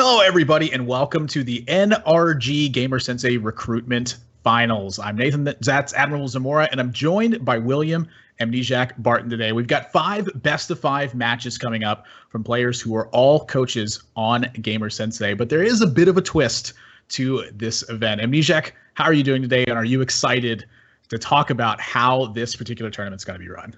Hello, everybody, and welcome to the NRG GamerSensei Recruitment Finals. I'm Nathan Zatz Admiral Zamora, and I'm joined by William Amnesiac Barton today. We've got 5 best-of-5 matches coming up from players who are all coaches on GamerSensei, but there is a bit of a twist to this event. Amnesiac, how are you doing today, and are you excited to talk about how this particular tournament's going to be run?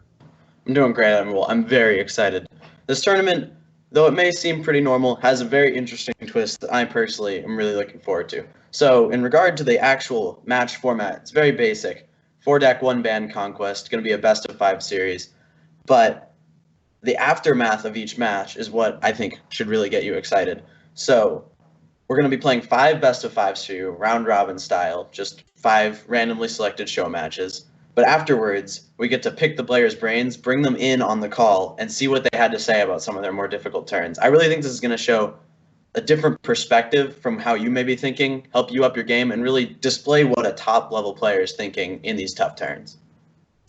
I'm doing great, Admiral. I'm very excited. This tournament, though it may seem pretty normal, has a very interesting twist that I personally am really looking forward to. So in regard to the actual match format, it's very basic. 4-deck, 1-band conquest, going to be a best-of-5 series. But the aftermath of each match is what I think should really get you excited. So we're going to be playing 5 best-of-5s for you, round-robin style, just 5 randomly selected show matches. But afterwards, we get to pick the players' brains, bring them in on the call, and see what they had to say about some of their more difficult turns. I really think this is going to show a different perspective from how you may be thinking, help you up your game, and really display what a top-level player is thinking in these tough turns.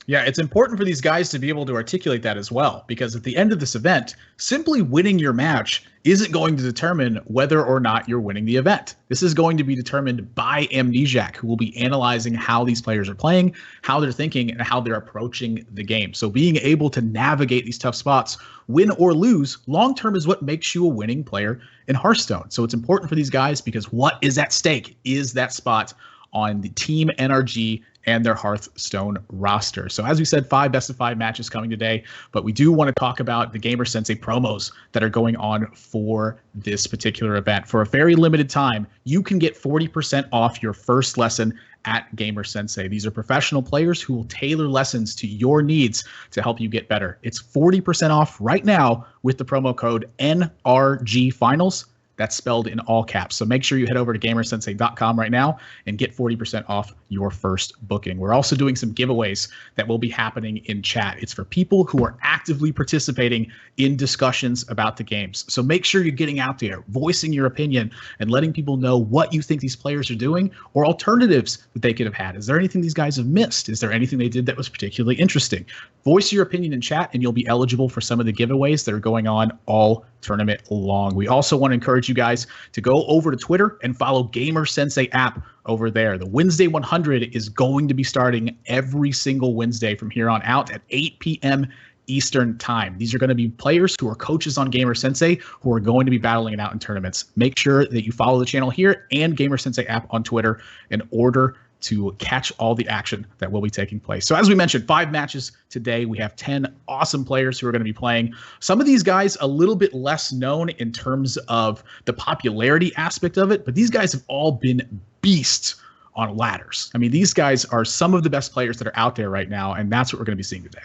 Yeah, it's important for these guys to be able to articulate that as well, because at the end of this event, simply winning your match isn't going to determine whether or not you're winning the event. This is going to be determined by Amnesiac, who will be analyzing how these players are playing, how they're thinking, and how they're approaching the game. So being able to navigate these tough spots, win or lose, long-term is what makes you a winning player in Hearthstone. So it's important for these guys because what is at stake is that spot on the Team NRG and their Hearthstone roster. So as we said, 5 best-of-5 matches coming today, but we do want to talk about the GamerSensei promos that are going on for this particular event. For a very limited time, you can get 40% off your first lesson at GamerSensei. These are professional players who will tailor lessons to your needs to help you get better. It's 40% off right now with the promo code NRG Finals. That's spelled in all caps. So make sure you head over to GamerSensei.com right now and get 40% off your first booking. We're also doing some giveaways that will be happening in chat. It's for people who are actively participating in discussions about the games. So make sure you're getting out there, voicing your opinion, and letting people know what you think these players are doing or alternatives that they could have had. Is there anything these guys have missed? Is there anything they did that was particularly interesting? Voice your opinion in chat, and you'll be eligible for some of the giveaways that are going on all tournament long. We also want to encourage you guys to go over to Twitter and follow GamerSensei app over there. The Wednesday 100 is going to be starting every single Wednesday from here on out at 8 p.m. Eastern time. These are going to be players who are coaches on GamerSensei who are going to be battling it out in tournaments. Make sure that you follow the channel here and GamerSensei app on Twitter in order to catch all the action that will be taking place. So as we mentioned, 5 matches today. We have 10 awesome players who are going to be playing. Some of these guys a little bit less known in terms of the popularity aspect of it, but these guys have all been beasts on ladders. I mean, these guys are some of the best players that are out there right now, and that's what we're going to be seeing today.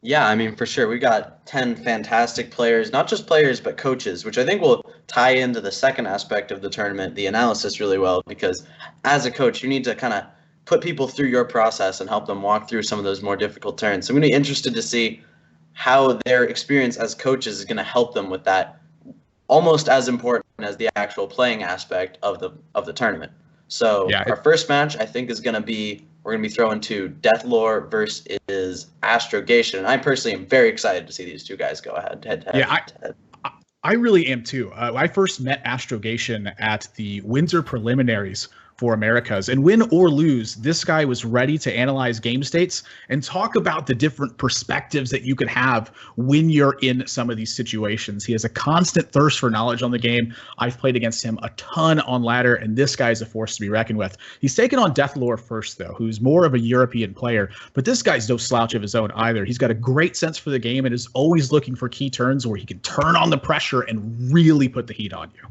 Yeah, I mean, for sure. We got 10 fantastic players, not just players, but coaches, which I think will tie into the second aspect of the tournament, the analysis, really well, because as a coach, you need to kind of put people through your process and help them walk through some of those more difficult turns. So I'm going to be interested to see how their experience as coaches is going to help them with that, almost as important as the actual playing aspect of the tournament. So yeah, our first match, I think, is going to be, we're going to be throwing to Deathlore versus Astrogation. And I personally am very excited to see these two guys go head to head. Yeah, I really am too. I first met Astrogation at the Winter Preliminaries for Americas, and win or lose, this guy was ready to analyze game states and talk about the different perspectives that you could have when you're in some of these situations. He has a constant thirst for knowledge on the game. I've played against him a ton on ladder, and this guy is a force to be reckoned with. He's taken on Deathlore first, though, who's more of a European player, but this guy's no slouch of his own either. He's got a great sense for the game and is always looking for key turns where he can turn on the pressure and really put the heat on you.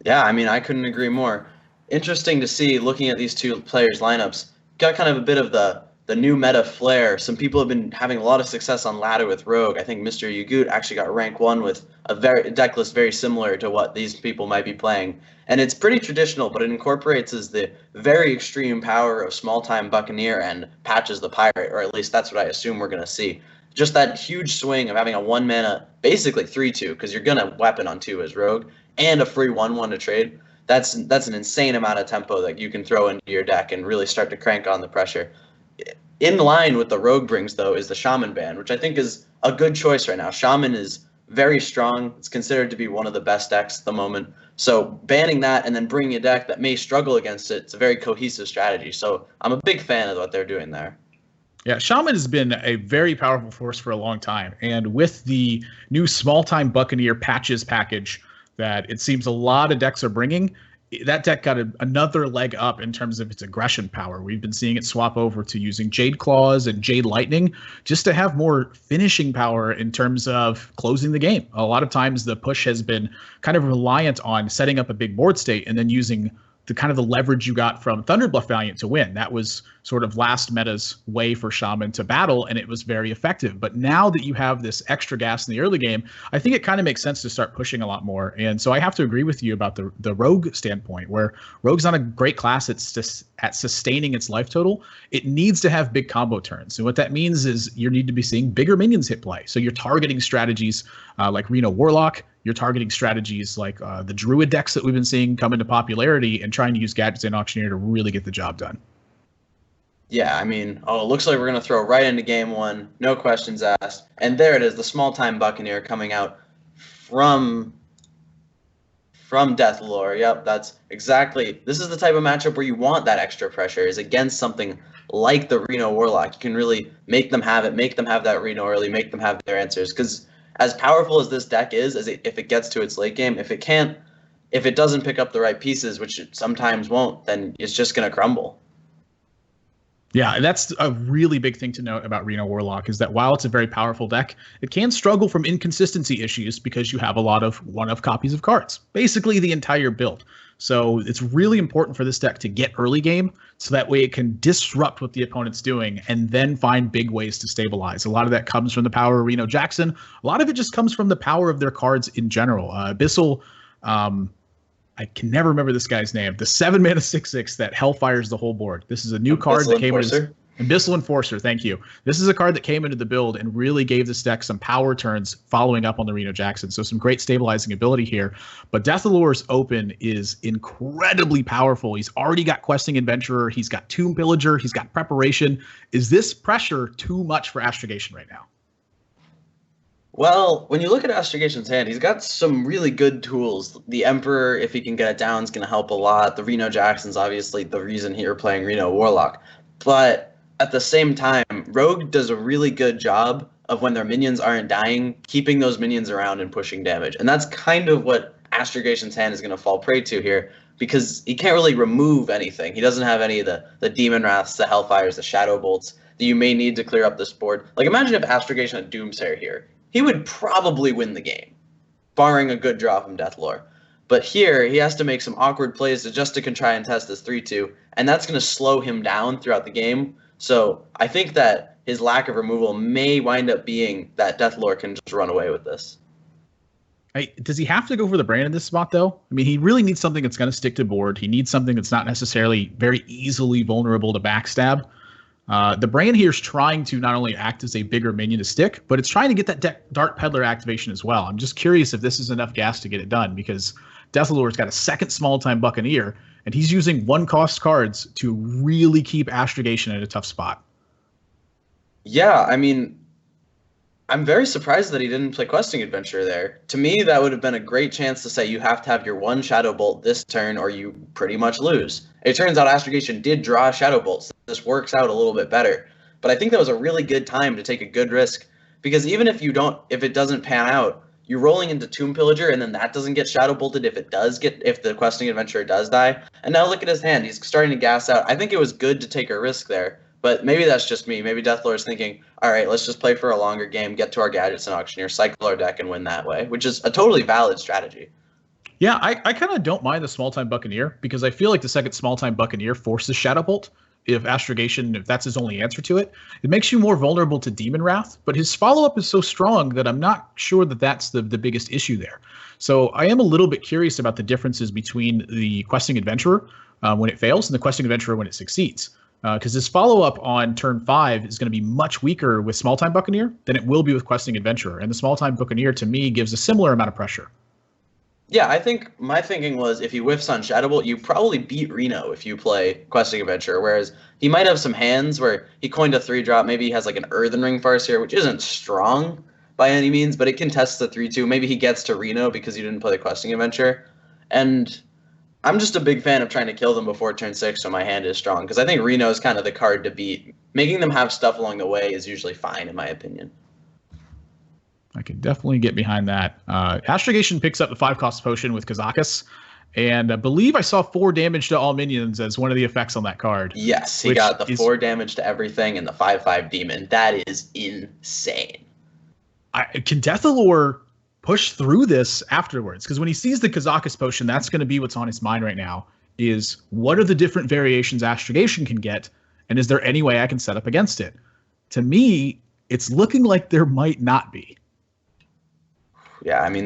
Yeah, I mean, I couldn't agree more. Interesting to see, looking at these two players' lineups, got kind of a bit of the new meta flair. Some people have been having a lot of success on ladder with Rogue. I think Mr. Yugut actually got rank 1 with a deck list very similar to what these people might be playing. And it's pretty traditional, but it incorporates the very extreme power of small-time Buccaneer and patches the Pirate, or at least that's what I assume we're going to see. Just that huge swing of having a 1-mana, basically 3-2, because you're going to weapon on 2 as Rogue, and a free 1-1 to trade. That's an insane amount of tempo that you can throw into your deck and really start to crank on the pressure. In line with the Rogue brings, though, is the Shaman ban, which I think is a good choice right now. Shaman is very strong. It's considered to be one of the best decks at the moment. So banning that and then bringing a deck that may struggle against it, it's a very cohesive strategy. So I'm a big fan of what they're doing there. Yeah, Shaman has been a very powerful force for a long time. And with the new small-time Buccaneer patches package that it seems a lot of decks are bringing, that deck got another leg up in terms of its aggression power. We've been seeing it swap over to using Jade Claws and Jade Lightning just to have more finishing power in terms of closing the game. A lot of times the push has been kind of reliant on setting up a big board state and then using the kind of the leverage you got from Thunderbluff Valiant to win. That was sort of last meta's way for Shaman to battle, and it was very effective. But now that you have this extra gas in the early game, I think it kind of makes sense to start pushing a lot more. And so I have to agree with you about the Rogue standpoint, where Rogue's not a great class at sustaining its life total. It needs to have big combo turns. And what that means is you need to be seeing bigger minions hit play. So you're targeting strategies like Reno Warlock, you're targeting strategies like the Druid decks that we've been seeing come into popularity and trying to use Gadgets and Auctioneer to really get the job done. Yeah, I mean, it looks like we're going to throw right into game one. No questions asked. And there it is, the small-time Buccaneer coming out from Deathlore. Yep, that's exactly. This is the type of matchup where you want that extra pressure, is against something like the Reno Warlock. You can really make them have it, make them have that Reno early, make them have their answers. Because as powerful as this deck is, if it gets to its late game, if it doesn't pick up the right pieces, which it sometimes won't, then it's just going to crumble. Yeah, that's a really big thing to note about Reno Warlock, is that while it's a very powerful deck, it can struggle from inconsistency issues because you have a lot of one-of copies of cards, basically the entire build. So it's really important for this deck to get early game, so that way it can disrupt what the opponent's doing and then find big ways to stabilize. A lot of that comes from the power of Reno Jackson. A lot of it just comes from the power of their cards in general. Abyssal, I can never remember this guy's name. The 7-mana 6/6 that hellfires the whole board. This is a new card that came into Abyssal Enforcer. Thank you. This is a card that came into the build and really gave this deck some power turns following up on the Reno Jackson. So some great stabilizing ability here. But Deathalore's Open is incredibly powerful. He's already got Questing Adventurer. He's got Tomb Pillager. He's got Preparation. Is this pressure too much for Astrogation right now? Well, when you look at Astrogation's hand, he's got some really good tools. The Emperor, if he can get it down, is going to help a lot. The Reno Jackson's obviously the reason you're playing Reno Warlock. But at the same time, Rogue does a really good job of, when their minions aren't dying, keeping those minions around and pushing damage. And that's kind of what Astrogation's hand is going to fall prey to here, because he can't really remove anything. He doesn't have any of the Demon Wraths, the Hellfires, the Shadow Bolts that you may need to clear up this board. Like, imagine if Astrogation had Doomsayer here. He would probably win the game, barring a good draw from Deathlore. But here, he has to make some awkward plays just to try and test this 3-2, and that's going to slow him down throughout the game. So I think that his lack of removal may wind up being that Deathlore can just run away with this. Does he have to go for the brand in this spot, though? I mean, he really needs something that's going to stick to board. He needs something that's not necessarily very easily vulnerable to backstab. The brand here is trying to not only act as a bigger minion to stick, but it's trying to get that Dart Peddler activation as well. I'm just curious if this is enough gas to get it done, because Deathalore's got a second small-time Buccaneer, and he's using one-cost cards to really keep Astrogation in a tough spot. Yeah, I mean, I'm very surprised that he didn't play Questing Adventure there. To me, that would have been a great chance to say you have to have your one Shadow Bolt this turn or you pretty much lose. It turns out Astrogation did draw Shadow Bolts. This works out a little bit better. But I think that was a really good time to take a good risk, because even if it doesn't pan out, you're rolling into Tomb Pillager, and then that doesn't get Shadow Bolted if the Questing Adventurer does die. And now look at his hand. He's starting to gas out. I think it was good to take a risk there. But maybe that's just me. Maybe Deathlore is thinking, all right, let's just play for a longer game, get to our Gadgets and Auctioneer, cycle our deck, and win that way, which is a totally valid strategy. Yeah, I kind of don't mind the small-time Buccaneer, because I feel like the second small-time Buccaneer forces Shadow Bolt. If that's his only answer to it, it makes you more vulnerable to Demon Wrath. But his follow-up is so strong that I'm not sure that that's the biggest issue there. So I am a little bit curious about the differences between the Questing Adventurer when it fails and the Questing Adventurer when it succeeds. Because his follow-up on turn 5 is going to be much weaker with Small-Time Buccaneer than it will be with Questing Adventurer. And the Small-Time Buccaneer, to me, gives a similar amount of pressure. Yeah, I think my thinking was if he whiffs on Shadow Bolt, you probably beat Reno if you play Questing Adventurer, whereas he might have some hands where he coined a 3-drop. Maybe he has like an Earthen Ring Farseer, which isn't strong, by any means, but it contests the 3-2. Maybe he gets to Reno because he didn't play the Questing Adventure. And I'm just a big fan of trying to kill them before turn 6 so my hand is strong, because I think Reno is kind of the card to beat. Making them have stuff along the way is usually fine, in my opinion. I can definitely get behind that. Astrogation picks up the 5-cost potion with Kazakus, and I believe I saw 4 damage to all minions as one of the effects on that card. Yes, he got the 4 damage to everything and the 5/5 demon. That is insane. Can Deathalore push through this afterwards? Because when he sees the Kazakus potion, that's going to be what's on his mind right now, is what are the different variations Astrogation can get, and is there any way I can set up against it? To me, it's looking like there might not be. Yeah, I mean,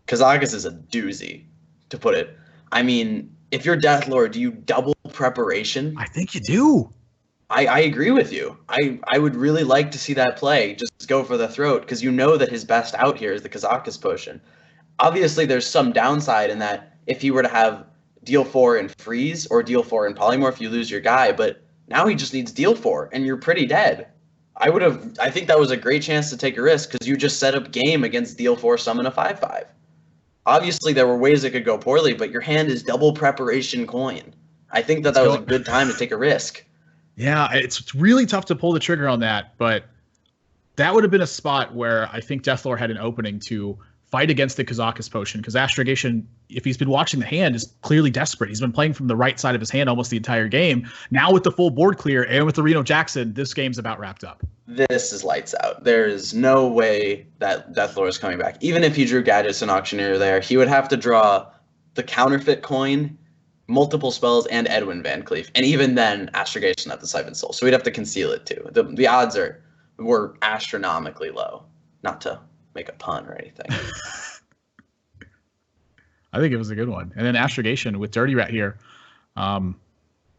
Kazakus is a doozy, to put it. I mean, if you're Deathlord, do you double preparation? I think you do. I agree with you. I would really like to see that play. Just go for the throat, because you know that his best out here is the Kazakus potion. Obviously, there's some downside in that if you were to have deal 4 and freeze or deal 4 and polymorph, you lose your guy. But now he just needs deal 4, and you're pretty dead. I think that was a great chance to take a risk, because you just set up game against deal 4 summon a 5/5. Obviously, there were ways it could go poorly, but your hand is double preparation coin. I think that was a good time to take a risk. Yeah, it's really tough to pull the trigger on that, but that would have been a spot where I think Deathlore had an opening to fight against the Kazakus potion, because Astrogation, if he's been watching the hand, is clearly desperate. He's been playing from the right side of his hand almost the entire game. Now with the full board clear and with the Reno Jackson, this game's about wrapped up. This is lights out. There is no way that Deathlore is coming back. Even if he drew Gadgets and Auctioneer there, he would have to draw the counterfeit coin, multiple spells, and Edwin Van Cleef. And even then, Astrogation at the Siphon Soul. So we'd have to conceal it too. The odds were astronomically low. Not to make a pun or anything. I think it was a good one. And then Astrogation with Dirty Rat here.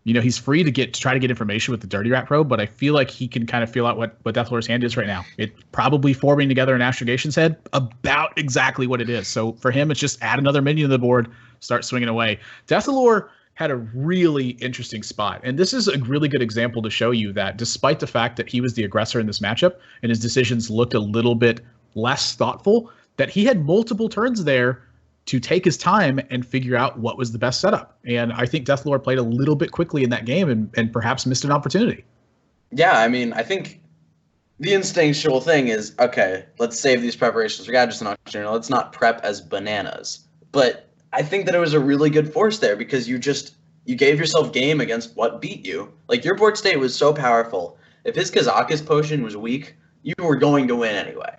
He's free to try to get information with the Dirty Rat probe, but I feel like he can kind of feel out what Deathlore's hand is right now. It's probably forming together in Astrogation's head about exactly what it is. So for him, it's just add another minion to the board, start swinging away. Deathlore had a really interesting spot. And this is a really good example to show you that despite the fact that he was the aggressor in this matchup and his decisions looked a little bit less thoughtful, that he had multiple turns there to take his time and figure out what was the best setup. And I think Deathlore played a little bit quickly in that game and perhaps missed an opportunity. Yeah, I mean, I think the instinctual thing is, okay, let's save these preparations for Gadgets and Auctioneer. Let's not prep as bananas. But I think that it was a really good force there, because you gave yourself game against what beat you. Like, your board state was so powerful. If his Kazakus potion was weak, you were going to win anyway.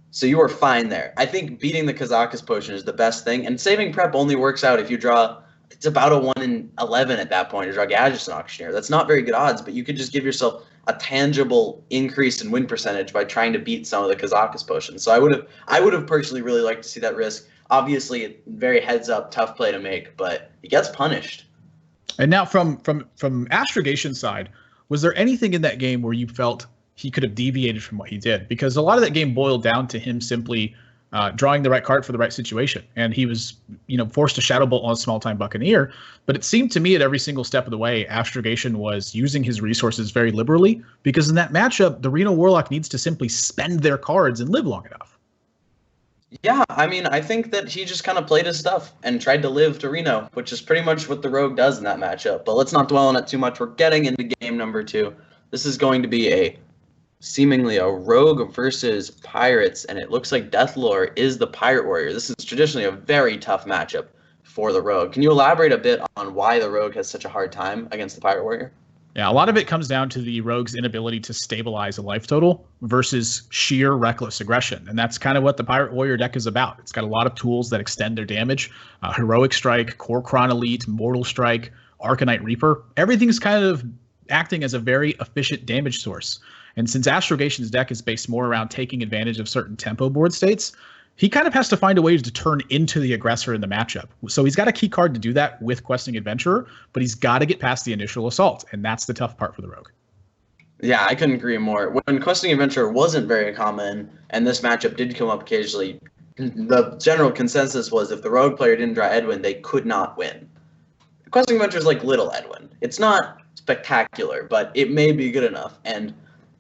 So you were fine there. I think beating the Kazakus potion is the best thing, and saving prep only works out if you draw, it's about a 1 in 11 at that point to draw Gadgets and Auctioneer. That's not very good odds, but you could just give yourself a tangible increase in win percentage by trying to beat some of the Kazakus potions. So I would have personally really liked to see that risk. Obviously, very heads up, tough play to make, but he gets punished. And now from Astrogation's side, was there anything in that game where you felt he could have deviated from what he did? Because a lot of that game boiled down to him simply drawing the right card for the right situation. And he was, forced to Shadow Bolt on a small-time Buccaneer. But it seemed to me at every single step of the way, Astrogation was using his resources very liberally, because in that matchup, the Reno Warlock needs to simply spend their cards and live long enough. Yeah, I mean, I think that he just kind of played his stuff and tried to live to Reno, which is pretty much what the Rogue does in that matchup. But let's not dwell on it too much. We're getting into game number 2. This is going to be seemingly a Rogue versus Pirates, and it looks like Deathlore is the Pirate Warrior. This is traditionally a very tough matchup for the Rogue. Can you elaborate a bit on why the Rogue has such a hard time against the Pirate Warrior? Yeah, a lot of it comes down to the Rogue's inability to stabilize a life total versus sheer reckless aggression. And that's kind of what the Pirate Warrior deck is about. It's got a lot of tools that extend their damage. Heroic Strike, Core Chron Elite, Mortal Strike, Arcanite Reaper. Everything's kind of acting as a very efficient damage source. And since Astrogation's deck is based more around taking advantage of certain tempo board states, he kind of has to find a way to turn into the aggressor in the matchup. So he's got a key card to do that with Questing Adventurer, but he's got to get past the initial assault, and that's the tough part for the Rogue. Yeah, I couldn't agree more. When Questing Adventurer wasn't very common, and this matchup did come up occasionally, the general consensus was if the Rogue player didn't draw Edwin, they could not win. Questing Adventurer is like little Edwin. It's not spectacular, but it may be good enough. And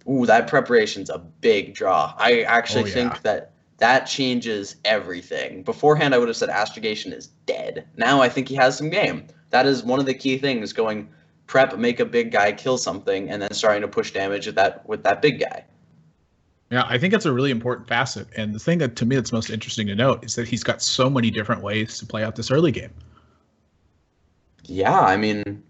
Ooh, that preparation's a big draw. I Oh actually yeah. think that changes everything. Beforehand, I would have said Astrogation is dead. Now I think he has some game. That is one of the key things, going prep, make a big guy kill something, and then starting to push damage with that big guy. Yeah, I think that's a really important facet. And the thing that to me that's most interesting to note is that he's got so many different ways to play out this early game. Yeah, I mean,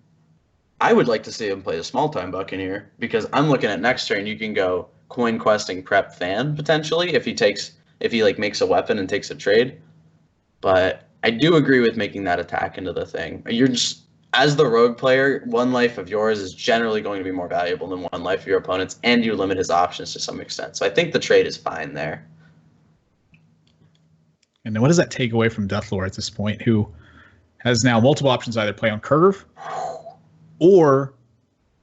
I would like to see him play a small time Buccaneer because I'm looking at next turn. You can go coin questing prep fan potentially if he like makes a weapon and takes a trade. But I do agree with making that attack into the thing. You're just as the rogue player, one life of yours is generally going to be more valuable than one life of your opponent's, and you limit his options to some extent. So I think the trade is fine there. And then what does that take away from Deathlore at this point, who has now multiple options, either play on curve or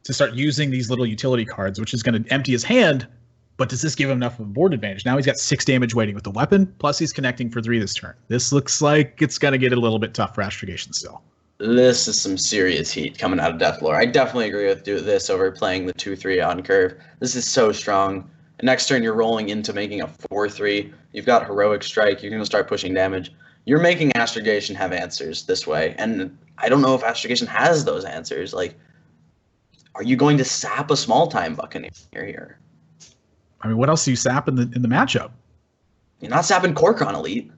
to start using these little utility cards, which is going to empty his hand. But does this give him enough of a board advantage? Now he's got 6 damage waiting with the weapon, plus he's connecting for 3 this turn. This looks like it's going to get a little bit tough for Astrogation still. This is some serious heat coming out of Deathlore. I definitely agree with this over playing the 2-3 on curve. This is so strong. Next turn, you're rolling into making a 4-3. You've got Heroic Strike. You're going to start pushing damage. You're making Astrogation have answers this way. And I don't know if Astrogation has those answers. Like, are you going to sap a small-time Buccaneer here? I mean, what else do you sap in the matchup? You're not sapping Corkron Elite.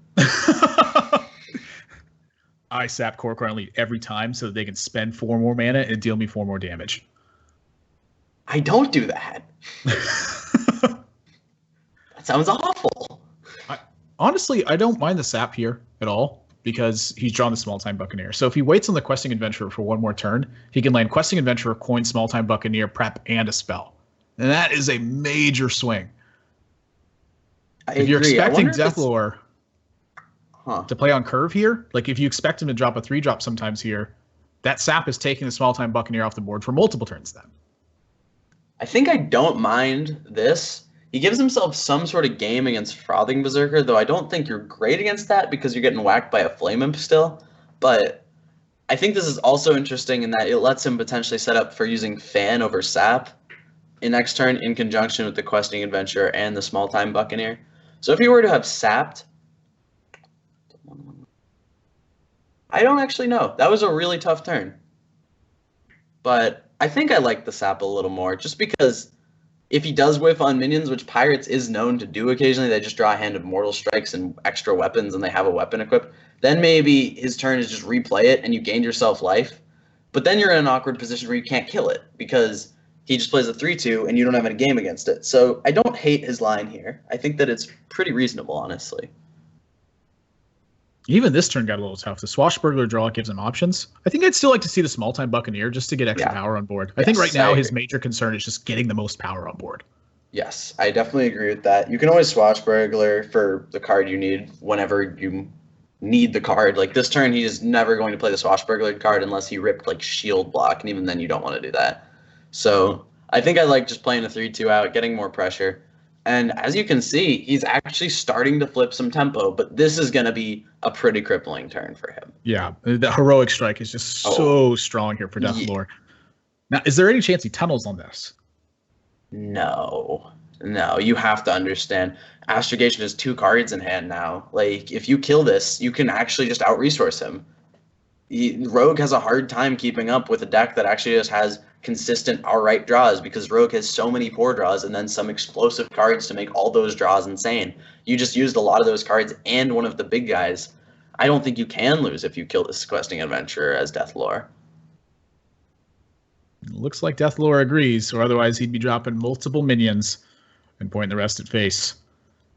I sap Corkron Elite every time so that they can spend 4 more mana and deal me 4 more damage. I don't do that. That sounds awful. Honestly, I don't mind the sap here at all because he's drawn the small-time Buccaneer. So if he waits on the Questing Adventurer for 1 more turn, he can land Questing Adventurer, coin, small-time Buccaneer, prep, and a spell. And that is a major swing. If you're expecting Deathlore to play on curve here, like if you expect him to drop a 3-drop sometimes here, that sap is taking the small-time Buccaneer off the board for multiple turns then. I think I don't mind this. He gives himself some sort of game against Frothing Berserker, though I don't think you're great against that because you're getting whacked by a Flame Imp still. But I think this is also interesting in that it lets him potentially set up for using Fan over Sap in next turn in conjunction with the Questing Adventurer and the small-time Buccaneer. So if he were to have sapped, I don't actually know. That was a really tough turn. But I think I like the sap a little more, just because if he does whiff on minions, which Pirates is known to do occasionally, they just draw a hand of Mortal Strikes and extra weapons and they have a weapon equipped, then maybe his turn is just replay it and you gained yourself life. But then you're in an awkward position where you can't kill it because he just plays a 3-2 and you don't have any game against it. So I don't hate his line here. I think that it's pretty reasonable, honestly. Even this turn got a little tough. The Swashbuckler draw gives him options. I think I'd still like to see the small-time Buccaneer just to get extra power on board. I think right now his major concern is just getting the most power on board. Yes, I definitely agree with that. You can always Swashbuckler for the card you need whenever you need the card. Like this turn, he is never going to play the Swashbuckler card unless he ripped like Shield Block, and even then you don't want to do that. So I think I like just playing a 3-2 out, getting more pressure. And as you can see, he's actually starting to flip some tempo, but this is going to be a pretty crippling turn for him. Yeah, the Heroic Strike is just so strong here for Deathlore. Now, is there any chance he tunnels on this? No, you have to understand. Astrogation has 2 cards in hand now. Like, if you kill this, you can actually just out-resource him. Rogue has a hard time keeping up with a deck that actually just has consistent outright draws because Rogue has so many poor draws and then some explosive cards to make all those draws insane. You just used a lot of those cards and one of the big guys. I don't think you can lose if you kill this Questing Adventurer as Deathlore. Looks like Deathlore agrees, or otherwise he'd be dropping multiple minions and pointing the rest at face.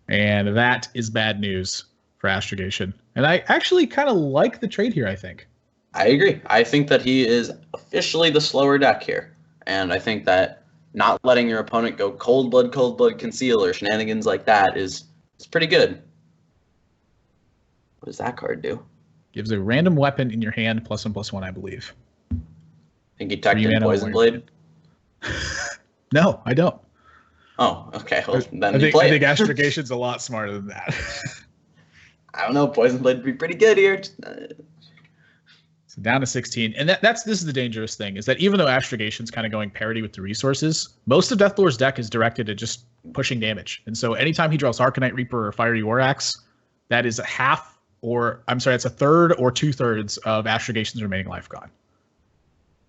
And that is bad news for Astrogation. And I actually kind of like the trade here, I think. I agree. I think that he is officially the slower deck here. And I think that not letting your opponent go cold blood, conceal, or shenanigans like that is pretty good. What does that card do? Gives a random weapon in your hand, +1/+1, I believe. Think you tucked in Poison Blade? No, I don't. Oh, okay. Well, then I think Astrogation's a lot smarter than that. I don't know. Poison Blade would be pretty good here. So down to 16. And this is the dangerous thing, is that even though Astrogation's kind of going parity with the resources, most of Deathlord's deck is directed at just pushing damage. And so anytime he draws Arcanite Reaper or Fiery War Axe, that is it's a third or 2/3 of Astrogation's remaining life gone.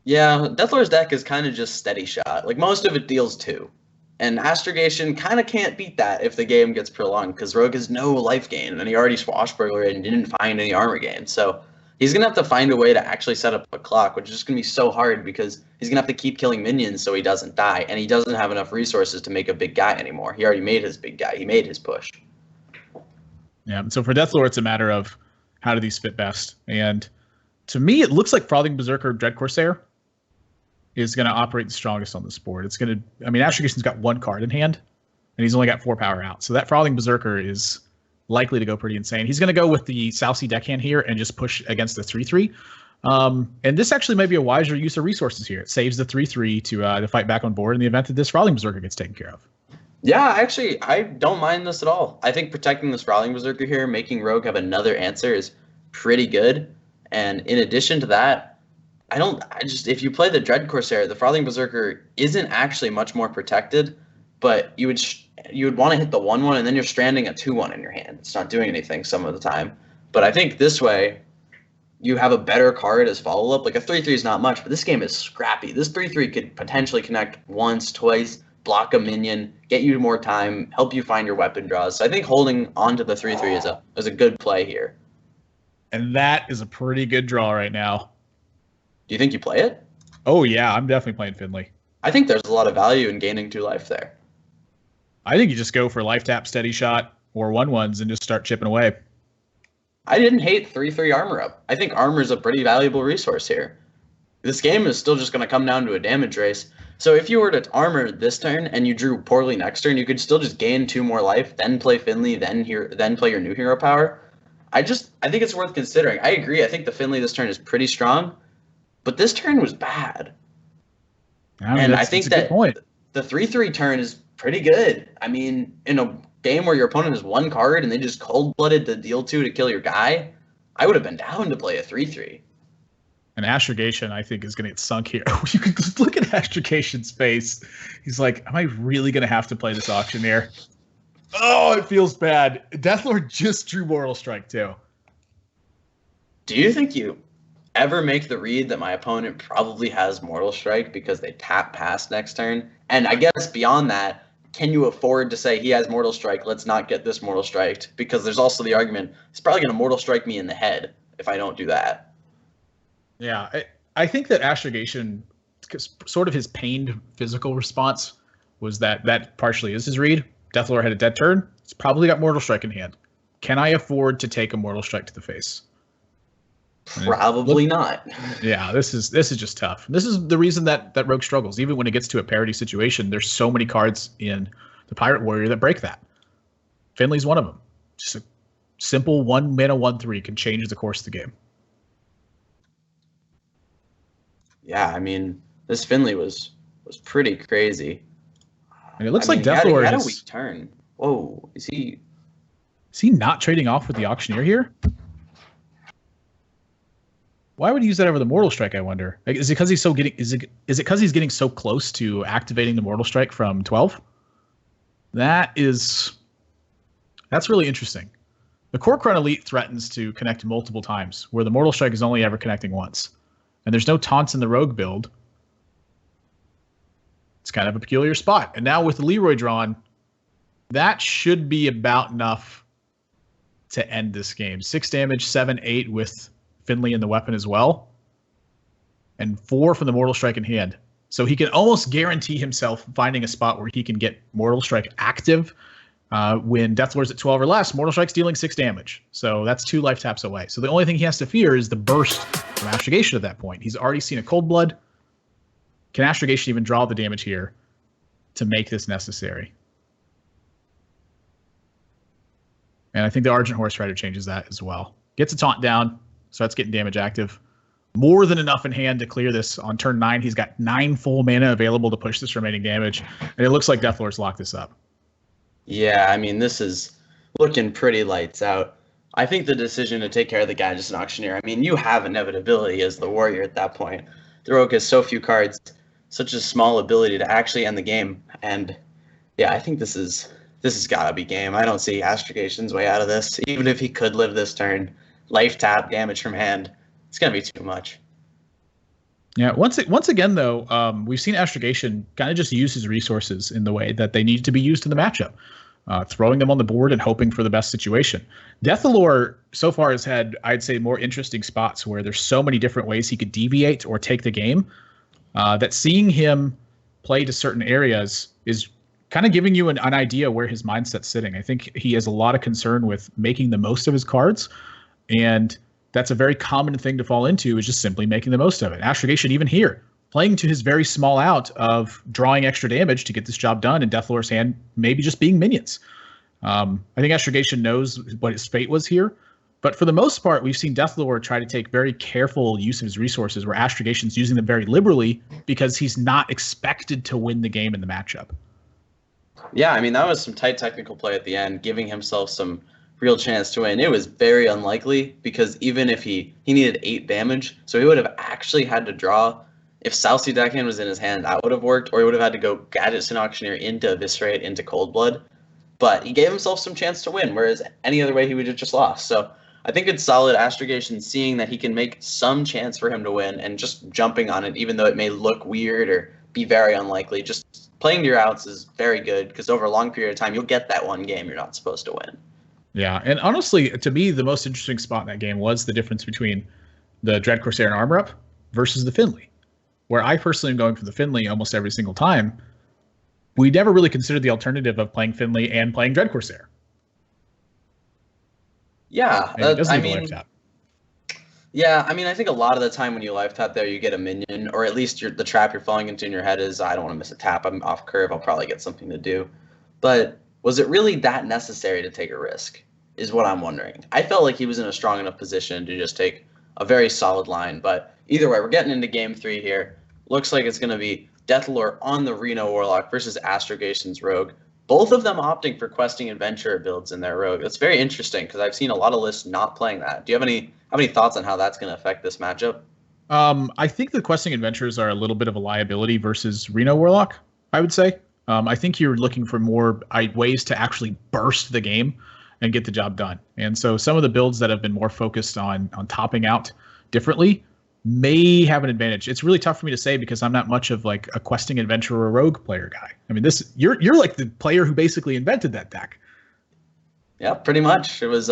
Yeah, Deathlord's deck is kind of just steady shot. Like, most of it deals 2. And Astrogation kind of can't beat that if the game gets prolonged, because Rogue has no life gain, and he already swashbucklered and didn't find any armor gain. So he's going to have to find a way to actually set up a clock, which is just going to be so hard because he's going to have to keep killing minions so he doesn't die, and he doesn't have enough resources to make a big guy anymore. He already made his big guy. He made his push. Yeah, so for Deathlord, it's a matter of how do these fit best. And to me, it looks like Frothing Berserker Dread Corsair is going to operate the strongest on this board. It's going to, Astrogation's got 1 card in hand, and he's only got 4 power out. So that Frothing Berserker is likely to go pretty insane. He's going to go with the Southsea deckhand here and just push against the 3/3. And this actually might be a wiser use of resources here. It saves the 3/3 to fight back on board in the event that this Frothing Berserker gets taken care of. Yeah, actually, I don't mind this at all. I think protecting this Frothing Berserker here, making Rogue have another answer is pretty good. And in addition to that, if you play the Dread Corsair, the Frothing Berserker isn't actually much more protected, but you would want to hit the 1/1 and then you're stranding a 2/1 in your hand. It's not doing anything some of the time. But I think this way, you have a better card as follow-up. Like, a 3/3 is not much, but this game is scrappy. This 3/3 could potentially connect once, twice, block a minion, get you more time, help you find your weapon draws. So I think holding onto the 3/3 is a good play here. And that is a pretty good draw right now. Do you think you play it? Oh, yeah, I'm definitely playing Finley. I think there's a lot of value in gaining 2 life there. I think you just go for life tap, steady shot, or 1/1s and just start chipping away. I didn't hate 3/3 armor up. I think armor is a pretty valuable resource here. This game is still just going to come down to a damage race. So if you were to armor this turn and you drew poorly next turn, you could still just gain 2 more life, then play Finley, then play your new hero power. I think it's worth considering. I agree. I think the Finley this turn is pretty strong, but this turn was bad. I think that the 3/3 turn is pretty good. I mean, in a game where your opponent has 1 card and they just cold-blooded the deal 2 to kill your guy, I would have been down to play a 3/3. And Astrogation, I think, is going to get sunk here. You can just look at Astrogation's face. He's like, am I really going to have to play this Auctioneer? Oh, it feels bad. Deathlord just drew Mortal Strike, too. Do you think you ever make the read that my opponent probably has Mortal Strike because they tap past next turn? And I guess beyond that, can you afford to say he has Mortal Strike, let's not get this Mortal Striked? Because there's also the argument, he's probably going to Mortal Strike me in the head if I don't do that. Yeah, I think that Astrogation, sort of his pained physical response was that partially is his read. Deathlord had a dead turn. He's probably got Mortal Strike in hand. Can I afford to take a Mortal Strike to the face? Probably not. Yeah, this is just tough. This is the reason that Rogue struggles. Even when it gets to a parity situation, there's so many cards in the Pirate Warrior that break that. Finley's one of them. Just a simple 1 mana 1/3 can change the course of the game. Yeah, I mean, this Finley was pretty crazy. And it looks like Deathlord had a weak turn. Whoa, is he not trading off with the Auctioneer here? Why would he use that over the Mortal Strike, I wonder? Like, is it because he's getting so close to activating the Mortal Strike from 12? That's really interesting. The Kor'kron Elite threatens to connect multiple times, where the Mortal Strike is only ever connecting once. And there's no taunts in the Rogue build. It's kind of a peculiar spot. And now with the Leroy drawn, that should be about enough to end this game. 6 damage, 7, 8 with Finley in the weapon as well. And 4 from the Mortal Strike in hand. So he can almost guarantee himself finding a spot where he can get Mortal Strike active. When Deathlord's at 12 or less, Mortal Strike's dealing 6 damage. So that's 2 life taps away. So the only thing he has to fear is the burst from Astrogation at that point. He's already seen a Cold Blood. Can Astrogation even draw the damage here to make this necessary? And I think the Argent Horse Rider changes that as well. Gets a taunt down, starts getting damage active. More than enough in hand to clear this on turn 9. He's got 9 full mana available to push this remaining damage. And it looks like Deathlord's locked this up. Yeah, I mean, this is looking pretty lights out. I think the decision to take care of the Gadgets and Auctioneer, I mean, you have inevitability as the warrior at that point. The rogue has so few cards, such a small ability to actually end the game, and yeah, I think this has gotta be game. I don't see Astrogation's way out of this. Even if he could live this turn, life tap, damage from hand, it's gonna be too much. Yeah, once again though, we've seen Astrogation kind of just use his resources in the way that they need to be used in the matchup, throwing them on the board and hoping for the best situation. Deathalore so far has had, I'd say, more interesting spots where there's so many different ways he could deviate or take the game, that seeing him play to certain areas is kind of giving you an idea where his mindset's sitting. I think he has a lot of concern with making the most of his cards, and that's a very common thing to fall into, is just simply making the most of it. Astrogation, even here, playing to his very small out of drawing extra damage to get this job done, and Deathlore's hand maybe just being minions. I think Astrogation knows what his fate was here, but for the most part, we've seen Deathlore try to take very careful use of his resources, where Astrogation's using them very liberally because he's not expected to win the game in the matchup. Yeah, I mean, that was some tight technical play at the end, giving himself some real chance to win. It was very unlikely because even if he needed 8 damage, so he would have actually had to draw. If Southsea Deckhand was in his hand, that would have worked, or he would have had to go Gadgets and Auctioneer into Eviscerate into Cold Blood. But he gave himself some chance to win, whereas any other way he would have just lost. So I think it's solid Astrogation seeing that he can make some chance for him to win and just jumping on it, even though it may look weird or be very unlikely. Just playing to your outs is very good because over a long period of time, you'll get that one game you're not supposed to win. Yeah, and honestly, to me, the most interesting spot in that game was the difference between the Dread Corsair and Armor Up versus the Finley, where I personally am going for the Finley almost every single time. We never really considered the alternative of playing Finley and playing Dread Corsair. Yeah, I mean, yeah, I mean, I think a lot of the time when you life tap there, you get a minion, or at least the trap you're falling into in your head is, I don't want to miss a tap. I'm off curve. I'll probably get something to do. But was it really that necessary to take a risk, is what I'm wondering. I felt like he was in a strong enough position to just take a very solid line. But either way, we're getting into game 3 here. Looks like it's going to be Deathlore on the Reno Warlock versus Astrogation's Rogue. Both of them opting for Questing Adventurer builds in their Rogue. That's very interesting because I've seen a lot of lists not playing that. Do you have any thoughts on how that's going to affect this matchup? I think the Questing Adventurers are a little bit of a liability versus Reno Warlock, I would say. I think you're looking for more ways to actually burst the game and get the job done. And so some of the builds that have been more focused on topping out differently may have an advantage. It's really tough for me to say because I'm not much of like a Questing Adventurer or Rogue player guy. I mean, you're like the player who basically invented that deck. Yeah, pretty much. It was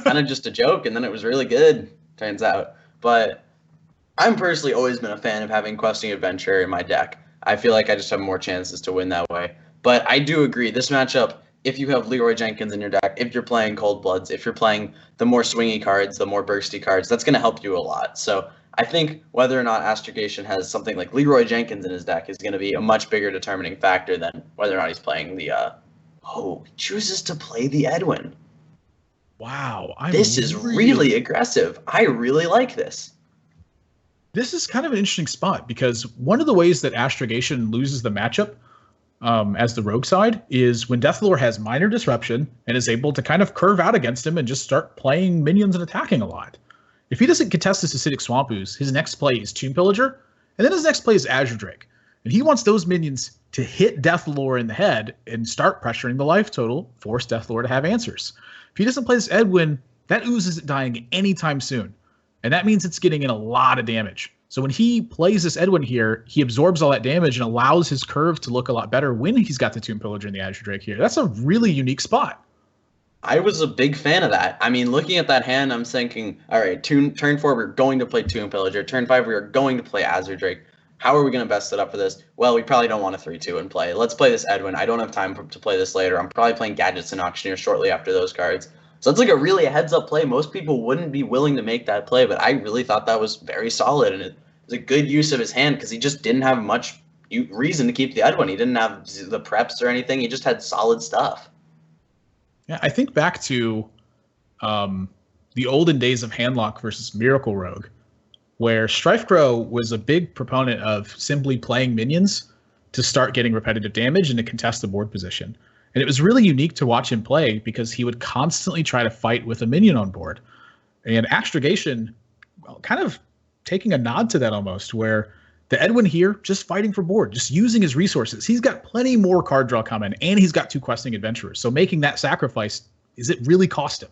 kind of just a joke, and then it was really good, turns out. But I'm personally always been a fan of having Questing Adventurer in my deck. I feel like I just have more chances to win that way. But I do agree, this matchup, if you have Leroy Jenkins in your deck, if you're playing Cold Bloods, if you're playing the more swingy cards, the more bursty cards, that's going to help you a lot. So I think whether or not Astrogation has something like Leroy Jenkins in his deck is going to be a much bigger determining factor than whether or not he's playing the... he chooses to play the Edwin. Wow. This is really aggressive. I really like this. This is kind of an interesting spot because one of the ways that Astrogation loses the matchup as the rogue side is when Deathlore has minor disruption and is able to kind of curve out against him and just start playing minions and attacking a lot. If he doesn't contest this Acidic Swamp Ooze, his next play is Tomb Pillager, and then his next play is Azure Drake. And he wants those minions to hit Deathlore in the head and start pressuring the life total, force Deathlore to have answers. If he doesn't play this Edwin, that Ooze isn't dying anytime soon. And that means it's getting in a lot of damage. So when he plays this Edwin here, he absorbs all that damage and allows his curve to look a lot better when he's got the Tomb Pillager and the Azure Drake here. That's a really unique spot. I was a big fan of that. I mean, looking at that hand, I'm thinking, all right, turn 4, we're going to play Tomb Pillager. Turn 5, we are going to play Azure Drake. How are we going to best set up for this? Well, we probably don't want a 3-2 and play. Let's play this Edwin. I don't have time to play this later. I'm probably playing Gadgets and Auctioneer shortly after those cards. So it's like a really heads-up play. Most people wouldn't be willing to make that play, but I really thought that was very solid, and it was a good use of his hand because he just didn't have much reason to keep the Edwin. He didn't have the preps or anything. He just had solid stuff. Yeah, I think back to the olden days of Handlock versus Miracle Rogue, where Strifecrow was a big proponent of simply playing minions to start getting repetitive damage and to contest the board position. And it was really unique to watch him play because he would constantly try to fight with a minion on board. And Astrogation, well, kind of taking a nod to that almost, where the Edwin here just fighting for board, just using his resources. He's got plenty more card draw coming, and he's got 2 questing adventurers. So making that sacrifice, is it really cost him?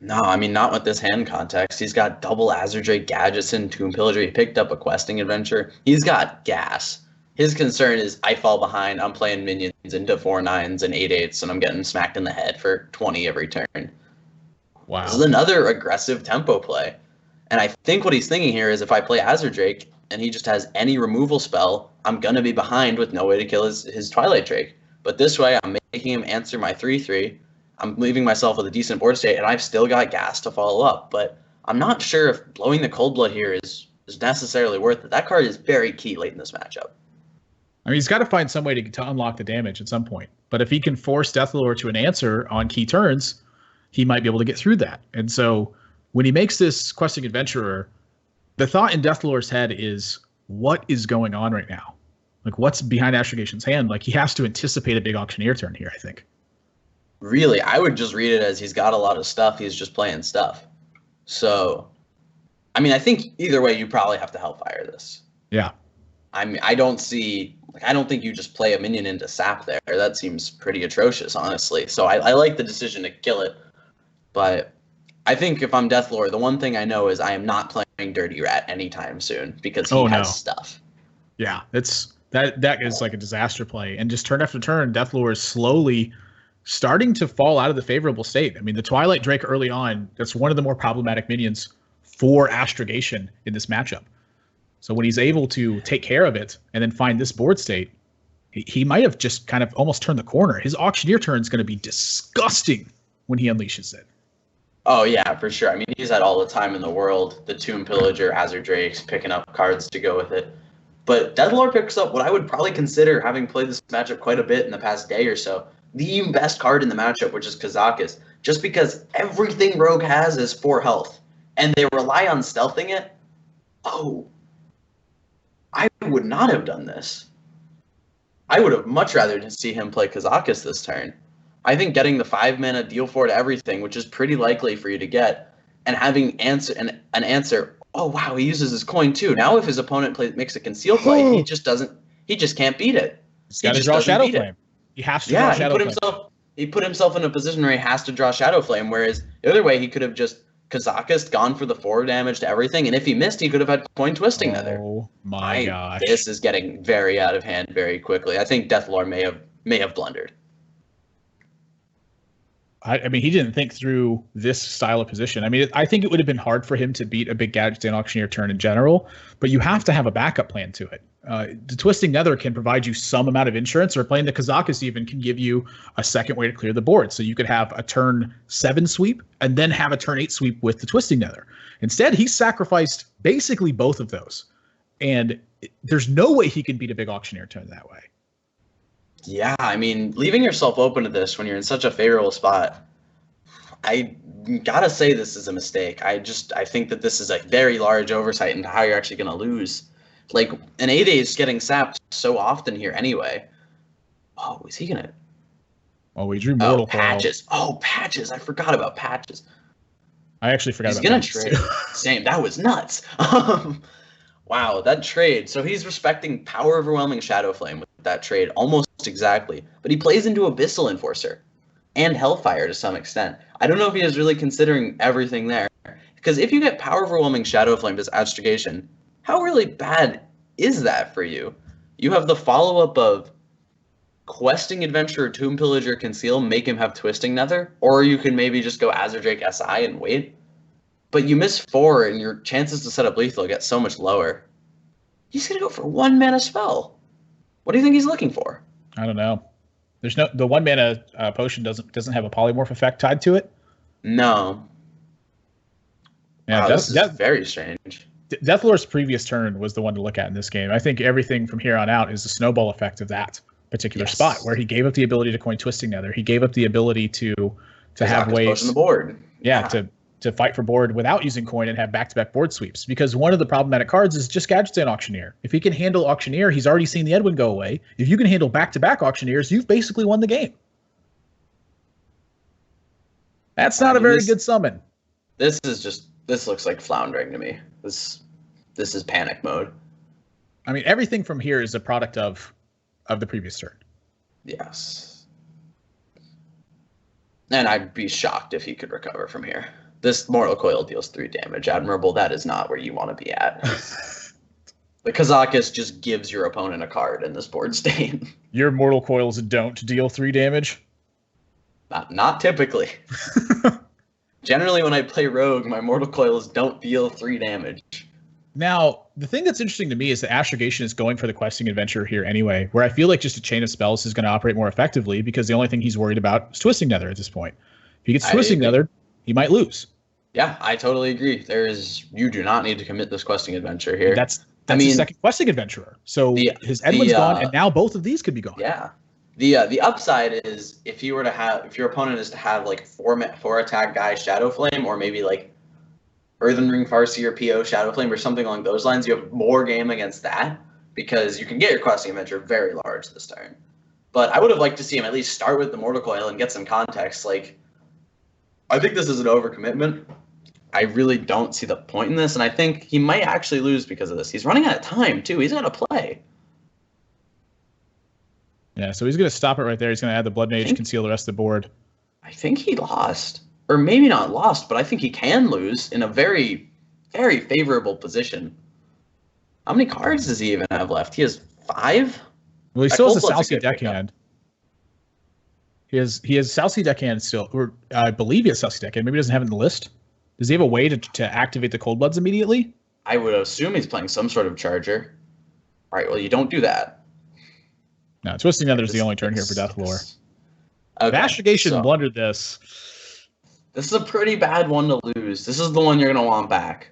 No, I mean, not with this hand context. He's got double Azure Gadgetzin, Tomb Pillager. He picked up a questing adventure. He's got gas. His concern is I fall behind. I'm playing minions into 4/9s and 8/8s, and I'm getting smacked in the head for 20 every turn. Wow. This is another aggressive tempo play. And I think what he's thinking here is if I play Azure Drake and he just has any removal spell, I'm going to be behind with no way to kill his Twilight Drake. But this way, I'm making him answer my 3/3. I'm leaving myself with a decent board state, and I've still got gas to follow up. But I'm not sure if blowing the Cold Blood here is necessarily worth it. That card is very key late in this matchup. I mean, he's got to find some way to unlock the damage at some point. But if he can force Deathlord to an answer on key turns, he might be able to get through that. And so when he makes this questing adventurer, the thought in Deathlord's head is, what is going on right now? Like, what's behind Astrogation's hand? Like, he has to anticipate a big auctioneer turn here, I think. Really, I would just read it as he's got a lot of stuff. He's just playing stuff. So, I mean, I think either way, you probably have to Hellfire this. Yeah. I mean, I don't think you just play a minion into sap there. That seems pretty atrocious, honestly. So I like the decision to kill it. But I think if I'm Deathlord, the one thing I know is I am not playing Dirty Rat anytime soon because he has stuff. Yeah, that is like a disaster play. And just turn after turn, Deathlord is slowly starting to fall out of the favorable state. I mean, the Twilight Drake early on, that's one of the more problematic minions for Astrogation in this matchup. So when he's able to take care of it and then find this board state, he might have just kind of almost turned the corner. His auctioneer turn is going to be disgusting when he unleashes it. Oh, yeah, for sure. I mean, he's had all the time in the world. The Tomb Pillager, Azure Drakes, picking up cards to go with it. But Deathlord picks up what I would probably consider, having played this matchup quite a bit in the past day or so, the best card in the matchup, which is Kazakus, just because everything Rogue has is 4 health, and they rely on stealthing it. Oh, I would not have done this. I would have much rather see him play Kazakus this turn. I think getting the 5-mana deal for it everything, which is pretty likely for you to get, and having an answer. Oh wow, he uses his coin too. Now if his opponent makes a conceal play, he just can't beat it. He's got to draw Shadow Flame. He has to draw Shadow Flame. He put himself in a position where he has to draw Shadow Flame, whereas the other way he could have just Kazakus, gone for the 4 damage to everything, and if he missed, he could have had Coin Twisting Nether. Oh my gosh. This is getting very out of hand very quickly. I think Deathlord may have blundered. I mean, he didn't think through this style of position. I mean, I think it would have been hard for him to beat a big Gadgetzin auctioneer turn in general, but you have to have a backup plan to it. The Twisting Nether can provide you some amount of insurance, or playing the Kazakus even can give you a second way to clear the board. So you could have a turn 7 sweep and then have a turn 8 sweep with the Twisting Nether. Instead, he sacrificed basically both of those. And there's no way he can beat a big auctioneer turn that way. Yeah, I mean, leaving yourself open to this when you're in such a favorable spot, I gotta say this is a mistake. I think that this is a very large oversight into how you're actually going to lose. Like, an 8 is getting sapped so often here anyway. Oh, is he going to... Oh, he drew Mortal Coil. Patches. Oh, Patches. I forgot about Patches. I actually forgot about Patches. He's going to trade. Same. That was nuts. Wow, that trade. So he's respecting Power Overwhelming Shadow Flame with that trade almost exactly. But he plays into Abyssal Enforcer and Hellfire to some extent. I don't know if he is really considering everything there. Because if you get Power Overwhelming Shadow Flame as Astrogation, how really bad is that for you? You have the follow-up of Questing Adventurer, Tomb Pillager, Conceal, make him have Twisting Nether, or you can maybe just go Azure Drake SI and wait. But you miss 4, and your chances to set up lethal get so much lower. He's going to go for 1 mana spell. What do you think he's looking for? I don't know. There's no, the 1 mana potion doesn't have a polymorph effect tied to it. No. Yeah, wow, this is very strange. Deathlord's previous turn was the one to look at in this game. I think everything from here on out is the snowball effect of that particular spot, where he gave up the ability to Coin Twisting Nether. He gave up the ability to have ways on the board. Yeah, to to fight for board without using coin and have back-to-back board sweeps. Because one of the problematic cards is just Gadget's and Auctioneer. If he can handle Auctioneer, he's already seen the Edwin go away. If you can handle back-to-back Auctioneers, you've basically won the game. That's not a very good summon. This looks like floundering to me. This is panic mode. I mean, everything from here is a product of the previous turn. Yes. And I'd be shocked if he could recover from here. This Mortal Coil deals 3 damage. Admirable, that is not where you want to be at. The Kazakus just gives your opponent a card in this board state. Your Mortal Coils don't deal 3 damage? Not typically. Generally, when I play Rogue, my Mortal Coils don't deal 3 damage. Now, the thing that's interesting to me is that Astrogation is going for the questing adventure here anyway, where I feel like just a Chain of Spells is going to operate more effectively because the only thing he's worried about is Twisting Nether at this point. If he gets Twisting Nether, he might lose. Yeah, I totally agree. You do not need to commit this questing adventure here. That's his second questing adventurer. So his Edwin's gone, and now both of these could be gone. Yeah. The upside is if your opponent is to have like 4 attack guy Shadow Flame, or maybe like Earthen Ring Farseer or PO Shadow Flame or something along those lines, you have more game against that because you can get your questing adventure very large this turn. But I would have liked to see him at least start with the Mortal Coil and get some context. Like, I think this is an overcommitment. I really don't see the point in this, and I think he might actually lose because of this. He's running out of time, too. He's got to play. Yeah, so he's going to stop it right there. He's going to add the Blood Mage, conceal the rest of the board. I think he lost. Or maybe not lost, but I think he can lose in a very, very favorable position. How many cards does he even have left? He has 5? Well, he still has a Salsi deckhand. He has Salsi deckhand still, or I believe he has Salsi deckhand. Maybe he doesn't have it in the list. Does he have a way to activate the Cold Bloods immediately? I would assume he's playing some sort of charger. All right, well, you don't do that. No, Twisting Nether is the only turn here for Deathlore. Okay, Astrogation blundered this. This is a pretty bad one to lose. This is the one you're going to want back.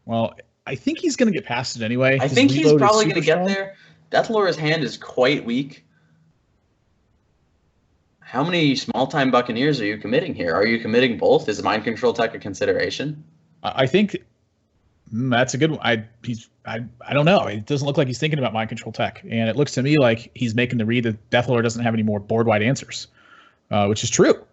Well, I think he's going to get past it anyway. I think he's probably going to get there. Deathlore's hand is quite weak. How many small-time Buccaneers are you committing here? Are you committing both? Is Mind Control Tech a consideration? I think that's a good one. I don't know. It doesn't look like he's thinking about Mind Control Tech. And it looks to me like he's making the read that Deathlore doesn't have any more board-wide answers, which is true.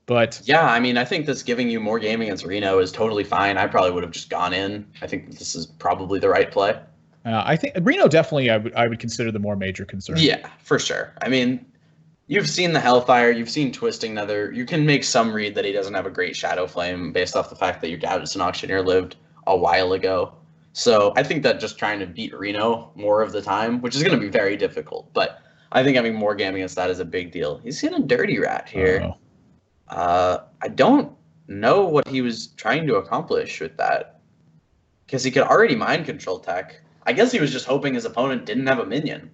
But yeah, I mean, I think this giving you more game against Reno is totally fine. I probably would have just gone in. I think this is probably the right play. I think Reno definitely I would consider the more major concern. Yeah, for sure. I mean, you've seen the Hellfire, you've seen Twisting Nether. You can make some read that he doesn't have a great Shadow Flame based off the fact that your Gadget's an Auctioneer lived a while ago. So I think that just trying to beat Reno more of the time, which is going to be very difficult, but I think having more game against that is a big deal. He's in a Dirty Rat here. I don't know what he was trying to accomplish with that, because he could already Mind Control Tech. I guess he was just hoping his opponent didn't have a minion,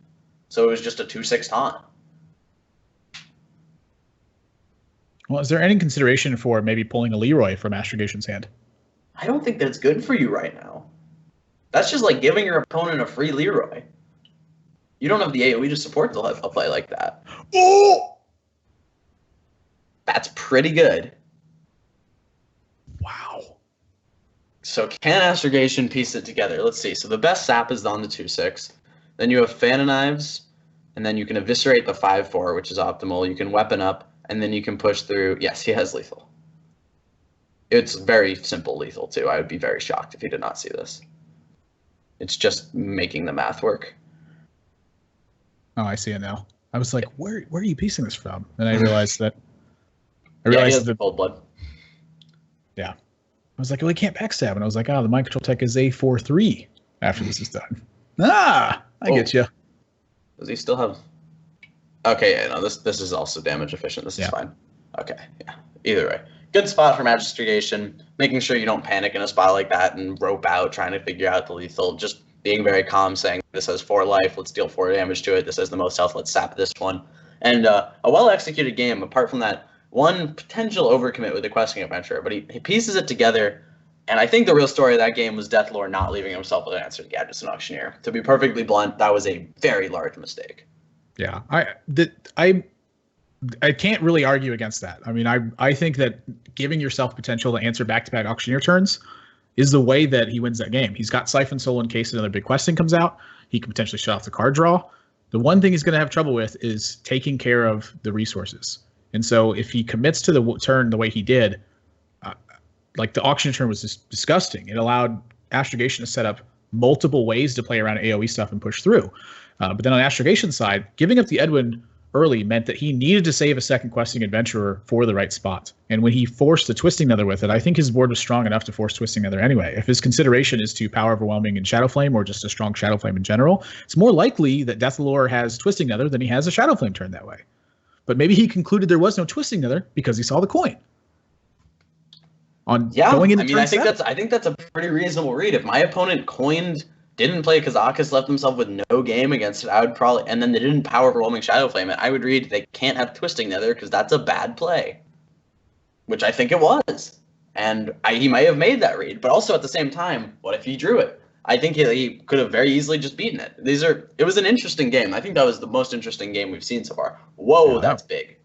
so it was just a 2/6 taunt. Well, is there any consideration for maybe pulling a Leroy from Astrogation's hand? I don't think that's good for you right now. That's just like giving your opponent a free Leroy. You don't have the AoE to support a play like that. Oh! That's pretty good. Wow. So can Astrogation piece it together? Let's see. So the best sap is on the 2/6. Then you have Fan of Knives, and then you can eviscerate the 5/4, which is optimal. You can weapon up, and then you can push through. Yes, he has lethal. It's very simple lethal, too. I would be very shocked if he did not see this. It's just making the math work. Oh, I see it now. I was like, where are you piecing this from? And I realized that. He has the Cold Blood. Yeah. I was like, well, he can't backstab. And I was like, the Mind Control Tech is a 4/3 after this is done. I get you. Does he still have... Okay, yeah, no, this is also damage efficient. This is fine. Okay, yeah. Either way. Good spot for Astrogation. Making sure you don't panic in a spot like that and rope out, trying to figure out the lethal. Just being very calm, saying, this has 4 life, let's deal 4 damage to it. This has the most health, let's sap this one. And a well-executed game, apart from that one potential overcommit with the questing adventure, but he pieces it together, and I think the real story of that game was Deathlore not leaving himself with an answer to Gadget's an Auctioneer. To be perfectly blunt, that was a very large mistake. Yeah, I can't really argue against that. I mean, I think that giving yourself potential to answer back-to-back auctioneer turns is the way that he wins that game. He's got Siphon Soul in case another big question comes out. He can potentially shut off the card draw. The one thing he's going to have trouble with is taking care of the resources. And so if he commits to the turn the way he did, like the auction turn was just disgusting. It allowed Astrogation to set up multiple ways to play around AoE stuff and push through. But then on the Astrogation's side, giving up the Edwin early meant that he needed to save a second questing adventurer for the right spot. And when he forced the Twisting Nether with it, I think his board was strong enough to force Twisting Nether anyway. If his consideration is to Power Overwhelming and Shadow Flame, or just a strong Shadow Flame in general, it's more likely that Deathlore has Twisting Nether than he has a Shadow Flame turn that way. But maybe he concluded there was no Twisting Nether because he saw the coin. Going into I think that's a pretty reasonable read. If my opponent didn't play Kazakus, left themselves with no game against it, I would probably, and then they didn't Power Overwhelming Shadow Flame it, I would read they can't have Twisting Nether because that's a bad play, which I think it was. And he might have made that read, but also at the same time, what if he drew it? I think he could have very easily just beaten it. It was an interesting game. I think that was the most interesting game we've seen so far. Whoa, that's big.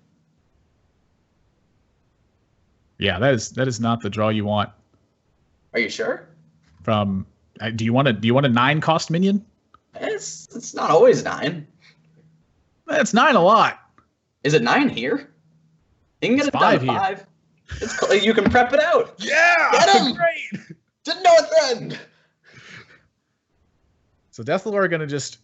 Yeah, that is not the draw you want. Are you sure? Do you want a 9-cost minion? It's not always 9. It's 9 a lot. Is it 9 here? You can get it down to 5. You can prep it out. Yeah, get him. Great. Didn't know it then. So Deathlore are going to just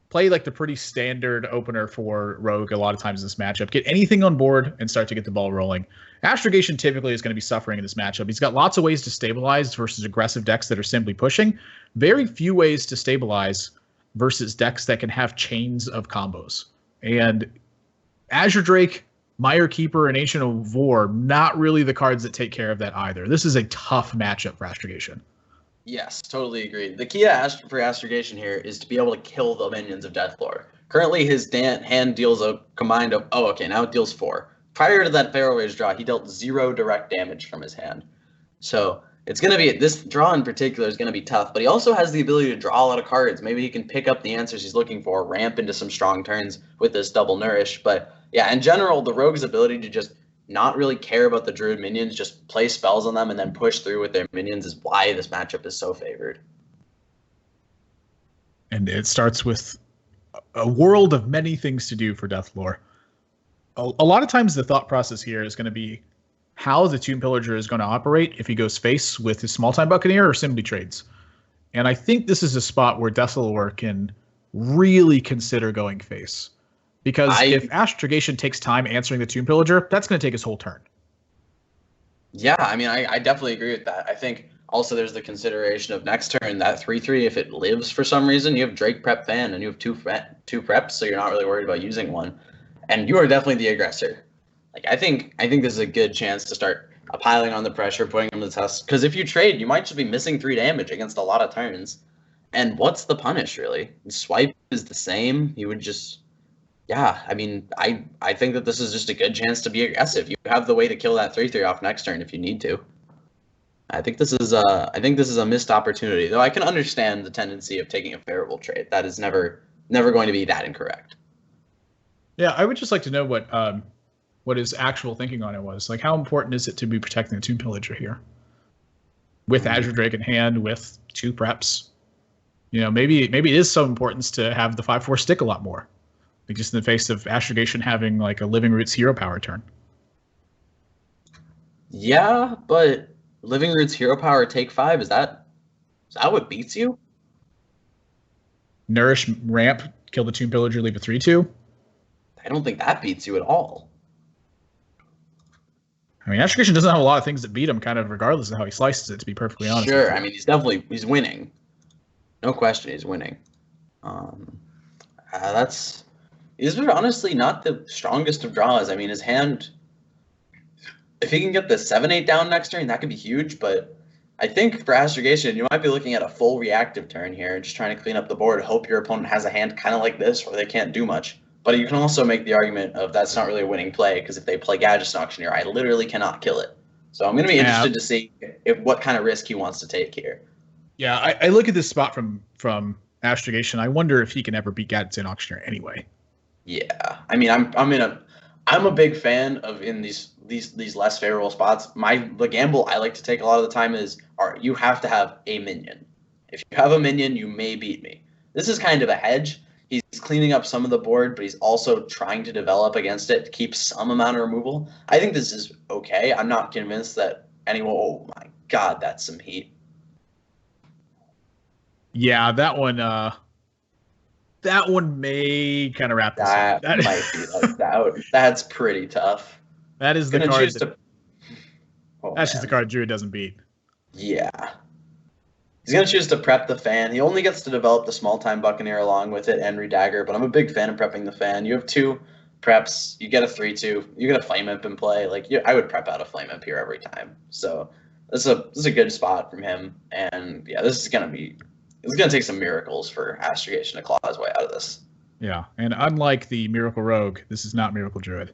play like the pretty standard opener for Rogue a lot of times in this matchup. Get anything on board and start to get the ball rolling. Astrogation typically is going to be suffering in this matchup. He's got lots of ways to stabilize versus aggressive decks that are simply pushing. Very few ways to stabilize versus decks that can have chains of combos. And Azure Drake, Mire Keeper, and Ancient of War, not really the cards that take care of that either. This is a tough matchup for Astrogation. Yes, totally agreed. The key for Astrogation here is to be able to kill the minions of Deathlore. Currently, his hand deals a combined of... Oh, okay, now it deals 4. Prior to that Pharaoh Rage draw, he dealt 0 direct damage from his hand. So it's going to be... This draw in particular is going to be tough, but he also has the ability to draw a lot of cards. Maybe he can pick up the answers he's looking for, ramp into some strong turns with this double Nourish. But yeah, in general, the Rogue's ability to just not really care about the Druid minions, just play spells on them and then push through with their minions is why this matchup is so favored. And it starts with a world of many things to do for Deathlore. A lot of times the thought process here is going to be how the Tomb Pillager is going to operate if he goes face with his Small-Time Buccaneer or simply trades. And I think this is a spot where Deathlore can really consider going face. Because if Astrogation takes time answering the Tomb Pillager, that's going to take his whole turn. Yeah, I mean, I definitely agree with that. I think also there's the consideration of next turn, that 3/3, if it lives for some reason, you have Drake Prep Fan, and you have two preps, so you're not really worried about using one. And you are definitely the aggressor. Like, I think this is a good chance to start piling on the pressure, putting him to the test. Because if you trade, you might just be missing 3 damage against a lot of turns. And what's the punish, really? The swipe is the same. You would just... Yeah, I mean, I think that this is just a good chance to be aggressive. You have the way to kill that 3/3 off next turn if you need to. I think this is a missed opportunity, though I can understand the tendency of taking a favorable trade. That is never going to be that incorrect. Yeah, I would just like to know what his actual thinking on it was. Like, how important is it to be protecting the Tomb Pillager here? With Azure Drake in hand, with 2 preps. You know, maybe it is some importance to have the 5/4 stick a lot more. Like, just in the face of Astrogation having like a Living Roots hero power turn. Yeah, but Living Roots hero power take 5, is that what beats you? Nourish, ramp, kill the Tomb Pillager, leave a 3/2. I don't think that beats you at all. I mean, Astrogation doesn't have a lot of things that beat him, kind of regardless of how he slices it, to be perfectly honest. Sure, I mean, he's winning. No question, he's winning. These are honestly not the strongest of draws. I mean, his hand, if he can get the 7/8 down next turn, that could be huge. But I think for Astrogation, you might be looking at a full reactive turn here, just trying to clean up the board, hope your opponent has a hand kind of like this where they can't do much. But you can also make the argument of that's not really a winning play, because if they play Gadget Auctioneer, I literally cannot kill it. So I'm going to be interested to see what kind of risk he wants to take here. Yeah, I look at this spot from Astrogation. I wonder if he can ever beat Gadget Auctioneer anyway. Yeah, I mean, I'm a big fan of in these less favorable spots. The gamble I like to take a lot of the time is, all right, you have to have a minion. If you have a minion, you may beat me. This is kind of a hedge. He's cleaning up some of the board, but he's also trying to develop against it to keep some amount of removal. I think this is okay. I'm not convinced that anyone. Oh my god, that's some heat. Yeah, that one. That one may kind of wrap this up. That might be like that. That's pretty tough. That is the Gonna card. choose to, That's just the card Druid doesn't beat. Yeah. He's going to choose to prep the fan. He only gets to develop the small-time Buccaneer along with it and Redagger, but I'm a big fan of prepping the fan. You have 2 preps. You get a 3-2. You get a Flame Imp in play. I would prep out a Flame Imp here every time. So this is a good spot from him. And, yeah, this is going to take some miracles for Astrogation to claw his way out of this. Yeah, and unlike the Miracle Rogue, this is not Miracle Druid.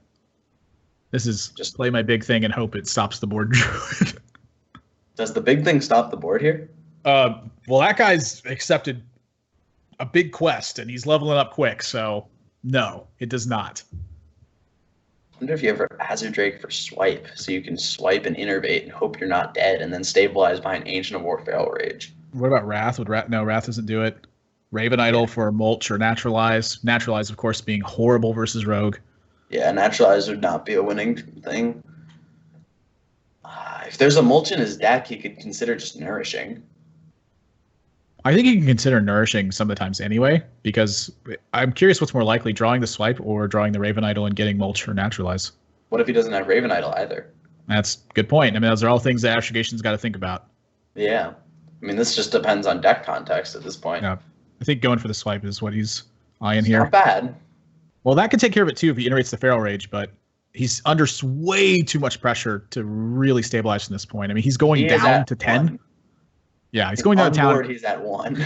This is just play my big thing and hope it stops the board Druid. Does the big thing stop the board here? Well, that guy's accepted a big quest, and he's leveling up quick, so no, it does not. I wonder if you ever Azure Drake for swipe, so you can swipe and innervate and hope you're not dead, and then stabilize behind Ancient of War Feral Rage. What about Wrath? No, Wrath doesn't do it. Raven Idol for Mulch or Naturalize. Naturalize, of course, being horrible versus Rogue. Yeah, Naturalize would not be a winning thing. If there's a Mulch in his deck, he could consider just Nourishing. I think you can consider Nourishing some of the times anyway, because I'm curious what's more likely, drawing the Swipe or drawing the Raven Idol and getting Mulch or Naturalize. What if he doesn't have Raven Idol either? That's a good point. I mean, those are all things that Astrogation's got to think about. Yeah. I mean, this just depends on deck context at this point. Yeah. I think going for the Swipe is what he's eyeing here. Not bad. Well, that could take care of it too if he iterates the Feral Rage, but he's under way too much pressure to really stabilize from this point. I mean, he's going down to 10. 1. Yeah, he's going down to 10. He's at 1.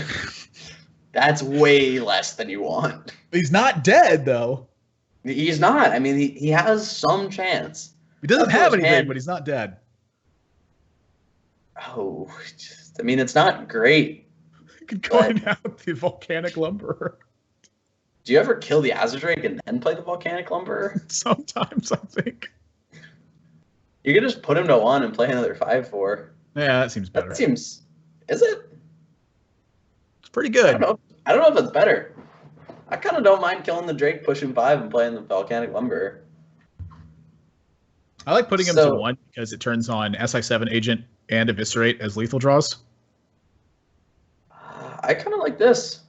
That's way less than you want. He's not dead, though. He's not. I mean, he has some chance. He doesn't have anything, but he's not dead. Oh, I mean, it's not great. Going out the Volcanic Lumberer. Do you ever kill the Azure Drake and then play the Volcanic Lumberer? Sometimes, I think. You could just put him to 1 and play another 5/4. Yeah, that seems better. That seems... Is it? It's pretty good. I don't know if it's better. I kind of don't mind killing the Drake, pushing 5, and playing the Volcanic Lumberer. I like putting him to 1 because it turns on SI7 Agent and Eviscerate as lethal draws. I kind of like this.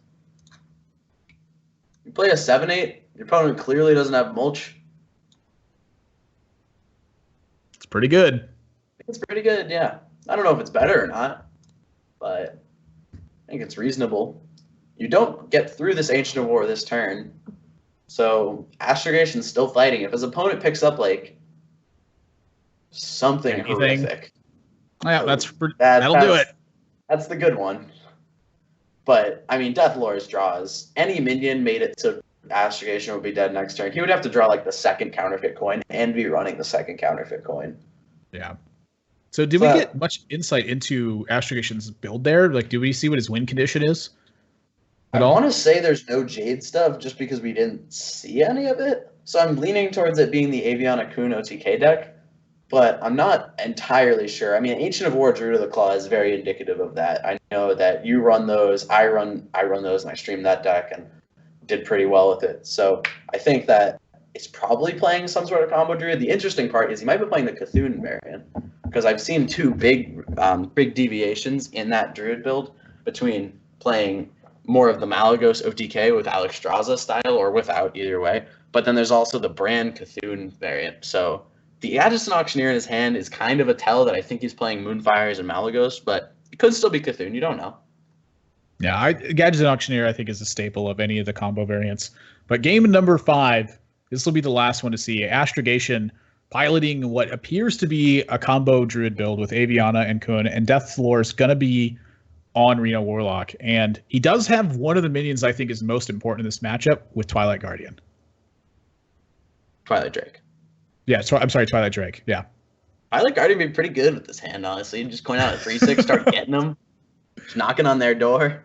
You play a 7/8, your opponent clearly doesn't have Mulch. It's pretty good. I think it's pretty good, yeah. I don't know if it's better or not, but I think it's reasonable. You don't get through this Ancient of War this turn, so Astrogation's still fighting. If his opponent picks up, like, something horrific. Yeah, that'll do it. That's the good one. But, I mean, Deathlord's draws. Any minion made it so Astrogation would be dead next turn. He would have to draw, like, the second counterfeit coin and be running the second counterfeit coin. Yeah. So did we get much insight into Astrogation's build there? Like, do we see what his win condition is? I want to say there's no Jade stuff just because we didn't see any of it. So I'm leaning towards it being the Aviana Kun OTK deck, but I'm not entirely sure. I mean, Ancient of War Druid of the Claw is very indicative of that. I know that you run those, I run those, and I streamed that deck and did pretty well with it. So I think that it's probably playing some sort of combo Druid. The interesting part is he might be playing the Cthulhu variant, because I've seen 2 big deviations in that Druid build between playing more of the Malagos OTK with Alexstrasza style or without, either way. But then there's also the Brand Cthulhu variant. So the Addison Auctioneer in his hand is kind of a tell that I think he's playing Moonfires and Malagos, but it could still be Cthulhu. You don't know. Yeah, Gadget Auctioneer, I think, is a staple of any of the combo variants. But game number 5, this will be the last one to see. Astrogation piloting what appears to be a combo Druid build with Aviana and Kun, and Deathlore is going to be on Reno Warlock. And he does have one of the minions I think is most important in this matchup with Twilight Guardian. Twilight Drake. Yeah, I'm sorry, Twilight Drake. Yeah. Twilight Guardian would be pretty good with this hand, honestly. You just coin out a 3/6, start getting them. Just knocking on their door.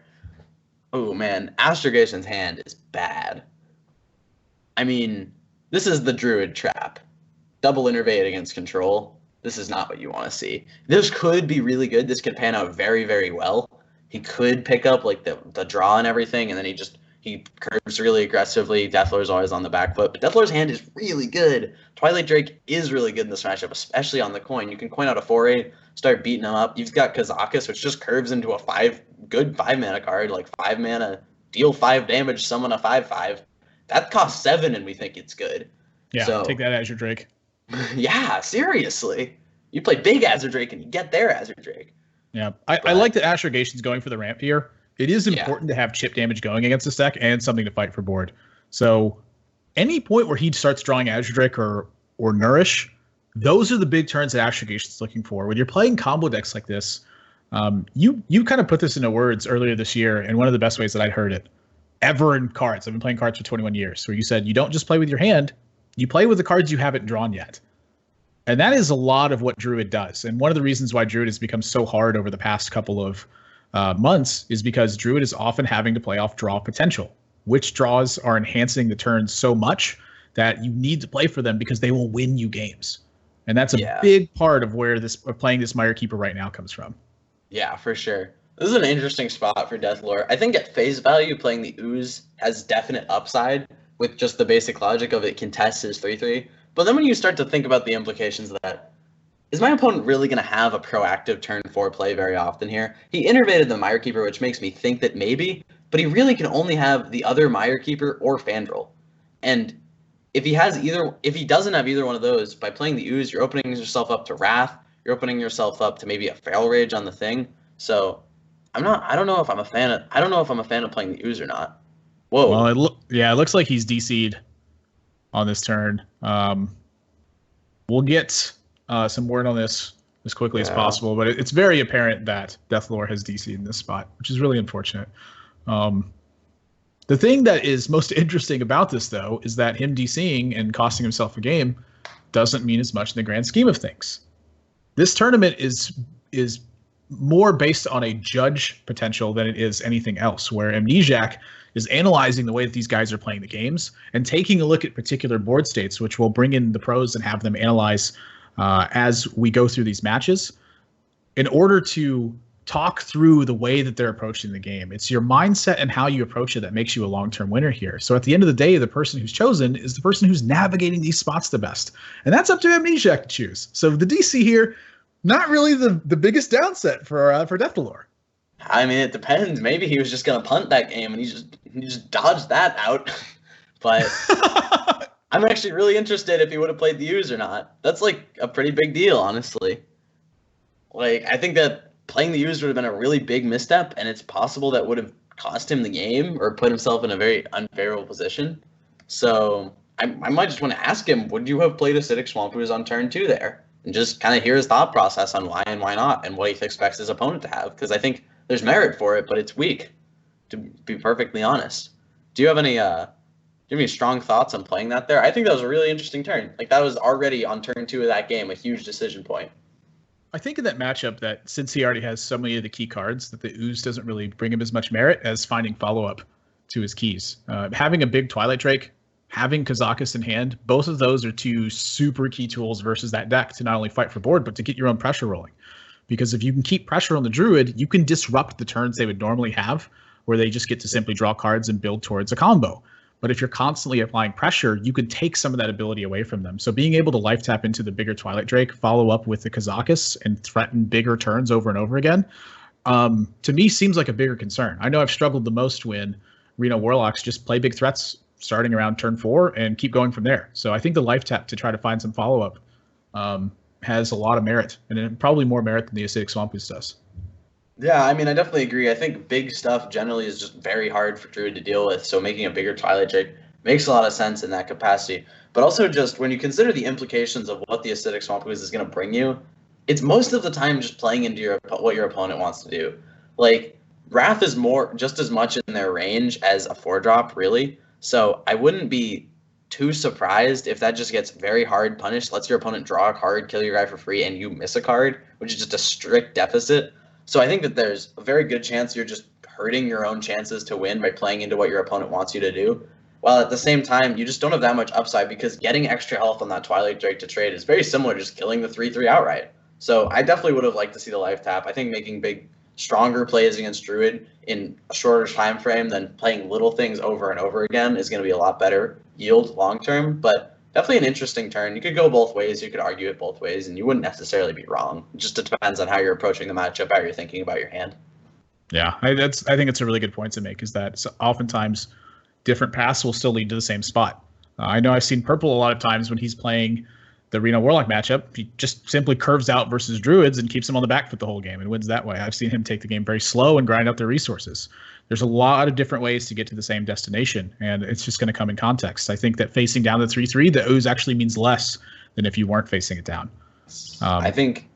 Oh, man. Astrogation's hand is bad. I mean, This is the Druid trap. Double innervate against control. This is not what you want to see. This could be really good. This could pan out very, very well. He could pick up like the draw and everything, and then he curves really aggressively. Deathlor's always on the back foot, but Deathlor's hand is really good. Twilight Drake is really good in this matchup, especially on the coin. You can coin out a 4-8, start beating him up. You've got Kazakus, which just curves into a good 5-mana card, like 5 mana, deal 5 damage, summon a 5/5. That costs 7, and we think it's good. Yeah, so, take that Azure Drake. Yeah, seriously. You play big Azure Drake and you get their Azure Drake. Yeah, I like that Astragation's going for the ramp here. It is important to have chip damage going against this deck and something to fight for board. So any point where he starts drawing Azure Drake or Nourish, those are the big turns that Astragation's looking for. When you're playing combo decks like this, you kind of put this into words earlier this year, and one of the best ways that I'd heard it ever in cards. I've been playing cards for 21 years, where you said you don't just play with your hand, you play with the cards you haven't drawn yet. And that is a lot of what Druid does. And one of the reasons why Druid has become so hard over the past couple of months is because Druid is often having to play off draw potential, which draws are enhancing the turns so much that you need to play for them because they will win you games. And that's a big part of where playing this Mire Keeper right now comes from. Yeah, for sure. This is an interesting spot for Deathlore. I think at face value, playing the Ooze has definite upside with just the basic logic of it contests his 3/3. But then when you start to think about the implications of that, is my opponent really going to have a proactive turn 4 play very often here? He innervated the Mire Keeper, which makes me think that maybe, but he really can only have the other Mire Keeper or Fandral. And if he doesn't have either one of those, by playing the Ooze, you're opening yourself up to Wrath, you're opening yourself up to maybe a Feral Rage on the thing. So I don't know if I'm a fan of playing the Ooze or not. Whoa. Well, it looks like he's DC'd on this turn. We'll get some word on this as quickly as possible, but it's very apparent that Deathlore has DC'd in this spot, which is really unfortunate. The thing that is most interesting about this, though, is that him DCing and costing himself a game doesn't mean as much in the grand scheme of things. This tournament is more based on a judge potential than it is anything else, where Amnesiac is analyzing the way that these guys are playing the games and taking a look at particular board states, which we'll bring in the pros and have them analyze as we go through these matches in order to talk through the way that they're approaching the game. It's your mindset and how you approach it that makes you a long-term winner here. So at the end of the day, the person who's chosen is the person who's navigating these spots the best. And that's up to Amnesiac to choose. So the DC here, not really the biggest downset for Deathlore. I mean, it depends. Maybe he was just gonna punt that game and he just dodged that out. But I'm actually really interested if he would have played the Ooze or not. That's like a pretty big deal, honestly. Like, I think that playing the Ooze would have been a really big misstep, and it's possible that would have cost him the game or put himself in a very unfavorable position. So I might just want to ask him, would you have played Acidic Swamp Ooze on turn 2 there? And just kind of hear his thought process on why and why not, and what he expects his opponent to have. Because I think there's merit for it, but it's weak, to be perfectly honest. Do you have any strong thoughts on playing that there? I think that was a really interesting turn. Like, that was already on turn 2 of that game, a huge decision point. I think in that matchup that since he already has so many of the key cards, that the Ooze doesn't really bring him as much merit as finding follow-up to his keys. Having a big Twilight Drake, having Kazakus in hand, both of those are two super key tools versus that deck to not only fight for board, but to get your own pressure rolling. Because if you can keep pressure on the Druid, you can disrupt the turns they would normally have, where they just get to simply draw cards and build towards a combo. But if you're constantly applying pressure, you can take some of that ability away from them. So being able to life tap into the bigger Twilight Drake, follow up with the Kazakus, and threaten bigger turns over and over again, to me seems like a bigger concern. I know I've struggled the most when Reno Warlocks just play big threats starting around turn 4 and keep going from there. So I think the life tap to try to find some follow-up has a lot of merit, and probably more merit than the Acidic Swamp Ooze does. Yeah, I mean, I definitely agree. I think big stuff generally is just very hard for Druid to deal with, so making a bigger Twilight Drake makes a lot of sense in that capacity. But also just when you consider the implications of what the Acidic Swamp Ooze is going to bring you, it's most of the time just playing into what your opponent wants to do. Like, Wrath is just as much in their range as a 4-drop, really. So I wouldn't be too surprised if that just gets very hard punished, lets your opponent draw a card, kill your guy for free, and you miss a card, which is just a strict deficit. So I think that there's a very good chance you're just hurting your own chances to win by playing into what your opponent wants you to do. while at the same time, you just don't have that much upside because getting extra health on that Twilight Drake to trade is very similar to just killing the 3/3 outright. So I definitely would have liked to see the life tap. I think making big, stronger plays against Druid in a shorter time frame than playing little things over and over again is going to be a lot better yield long term. But definitely an interesting turn. You could go both ways. You could argue it both ways, and you wouldn't necessarily be wrong. It just depends on how you're approaching the matchup, how you're thinking about your hand. Yeah, I think it's a really good point to make, is that oftentimes different paths will still lead to the same spot. I know I've seen Purple a lot of times when he's playing the Reno Warlock matchup. He just simply curves out versus Druids and keeps them on the back foot the whole game and wins that way. I've seen him take the game very slow and grind out their resources. There's a lot of different ways to get to the same destination, and it's just going to come in context. I think that facing down the 3/3, the Ooze actually means less than if you weren't facing it down. I think,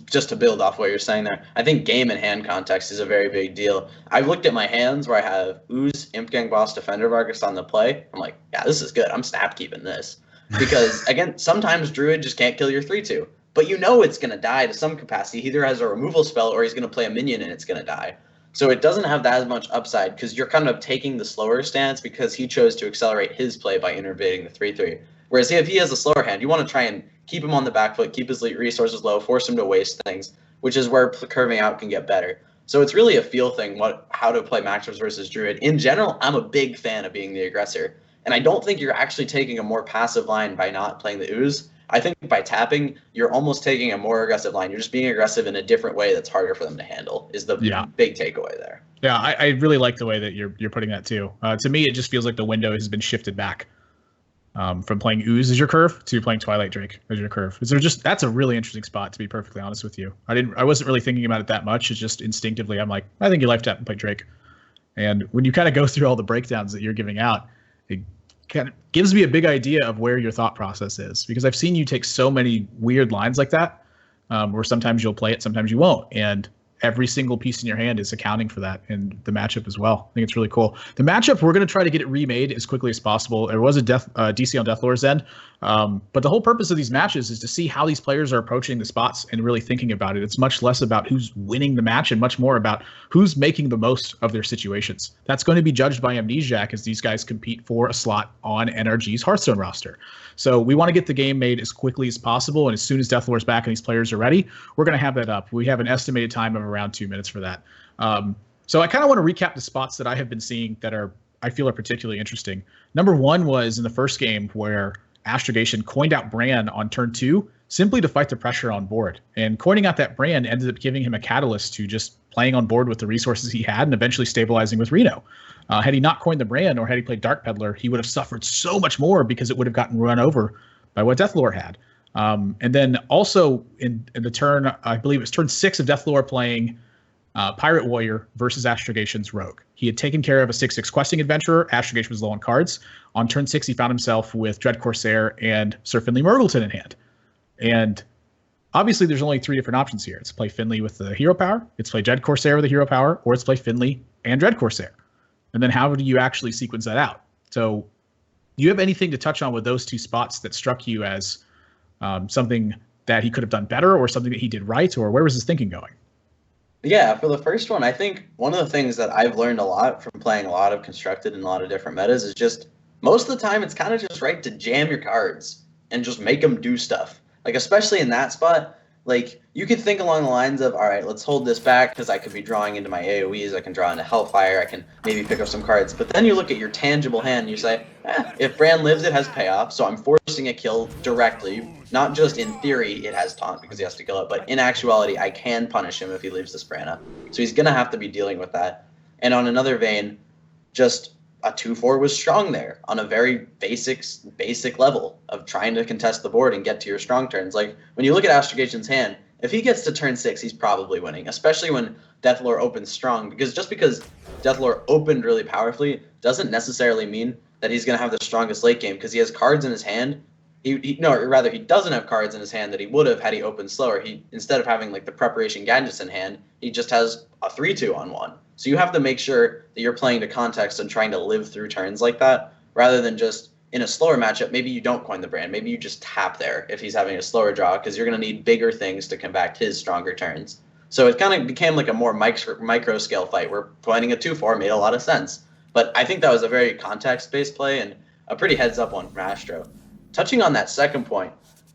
just to build off what you're saying there, I think game and hand context is a very big deal. I've looked at my hands where I have Ooze, Imp Gang Boss, Defender Vargas on the play. I'm like, yeah, this is good. I'm snap keeping this. Because, again, sometimes Druid just can't kill your 3/2. But you know it's going to die to some capacity. He either has a removal spell or he's going to play a minion and it's going to die. So it doesn't have that much upside because you're kind of taking the slower stance because he chose to accelerate his play by innovating the 3/3. Whereas if he has a slower hand, you want to try and keep him on the back foot, keep his resources low, force him to waste things, which is where curving out can get better. So it's really a feel thing, how to play matchups versus Druid. In general, I'm a big fan of being the aggressor. And I don't think you're actually taking a more passive line by not playing the Ooze. I think by tapping, you're almost taking a more aggressive line. You're just being aggressive in a different way that's harder for them to handle, is the big takeaway there. Yeah, I really like the way that you're putting that too. To me, it just feels like the window has been shifted back from playing Ooze as your curve to playing Twilight Drake as your curve. That's a really interesting spot, to be perfectly honest with you. I wasn't really thinking about it that much. It's just instinctively, I'm like, I think you life tap and play Drake. And when you kind of go through all the breakdowns that you're giving out, it kind of gives me a big idea of where your thought process is, because I've seen you take so many weird lines like that, where sometimes you'll play it, sometimes you won't. And every single piece in your hand is accounting for that in the matchup as well. I think it's really cool. The matchup, we're going to try to get it remade as quickly as possible. There was a DC on Deathlord's end, but the whole purpose of these matches is to see how these players are approaching the spots and really thinking about it. It's much less about who's winning the match and much more about who's making the most of their situations. That's going to be judged by Amnesiac as these guys compete for a slot on NRG's Hearthstone roster. So we want to get the game made as quickly as possible, and as soon as Deathlord's back and these players are ready, we're going to have that up. We have an estimated time of around 2 minutes for that. So I kind of want to recap the spots that I have been seeing that I feel are particularly interesting. Number one was in the first game where Astrogation coined out Bran on turn 2 simply to fight the pressure on board. And coining out that Bran ended up giving him a catalyst to just playing on board with the resources he had and eventually stabilizing with Reno. Had he not coined the Bran, or had he played Dark Peddler, he would have suffered so much more because it would have gotten run over by what Deathlord had. And then also in the turn, I believe it was turn 6 of Deathlord playing Pirate Warrior versus Astrogation's Rogue. He had taken care of a 6/6 questing adventurer. Astrogation was low on cards. On turn 6, he found himself with Dread Corsair and Sir Finley Myrtleton in hand. And obviously, there's only 3 different options here. It's play Finley with the hero power, it's play Dread Corsair with the hero power, or it's play Finley and Dread Corsair. And then how do you actually sequence that out? So do you have anything to touch on with those 2 spots that struck you as something that he could have done better, or something that he did right, or where was his thinking going? Yeah, for the first one, I think one of the things that I've learned a lot from playing a lot of Constructed and a lot of different metas is just most of the time it's kind of just right to jam your cards and just make them do stuff. Like, especially in that spot, like, you could think along the lines of, all right, let's hold this back because I could be drawing into my AoEs, I can draw into Hellfire, I can maybe pick up some cards. But then you look at your tangible hand and you say, if Bran lives, it has payoff, so I'm forcing a kill directly. Not just in theory it has taunt because he has to kill it, but in actuality I can punish him if he leaves this Brana. So he's going to have to be dealing with that. And on another vein, just a 2/4 was strong there on a very basic level of trying to contest the board and get to your strong turns. Like, when you look at Astrogation's hand, if he gets to turn 6, he's probably winning, especially when Deathlord opens strong, because just because Deathlord opened really powerfully doesn't necessarily mean that he's going to have the strongest late game, because he has cards in his hand. He doesn't have cards in his hand that he would have had he opened slower. He, instead of having like the preparation gadgets in hand, he just has a 3/2 on 1. So you have to make sure that you're playing to context and trying to live through turns like that, rather than just in a slower matchup, maybe you don't coin the Brand. Maybe you just tap there if he's having a slower draw, because you're going to need bigger things to combat his stronger turns. So it kind of became like a more micro scale fight where coining a 2/4 made a lot of sense. But I think that was a very context-based play and a pretty heads-up one from Astro. Touching on that second point,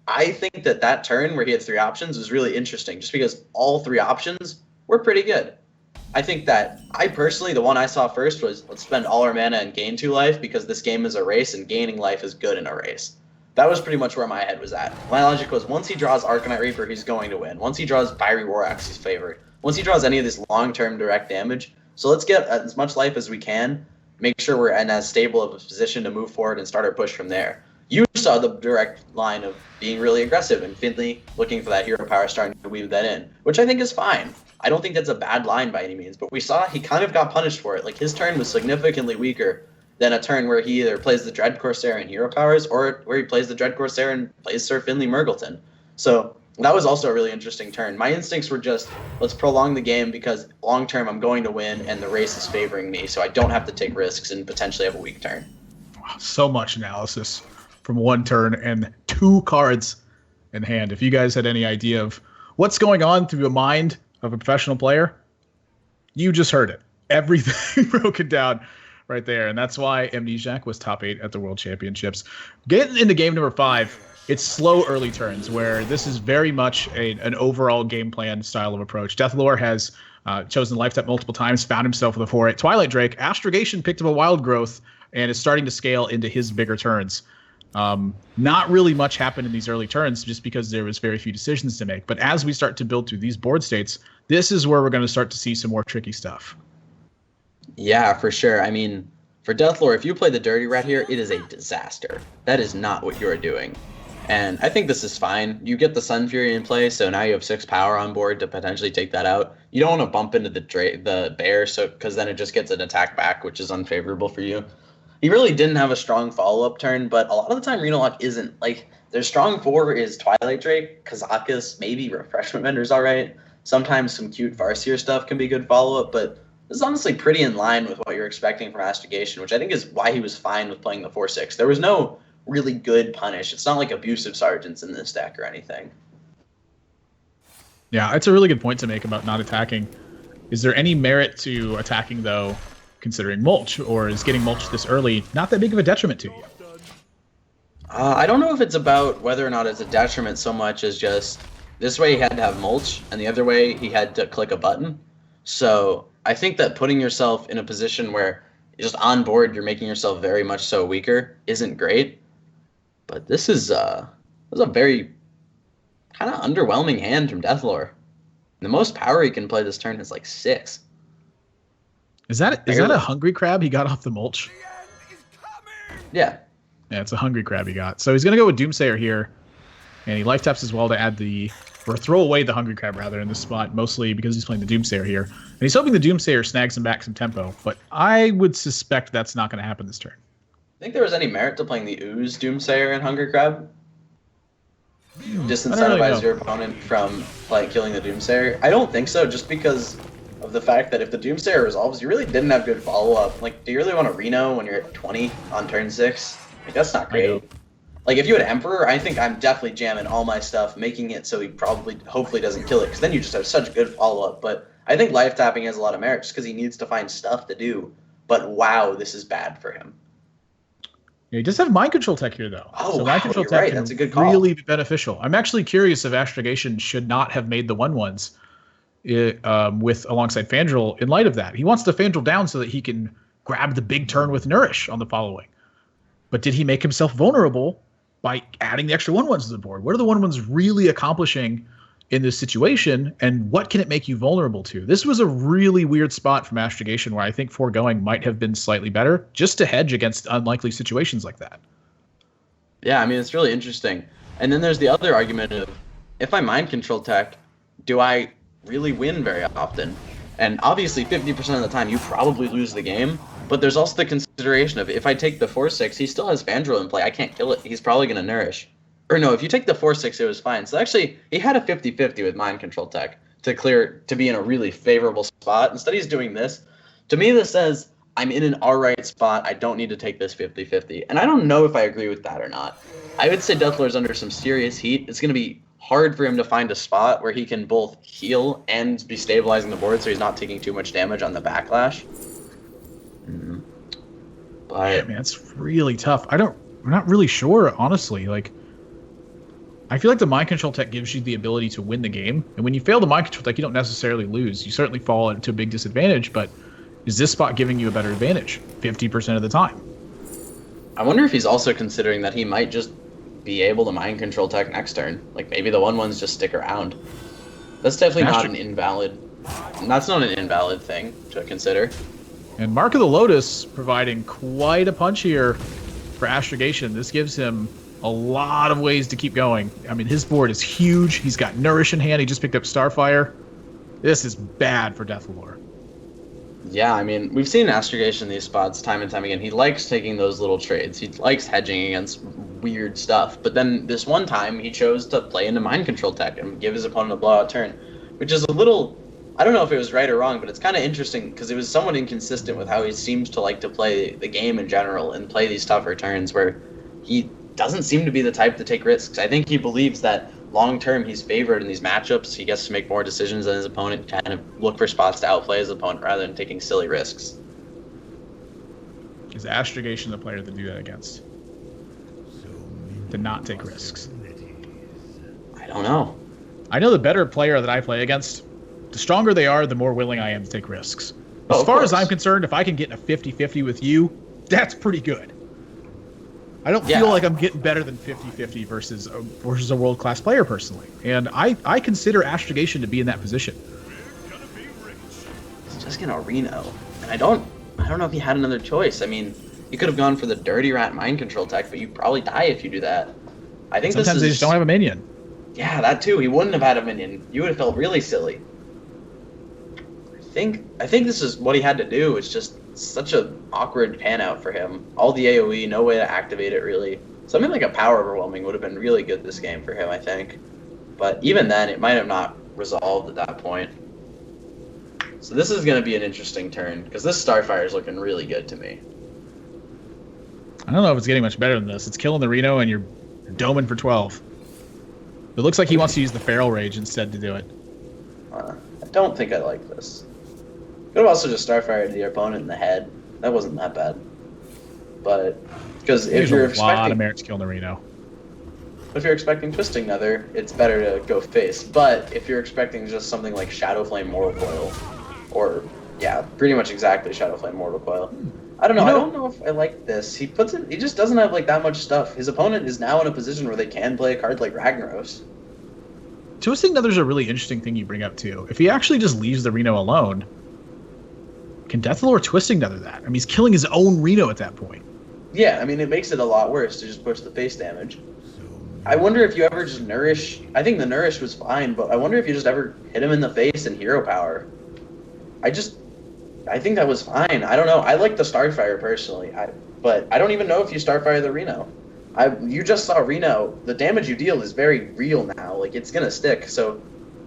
I think that turn where he had 3 options was really interesting just because all 3 options were pretty good. I think that I personally, the one I saw first was let's spend all our mana and gain 2 life because this game is a race and gaining life is good in a race. That was pretty much where my head was at. My logic was once he draws Arcanite Reaper, he's going to win. Once he draws Fiery War Axe, he's favored. Once he draws any of this long-term direct damage, so let's get as much life as we can, make sure we're in as stable of a position to move forward and start our push from there. You saw the direct line of being really aggressive and Finley looking for that hero power, starting to weave that in, which I think is fine. I don't think that's a bad line by any means, but we saw he kind of got punished for it. Like, his turn was significantly weaker than a turn where he either plays the Dread Corsair and hero powers or where he plays the Dread Corsair and plays Sir Finley Murgleton. So that was also a really interesting turn. My instincts were just, let's prolong the game because long term I'm going to win and the race is favoring me, so I don't have to take risks and potentially have a weak turn. So much analysis from one turn and 2 cards in hand. If you guys had any idea of what's going on through the mind of a professional player, you just heard it. Everything broken down right there. And that's why Amnesiac was top 8 at the World Championships. Getting into game number 5, it's slow early turns where this is very much an overall game plan style of approach. Deathlore has chosen Life Tap multiple times, found himself with a 4-8 Twilight Drake. Astrogation picked up a Wild Growth and is starting to scale into his bigger turns. Not really much happened in these early turns just because there was very few decisions to make. But as we start to build through these board states, this is where we're going to start to see some more tricky stuff. Yeah, for sure. I mean, for Deathlore, if you play the Dirty Rat here, it is a disaster. That is not what you're doing. And I think this is fine. You get the Sun Fury in play, so now you have 6 power on board to potentially take that out. You don't want to bump into the bear, so because then it just gets an attack back, which is unfavorable for you. He really didn't have a strong follow-up turn, but a lot of the time Reno Lock isn't. Like, their strong 4 is Twilight Drake, Kazakus, maybe Refreshment Vendor's alright. Sometimes some cute Farseer stuff can be good follow-up, but this is honestly pretty in line with what you're expecting from Astrogation, which I think is why he was fine with playing the 4-6. There was no really good punish. It's not like abusive sergeants in this deck or anything. Yeah, it's a really good point to make about not attacking. Is there any merit to attacking, though, considering mulch, or is getting mulch this early not that big of a detriment to you? I don't know if it's about whether or not it's a detriment so much as just this way he had to have mulch, and the other way he had to click a button. So I think that putting yourself in a position where just on board you're making yourself very much so weaker isn't great. But this is a very kind of underwhelming hand from Deathlore. The most power he can play this turn is like 6. Is that a hungry crab he got off the mulch? Yeah. Yeah, it's a hungry crab he got. So he's going to go with Doomsayer here. And he life taps as well to add or throw away the hungry crab rather in this spot, mostly because he's playing the Doomsayer here. And he's hoping the Doomsayer snags him back some tempo. But I would suspect that's not going to happen this turn. Think there was any merit to playing the Ooze, Doomsayer, and Hungry Crab? Disincentivize your opponent from killing the Doomsayer? I don't think so, just because of the fact that if the Doomsayer resolves, you really didn't have good follow-up. Like, do you really want to Reno when you're at 20 on turn 6? Like, that's not great. Like, if you had Emperor, I think I'm definitely jamming all my stuff, making it so he hopefully doesn't kill it, because then you just have such good follow-up. But I think life tapping has a lot of merit just because he needs to find stuff to do. But wow, this is bad for him. Yeah, he does have mind control tech here, though. Oh, so wow, mind control you're tech right. can That's a good call. Really be beneficial. I'm actually curious if Astrogation should not have made the 1/1s with alongside Fandral in light of that. He wants to Fandral down so that he can grab the big turn with Nourish on the following. But did he make himself vulnerable by adding the extra 1/1s to the board? What are the 1/1s really accomplishing in this situation, and what can it make you vulnerable to? This was a really weird spot from Astrogation where I think foregoing might have been slightly better, just to hedge against unlikely situations like that. Yeah, I mean, it's really interesting. And then there's the other argument of, if I mind control tech, do I really win very often? And obviously 50% of the time you probably lose the game, but there's also the consideration of, if I take the 4-6, he still has Fandral in play. I can't kill it. He's probably going to Nourish. Or no, if you take the 4-6, it was fine. So actually, he had a 50-50 with mind control tech to be in a really favorable spot. Instead, he's doing this. To me, this says, I'm in an alright spot. I don't need to take this 50-50. And I don't know if I agree with that or not. I would say Deathlore's under some serious heat. It's going to be hard for him to find a spot where he can both heal and be stabilizing the board so he's not taking too much damage on the backlash. But man, it's really tough. I'm not really sure, honestly. Like, I feel like the mind control tech gives you the ability to win the game, and when you fail the mind control tech, you don't necessarily lose. You certainly fall into a big disadvantage, but is this spot giving you a better advantage 50% of the time? I wonder if he's also considering that he might just be able to mind control tech next turn. Like maybe the 1/1s just stick around. That's definitely not an invalid. That's not an invalid thing to consider. And Mark of the Lotus providing quite a punch here for Astrogation. This gives him a lot of ways to keep going. I mean, his board is huge. He's got Nourish in hand. He just picked up Starfire. This is bad for Deathlore. Yeah, I mean, we've seen Astrogation in these spots time and time again. He likes taking those little trades. He likes hedging against weird stuff. But then this one time, he chose to play into mind control tech and give his opponent a blowout turn, which is a little... I don't know if it was right or wrong, but it's kind of interesting because it was somewhat inconsistent with how he seems to like to play the game in general and play these tougher turns where he doesn't seem to be the type to take risks. I think he believes that long-term he's favored in these matchups. He gets to make more decisions than his opponent, kind of look for spots to outplay his opponent rather than taking silly risks. Is Astrogation the player to do that against? To not take risks? I don't know. I know the better player that I play against, the stronger they are, the more willing I am to take risks. As far as I'm concerned, if I can get in a 50-50 with you, that's pretty good. I don't feel like I'm getting better than 50-50 versus a world-class player, personally. And I consider Astrogation to be in that position. He's just gonna Reno. And I don't know if he had another choice. I mean, he could have gone for the Dirty Rat mind control tech, but you probably die if you do that. I think sometimes they just don't have a minion. Yeah, that too. He wouldn't have had a minion. You would have felt really silly. I think this is what he had to do. It's just such an awkward pan out for him. All the AoE, no way to activate it really. Something like a power overwhelming would have been really good this game for him, I think. But even then, it might have not resolved at that point. So this is going to be an interesting turn because this Starfire is looking really good to me. I don't know if it's getting much better than this. It's killing the Reno and you're doming for 12. It looks like he wants to use the Feral Rage instead to do it. I don't think I like this. Could have also just Starfired your opponent in the head. That wasn't that bad. But because if you're expecting a lot of merits killing the Reno. If you're expecting Twisting Nether, it's better to go face. But if you're expecting just something like Shadow Flame Mortal Coil, or yeah, pretty much exactly Shadow Flame Mortal Coil. I don't know. I don't know if I like this. He just doesn't have like that much stuff. His opponent is now in a position where they can play a card like Ragnaros. Twisting Nether's a really interesting thing you bring up too. If he actually just leaves the Reno alone, can Deathlore Twisting Nether that? I mean, he's killing his own Reno at that point. Yeah, I mean, it makes it a lot worse to just push the face damage. I wonder if you ever just Nourish. I think the Nourish was fine, but I wonder if you just ever hit him in the face and Hero Power. I think that was fine. I don't know. I like the Starfire personally, but I don't even know if you Starfire the Reno. You just saw Reno. The damage you deal is very real now. Like, it's gonna stick. So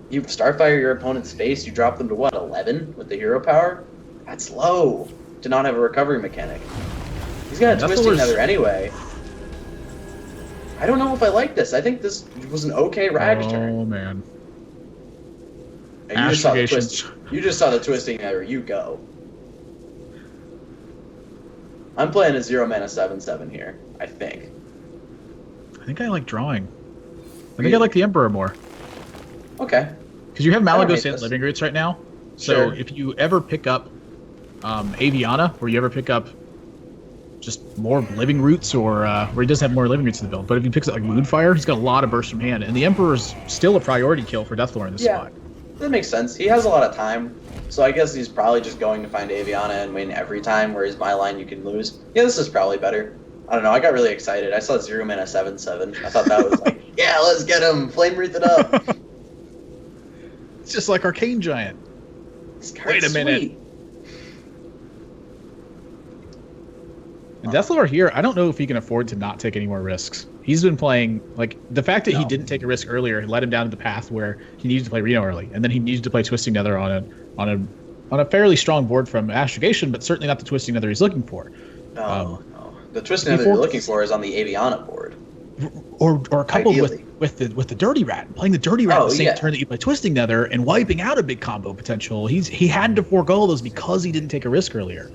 you Starfire your opponent's face. You drop them to what, 11 with the Hero Power? That's low to not have a recovery mechanic. He's got a Twisting Nether anyway. I don't know if I like this. I think this was an okay Rag turn. Oh, man. And you just saw the Twisting Nether. You go. I'm playing a 0-mana 7/7 here, I think. I think I like drawing. I think I like the Emperor more. Okay. Because you have Malagos and Living Roots right now. So if you ever pick up Aviana, or you ever pick up just more Living Roots, or where he does have more Living Roots in the build, but if he picks up like Moonfire, he's got a lot of burst from hand, and the Emperor's still a priority kill for Deathlore in this spot. That makes sense. He has a lot of time, so I guess he's probably just going to find Aviana and win every time, whereas my line you can lose. Yeah, this is probably better. I don't know, I got really excited. I saw 0-mana 7/7. I thought that was like, yeah, let's get him! Flame Wreath it up! It's just like Arcane Giant. Wait a minute. And Deathlore here, I don't know if he can afford to not take any more risks. He's been playing, like, the fact that he didn't take a risk earlier led him down to the path where he needed to play Reno early, and then he needed to play Twisting Nether on a fairly strong board from Astrogation, but certainly not the Twisting Nether he's looking for. No. The Twisting Nether you're looking for is on the Aviana board. Or coupled with the Dirty Rat, playing the Dirty Rat the same turn that you play Twisting Nether and wiping out a big combo potential. He had to forego those because he didn't take a risk earlier.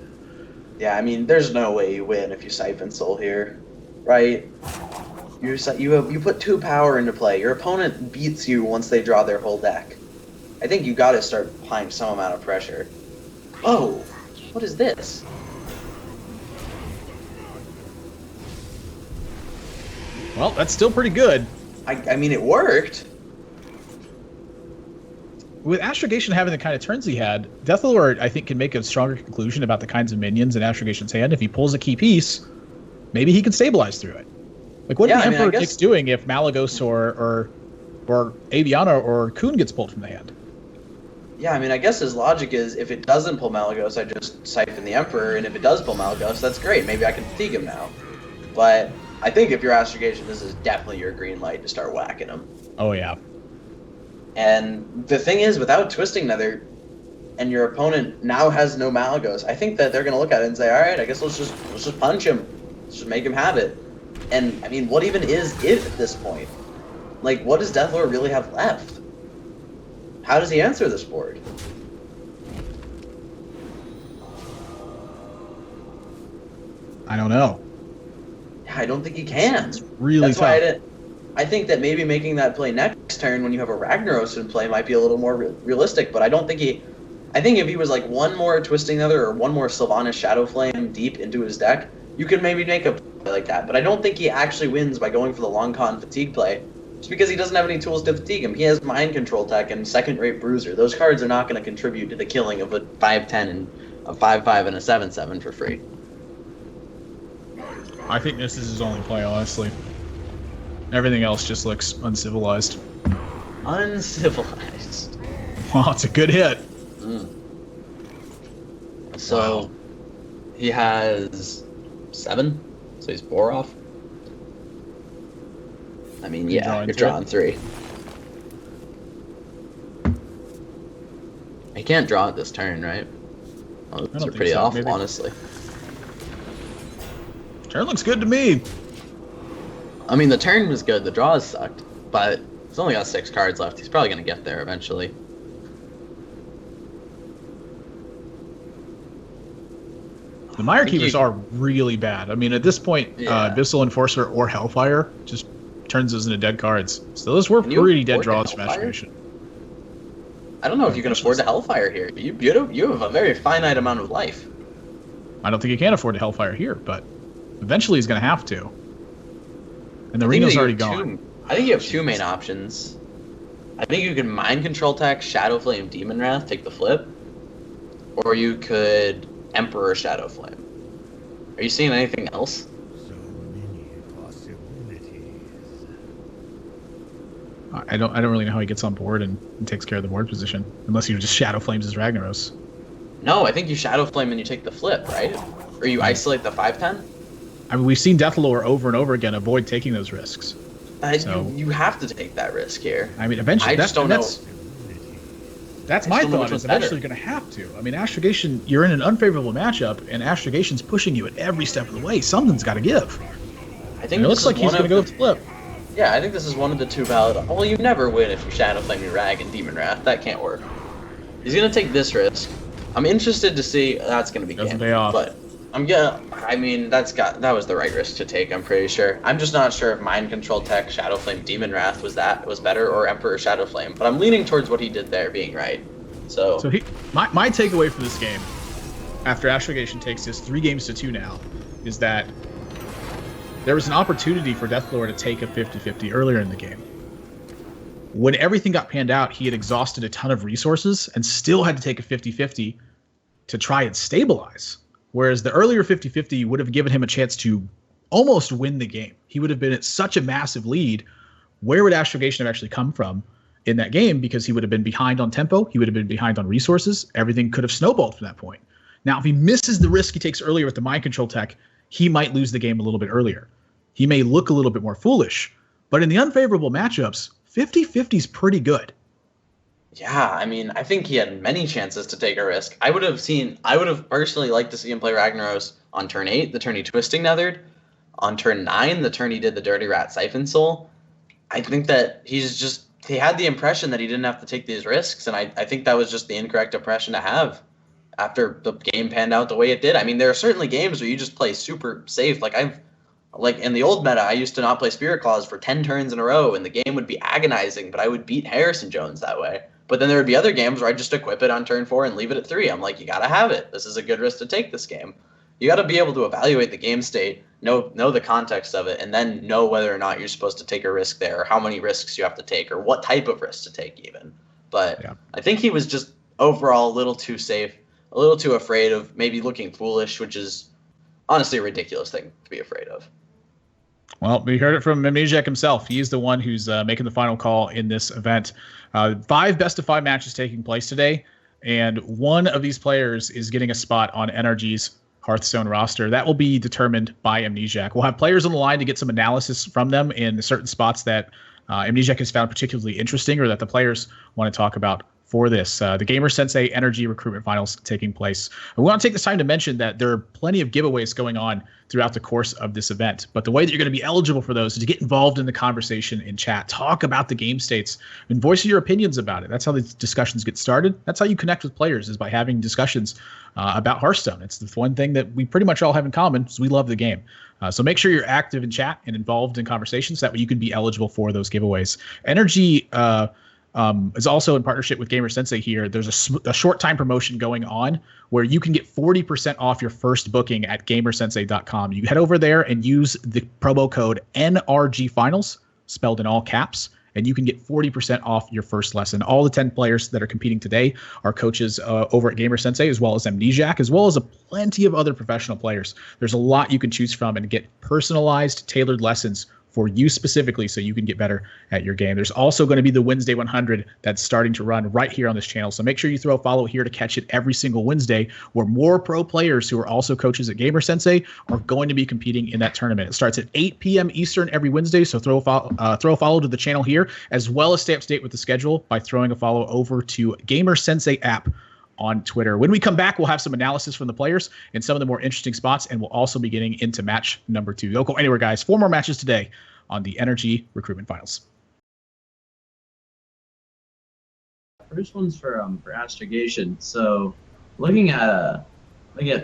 Yeah, I mean, there's no way you win if you Siphon Soul here, right? You put 2 power into play. Your opponent beats you once they draw their whole deck. I think you got to start applying some amount of pressure. Oh, what is this? Well, that's still pretty good. I mean, it worked. With Astrogation having the kind of turns he had, Deathlord, I think, can make a stronger conclusion about the kinds of minions in Astrogation's hand. If he pulls a key piece, maybe he can stabilize through it. Like, what are the Emperor Dicks doing if Malagos or Aviana or Kuhn gets pulled from the hand? Yeah, I mean, I guess his logic is if it doesn't pull Malagos, I just siphon the Emperor, and if it does pull Malagos, that's great. Maybe I can fatigue him now. But I think if you're Astrogation, this is definitely your green light to start whacking him. Oh, yeah. And the thing is, without Twisting Nether, and your opponent now has no Malagos, I think that they're going to look at it and say, all right, I guess let's just punch him. Let's just make him have it. And, I mean, what even is it at this point? Like, what does Deathlord really have left? How does he answer this board? I don't know. Yeah, I don't think he can. It's really That's tough. why I think that maybe making that play next turn when you have a Ragnaros in play might be a little more realistic, but I don't think he... I think if he was like one more Twisting Nether or one more Sylvanas Shadow Flame deep into his deck, you could maybe make a play like that. But I don't think he actually wins by going for the long con fatigue play. Just because he doesn't have any tools to fatigue him. He has Mind Control Tech and Second-Rate Bruiser. Those cards are not going to contribute to the killing of a 5/10 and a 5/5 and a 7/7 for free. I think this is his only play, honestly. Everything else just looks uncivilized. Uncivilized. Well, it's a good hit. So, Wow. he has 7, so he's 4 off. I mean, yeah, you're drawing 3. He can't draw it this turn, right? Oh, those are pretty awful, maybe. Honestly. Turn looks good to me. I mean, the turn was good, the draws sucked, but he's only got 6 cards left. He's probably going to get there eventually. The Mire Keepers are really bad. I mean, at this point, Abyssal Enforcer or Hellfire just turns those into dead cards. So those were pretty dead draws from Astrogation. I don't know if you can afford the Hellfire here. You have a very finite amount of life. I don't think he can afford the Hellfire here, but eventually he's going to have to. And the Reno's already gone. I think you have 2 main options. I think you can Mind Control Tech, Shadow Flame, Demon Wrath, take the flip. Or you could Emperor Shadow Flame. Are you seeing anything else? So many possibilities. I don't really know how he gets on board and takes care of the board position, unless he just Shadow Flames his Ragnaros. No, I think you Shadow Flame and you take the flip, right? Or you isolate the 5/10? I mean, we've seen Deathlore over and over again avoid taking those risks. You have to take that risk here. I mean, eventually, I just don't know. That's my thought, is eventually going to have to. I mean, Astrogation, you're in an unfavorable matchup, and Astrogation's pushing you at every step of the way. Something's got to give. I think it looks like he's going to go with the flip. Yeah, I think this is one of the 2 valid... Well, you never win if you Shadow Flame your Rag and Demon Wrath. That can't work. He's going to take this risk. I'm interested to see... That's going to be Doesn't pay off. But I'm gonna... I mean, that was the right risk to take, I'm pretty sure. I'm just not sure if Mind Control Tech, Shadow Flame, Demon Wrath was better, or Emperor Shadow Flame. But I'm leaning towards what he did there being right. So my takeaway for this game, after Astrogation takes his 3 games to 2 now, is that there was an opportunity for Deathlord to take a 50-50 earlier in the game. When everything got panned out, he had exhausted a ton of resources and still had to take a 50-50 to try and stabilize. Whereas the earlier 50-50 would have given him a chance to almost win the game. He would have been at such a massive lead. Where would Astrogation have actually come from in that game? Because he would have been behind on tempo. He would have been behind on resources. Everything could have snowballed from that point. Now, if he misses the risk he takes earlier with the Mind Control Tech, he might lose the game a little bit earlier. He may look a little bit more foolish. But in the unfavorable matchups, 50-50 is pretty good. Yeah, I mean, I think he had many chances to take a risk. I would have personally liked to see him play Ragnaros on turn 8, the turn he Twisting Nethered. On turn 9, the turn he did the Dirty Rat Siphon Soul. I think that he had the impression that he didn't have to take these risks, and I think that was just the incorrect impression to have. after the game panned out the way it did. I mean, there are certainly games where you just play super safe. Like in the old meta, I used to not play Spirit Claws for 10 turns in a row, and the game would be agonizing, but I would beat Harrison Jones that way. But then there would be other games where I just equip it on turn 4 and leave it at 3. I'm like, you gotta have it. This is a good risk to take this game. You gotta be able to evaluate the game state, know the context of it, and then know whether or not you're supposed to take a risk there, or how many risks you have to take, or what type of risk to take even. But yeah. I think he was just overall a little too safe, a little too afraid of maybe looking foolish, which is honestly a ridiculous thing to be afraid of. Well, we heard it from Amnesiac himself. He's the one who's making the final call in this event. 5 best-of-5 matches taking place today, and one of these players is getting a spot on NRG's Hearthstone roster. That will be determined by Amnesiac. We'll have players on the line to get some analysis from them in certain spots that Amnesiac has found particularly interesting or that the players want to talk about for this. The GamerSensei NRG Recruitment Finals taking place. We want to take this time to mention that there are plenty of giveaways going on throughout the course of this event. But the way that you're going to be eligible for those is to get involved in the conversation in chat, talk about the game states, and voice your opinions about it. That's how these discussions get started. That's how you connect with players, is by having discussions about Hearthstone. It's the one thing that we pretty much all have in common, is we love the game. So make sure you're active in chat and involved in conversations. That way you can be eligible for those giveaways. NRG is also in partnership with GamerSensei here. There's a short time promotion going on where you can get 40% off your first booking at GamerSensei.com. You head over there and use the promo code NRG Finals, spelled in all caps, and you can get 40% off your first lesson. All the 10 players that are competing today are coaches over at GamerSensei, as well as Amnesiac, as well as plenty of other professional players. There's a lot you can choose from and get personalized, tailored lessons for you specifically so you can get better at your game. There's also going to be the Wednesday 100 that's starting to run right here on this channel. So make sure you throw a follow here to catch it every single Wednesday, where more pro players who are also coaches at GamerSensei are going to be competing in that tournament. It starts at 8 p.m. Eastern every Wednesday, so throw a follow to the channel here, as well as stay up to date with the schedule by throwing a follow over to GamerSensei app on Twitter. When we come back, we'll have some analysis from the players and some of the more interesting spots, and we'll also be getting into match number 2. Don't go anywhere, guys. 4 more matches today on the NRG Recruitment Finals. First one's for Astrogation. So looking at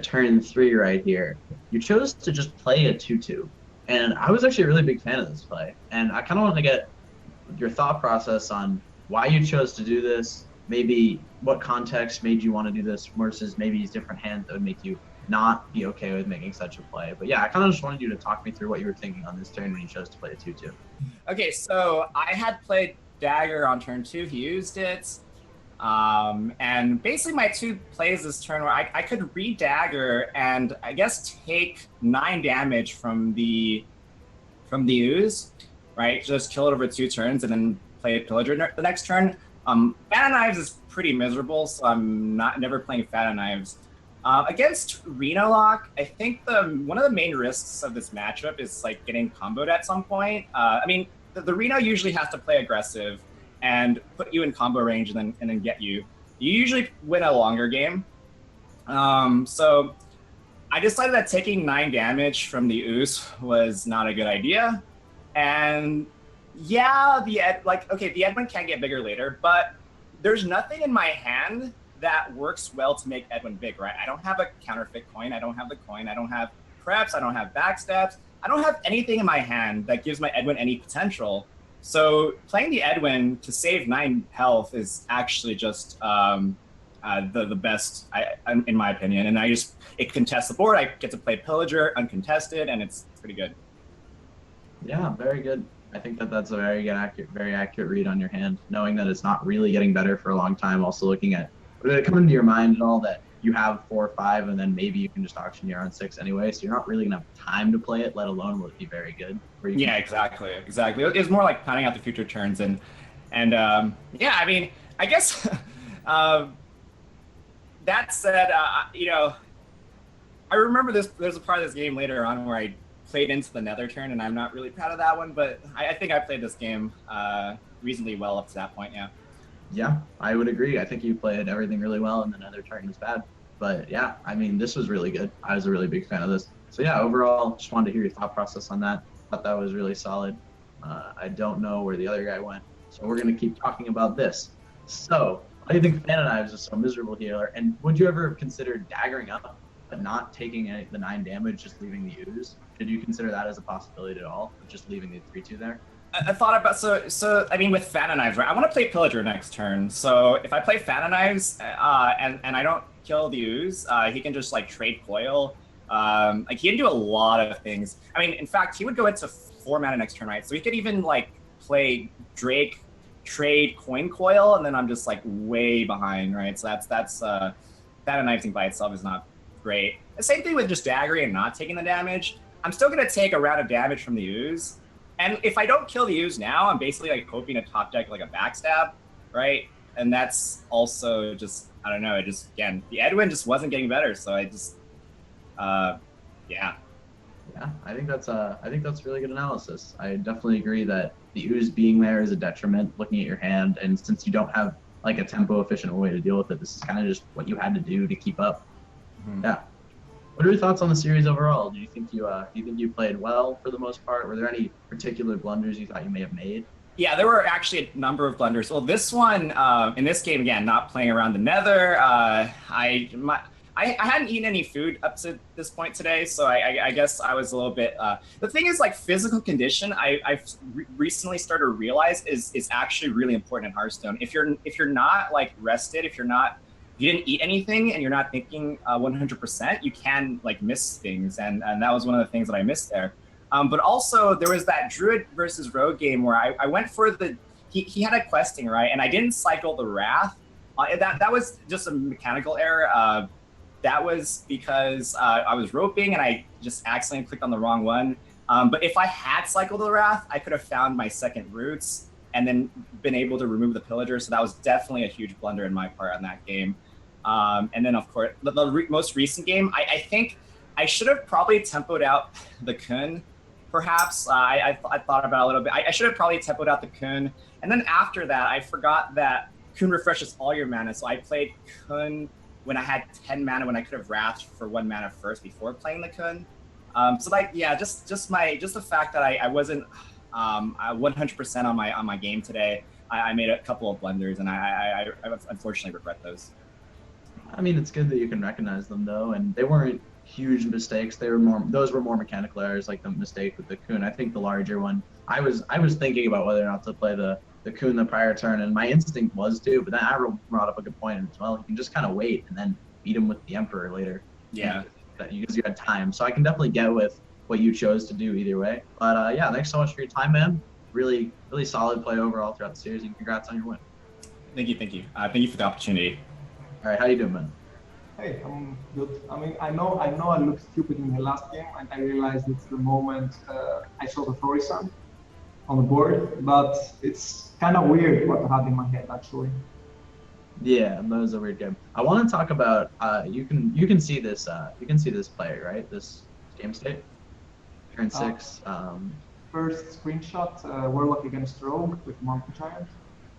turn 3 right here, you chose to just play a 2/2, and I was actually a really big fan of this play, and I kind of want to get your thought process on why you chose to do this. Maybe what context made you want to do this versus maybe these different hands that would make you not be okay with making such a play. But yeah, I kind of just wanted you to talk me through what you were thinking on this turn when you chose to play a 2/2. Okay, so I had played Dagger on turn 2. He used it. And basically my 2 plays this turn where I could read Dagger and I guess take 9 damage from the ooze, right? Just kill it over 2 turns and then play a Pillager the next turn. Fat of Knives is pretty miserable, so I'm never playing Fat of Knives. Against Reno Lock, I think one of the main risks of this matchup is like getting comboed at some point. I mean, the Reno usually has to play aggressive and put you in combo range and then get you. You usually win a longer game. So I decided that taking 9 damage from the Ooze was not a good idea. And yeah, the Edwin can get bigger later, but there's nothing in my hand that works well to make Edwin big, right? I don't have a counterfeit coin. I don't have the coin. I don't have preps. I don't have backstabs. I don't have anything in my hand that gives my Edwin any potential. So playing the Edwin to save 9 health is actually just the best, in my opinion. And it contests the board. I get to play Pillager uncontested, and it's pretty good. Yeah, very good. I think that's a very accurate read on your hand, knowing that it's not really getting better for a long time. Also looking at, did it come into your mind at all that you have 4 or 5 and then maybe you can just auction your on 6 anyway, so you're not really gonna have time to play it, let alone will it be very good? Yeah, exactly. It's more like planning out the future turns and yeah, I mean, I guess that said, I remember there's a part of this game later on where I played into the Nether turn, and I'm not really proud of that one, but I think I played this game reasonably well up to that point, yeah. Yeah, I would agree. I think you played everything really well, and the Nether turn was bad. But yeah, I mean, this was really good. I was a really big fan of this. So yeah, overall, just wanted to hear your thought process on that. Thought that was really solid. I don't know where the other guy went, so we're going to keep talking about this. So do you think Fan Knives is so miserable here? And would you ever consider daggering up, but not taking the 9 damage, just leaving the ooze? Did you consider that as a possibility at all, of just leaving the 3/2 there? I thought about so I mean with Fan Knives, right? I want to play Pillager next turn. So if I play Fan Knives and I don't kill the ooze, he can just like trade coil. Like he can do a lot of things. I mean, in fact, he would go into 4 mana next turn, right? So he could even like play Drake, trade coin coil, and then I'm just like way behind, right? So that's Fan Knifing by itself is not great. The same thing with just daggering and not taking the damage. I'm still gonna take a round of damage from the ooze. And if I don't kill the ooze now, I'm basically like hoping to top deck like a backstab, right? And that's also just, I don't know, it just, again, the Edwin just wasn't getting better. So I just, yeah. Yeah, I think that's really good analysis. I definitely agree that the ooze being there is a detriment looking at your hand. And since you don't have like a tempo efficient way to deal with it, this is kind of just what you had to do to keep up. Mm-hmm. Yeah. What are your thoughts on the series overall? Do you think you played well for the most part? Were there any particular blunders you thought you may have made? Yeah, there were actually a number of blunders. Well, this one, in this game, again, not playing around the nether, I hadn't eaten any food up to this point today, so I guess I was a little bit. The thing is, like physical condition, I've recently started to realize is actually really important in Hearthstone. If you're not like rested, if you didn't eat anything and you're not thinking 100%, you can like miss things, and that was one of the things that I missed there. But also there was that Druid versus Rogue game where I went for he had a questing, right, and I didn't cycle the Wrath. That was just a mechanical error. That was because I was roping and I just accidentally clicked on the wrong one. But if I had cycled the Wrath, I could have found my second roots and then been able to remove the Pillager. So that was definitely a huge blunder in my part on that game. And then, of course, the most recent game, I think I should have probably tempoed out the Kun, perhaps. I thought about it a little bit. I should have probably tempoed out the Kun. And then after that, I forgot that Kun refreshes all your mana. So I played Kun when I had 10 mana, when I could have Wrathed for 1 mana first before playing the Kun. So like, yeah, just the fact that I wasn't 100% on my game today. I made a couple of blunders, and I unfortunately regret those. I mean, it's good that you can recognize them though, and they weren't huge mistakes. Those were more mechanical errors, like the mistake with the Kun. I think the larger one, I was thinking about whether or not to play the Kun the prior turn, and my instinct was to, but then Avro brought up a good point as well. You can just kind of wait and then beat him with the Emperor later. Yeah. Because you had time. So I can definitely get with what you chose to do either way. But yeah, thanks so much for your time, man. Really, really solid play overall throughout the series, and congrats on your win. Thank you. Thank you for the opportunity. All right, how you doing, man? Hey, I'm good. I mean, I know I looked stupid in the last game, and I realized it's the moment I saw the Thorisan on the board, but it's kind of weird what I had in my head, actually. Yeah, that was a weird game. I want to talk about you can see this play, right? This game state, turn 6. First screenshot, Warlock against Rogue with Mountain Giant.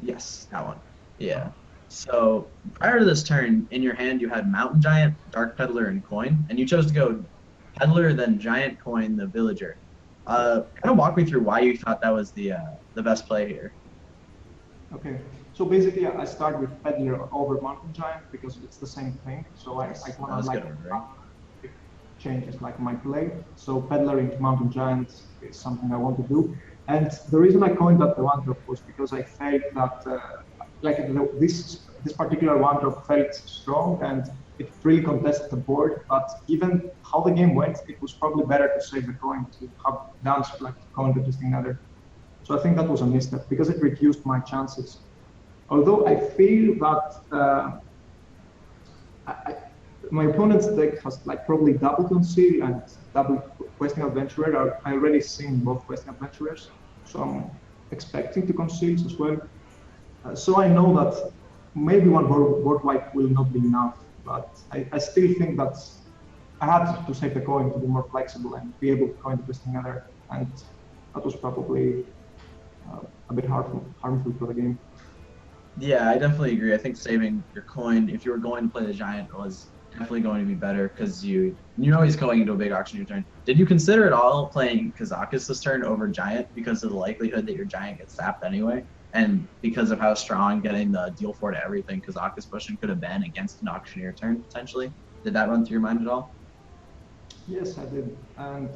Yes, that one. Yeah. So prior to this turn, in your hand you had Mountain Giant, Dark Peddler, and Coin, and you chose to go Peddler, then Giant, Coin, the Villager. Kind of walk me through why you thought that was the best play here. Okay, so basically I start with Peddler over Mountain Giant because it's the same thing. So I want to like changes like my play. So Peddler into Mountain Giant is something I want to do. And the reason I coined that the one drop was because I felt that this particular one drop felt strong and it really contested the board. But given how the game went, it was probably better to save the coin to have downs like coin contesting another. So I think that was a misstep because it reduced my chances. Although I feel that my opponent's deck has like probably double Conceal and double Questing Adventurer. I already seen both Questing Adventurers, so I'm expecting to Conceal as well. So I know that maybe one board wipe will not be enough, but I still think that I had to save the coin to be more flexible and be able to coin the Questing Nether, and that was probably a bit harmful for the game. Yeah, I definitely agree. I think saving your coin, if you were going to play the Giant, was definitely going to be better because you know he's going into a big auction turn. Did you consider at all playing Kazakus this turn over Giant because of the likelihood that your Giant gets sapped anyway? And because of how strong getting the deal for to everything Kazakus pushing could have been against an auctioneer turn potentially. Did that run through your mind at all? Yes, I did, and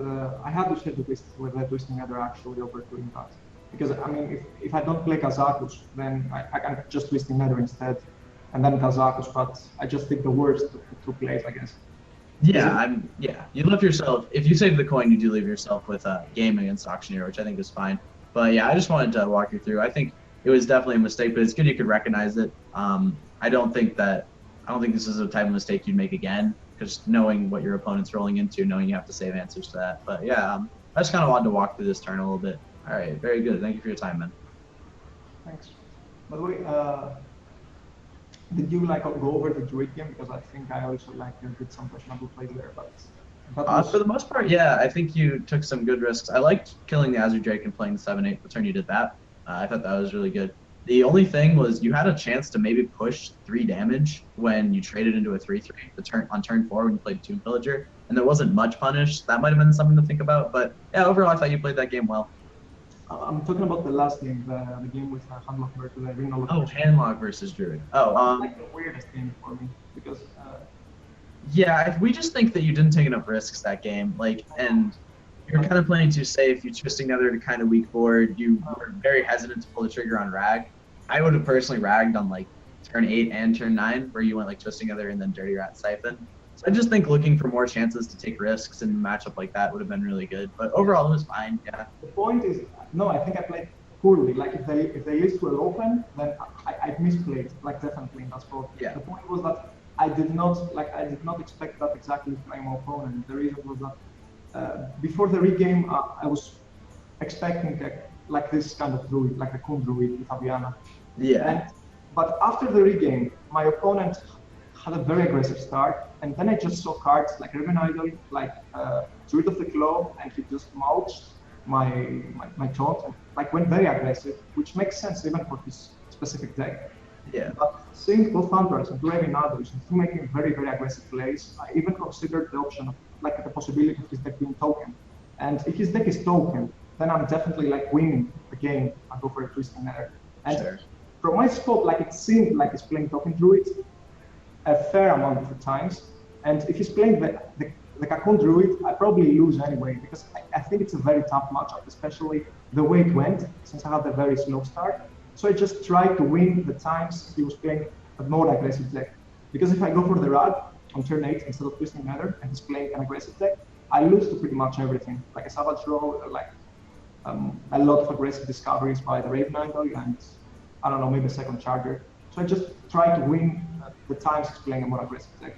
I had to share the twist with the twisting nether actually over doing that, because I mean, if I don't play Kazakus, then I can just twisting nether instead, and then Kazakus. But I just think the worst of the two plays, I guess. Yeah, you left yourself. If you save the coin, you do leave yourself with a game against auctioneer, which I think is fine. But yeah, I just wanted to walk you through. I think it was definitely a mistake, but it's good you could recognize it. I don't think this is a type of mistake you'd make again, because knowing what your opponent's rolling into, knowing you have to save answers to that. But yeah, I just kind of wanted to walk through this turn a little bit. All right, very good. Thank you for your time, man. Thanks. By the way, did you like go over the druid game? Because I think I also did some questionable plays there, but for the most part, yeah, I think you took some good risks. I liked killing the Azure Drake and playing the 7/8 the turn you did that. I thought that was really good. The only thing was you had a chance to maybe push 3 damage when you traded into a 3/3 on turn 4 when you played Tomb Pillager, and there wasn't much punish. That might have been something to think about. But yeah, overall, I thought you played that game well. I'm talking about the last game, the game with Handlock versus the Ringlock. Oh, Handlock versus Druid. Oh, like the weirdest game for me because. Yeah, we just think that you didn't take enough risks that game. And you're kind of playing too safe. You twisting nether to kind of weak board. You were very hesitant to pull the trigger on rag. I would have personally ragged on like turn 8 and turn 9, where you went like twisting nether and then dirty rat siphon. So I just think looking for more chances to take risks in a matchup like that would have been really good. But overall, it was fine. Yeah. The point is, no, I think I played poorly. Like if the list were open, then I misplayed. Like definitely in that spot. Yeah. The point was that I did not expect that exactly to play my opponent. The reason was that before the regame, I was expecting like this kind of druid, like the Kun druid with Aviana. Yeah. But after the regame, my opponent had a very aggressive start, and then I just saw cards like Riven Idol, like Druid of the Claw, and he just mulched my taunt, and like went very aggressive, which makes sense even for his specific deck. Yeah. But seeing both Hunters and Riven Idols and two making very, very aggressive plays, I even considered the option of like the possibility of his deck being token. And if his deck is token, then I'm definitely like winning the game and go for a twisting nether. And sure. From my spot, like it seemed like he's playing token druid a fair amount of the times. And if he's playing the Kakun druid, I probably lose anyway, because I think it's a very tough matchup, especially the way it went, since I had a very slow start. So I just tried to win the times he was playing a more aggressive deck. Because if I go for the Rag on turn 8 instead of twisting nether, and he's playing an aggressive deck, I lose to pretty much everything, like a Savage Roll, like a lot of aggressive discoveries by the Raven Idol, and I don't know, maybe a second Charger. So I just try to win the times he's playing a more aggressive deck.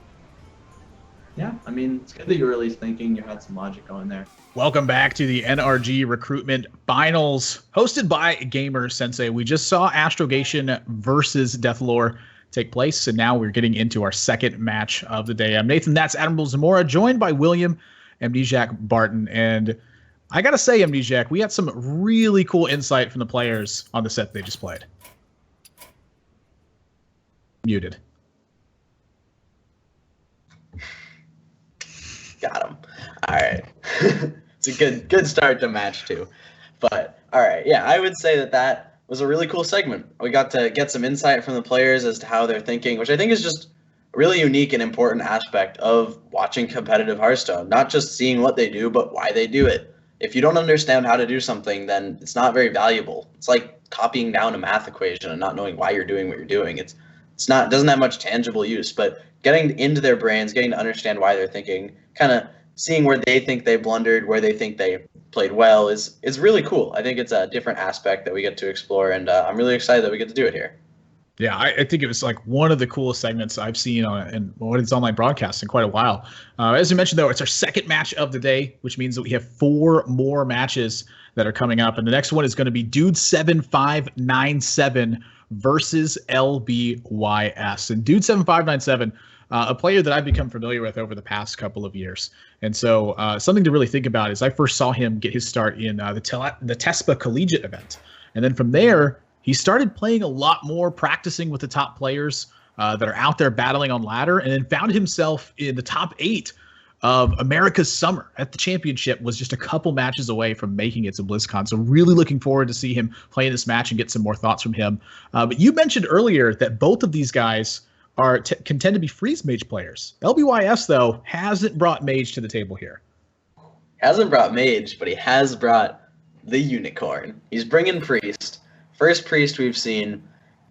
Yeah, I mean, it's good that you were at least thinking you had some logic going there. Welcome back to the NRG Recruitment Finals, hosted by GamerSensei. We just saw Astrogation versus Deathlore take place, and now we're getting into our second match of the day. I'm Nathan, that's Admiral Zamora, joined by William, Amnesiac Barton, and I gotta say, Amnesiac, we had some really cool insight from the players on the set they just played. Muted. Got him. All right. It's a good start to match 2. But all right, yeah, I would say that was a really cool segment. We got to get some insight from the players as to how they're thinking, which I think is just a really unique and important aspect of watching competitive Hearthstone. Not just seeing what they do, but why they do it. If you don't understand how to do something, then it's not very valuable. It's like copying down a math equation and not knowing why you're doing what you're doing. It doesn't have much tangible use, but getting into their brains, getting to understand why they're thinking, kind of seeing where they think they blundered, where they think they played well is really cool. I think it's a different aspect that we get to explore, and I'm really excited that we get to do it here. Yeah, I think it was like one of the coolest segments I've seen in what is online broadcast in quite a while. As you mentioned, though, it's our second match of the day, which means that we have 4 more matches that are coming up. And the next one is going to be Dude 7597 versus LBYS. And Dude 7597, a player that I've become familiar with over the past couple of years. And so something to really think about is I first saw him get his start in the TESPA Collegiate event. And then from there, he started playing a lot more, practicing with the top players that are out there battling on ladder, and then found himself in the top 8 of America's Summer at the championship was just a couple matches away from making it to BlizzCon. So really looking forward to see him play in this match and get some more thoughts from him. But you mentioned earlier that both of these guys can tend to be freeze mage players. LBYS, though, hasn't brought mage to the table here. Hasn't brought mage, but he has brought the unicorn. He's bringing priest. First priest we've seen.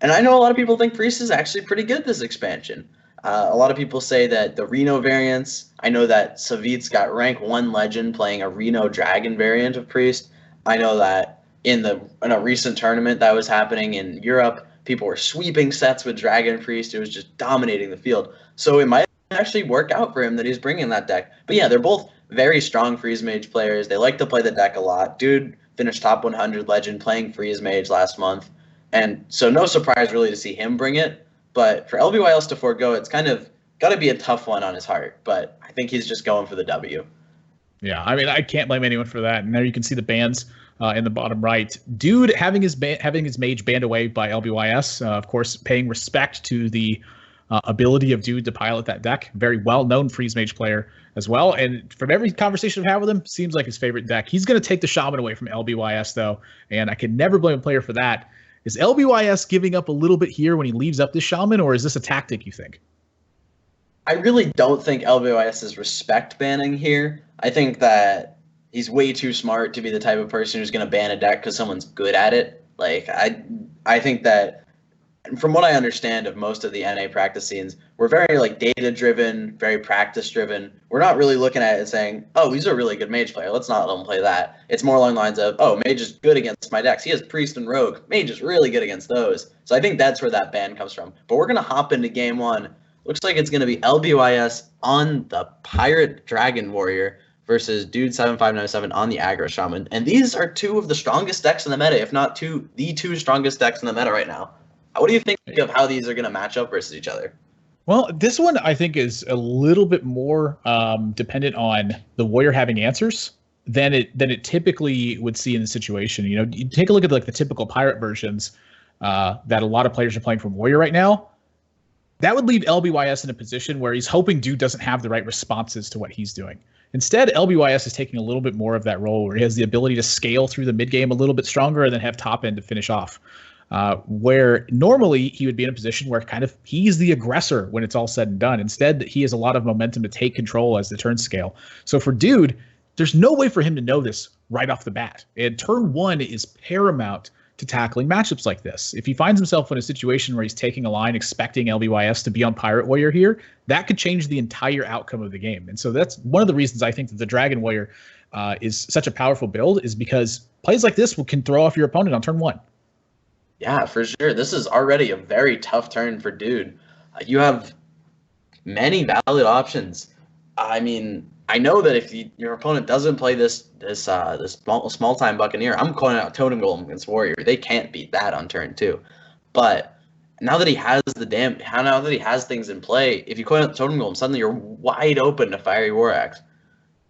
And I know a lot of people think priest is actually pretty good this expansion. A lot of people say that the Reno variants, I know that Savit's got rank 1 legend playing a Reno dragon variant of priest. I know that in a recent tournament that was happening in Europe, people were sweeping sets with dragon priest. It was just dominating the field. So it might actually work out for him that he's bringing that deck. But yeah, they're both very strong freeze mage players. They like to play the deck a lot. Dude finished top 100 legend playing freeze mage last month. And so no surprise really to see him bring it. But for LBYLs to forego, it's kind of got to be a tough one on his heart. But I think he's just going for the W. Yeah, I mean, I can't blame anyone for that. And there you can see the bans in the bottom right. Dude having his mage banned away by LBYS, of course, paying respect to the ability of Dude to pilot that deck. Very well-known freeze mage player as well. And from every conversation I've had with him, seems like his favorite deck. He's going to take the Shaman away from LBYS, though, and I can never blame a player for that. Is LBYS giving up a little bit here when he leaves up this Shaman, or is this a tactic, you think? I really don't think LBYS is respect banning here. I think that he's way too smart to be the type of person who's going to ban a deck because someone's good at it. Like, I think that, from what I understand of most of the NA practice scenes, we're very like data-driven, very practice-driven. We're not really looking at it saying, oh, he's a really good mage player. Let's not let him play that. It's more along the lines of, oh, mage is good against my decks. He has priest and rogue. Mage is really good against those. So I think that's where that ban comes from. But we're going to hop into game one. Looks like it's going to be LBYS on the Pirate Dragon Warrior versus Dude 7597 on the Aggro Shaman. And these are two of the strongest decks in the meta, if not the two strongest decks in the meta right now. What do you think of how these are going to match up versus each other? Well, this one I think is a little bit more dependent on the warrior having answers than it typically would see in the situation. You know, you take a look at like the typical pirate versions that a lot of players are playing from warrior right now. That would leave LBYS in a position where he's hoping Dude doesn't have the right responses to what he's doing. Instead, LBYS is taking a little bit more of that role where he has the ability to scale through the mid game a little bit stronger and then have top end to finish off. Where normally he would be in a position where kind of he's the aggressor when it's all said and done. Instead, he has a lot of momentum to take control as the turns scale. So for Dude, there's no way for him to know this right off the bat. And turn one is paramount to tackling matchups like this. If he finds himself in a situation where he's taking a line expecting LBYS to be on Pirate Warrior here, that could change the entire outcome of the game. And so that's one of the reasons I think that the Dragon Warrior is such a powerful build, is because plays like this can throw off your opponent on turn one. Yeah, for sure. This is already a very tough turn for Dude. You have many valid options. I mean, I know that if your opponent doesn't play this small time Buccaneer, I'm calling out Totem Golem against Warrior. They can't beat that on turn two. But now that he has now that he has things in play, if you call out Totem Golem, suddenly you're wide open to Fiery War Axe.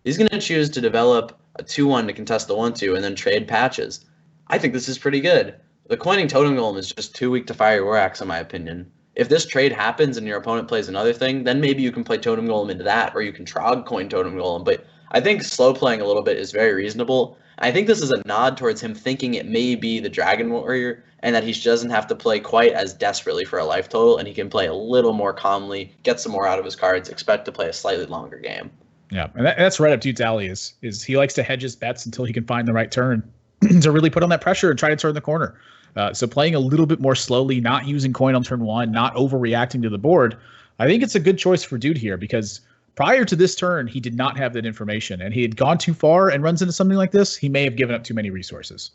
He's going to choose to develop a 2-1 to contest the 1-2 and then trade patches. I think this is pretty good. The coining Totem Golem is just too weak to Fiery War Axe, in my opinion. If this trade happens and your opponent plays another thing, then maybe you can play Totem Golem into that, or you can Trog coin Totem Golem. But I think slow playing a little bit is very reasonable. I think this is a nod towards him thinking it may be the Dragon Warrior, and that he doesn't have to play quite as desperately for a life total, and he can play a little more calmly, get some more out of his cards, expect to play a slightly longer game. Yeah, and that's right up Dude's alley. Is he likes to hedge his bets until he can find the right turn to really put on that pressure and try to turn the corner. So playing a little bit more slowly, not using coin on turn one, not overreacting to the board, I think it's a good choice for Dude here, because prior to this turn, he did not have that information, and he had gone too far and runs into something like this, he may have given up too many resources.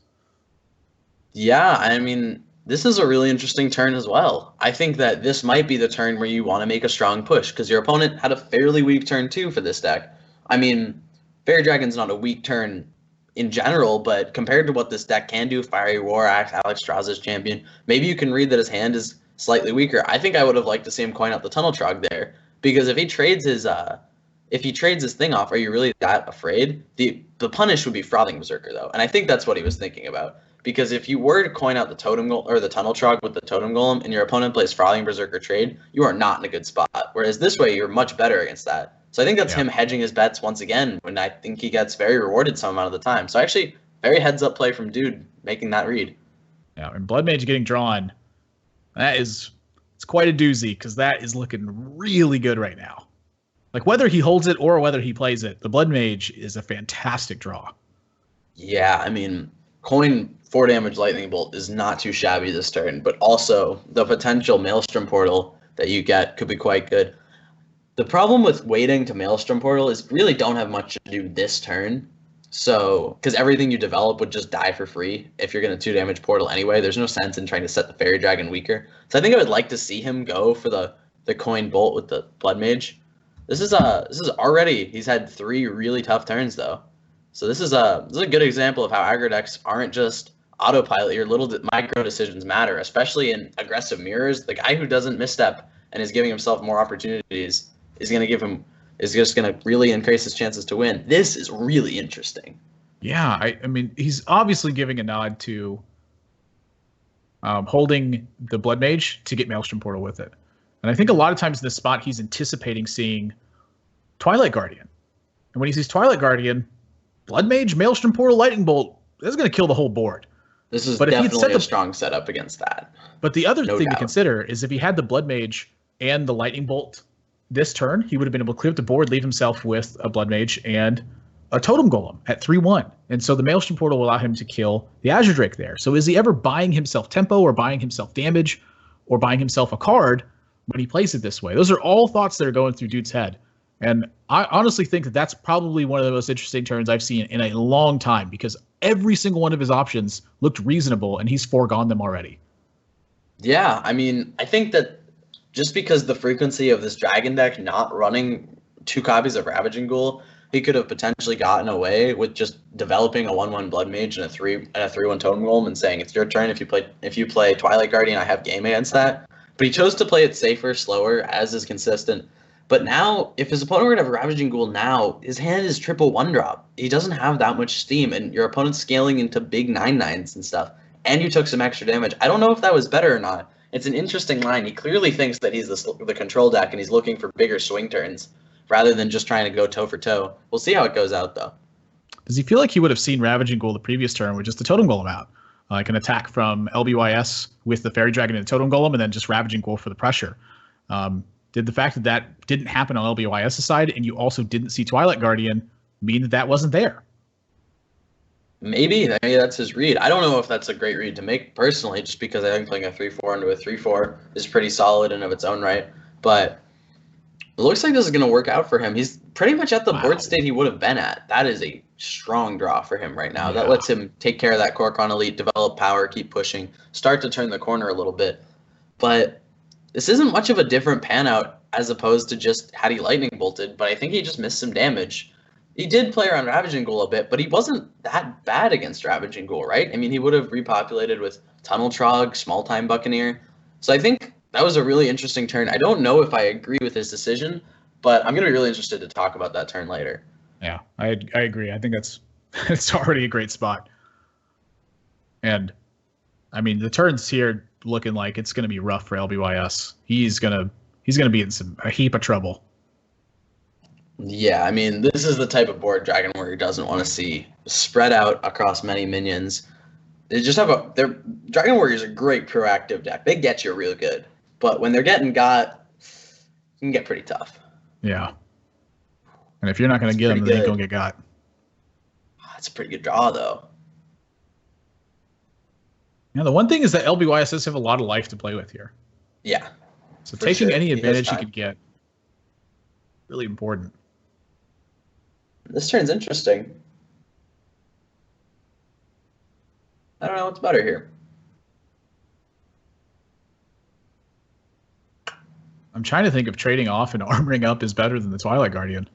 Yeah, I mean, this is a really interesting turn as well. I think that this might be the turn where you want to make a strong push, because your opponent had a fairly weak turn two for this deck. I mean, Fairy Dragon's not a weak turn in general, but compared to what this deck can do, Fiery War Axe, Alex Straz's champion, maybe you can read that his hand is slightly weaker. I think I would have liked to see him coin out the Tunnel Trog there, because if he trades his thing off, are you really that afraid? The punish would be Frothing Berserker though, and I think that's what he was thinking about. Because if you were to coin out the Totem Golem or the Tunnel Trog with the Totem Golem, and your opponent plays Frothing Berserker trade, you are not in a good spot. Whereas this way, you're much better against that. So I think that's him hedging his bets once again, when I think he gets very rewarded some amount of the time. So actually, very heads-up play from Dude making that read. Yeah, and Blood Mage getting drawn, it's quite a doozy, because that is looking really good right now. Like, whether he holds it or whether he plays it, the Blood Mage is a fantastic draw. Yeah, I mean, coin 4 damage Lightning Bolt is not too shabby this turn, but also the potential Maelstrom Portal that you get could be quite good. The problem with waiting to Maelstrom Portal is you really don't have much to do this turn. So, because everything you develop would just die for free if you're going to 2 damage Portal anyway. There's no sense in trying to set the Fairy Dragon weaker. So I think I would like to see him go for the coin bolt with the Blood Mage. This is already, he's had 3 really tough turns though. So this is a good example of how aggro decks aren't just autopilot. Your little micro decisions matter, especially in aggressive mirrors. The guy who doesn't misstep and is giving himself more opportunities is just going to really increase his chances to win. This is really interesting. Yeah, I mean, he's obviously giving a nod to holding the Blood Mage to get Maelstrom Portal with it. And I think a lot of times in this spot, he's anticipating seeing Twilight Guardian. And when he sees Twilight Guardian, Blood Mage, Maelstrom Portal, Lightning Bolt, that's going to kill the whole board. This is definitely a strong setup against that. But the other thing to consider is if he had the Blood Mage and the Lightning Bolt this turn, he would have been able to clear up the board, leave himself with a Blood Mage and a Totem Golem at 3-1. And so the Maelstrom Portal will allow him to kill the Azure Drake there. So is he ever buying himself tempo or buying himself damage or buying himself a card when he plays it this way? Those are all thoughts that are going through Dude's head. And I honestly think that that's probably one of the most interesting turns I've seen in a long time, because every single one of his options looked reasonable and he's foregone them already. Yeah, I mean, I think that just because the frequency of this Dragon deck not running 2 copies of Ravaging Ghoul, he could have potentially gotten away with just developing a 1/1 Blood Mage and a 3/1 Totem Golem and saying it's your turn. If you play Twilight Guardian, I have game against that. But he chose to play it safer, slower, as is consistent. But now, if his opponent were to have Ravaging Ghoul now, his hand is triple 1-drop. He doesn't have that much steam, and your opponent's scaling into big 9/9s and stuff. And you took some extra damage. I don't know if that was better or not. It's an interesting line. He clearly thinks that he's the control deck, and he's looking for bigger swing turns rather than just trying to go toe for toe. We'll see how it goes out, though. Does he feel like he would have seen Ravaging Ghoul the previous turn with just the Totem Golem out? Like an attack from LBYS with the Fairy Dragon and the Totem Golem, and then just Ravaging Ghoul for the pressure. Did the fact that that didn't happen on LBYS's side, and you also didn't see Twilight Guardian, mean that that wasn't there? Maybe that's his read. I don't know if that's a great read to make personally, just because I think playing a 3/4 into a 3/4 is pretty solid in of its own right. But it looks like this is going to work out for him. He's pretty much at the board state he would have been at. That is a strong draw for him right now. Yeah. That lets him take care of that Korkon Elite, develop power, keep pushing, start to turn the corner a little bit. But this isn't much of a different pan out as opposed to just had he Lightning Bolted, but I think he just missed some damage. He did play around Ravaging Ghoul a bit, but he wasn't that bad against Ravaging Ghoul, right? I mean, he would have repopulated with Tunnel Trog, Small Time Buccaneer. So I think that was a really interesting turn. I don't know if I agree with his decision, but I'm going to be really interested to talk about that turn later. Yeah, I agree. I think it's already a great spot. And, I mean, the turn's here looking like it's going to be rough for LBYS. He's gonna be in a heap of trouble. Yeah, I mean, this is the type of board Dragon Warrior doesn't want to see spread out across many minions. They just have Dragon Warrior's a great proactive deck. They get you real good, but when they're getting got, it can get pretty tough. Yeah, and if you're not going to get them, then they're going to get got. That's a pretty good draw, though. Yeah, the one thing is that LBYS does have a lot of life to play with here. Yeah. So taking any advantage he could get, really important. This turn's interesting. I don't know what's better here. I'm trying to think if trading off and armoring up is better than the Twilight Guardian.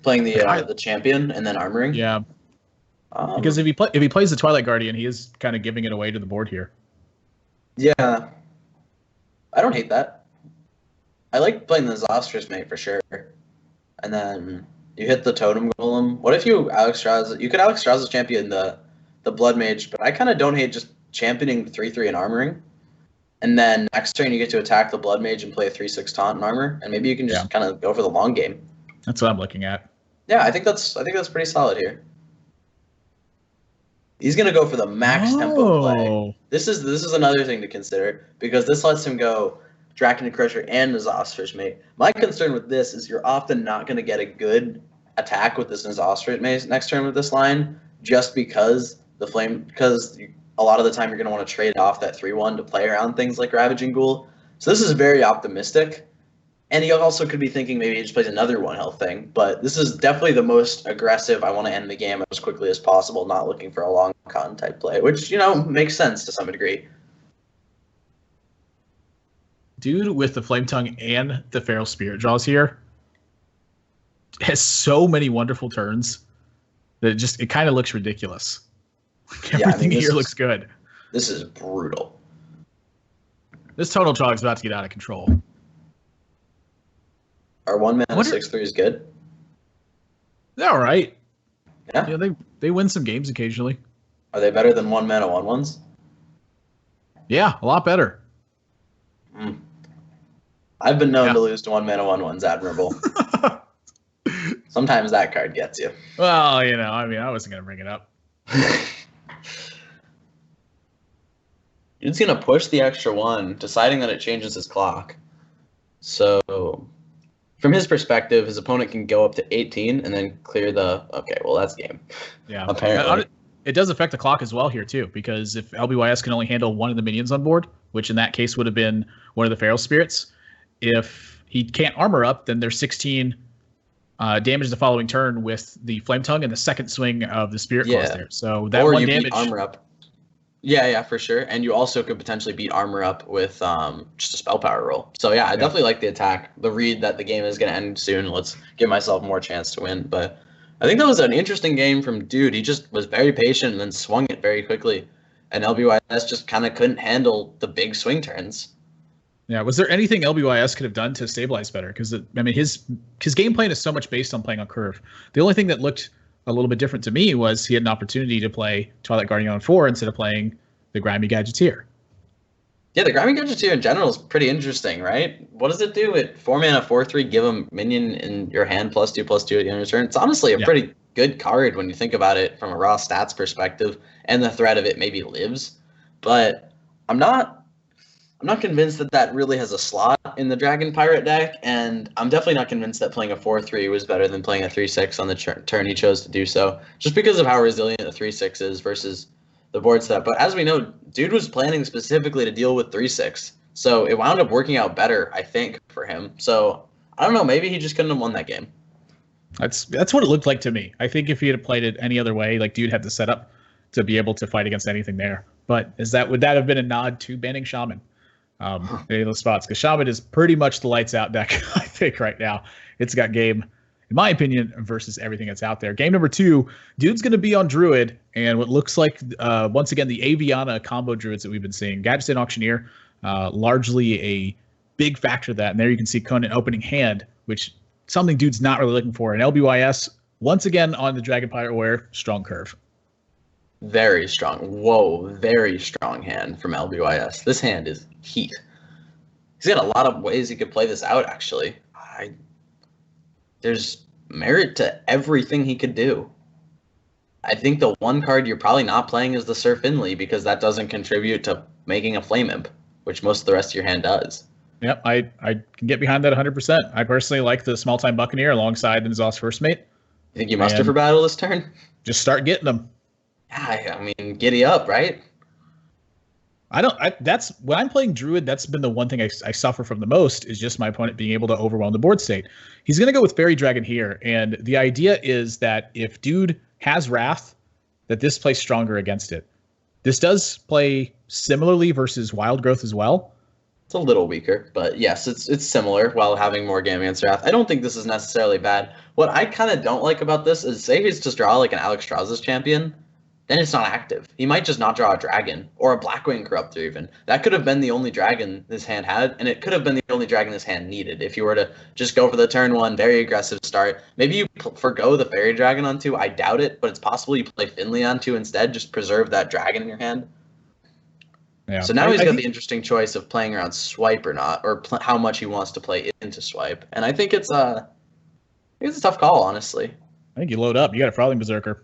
Playing the champion and then armoring? Yeah. Because if he plays the Twilight Guardian, he is kind of giving it away to the board here. Yeah. I don't hate that. I like playing the Zostrous mate for sure. And then you hit the Totem Golem. What if you could Alex Strauss champion the Blood Mage, but I kind of don't hate just championing 3/3 and armoring. And then next turn you get to attack the Blood Mage and play a 3/6 taunt and armor, and maybe you can just kind of go for the long game. That's what I'm looking at. Yeah, I think that's pretty solid here. He's gonna go for the max tempo play. This is another thing to consider, because this lets him go Draken Crusher and Nazoster's Mate. My concern with this is you're often not gonna get a good attack with this Nazoster's Mate next turn with this line, just because a lot of the time you're gonna want to trade off that 3/1 to play around things like Ravaging Ghoul. So this is very optimistic. And he also could be thinking maybe he just plays another 1 health thing, but this is definitely the most aggressive. I want to end the game as quickly as possible, not looking for a long con type play, which, makes sense to some degree. Dude with the Flame Tongue and the Feral Spirit draws here has so many wonderful turns that it kind of looks ridiculous. Everything here looks good. This is brutal. This total draw is about to get out of control. Our 1 mana 6/3 is good. They're all right. Yeah. They win some games occasionally. Are they better than 1 mana 1/1s? Yeah, a lot better. I've been known to lose to 1 mana 1/1s. Admirable. Sometimes that card gets you. Well, I wasn't gonna bring it up. Dude's gonna push the extra 1, deciding that it changes his clock. So, from his perspective, his opponent can go up to 18 and then clear the. Okay, well that's game. Yeah, apparently it does affect the clock as well here too, because if LBYS can only handle 1 of the minions on board, which in that case would have been one of the Feral Spirits, if he can't armor up, then there's 16 damage the following turn with the Flame Tongue and the second swing of the Spirit Claws there. So that 1 damage. Beat armor up. Yeah, for sure. And you also could potentially beat armor up with just a spell power roll. So yeah, I definitely like the attack. The read that the game is going to end soon. Let's give myself more chance to win. But I think that was an interesting game from Dude. He just was very patient and then swung it very quickly. And LBYS just kind of couldn't handle the big swing turns. Yeah, was there anything LBYS could have done to stabilize better? Because his game plan is so much based on playing on curve. The only thing that looked a little bit different to me was he had an opportunity to play Twilight Guardian on 4 instead of playing the Grimy Gadgeteer. Yeah, the Grimy Gadgeteer in general is pretty interesting, right? What does it do? At 4 mana, 4/3, give a minion in your hand +2/+2 at the end of turn. It's honestly a pretty good card when you think about it from a raw stats perspective, and the threat of it maybe lives. But I'm not convinced that really has a slot in the Dragon Pirate deck, and I'm definitely not convinced that playing a 4/3 was better than playing a 3/6 on the turn he chose to do so, just because of how resilient the 3/6 is versus the board set. But as we know, Dude was planning specifically to deal with 3/6, so it wound up working out better, I think, for him. So I don't know, maybe he just couldn't have won that game. That's what it looked like to me. I think if he had played it any other way, like Dude had the setup to be able to fight against anything there. But would that have been a nod to banning Shaman? Any of those spots, because Shaman is pretty much the lights out deck, I think, right now. It's got game, in my opinion, versus everything that's out there. Game number 2, Dude's going to be on Druid, and what looks like, once again, the Aviana combo Druids that we've been seeing. Gadget and Auctioneer, largely a big factor of that. And there you can see Conan opening hand, which something Dude's not really looking for. And LBYS, once again, on the Dragon Pirate Warrior, strong curve. Very strong. Whoa, very strong hand from LBYS. This hand is heat. He's got a lot of ways he could play this out, actually. There's merit to everything he could do. I think the one card you're probably not playing is the Sir Finley, because that doesn't contribute to making a Flame Imp, which most of the rest of your hand does. Yep, I can get behind that 100%. I personally like the Small Time Buccaneer alongside Nzal's First Mate. You think you muster for battle this turn? Just start getting them. Yeah, I mean, giddy up, right? That's when I'm playing Druid, that's been the one thing I suffer from the most, is just my opponent being able to overwhelm the board state. He's going to go with Fairy Dragon here, and the idea is that if Dude has Wrath, that this plays stronger against it. This does play similarly versus Wild Growth as well. It's a little weaker, but yes, it's similar while having more game against Wrath. I don't think this is necessarily bad. What I kind of don't like about this is, say he's just draw like an Alex Strauss's champion, then it's not active. He might just not draw a dragon, or a Blackwing Corruptor even. That could have been the only dragon this hand had, and it could have been the only dragon this hand needed. If you were to just go for the turn 1, very aggressive start. Maybe you forgo the Fairy Dragon on 2, I doubt it, but it's possible you play Finley on 2 instead, just preserve that dragon in your hand. Yeah. So now he's I got think- the interesting choice of playing around swipe or not, or how much he wants to play into swipe. And I think it's a tough call, honestly. I think you load up. You got a Frothing Berserker.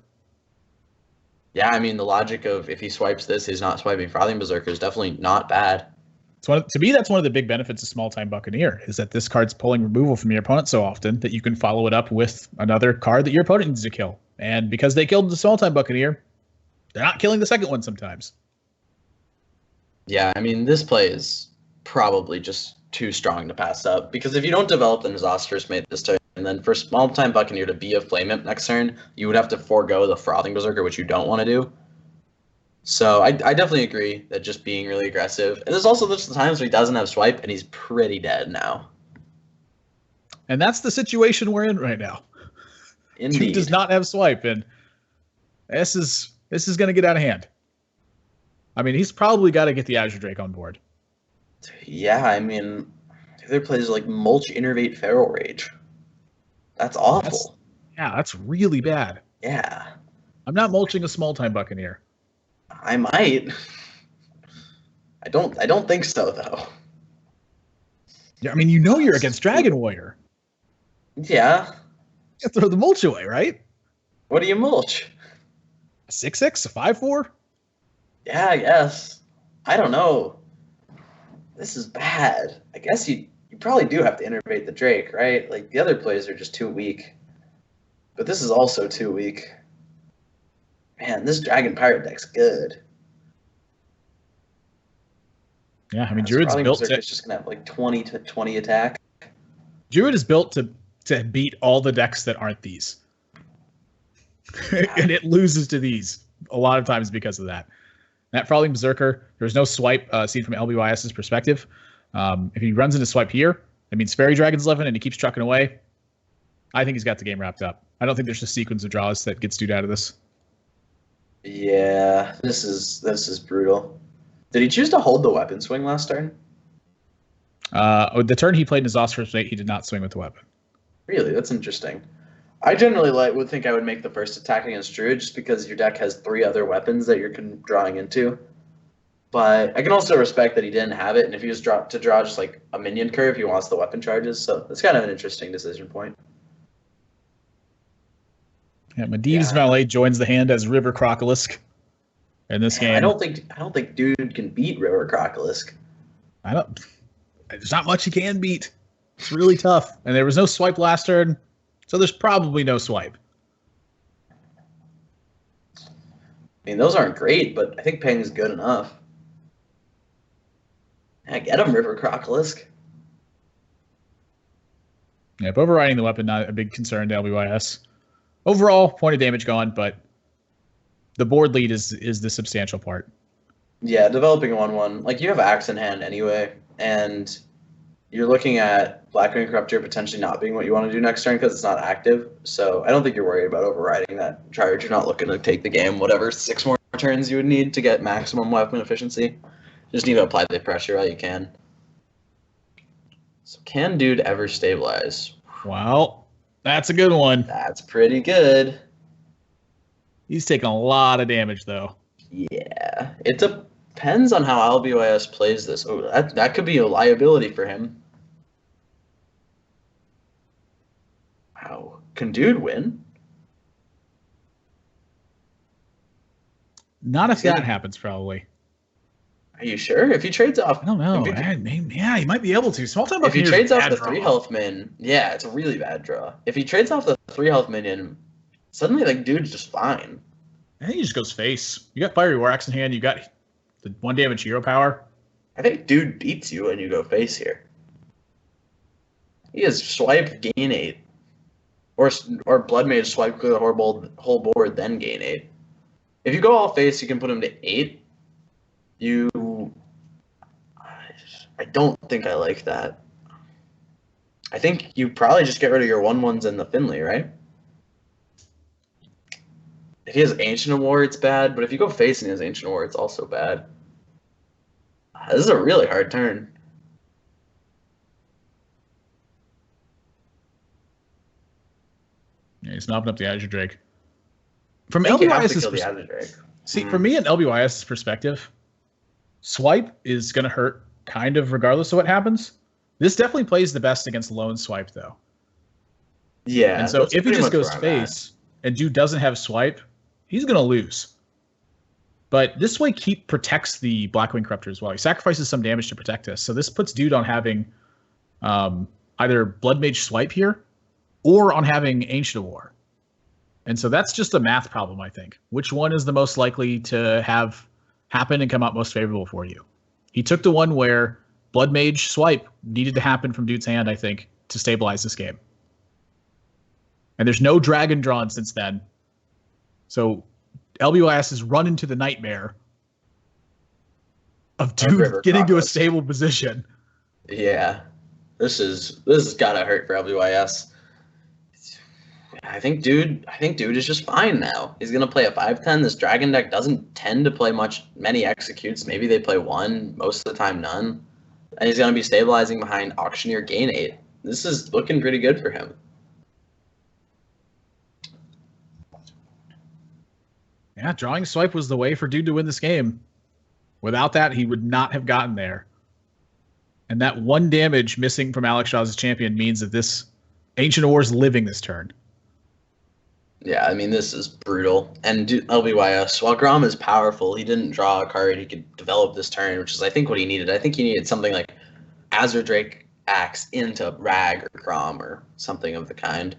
Yeah, I mean, the logic of if he swipes this, he's not swiping Frothing Berserker is definitely not bad. To me, that's one of the big benefits of Small Time Buccaneer, is that this card's pulling removal from your opponent so often that you can follow it up with another card that your opponent needs to kill. And because they killed the Small Time Buccaneer, they're not killing the second one sometimes. Yeah, I mean, this play is probably just too strong to pass up, because if you don't develop the Nozoster's Mate this turn, and then for Small Time Buccaneer to be a Flame Imp next turn, you would have to forego the Frothing Berserker, which you don't want to do. So I definitely agree that just being really aggressive. And there's also just the times where he doesn't have swipe, and he's pretty dead now. And that's the situation we're in right now. Indeed. Dude does not have swipe, and this is going to get out of hand. I mean, he's probably got to get the Azure Drake on board. Yeah, I mean, the other plays like Mulch, Innervate, Feral Rage. That's awful. That's really bad. Yeah. I'm not mulching a Small Time Buccaneer. I might. I don't think so, though. Yeah, I mean, you know you're against Dragon Warrior. Yeah. You throw the mulch away, right? What do you mulch? A 6/6, a 5/4? Yeah, I guess. I don't know. This is bad. I guess you probably do have to innervate the Drake, right? Like, the other plays are just too weak. But this is also too weak. Man, this Dragon Pirate deck's good. Yeah, I mean, This Druid's Frothing built Berserker to is just gonna have like 20 to 20 attack. Druid is built to beat all the decks that aren't these. And it loses to these a lot of times because of that. That Frothing Berserker, there's no swipe seen from LBYS's perspective. If he runs into swipe here, that means Fairy Dragon's 11 and he keeps trucking away. I think he's got the game wrapped up. I don't think there's a sequence of draws that gets Dude out of this. Yeah, this is brutal. Did he choose to hold the weapon swing last turn? The turn he played in his Oscar's Mate, he did not swing with the weapon. Really, that's interesting. I generally would think I would make the first attack against Druid just because your deck has 3 other weapons that you're drawing into. But I can also respect that he didn't have it, and if he was to draw just like a minion curve, he wants the weapon charges. So it's kind of an interesting decision point. Yeah, Medivh's Valet joins the hand as River Crocolisk in this game. I don't think Dude can beat River Crocolisk. There's not much he can beat. It's really tough. And there was no swipe last turn, so there's probably no swipe. I mean, those aren't great, but I think Peng is good enough. Yeah, get him, River Crocolisk. Yeah, if overriding the weapon, not a big concern to LBYS. Overall, point of damage gone, but the board lead is the substantial part. Yeah, developing a 1/1. Like, you have Axe in hand anyway, and you're looking at Blackwing Corruptor potentially not being what you want to do next turn because it's not active. So I don't think you're worried about overriding that charge. You're not looking to take the game whatever 6 more turns you would need to get maximum weapon efficiency. Just need to apply the pressure while you can. So can Dude ever stabilize? Well, that's a good one. That's pretty good. He's taking a lot of damage, though. Yeah, it depends on how LBYS plays this. Oh, that could be a liability for him. Wow. Can Dude win? Not if that happens, probably. Are you sure? If he trades off... I don't know. Yeah, he might be able to. Small Time If he trades off the draw. 3 health min, yeah, it's a really bad draw. If he trades off the 3 health minion, suddenly, like, Dude's just fine. I think he just goes face. You got Fiery War Axe in hand. You got the 1 damage hero power. I think Dude beats you when you go face here. He has swipe, gain 8. Or Blood Mage swipe clear the whole board, then gain 8. If you go all face, you can put him to 8. I don't think I like that. I think you probably just get rid of your 1/1s in the Finley, right? If he has Ancient of War, it's bad, but if you go face and he has Ancient of War, it's also bad. This is a really hard turn. Yeah, he's mopping up the Azure Drake. From I think you have to LBYS's kill the Azure Drake. See, for me, in LBYS's perspective, Swipe is going to hurt kind of regardless of what happens. This definitely plays the best against lone swipe, though. Yeah. And so if he just goes face and dude doesn't have swipe, he's going to lose. But this way Keep protects the Blackwing Corruptor as well. He sacrifices some damage to protect us. So this puts dude on having either Blood Mage swipe here or on having Ancient of War. And so that's just a math problem, I think. Which one is the most likely to have happen and come out most favorable for you? He took the one where Blood Mage swipe needed to happen from dude's hand, I think, to stabilize this game. And there's no dragon drawn since then. So LBYS has run into the nightmare of dude getting to a stable position. Yeah. This has gotta hurt for LBYS. I think dude is just fine now. He's gonna play a 5/10. This dragon deck doesn't tend to play many executes. Maybe they play one, most of the time none. And he's gonna be stabilizing behind Auctioneer gain 8. This is looking pretty good for him. Yeah, drawing swipe was the way for dude to win this game. Without that, he would not have gotten there. And that one damage missing from Alex Shaw's champion means that this Ancient of War is living this turn. Yeah, I mean, this is brutal. And LBYS, while Grom is powerful, he didn't draw a card he could develop this turn, which is, I think, what he needed. I think he needed something like Azure Drake Axe into Rag or Grom or something of the kind.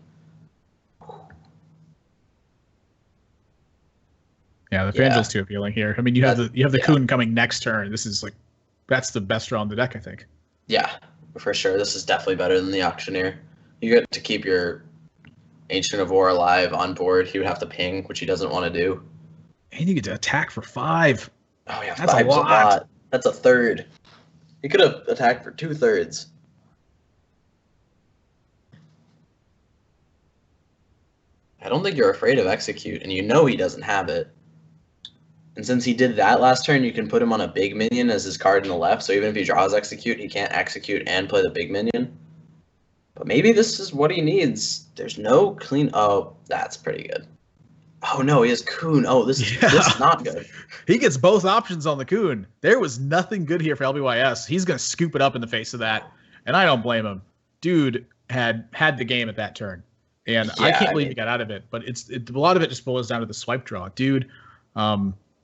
Yeah, the Fangel's too appealing here. I mean, you have the Coon coming next turn. This is like, that's the best draw on the deck, I think. Yeah, for sure. This is definitely better than the Auctioneer. You get to keep your Ancient of War alive on board. He would have to ping, which he doesn't want to do. And you get to attack for 5. Oh yeah, that's 5's a lot. That's a third. He could have attacked for 2/3. I don't think you're afraid of Execute, and you know he doesn't have it. And since he did that last turn, you can put him on a big minion as his card in the left, so even if he draws Execute, he can't Execute and play the big minion. But maybe this is what he needs. There's no clean... Oh, that's pretty good. Oh no, he has Coon. Oh, this is not good. He gets both options on the Coon. There was nothing good here for LBYS. He's going to scoop it up in the face of that, and I don't blame him. Dude had the game at that turn, and I can't believe he got out of it. But a lot of it just boils down to the swipe draw. Dude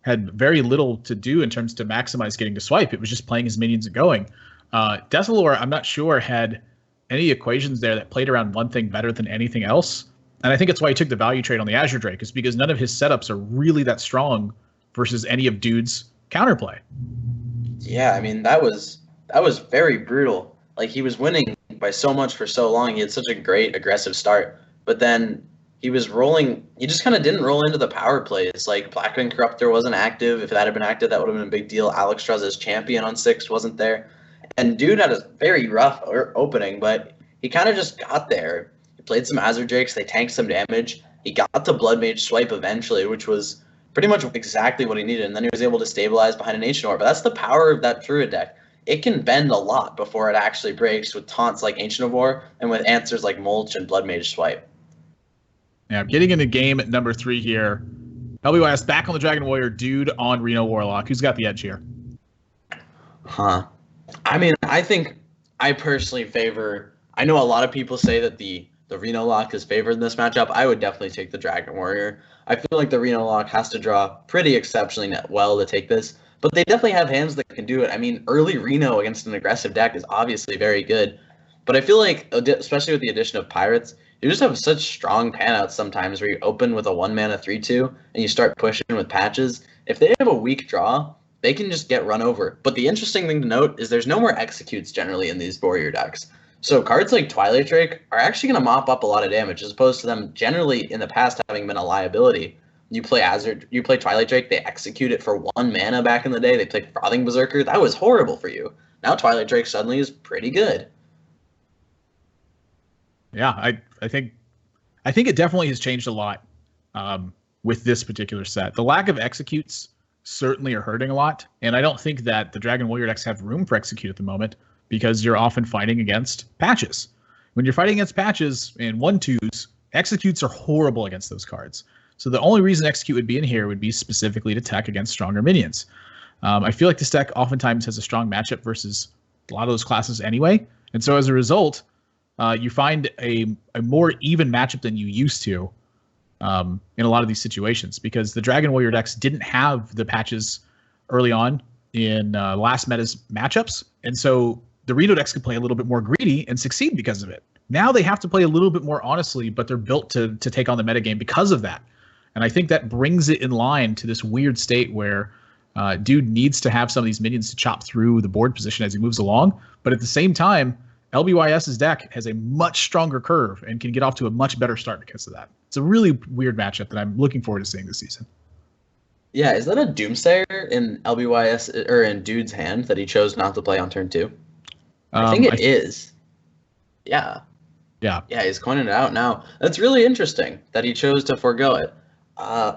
had very little to do in terms to maximize getting to swipe. It was just playing his minions and going. Deathlore, I'm not sure, had any equations there that played around one thing better than anything else. And I think that's why he took the value trade on the Azure Drake, is because none of his setups are really that strong versus any of dude's counterplay. Yeah, I mean, that was very brutal. Like, he was winning by so much for so long. He had such a great aggressive start, but then he was rolling. He just kind of didn't roll into the power plays. Like, Blackwing Corruptor wasn't active. If that had been active, that would have been a big deal. Alex Strauss's champion on 6 wasn't there. And dude had a very rough opening, but he kind of just got there. He played some Azure Drakes. They tanked some damage. He got to Blood Mage swipe eventually, which was pretty much exactly what he needed. And then he was able to stabilize behind an Ancient War. But that's the power of that Druid deck. It can bend a lot before it actually breaks with taunts like Ancient of War and with answers like Mulch and Blood Mage swipe. Yeah, getting into game at number 3 here. LBYS back on the Dragon Warrior, dude on Reno Warlock. Who's got the edge here? Huh. I mean, I think I personally favor... I know a lot of people say that the Reno Lock is favored in this matchup. I would definitely take the Dragon Warrior. I feel like the Reno Lock has to draw pretty exceptionally well to take this, but they definitely have hands that can do it. I mean, early Reno against an aggressive deck is obviously very good, but I feel like, especially with the addition of Pirates, you just have such strong panouts sometimes where you open with a 1-mana 3/2 and you start pushing with patches. If they have a weak draw, they can just get run over. But the interesting thing to note is there's no more executes generally in these warrior decks. So cards like Twilight Drake are actually going to mop up a lot of damage, as opposed to them generally in the past having been a liability. You play Twilight Drake, they execute it for 1 mana back in the day. They play Frothing Berserker. That was horrible for you. Now Twilight Drake suddenly is pretty good. Yeah, I think it definitely has changed a lot with this particular set. The lack of executes certainly are hurting a lot, and I don't think that the Dragon Warrior decks have room for execute at the moment, because you're often fighting against patches. When you're fighting against patches and 1/2s, executes are horrible against those cards. So the only reason execute would be in here would be specifically to tech against stronger minions. I feel like this deck oftentimes has a strong matchup versus a lot of those classes anyway. And so as a result, you find a more even matchup than you used to in a lot of these situations, because the Dragon Warrior decks didn't have the patches early on in last meta's matchups. And so the Reno decks could play a little bit more greedy and succeed because of it. Now they have to play a little bit more honestly, but they're built to take on the metagame because of that. And I think that brings it in line to this weird state where dude needs to have some of these minions to chop through the board position as he moves along. But at the same time, LBYS's deck has a much stronger curve and can get off to a much better start because of that. It's a really weird matchup that I'm looking forward to seeing this season. Yeah, is that a Doomsayer in LBYS or in Dude's hand that he chose not to play on turn 2? I think it is. Yeah. Yeah. Yeah, he's coining it out now. That's really interesting that he chose to forego it. I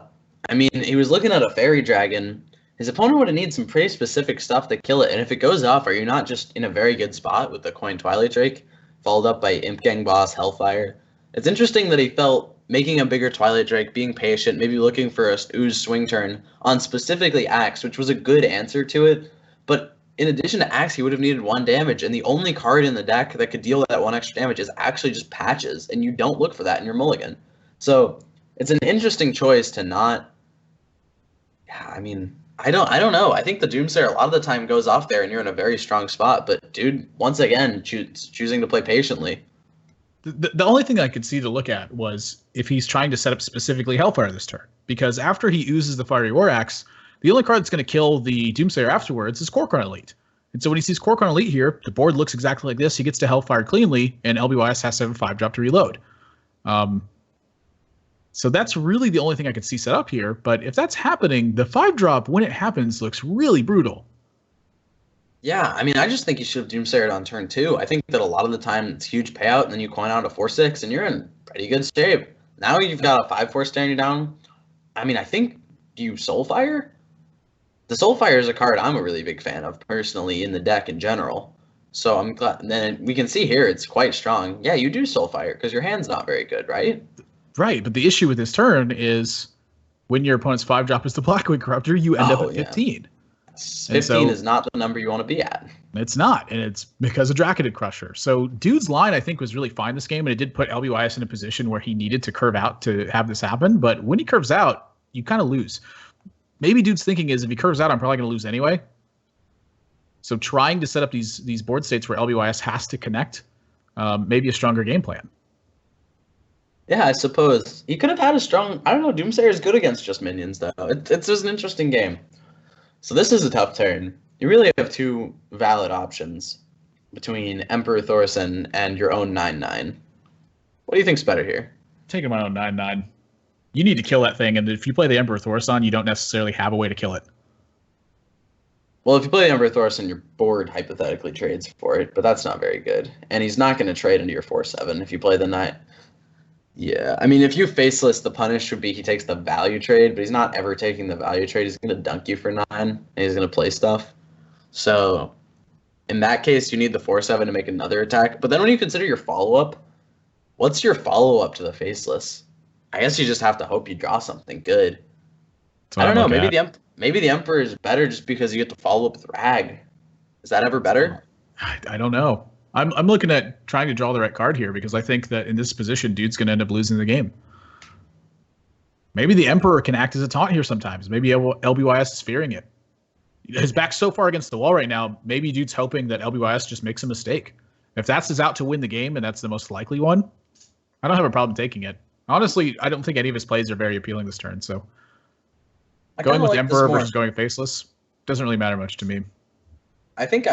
mean, he was looking at a Fairy Dragon. His opponent would have needed some pretty specific stuff to kill it. And if it goes off, are you not just in a very good spot with the coin Twilight Drake, followed up by Imp Gang Boss, Hellfire? It's interesting that he felt making a bigger Twilight Drake, being patient, maybe looking for a Ooze swing turn on specifically Axe, which was a good answer to it. But in addition to Axe, he would have needed 1 damage, and the only card in the deck that could deal that 1 extra damage is actually just Patches, and you don't look for that in your mulligan. So it's an interesting choice to not. Yeah, I mean, I don't know. I think the Doomsayer a lot of the time goes off there, and you're in a very strong spot. But dude, once again, choosing to play patiently. The only thing I could see to look at was if he's trying to set up specifically Hellfire this turn, because after he uses the Fiery War Axe, the only card that's going to kill the Doomsayer afterwards is Kor'kron Elite. And so when he sees Kor'kron Elite here, the board looks exactly like this. He gets to Hellfire cleanly, and LBYS has to have a 5-drop to reload. So that's really the only thing I could see set up here. But if that's happening, the 5-drop, when it happens, looks really brutal. Yeah, I mean, I just think you should have Doomsayered on turn 2. I think that a lot of the time it's huge payout, and then you coin out a 4-6, and you're in pretty good shape. Now you've got a 5-4 staring you down. I mean, I think, do you Soulfire? The Soulfire is a card I'm a really big fan of, personally, in the deck in general. So I'm glad. And then we can see here it's quite strong. Yeah, you do Soulfire, because your hand's not very good, right? Right, but the issue with this turn is when your opponent's 5-drop is the Blackwing Corruptor, you end up at 15. 15 is not the number you want to be at. It's not, and it's because of Draconic Crusher. So Dude's line, I think, was really fine this game, and it did put LBYS in a position where he needed to curve out to have this happen. But when he curves out, you kind of lose. Maybe Dude's thinking is if he curves out, I'm probably going to lose anyway. So trying to set up these board states where LBYS has to connect, maybe a stronger game plan. Yeah, I suppose. He could have had a strong. I don't know. Doomsayer is good against just minions, though. It's just an interesting game. So this is a tough turn. You really have 2 valid options between Emperor Thorson and your own 9/9. What do you think's better here? Taking my own 9/9. You need to kill that thing, and if you play the Emperor Thorson, you don't necessarily have a way to kill it. Well, if you play the Emperor Thorson, your board hypothetically trades for it, but that's not very good. And he's not going to trade into your 4/7 if you play the 9. Yeah, I mean, if you Faceless, the punish would be he takes the value trade, but he's not ever taking the value trade. He's going to dunk you for 9, and he's going to play stuff. So in that case, you need the 4/7 to make another attack. But then when you consider your follow-up, what's your follow-up to the Faceless? I guess you just have to hope you draw something good. I don't know. Maybe the Emperor is better just because you get to follow up with Rag. Is that ever better? I don't know. I'm looking at trying to draw the right card here because I think that in this position, Dude's going to end up losing the game. Maybe the Emperor can act as a taunt here sometimes. Maybe LBYS is fearing it. His back's so far against the wall right now, maybe Dude's hoping that LBYS just makes a mistake. If that's his out to win the game and that's the most likely one, I don't have a problem taking it. Honestly, I don't think any of his plays are very appealing this turn, so going with Emperor versus going Faceless doesn't really matter much to me. I think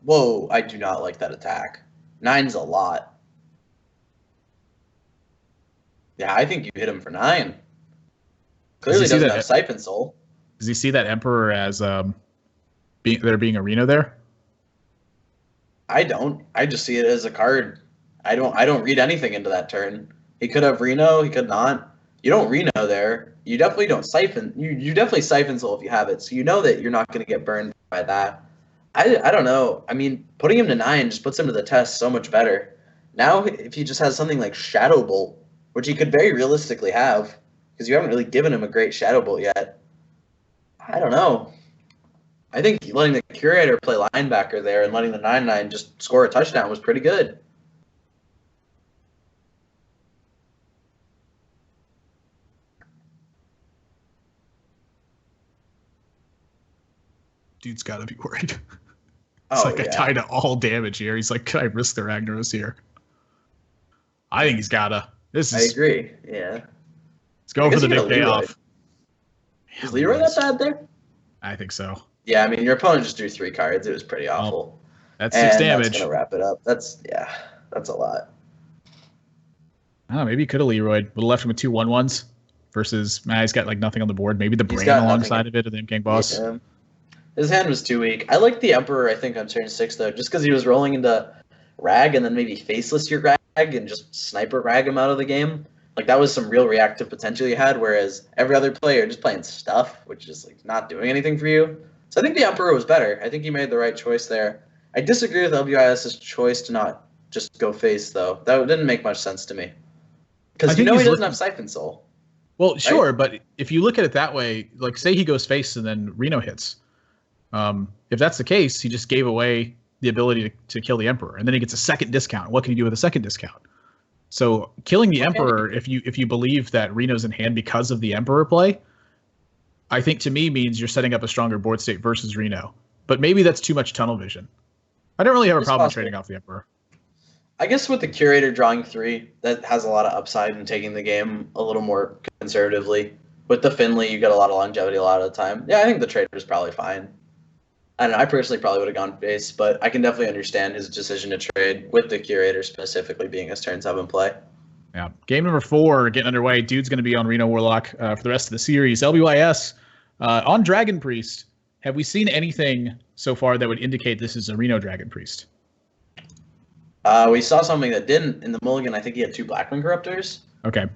whoa, I do not like that attack. 9's a lot. Yeah, I think you hit him for 9. Clearly doesn't have Siphon Soul. Does he see that Emperor as there being a Reno there? I don't. I just see it as a card. I don't read anything into that turn. He could have Reno, he could not. You don't Reno there. You definitely don't Siphon. You definitely Siphon Soul if you have it. So you know that you're not going to get burned by that. I don't know. I mean, putting him to 9 just puts him to the test so much better. Now, if he just has something like Shadow Bolt, which he could very realistically have, because you haven't really given him a great Shadow Bolt yet. I don't know. I think letting the Curator play linebacker there and letting the 9-9 just score a touchdown was pretty good. Dude's got to be worried. It's Oh, like I tied to all damage here. He's like, can I risk the Ragnaros here? I think he's gotta. I agree. Yeah. Let's go for the big payoff. Is Leroy that bad there? I think so. Yeah, I mean, your opponent just drew 3 cards. It was pretty awful. That's 6 damage. That's gonna wrap it up. That's a lot. I don't know, maybe he could have Leroyed. Would have left him with 2 1/1s versus he's got like nothing on the board. Maybe the brain alongside of it of the King Boss. Yeah. His hand was too weak. I like the Emperor, I think, on turn 6, though, just because he was rolling into Rag and then maybe Faceless your Rag and just Sniper Rag him out of the game. Like, that was some real reactive potential you had, whereas every other player just playing stuff, which is like not doing anything for you. So I think the Emperor was better. I think he made the right choice there. I disagree with LBIS's choice to not just go face, though. That didn't make much sense to me. Because he doesn't have Siphon Soul. Well, sure, right? But if you look at it that way, like, say he goes face and then Reno hits. If that's the case, he just gave away the ability to kill the Emperor, and then he gets a second discount. What can you do with a second discount? So killing the Emperor, if you believe that Reno's in hand because of the Emperor play, I think to me means you're setting up a stronger board state versus Reno. But maybe that's too much tunnel vision. I don't really have a problem trading off the Emperor. I guess with the Curator drawing 3, that has a lot of upside in taking the game a little more conservatively. With the Finley, you get a lot of longevity a lot of the time. Yeah, I think the trade was probably fine. I don't know, I personally probably would have gone face, but I can definitely understand his decision to trade with the Curator specifically being his turn 7 play. Yeah. Game number 4 getting underway. Dude's going to be on Reno Warlock for the rest of the series. LBYS on Dragon Priest. Have we seen anything so far that would indicate this is a Reno Dragon Priest? We saw something that didn't. In the mulligan, I think he had 2 Blackwing Corruptors. Okay.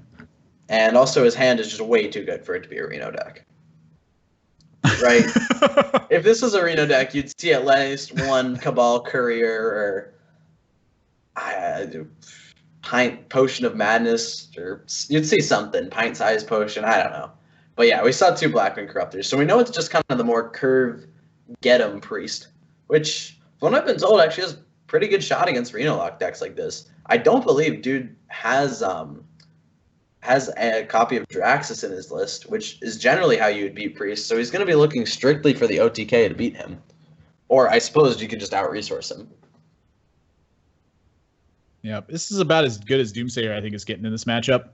And also his hand is just way too good for it to be a Reno deck. Right? If this was a Reno deck, you'd see at least 1 Cabal Courier or Pint Potion of Madness, or you'd see something, Pint-sized Potion, I don't know. But yeah, we saw 2 Blackwing Corruptors, so we know it's just kind of the more curve get-em Priest, which, from what I've been told, actually has pretty good shot against Reno lock decks like this. I don't believe dude has a copy of Draxus in his list, which is generally how you would beat Priest. So he's going to be looking strictly for the OTK to beat him. Or I suppose you could just out-resource him. Yeah, this is about as good as Doomsayer, I think, is getting in this matchup.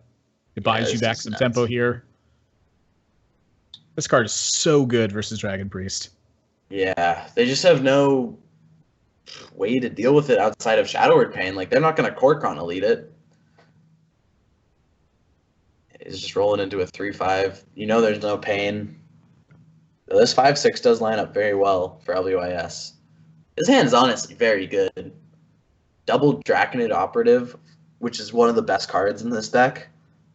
It buys you back some tempo here. This card is so good versus Dragon Priest. Yeah, they just have no way to deal with it outside of Shadow Word Pain. Like, they're not going to Korkron Elite it. Is just rolling into a 3-5. You know there's no pain. This 5-6 does line up very well for LBYS. His hand's honestly very good. Double Draconid Operative, which is one of the best cards in this deck.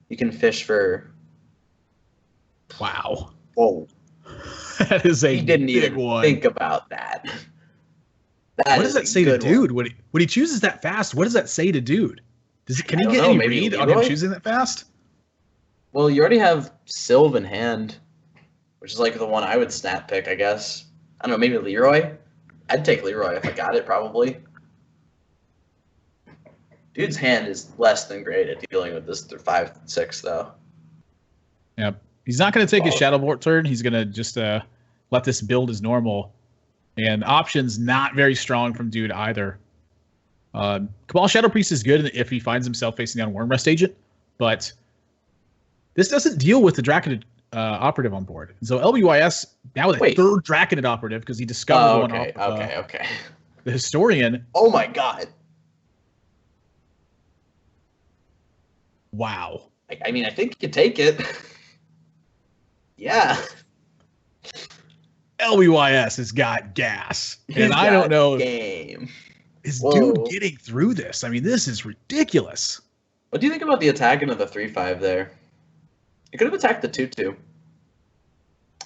You can fish for... Wow. Whoa. That is a he didn't big even one. think about that. What does that say to Dude? When he chooses that fast, what does that say to Dude? Can he get any read on him choosing that fast? Well, you already have Sylve in hand, which is like the one I would snap pick, I guess. I don't know, maybe Leroy? I'd take Leroy if I got it, probably. Dude's hand is less than great at dealing with this 5-6, though. Yep. He's not going to take his Shadowbolt turn. He's going to just let this build as normal. And options not very strong from Dude either. Cabal Shadow Priest is good if he finds himself facing down Wormrest Agent, but this doesn't deal with the Draconid Operative on board. So LBYS now with a 3rd Draconid Operative because he discovered one off Okay. the Historian. Oh my god. Wow. I mean, I think you could take it. Yeah. LBYS has got gas. And I don't know game. Is Dude getting through this? I mean, this is ridiculous. What do you think about the attack into the 3-5 there? It could have attacked the 2-2.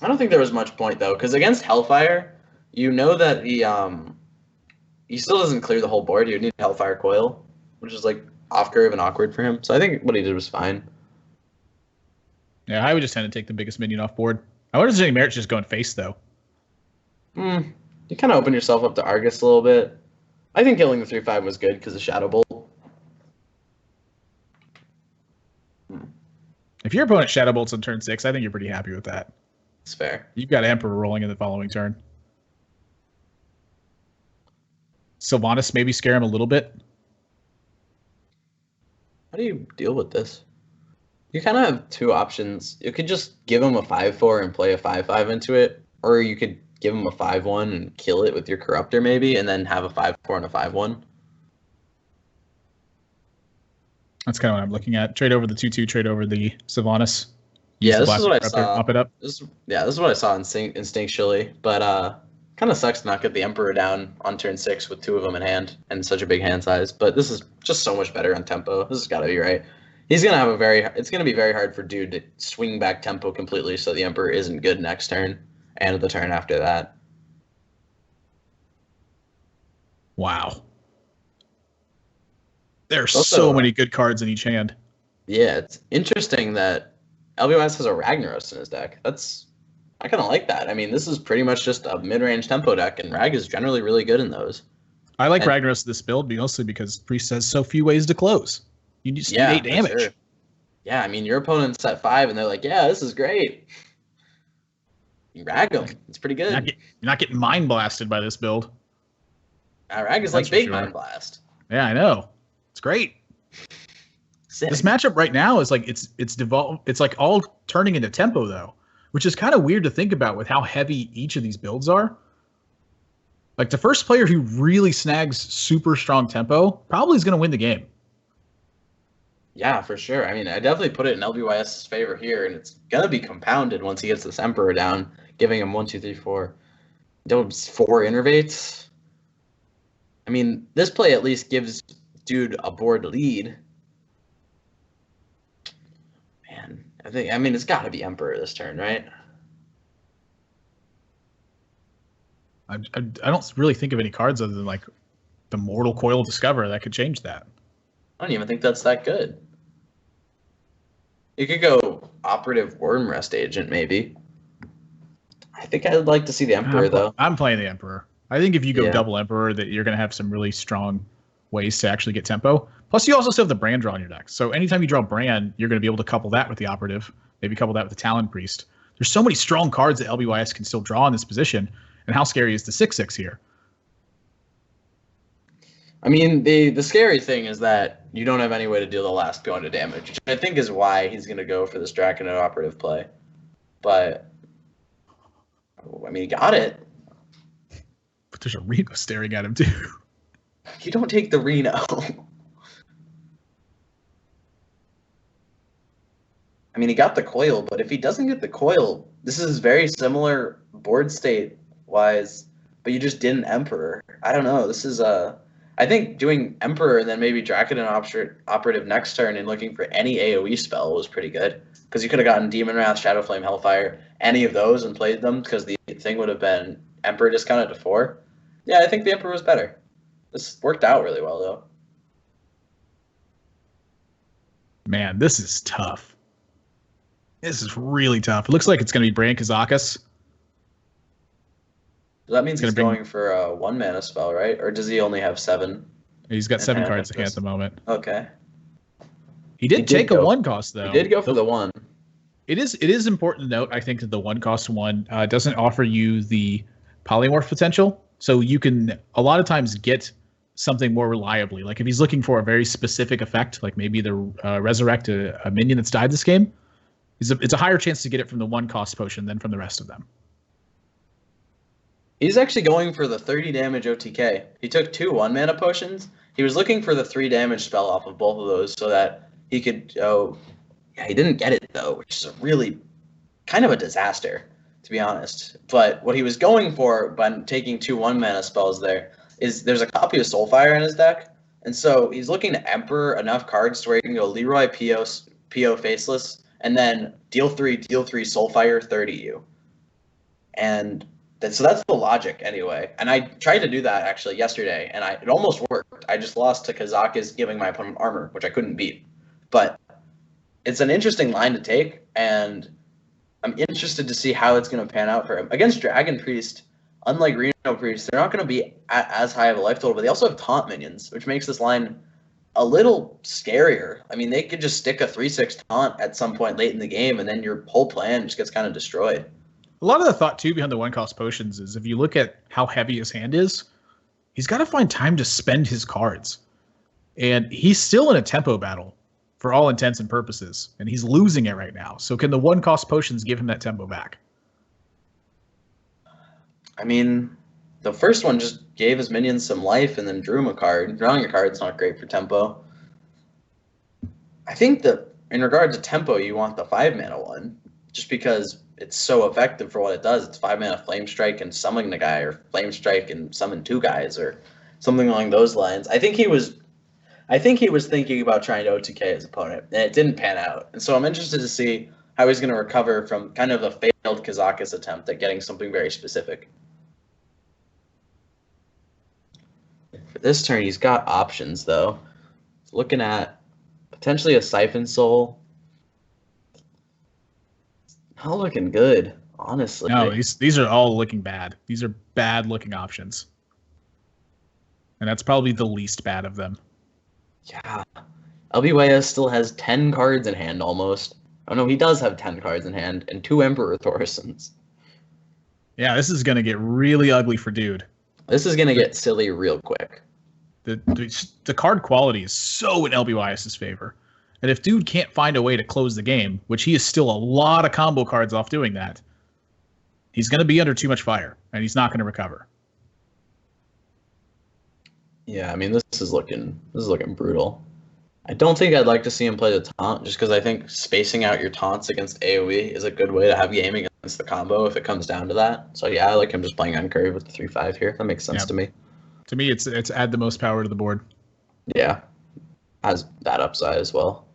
I don't think there was much point, though, because against Hellfire, you know that he still doesn't clear the whole board. You need Hellfire Coil, which is, like, off-curve and awkward for him. So I think what he did was fine. Yeah, I would just tend to take the biggest minion off board. I wonder if there's any merit just going face, though. You kind of open yourself up to Argus a little bit. I think killing the 3/5 was good because of Shadow Bolt. If your opponent Shadow Bolts on turn 6, I think you're pretty happy with that. It's fair. You've got Emperor rolling in the following turn. Sylvanas maybe scare him a little bit. How do you deal with this? You kind of have two options. You could just give him a 5/4 and play a 5/5 into it, or you could give him a 5/1 and kill it with your Corruptor maybe, and then have a 5/4 and a 5/1. That's kind of what I'm looking at. Trade over the 2/2, trade over the Sylvanas. Yeah, this is what I saw. Pop it up. This is what I saw instinctually, but kind of sucks to not get the Emperor down on turn 6 with 2 of them in hand and such a big hand size. But this is just so much better on tempo. This has got to be right. He's gonna have it's gonna be very hard for Dude to swing back tempo completely, so the Emperor isn't good next turn and the turn after that. Wow. There's Also, so many good cards in each hand. Yeah, it's interesting that LBYS has a Ragnaros in his deck. I kind of like that. I mean, this is pretty much just a mid-range tempo deck, and Rag is generally really good in those. I like Ragnaros this build mostly because Priest has so few ways to close. You just need 8 damage. Sure. Yeah, I mean, your opponent's at 5, and they're like, yeah, this is great. You rag them. It's pretty good. You're not getting mind blasted by this build. Rag is like big mind blast. Yeah, I know. It's great. Sick. This matchup right now is like it's devolved. It's like all turning into tempo though, which is kind of weird to think about with how heavy each of these builds are. Like the first player who really snags super strong tempo probably is going to win the game. Yeah, for sure. I mean, I definitely put it in LBYS's favor here, and it's gonna be compounded once he gets this Emperor down, giving him 1, 2, 3, 4. Those 4 innervates. I mean, this play at least gives Dude a board lead. Man, I mean, it's got to be Emperor this turn, right? I don't really think of any cards other than like the Mortal Coil Discover that could change that. I don't even think that's that good. You could go Operative Worm Rest Agent, maybe. I think I'd like to see the Emperor, though. I'm playing the Emperor. I think if you go double Emperor, that you're going to have some really strong ways to actually get tempo. Plus, you also still have the Brand draw in your deck. So anytime you draw Brand, you're going to be able to couple that with the Operative. Maybe couple that with the Talon Priest. There's so many strong cards that LBYS can still draw in this position. And how scary is the 6/6 here? I mean, the scary thing is that you don't have any way to deal the last point of damage, which I think is why he's going to go for this Draconid Operative play. But, I mean, he got it. But there's a Reno staring at him, too. You don't take the Reno. I mean, he got the coil, but if he doesn't get the coil, this is very similar board state-wise, but you just didn't Emperor. I don't know. This is I think doing Emperor and then maybe Draconid Operative next turn and looking for any AoE spell was pretty good. Because you could have gotten Demon Wrath, Shadow Flame, Hellfire, any of those and played them, because the thing would have been Emperor discounted to 4. Yeah, I think the Emperor was better. This worked out really well, though. Man, this is tough. This is really tough. It looks like it's going to be Brand Kazakus. So that means he's going for a 1-mana spell, right? Or does he only have 7? He's got 7 cards in hand at the moment. Okay. He did take a 1 cost, though. He did go for the 1. It is important to note, I think, that the 1 cost 1 doesn't offer you the polymorph potential. So you can, a lot of times, get something more reliably. Like if he's looking for a very specific effect, like maybe the resurrect a minion that's died this game, it's a higher chance to get it from the 1 cost potion than from the rest of them. He's actually going for the 30 damage OTK. He took 2 1-mana potions. He was looking for the 3 damage spell off of both of those so that he could... Oh, yeah, he didn't get it, though, which is a really kind of a disaster, to be honest. But what he was going for by taking 2 1-mana spells there is there's a copy of Soulfire in his deck. And so he's looking to Emperor enough cards to where he can go Leroy, PO Faceless, and then deal 3 Soulfire, 30 you. And... So that's the logic anyway. And I tried to do that actually yesterday, and it almost worked. I just lost to Kazakus giving my opponent armor, which I couldn't beat. But it's an interesting line to take, and I'm interested to see how it's going to pan out for him. Against Dragon Priest, unlike Reno Priest, they're not going to be at as high of a life total, but they also have taunt minions, which makes this line a little scarier. I mean, they could just stick a 3/6 taunt at some point late in the game, and then your whole plan just gets kind of destroyed. A lot of the thought, too, behind the one-cost potions is if you look at how heavy his hand is, he's got to find time to spend his cards. And he's still in a tempo battle for all intents and purposes, and he's losing it right now. So can the one-cost potions give him that tempo back? I mean, the first one just gave his minions some life and then drew him a card. Drawing a card's not great for tempo. I think that in regard to tempo, you want the 5-mana one, just because it's so effective for what it does. It's 5-mana Flame Strike and summon the guy, or Flame Strike and summon 2 guys, or something along those lines. I think he was thinking about trying to OTK his opponent, and it didn't pan out. And so I'm interested to see how he's going to recover from kind of a failed Kazakus attempt at getting something very specific. For this turn, he's got options, though. He's looking at potentially a Siphon Soul. Not looking good, honestly. No, these are all looking bad. These are bad-looking options. And that's probably the least bad of them. Yeah. LBYS still has 10 cards in hand, almost. Oh, no, he does have 10 cards in hand, and 2 Emperor Thorisons. Yeah, this is going to get really ugly for Dude. This is going to get silly real quick. The card quality is so in LBYS's favor. And if Dude can't find a way to close the game, which he is still a lot of combo cards off doing that, he's going to be under too much fire, and he's not going to recover. Yeah, I mean, this is looking brutal. I don't think I'd like to see him play the taunt, just because I think spacing out your taunts against AoE is a good way to have game against the combo if it comes down to that. So yeah, I like him just playing on curve with the 3/5 here. That makes sense to me. To me, it's add the most power to the board. Yeah, has that upside as well.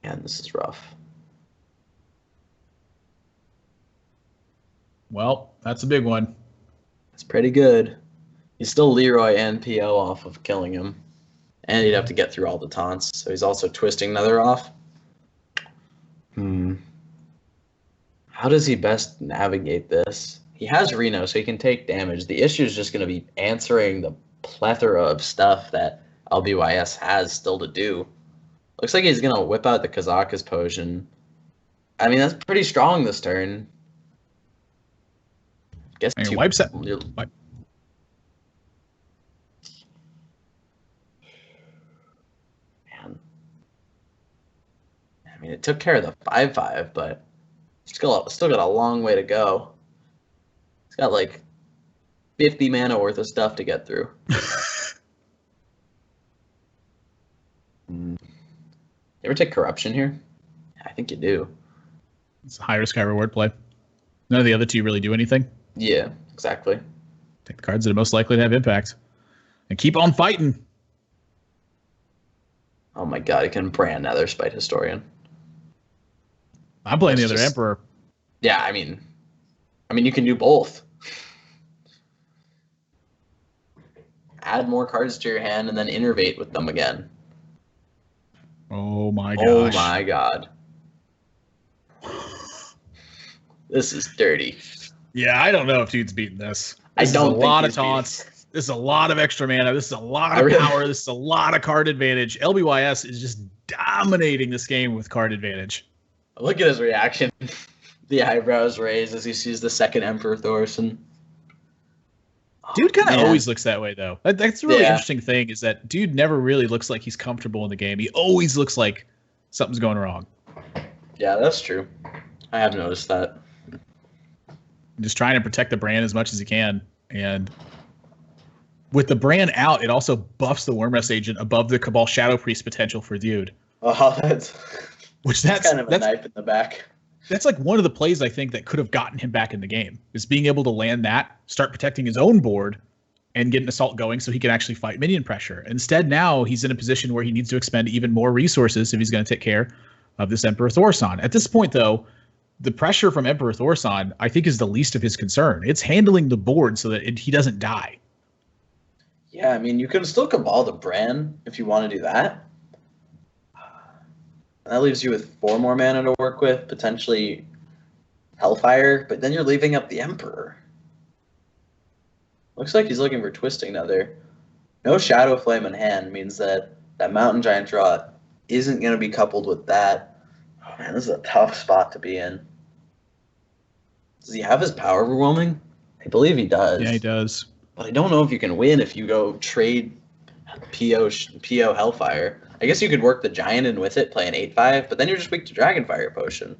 Man, this is rough. Well, that's a big one. It's pretty good. He's still Leroy and PO off of killing him. And he'd have to get through all the taunts. So he's also twisting Nether off. How does he best navigate this? He has Reno, so he can take damage. The issue is just going to be answering the plethora of stuff that LBYS has still to do. Looks like he's going to whip out the Kazakus potion. I mean, that's pretty strong this turn. Guess I mean, wipes out. Man. I mean, it took care of the 5/5, but still got a long way to go. It's got like 50 mana worth of stuff to get through. You ever take Corruption here? I think you do. It's a high risk, high reward play. None of the other two really do anything. Yeah, exactly. Take the cards that are most likely to have impact. And keep on fighting. Oh my god, he can brand Nether Spite Historian. I'm playing the other Emperor. Yeah, I mean you can do both. Add more cards to your hand and then innervate with them again. Oh my gosh. Oh my god. This is dirty. Yeah, I don't know if Dude's beating this. I don't think a lot of taunts. This is a lot of extra mana. This is a lot of power. This is a lot of card advantage. LBYS is just dominating this game with card advantage. Look at his reaction. The eyebrows raised as he sees the second Emperor Thorson. Dude kind of always looks that way, though. That's a really interesting thing, is that Dude never really looks like he's comfortable in the game. He always looks like something's going wrong. Yeah, that's true. I have noticed that. Just trying to protect the brand as much as he can. And with the brand out, it also buffs the Wormrest Agent above the Cabal Shadow Priest potential for Dude. Oh, that's kind of a knife in the back. That's like one of the plays, I think, that could have gotten him back in the game, is being able to land that, start protecting his own board, and get an assault going so he can actually fight minion pressure. Instead, now he's in a position where he needs to expend even more resources if he's going to take care of this Emperor Thorson. At this point, though, the pressure from Emperor Thorson, I think, is the least of his concern. It's handling the board so that he doesn't die. Yeah, I mean, you can still Cabal the Bran if you want to do that. That leaves you with 4 more mana to work with, potentially Hellfire, but then you're leaving up the Emperor. Looks like he's looking for Twisting Nether. No Shadow Flame in hand means that that Mountain Giant draw isn't going to be coupled with that. Oh man, this is a tough spot to be in. Does he have his Power Overwhelming? I believe he does. Yeah, he does. But I don't know if you can win if you go trade PO Hellfire. I guess you could work the Giant in with it, play an 8/5, but then you're just weak to Dragonfire Potion.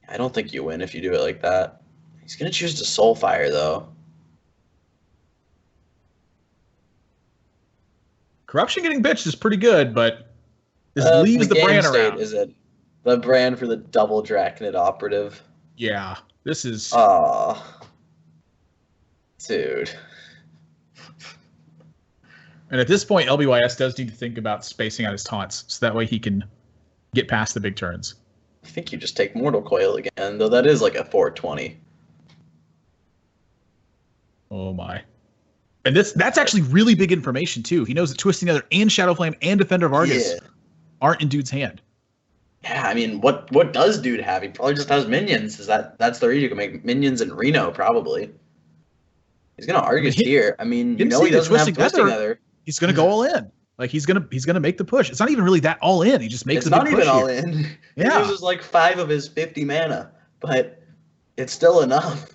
I don't think you win if you do it like that. He's going to choose to Soulfire, though. Corruption getting bitched is pretty good, but this leaves the brand around. Is it the brand for the double Draconid Operative? Yeah, this is... Aw. Dude. And at this point, LBYS does need to think about spacing out his taunts, so that way he can get past the big turns. I think you just take Mortal Coil again, though that is like a 420. Oh my. And that's actually really big information, too. He knows that Twisting Nether and Shadow Flame and Defender of Argus aren't in Dude's hand. Yeah, I mean, what does Dude have? He probably just has minions. That's the reason you can make minions in Reno, probably. He's going to Argus here. I mean, you know he doesn't have Twisting Nether. He's going to go all in. Like, he's gonna make the push. It's not even really that all in. He just makes it's a big push. It's not even all in. Yeah. He uses like 5 of his 50 mana, but it's still enough.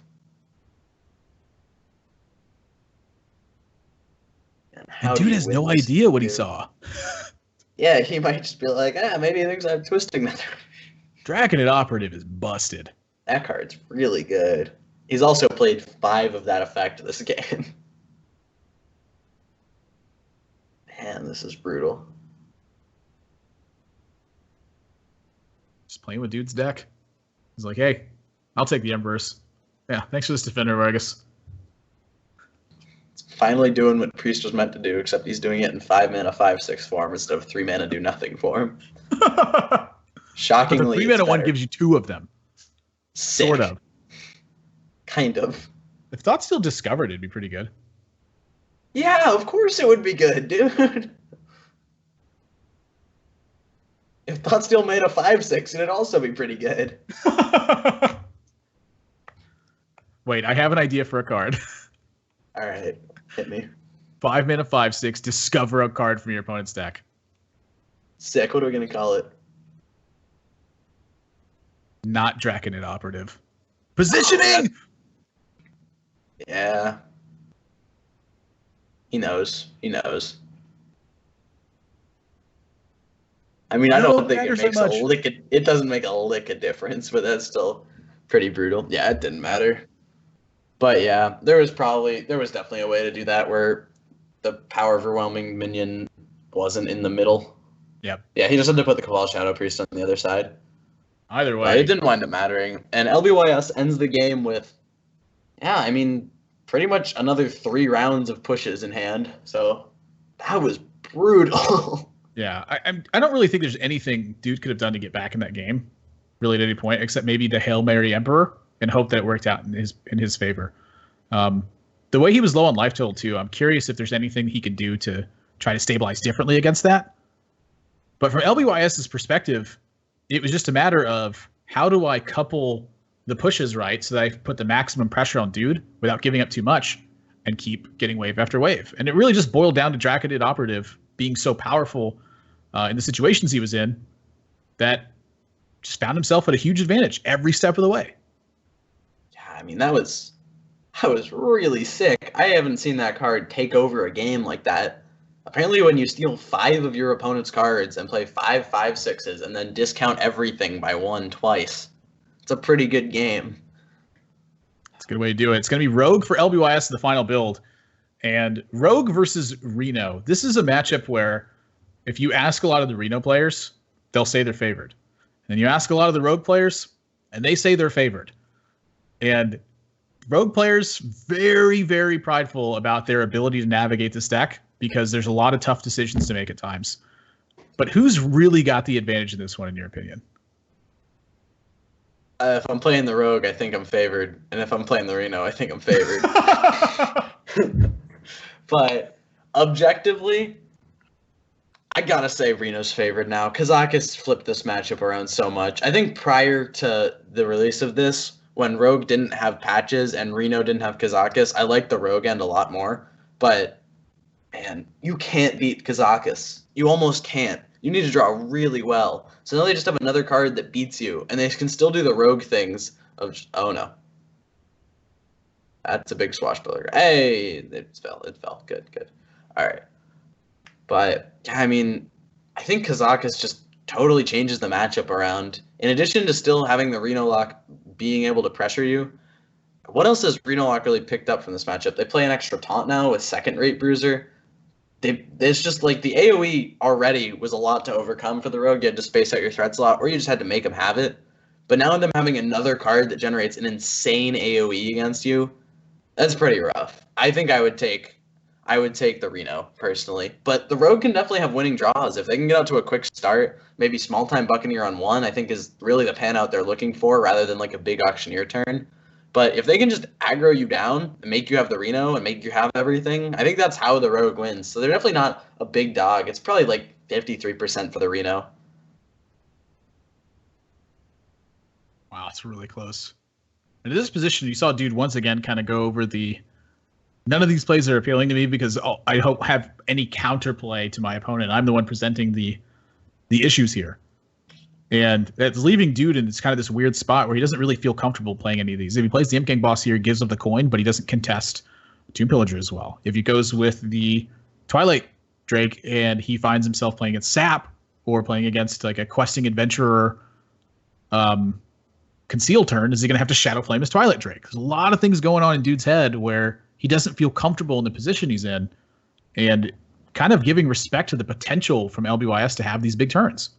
Dude has no idea what he saw. Yeah, he might just be like, maybe he thinks I'm Twisting Nether. Draconid Operative is busted. That card's really good. He's also played 5 of that effect this game. Man, this is brutal. Just playing with Dude's deck. He's like, hey, I'll take the Emperors. Yeah, thanks for this Defender of Argus. Finally doing what Priest was meant to do, except he's doing it in 5 mana 5/6 form instead of 3 mana do nothing form. Shockingly, but the 3 mana one gives you 2 of them. Sick. Sort of. Kind of. If Thought Steal discovered, it'd be pretty good. Yeah, of course it would be good, dude. If Thought Steal made a 5/6, it'd also be pretty good. Wait, I have an idea for a card. All right, hit me. 5 mana 5/6. Discover a card from your opponent's deck. Sick. What are we gonna call it? Not Draconid Operative. Positioning. Yeah. He knows. He knows. I mean, I don't think it makes a lick. It doesn't make a lick of difference, but that's still pretty brutal. Yeah, it didn't matter. But yeah, there was definitely a way to do that where the power overwhelming minion wasn't in the middle. Yep. Yeah, he just had to put the Cabal Shadow Priest on the other side. Either way, it didn't wind up mattering. And LBYS ends the game with, I mean, pretty much another 3 rounds of pushes in hand. So that was brutal. Yeah, I don't really think there's anything Dude could have done to get back in that game, really at any point, except maybe the Hail Mary Emperor and hope that it worked out in his favor. The way he was low on life total too, I'm curious if there's anything he could do to try to stabilize differently against that. But from LBYS's perspective, it was just a matter of how do I couple the pushes right so that I put the maximum pressure on Dude without giving up too much and keep getting wave after wave. And it really just boiled down to Draconid Operative being so powerful in the situations he was in that just found himself at a huge advantage every step of the way. Yeah, I mean, that was really sick. I haven't seen that card take over a game like that. Apparently when you steal 5 of your opponent's cards and play 5 5/6s and then discount everything by 1 twice, it's a pretty good game. It's a good way to do it. It's going to be Rogue for LBYS in the final build. And Rogue versus Reno. This is a matchup where if you ask a lot of the Reno players, they'll say they're favored. And you ask a lot of the Rogue players, and they say they're favored. And Rogue players, very, very prideful about their ability to navigate this deck because there's a lot of tough decisions to make at times. But who's really got the advantage in this one, in your opinion? If I'm playing the Rogue, I think I'm favored. And if I'm playing the Reno, I think I'm favored. But objectively, I gotta say Reno's favored now. Kazakus flipped this matchup around so much. I think prior to the release of this, when Rogue didn't have patches and Reno didn't have Kazakus, I liked the Rogue end a lot more. But, man, you can't beat Kazakus. You almost can't. You need to draw really well. So now they just have another card that beats you, and they can still do the Rogue things of, oh no. That's a big swashbuckler. Hey, it fell. It fell. Good, good. All right. But, I mean, I think Kazakus just totally changes the matchup around. In addition to still having the Reno lock being able to pressure you, what else has Reno lock really picked up from this matchup? They play an extra taunt now with second rate bruiser. It's just like the AoE already was a lot to overcome for the Rogue. You had to space out your threats a lot, or you just had to make them have it. But now them having another card that generates an insane AoE against you, that's pretty rough. I think I would take the Reno personally, but the Rogue can definitely have winning draws if they can get out to a quick start. Maybe small time Buccaneer on 1, I think is really the pan out they're looking for rather than like a big auctioneer turn. But if they can just aggro you down and make you have the Reno and make you have everything, I think that's how the Rogue wins. So they're definitely not a big dog. It's probably like 53% for the Reno. Wow, it's really close. And in this position, you saw dude once again kind of go over the. None of these plays are appealing to me because I don't have any counterplay to my opponent. I'm the one presenting the issues here. And that's leaving dude in this kind of this weird spot where he doesn't really feel comfortable playing any of these. If he plays the Imp Gang boss here, he gives up the coin, but he doesn't contest Tomb Pillager as well. If he goes with the Twilight Drake and he finds himself playing against Sap or playing against like a questing adventurer conceal turn, is he going to have to Shadow Flame his Twilight Drake? There's a lot of things going on in dude's head where he doesn't feel comfortable in the position he's in, and kind of giving respect to the potential from LBYS to have these big turns.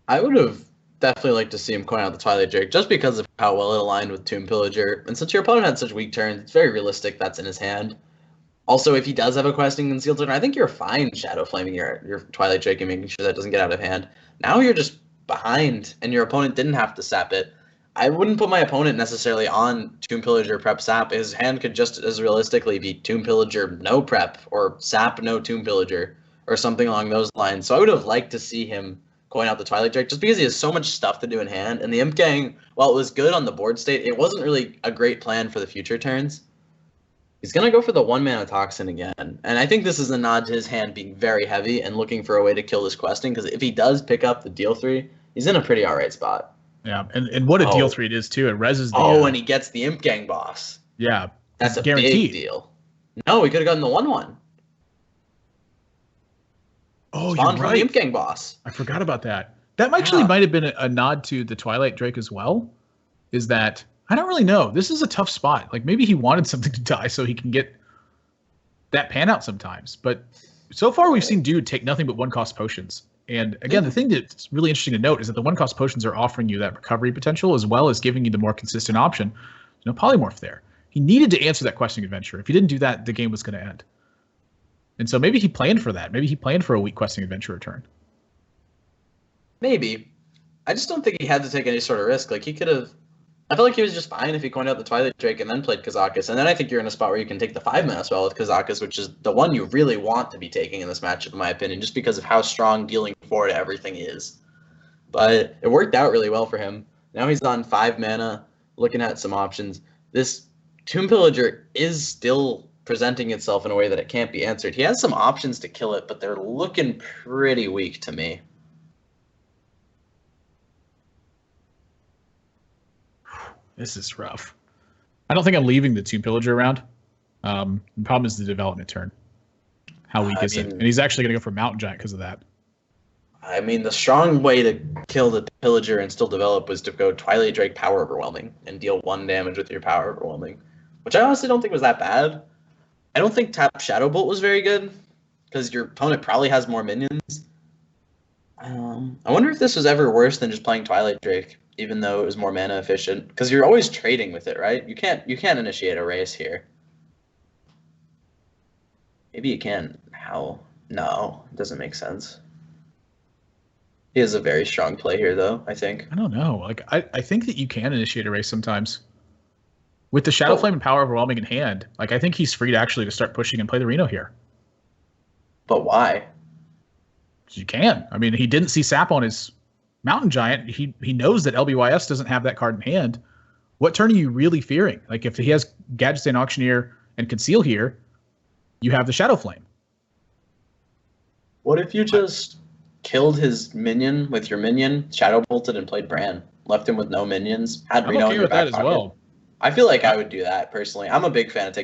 I would have definitely liked to see him coin out the Twilight Drake just because of how well it aligned with Tomb Pillager. And since your opponent had such weak turns, it's very realistic that's in his hand. Also, if he does have a questing concealed turn, I think you're fine Shadow Flaming your Twilight Drake and making sure that doesn't get out of hand. Now you're just behind, and your opponent didn't have to sap it. I wouldn't put my opponent necessarily on Tomb Pillager prep sap. His hand could just as realistically be Tomb Pillager no prep or sap no Tomb Pillager or something along those lines. So I would have liked to see him coin out the Twilight Drake just because he has so much stuff to do in hand. And the Imp Gang, while it was good on the board state, it wasn't really a great plan for the future turns. He's going to go for the 1-mana Toxin again. And I think this is a nod to his hand being very heavy and looking for a way to kill this questing, because if he does pick up the deal 3, he's in a pretty alright spot. Yeah, and what a deal 3 it is too. It reses the and he gets the Imp Gang boss. Yeah. That's a guaranteed. big deal. No, we could have gotten the 1/1. Oh, Spawn you're from right. the Imp Gang boss. I forgot about that. That actually might have been a nod to the Twilight Drake as well. Is that I don't really know. This is a tough spot. Like maybe he wanted something to die so he can get that pan out sometimes. But so far we've seen dude take nothing but 1-cost potions. And again, the thing that's really interesting to note is that the 1-cost potions are offering you that recovery potential as well as giving you the more consistent option. No polymorph there. He needed to answer that questing adventure. If he didn't do that, the game was going to end. And so maybe he planned for that. Maybe he planned for a weak questing adventure return. Maybe. I just don't think he had to take any sort of risk. Like he could have. I feel like he was just fine if he coined out the Twilight Drake and then played Kazakus. And then I think you're in a spot where you can take the 5-mana spell with Kazakus, which is the one you really want to be taking in this matchup, in my opinion, just because of how strong dealing 4 to everything is. But it worked out really well for him. Now he's on 5 mana, looking at some options. This Tomb Pillager is still presenting itself in a way that it can't be answered. He has some options to kill it, but they're looking pretty weak to me. This is rough. I don't think I'm leaving the Tomb Pillager around. The problem is the development turn. How weak is it? And he's actually going to go for Mountain Giant because of that. I mean, the strong way to kill the Pillager and still develop was to go Twilight Drake Power Overwhelming and deal 1 damage with your Power Overwhelming, which I honestly don't think was that bad. I don't think Tap Shadow Bolt was very good because your opponent probably has more minions. I wonder if this was ever worse than just playing Twilight Drake, even though it was more mana efficient, because you're always trading with it, right? You can't initiate a race here. Maybe you can. How? No, it doesn't make sense. He has a very strong play here, though, I think. I don't know. Like I think that you can initiate a race sometimes. With the Shadow Flame and Power Overwhelming in hand, like I think he's free to actually to start pushing and play the Reno here. But why? You can. I mean, he didn't see Sap on his Mountain Giant. He knows that LBYS doesn't have that card in hand. What turn are you really fearing? Like, if he has Gadget Stand Auctioneer and Conceal here, you have the Shadow Flame. What if you just killed his minion with your minion, Shadow Bolted, and played Bran? Left him with no minions, had Reno in your back pocket? Well. I feel like I would do that personally. I'm a big fan of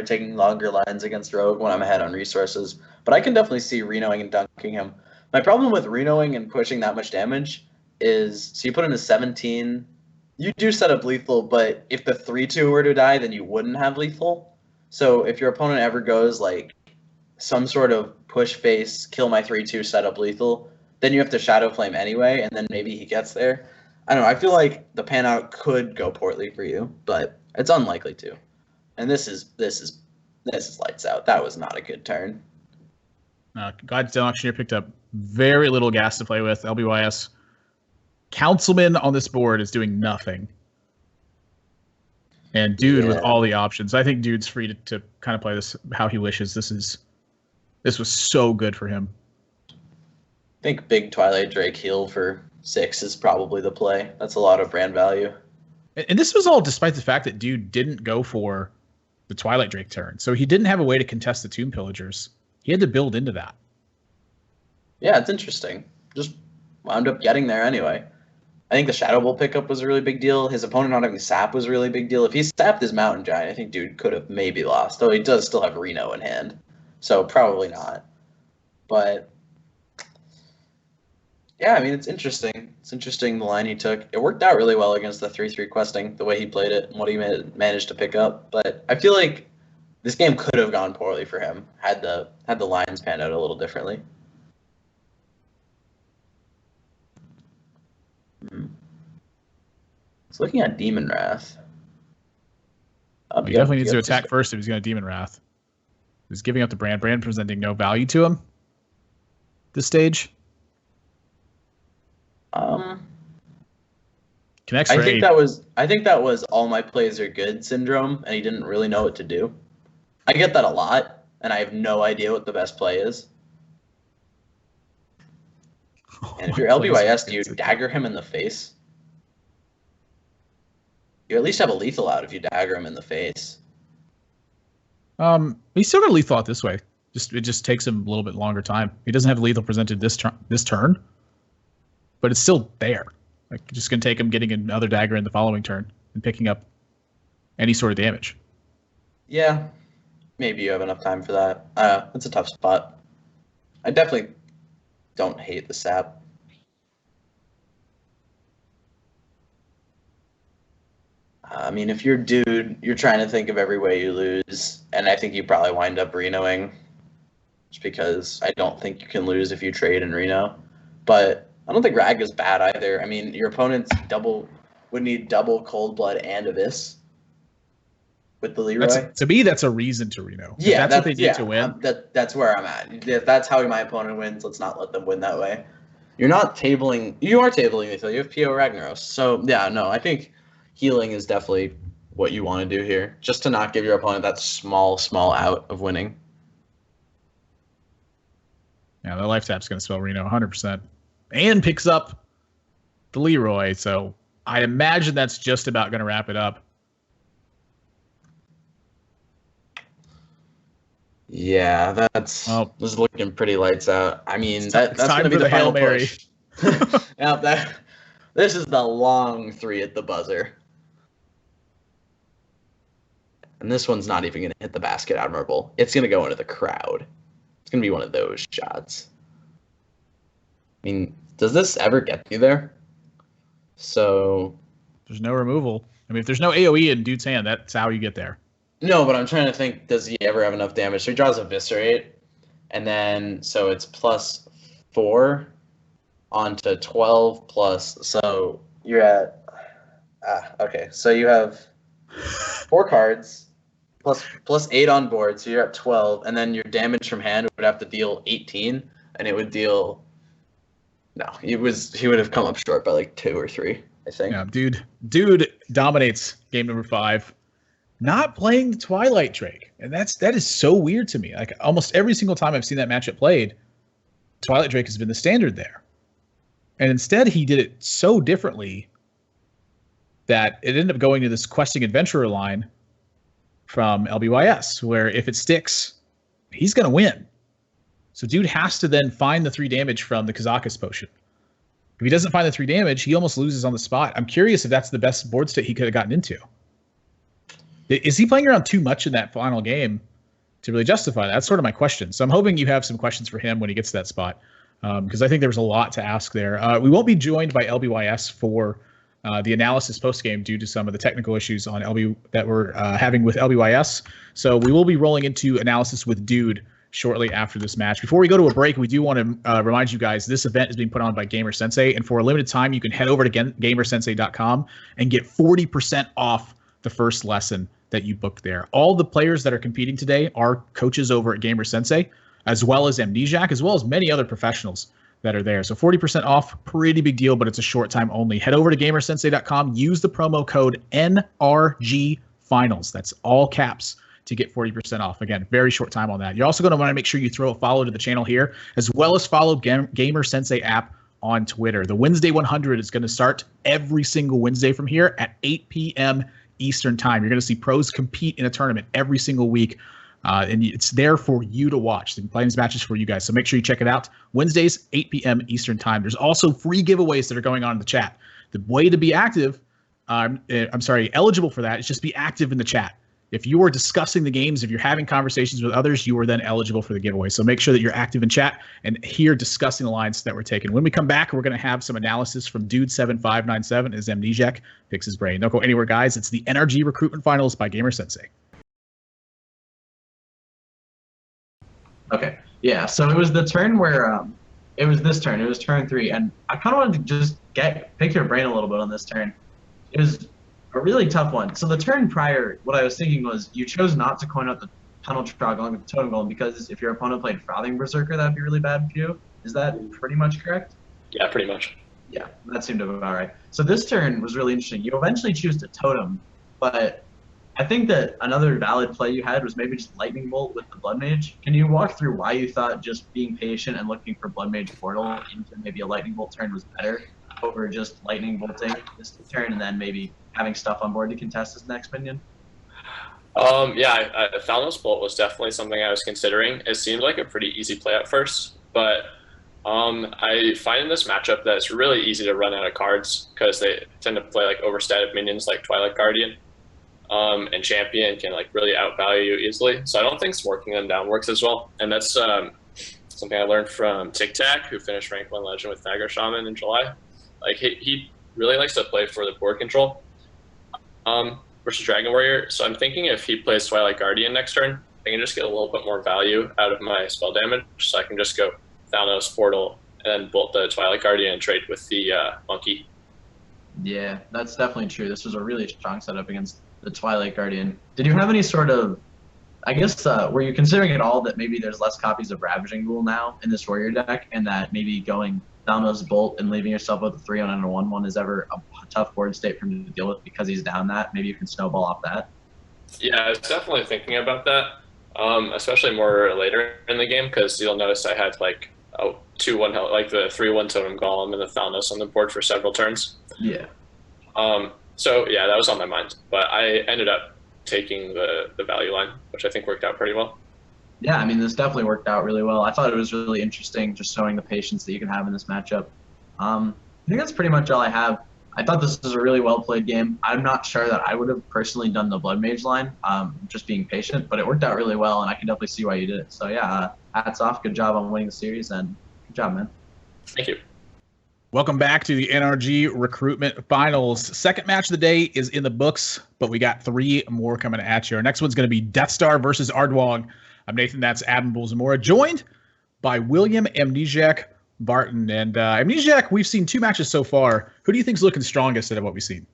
taking longer lines against Rogue when I'm ahead on resources, but I can definitely see Renoing and dunking him. My problem with Renoing and pushing that much damage is, so you put in a 17, you do set up lethal, but if the 3-2 were to die, then you wouldn't have lethal. So if your opponent ever goes like some sort of push face, kill my 3-2, set up lethal, then you have to Shadow Flame anyway, and then maybe he gets there. I don't know. I feel like the pan out could go poorly for you, but it's unlikely to. And this is lights out. That was not a good turn. God's Auctioneer picked up very little gas to play with. LBYS Councilman on this board is doing nothing. And Dude with all the options. I think Dude's free to kind of play this how he wishes. This was so good for him. I think big Twilight Drake heal for 6 is probably the play. That's a lot of brand value. And this was all despite the fact that Dude didn't go for the Twilight Drake turn. So he didn't have a way to contest the Tomb Pillagers. He had to build into that. Yeah, it's interesting. Just wound up getting there anyway. I think the Shadow Bolt pickup was a really big deal. His opponent not having Sap was a really big deal. If he sapped his Mountain Giant, I think Dude could have maybe lost. Though he does still have Reno in hand. So probably not. But yeah, I mean, it's interesting. It's interesting the line he took. It worked out really well against the 3-3 questing, the way he played it and what he managed to pick up. But I feel like this game could have gone poorly for him had the lines panned out a little differently. So looking at Demon Wrath. He definitely needs to attack first if he's going to Demon Wrath. He's giving up the Brand. Brand presenting no value to him this stage. I think that was all my plays are good syndrome, and he didn't really know what to do. I get that a lot, and I have no idea what the best play is. And if you're LBYS, do you dagger him in the face? You at least have a lethal out if you dagger him in the face. He's still got a lethal out this way. It just takes him a little bit longer time. He doesn't have lethal presented this turn, but it's still there. Like, just gonna take him getting another dagger in the following turn and picking up any sort of damage. Yeah, maybe you have enough time for that. It's a tough spot. I definitely don't hate the sap. I mean, if you're Dude, you're trying to think of every way you lose, and I think you probably wind up Renoing, just because I don't think you can lose if you trade in Reno. But I don't think Rag is bad either. I mean, your opponent's would need double Cold Blood and Abyss with the Leroy. To me, that's a reason to Reno. Yeah, that's what they need to win. That's where I'm at. If that's how my opponent wins, let's not let them win that way. You're not tabling. You are tabling lethal. You have PO Ragnaros. So yeah, no, I think healing is definitely what you want to do here, just to not give your opponent that small out of winning. Yeah, the life tap's going to spell Reno 100%. And picks up the Leroy, so I imagine that's just about going to wrap it up. Yeah, this is looking pretty lights out. I mean, that's going to be the Hail final Mary. push. Yeah, this is the long 3 at the buzzer. And this one's not even going to hit the basket admirable. It's going to go into the crowd. It's going to be one of those shots. I mean, does this ever get you there? So there's no removal. I mean, if there's no AoE in Dude's hand, that's how you get there. No, but I'm trying to think, does he ever have enough damage? So he draws Eviscerate, and then, so it's +4 onto 12 plus, so you're at, okay, so you have 4 cards, plus 8 on board, so you're at 12, and then your damage from hand would have to deal 18, and it would deal, no, he would have come up short by like 2 or 3, I think. Yeah, Dude dominates game number 5. Not playing the Twilight Drake. And that is so weird to me. Like, almost every single time I've seen that matchup played, Twilight Drake has been the standard there. And instead, he did it so differently that it ended up going to this questing adventurer line from LBYS, where if it sticks, he's going to win. So dude has to then find the 3 damage from the Kazakus potion. If he doesn't find the 3 damage, he almost loses on the spot. I'm curious if that's the best board state he could have gotten into. Is he playing around too much in that final game to really justify that? That's sort of my question. So I'm hoping you have some questions for him when he gets to that spot, because I think there was a lot to ask there. We won't be joined by LBYS for the analysis post-game due to some of the technical issues on LB that we're having with LBYS. So we will be rolling into analysis with Dude shortly after this match. Before we go to a break, we do want to remind you guys this event is being put on by GamerSensei, and for a limited time, you can head over to GamerSensei.com and get 40% off the first lesson that you booked there. All the players that are competing today are coaches over at GamerSensei, as well as Amnesiac, as well as many other professionals that are there. So 40% off, pretty big deal, but it's a short time only. Head over to GamerSensei.com, use the promo code NRG Finals. That's all caps to get 40% off. Again, very short time on that. You're also going to want to make sure you throw a follow to the channel here, as well as follow GamerSensei app on Twitter. The Wednesday 100 is going to start every single Wednesday from here at 8 p.m. Eastern time. You're going to see pros compete in a tournament every single week. And it's there for you to watch. The playing these matches for you guys. So make sure you check it out. Wednesdays, 8 p.m. Eastern time. There's also free giveaways that are going on in the chat. The way to be active, eligible for that is just be active in the chat. If you are discussing the games, if you're having conversations with others, you are then eligible for the giveaway. So make sure that you're active in chat and here discussing the lines that we're taking. When we come back, we're going to have some analysis from Dude7597 as Amnesiac picks his brain. Don't go anywhere, guys. It's the NRG Recruitment Finals by GamerSensei. Okay. Yeah. So it was the turn where it was this turn. It was turn 3, and I kind of wanted to just pick your brain a little bit on this turn. It was a really tough one. So the turn prior, what I was thinking was you chose not to coin out the tunnel trog along with the totem golem because if your opponent played Frothing Berserker, that'd be really bad for you. Is that pretty much correct? Yeah, pretty much. Yeah, that seemed about right. So this turn was really interesting. You eventually choose to totem, but I think that another valid play you had was maybe just Lightning Bolt with the Blood Mage. Can you walk through why you thought just being patient and looking for Blood Mage Portal into maybe a Lightning Bolt turn was better over just Lightning Bolting this turn and then maybe having stuff on board to contest his next minion? Yeah, Thanos Bolt was definitely something I was considering. It seemed like a pretty easy play at first, but I find in this matchup that it's really easy to run out of cards because they tend to play like overstated minions like Twilight Guardian. And Champion can like really outvalue you easily. So I don't think smoking them down works as well. And that's something I learned from Tic Tac, who finished Rank 1 Legend with Dagger Shaman in July. Like he really likes to play for the board control versus Dragon Warrior. So I'm thinking if he plays Twilight Guardian next turn, I can just get a little bit more value out of my spell damage. So I can just go Thanos Portal and then bolt the Twilight Guardian and trade with the Monkey. Yeah, that's definitely true. This was a really strong setup against the Twilight Guardian. Did you have any sort of, I guess, were you considering at all that maybe there's less copies of Ravaging Ghoul now in this Warrior deck, and that maybe going Thanos Bolt and leaving yourself with a 3-1 and a 1-1 is ever a tough board state for him to deal with because he's down that? Maybe you can snowball off that? Yeah, I was definitely thinking about that, especially more later in the game, because you'll notice I had like a 2-1, like the 3-1 Totem Golem and the Thanos on the board for several turns. Yeah. So yeah, that was on my mind, but I ended up taking the value line, which I think worked out pretty well. Yeah, I mean, this definitely worked out really well. I thought it was really interesting just showing the patience that you can have in this matchup. I think that's pretty much all I have. I thought this was a really well-played game. I'm not sure that I would have personally done the Blood Mage line, just being patient, but it worked out really well, and I can definitely see why you did it. So yeah, hats off. Good job on winning the series, and good job, man. Thank you. Welcome back to the NRG Recruitment Finals. Second match of the day is in the books, but we got 3 more coming at you. Our next one's going to be Death Star versus Ardwong. I'm Nathan, that's Adam Zamora, joined by William Amnesiac Barton. And Amnesiac, we've seen 2 matches so far. Who do you think's looking strongest out of what we've seen?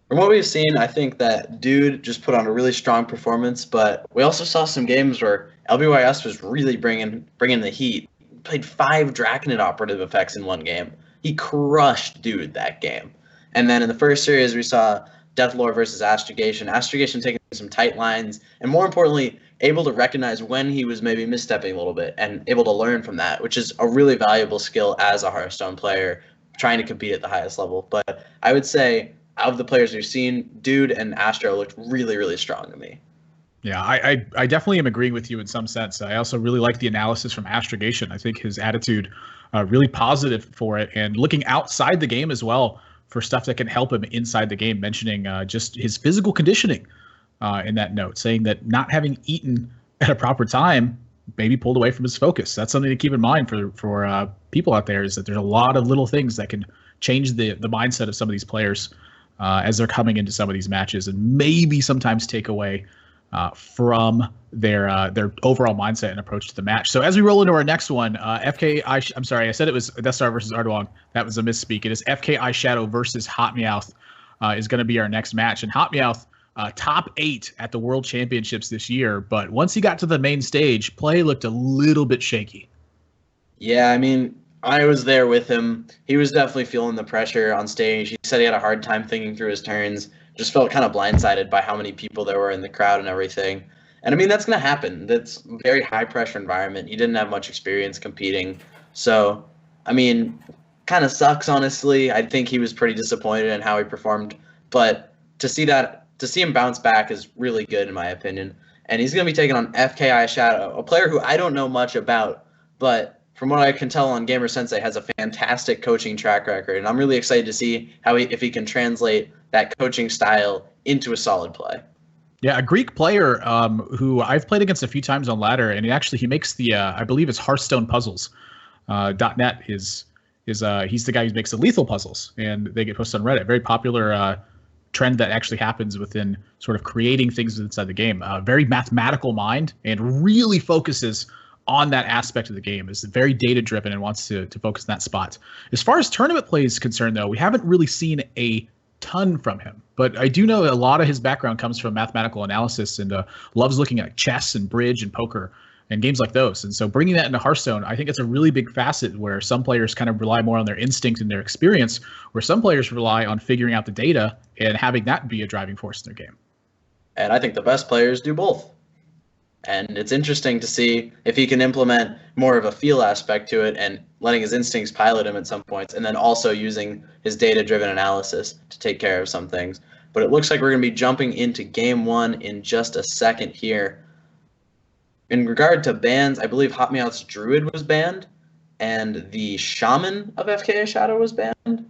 From what we've seen, I think that Dude just put on a really strong performance, but we also saw some games where LBYS was really bringing the heat. Played 5 Draconid operative effects in one game. He crushed Dude that game. And then in the first series, we saw Deathlore versus Astrogation. Astrogation taking some tight lines, and more importantly, able to recognize when he was maybe misstepping a little bit and able to learn from that, which is a really valuable skill as a Hearthstone player trying to compete at the highest level. But I would say out of the players we've seen, Dude and Astro looked really, really strong to me. Yeah, I definitely am agreeing with you in some sense. I also really like the analysis from Astrogation. I think his attitude really positive for it, and looking outside the game as well for stuff that can help him inside the game, mentioning just his physical conditioning in that note, saying that not having eaten at a proper time maybe pulled away from his focus. That's something to keep in mind for people out there, is that there's a lot of little things that can change the mindset of some of these players as they're coming into some of these matches, and maybe sometimes take away from their overall mindset and approach to the match. So as we roll into our next one, I'm sorry, I said it was Death Star versus Ardwong. That was a misspeak. It is FKI Shadow versus Hot Meowth is going to be our next match. And Hot Meowth, top 8 at the World Championships this year, but once he got to the main stage, play looked a little bit shaky. Yeah, I mean, I was there with him. He was definitely feeling the pressure on stage. He said he had a hard time thinking through his turns. Just felt kind of blindsided by how many people there were in the crowd and everything. And I mean, that's going to happen. That's a very high pressure environment. He didn't have much experience competing. So, I mean, kind of sucks, honestly. I think he was pretty disappointed in how he performed. But to see him bounce back is really good, in my opinion. And he's going to be taking on FKI Shadow, a player who I don't know much about, but from what I can tell on GamerSensei, has a fantastic coaching track record. And I'm really excited to see if he can translate that coaching style into a solid play. Yeah, a Greek player who I've played against a few times on ladder, and he makes the I believe it's Hearthstone Puzzles. .net he's the guy who makes the lethal puzzles, and they get posted on Reddit. Very popular trend that actually happens within sort of creating things inside the game. Very mathematical mind, and really focuses on that aspect of the game. Is very data driven and wants to focus on that spot. As far as tournament play is concerned, though, we haven't really seen a ton from him, but I do know a lot of his background comes from mathematical analysis, and loves looking at chess and bridge and poker and games like those. And so bringing that into Hearthstone, I think it's a really big facet where some players kind of rely more on their instinct and their experience, where some players rely on figuring out the data and having that be a driving force in their game. And I think the best players do both. And it's interesting to see if he can implement more of a feel aspect to it and letting his instincts pilot him at some points, and then also using his data-driven analysis to take care of some things. But it looks like we're going to be jumping into Game 1 in just a second here. In regard to bans, I believe Hot Meowth's Druid was banned, and the Shaman of FKA Shadow was banned.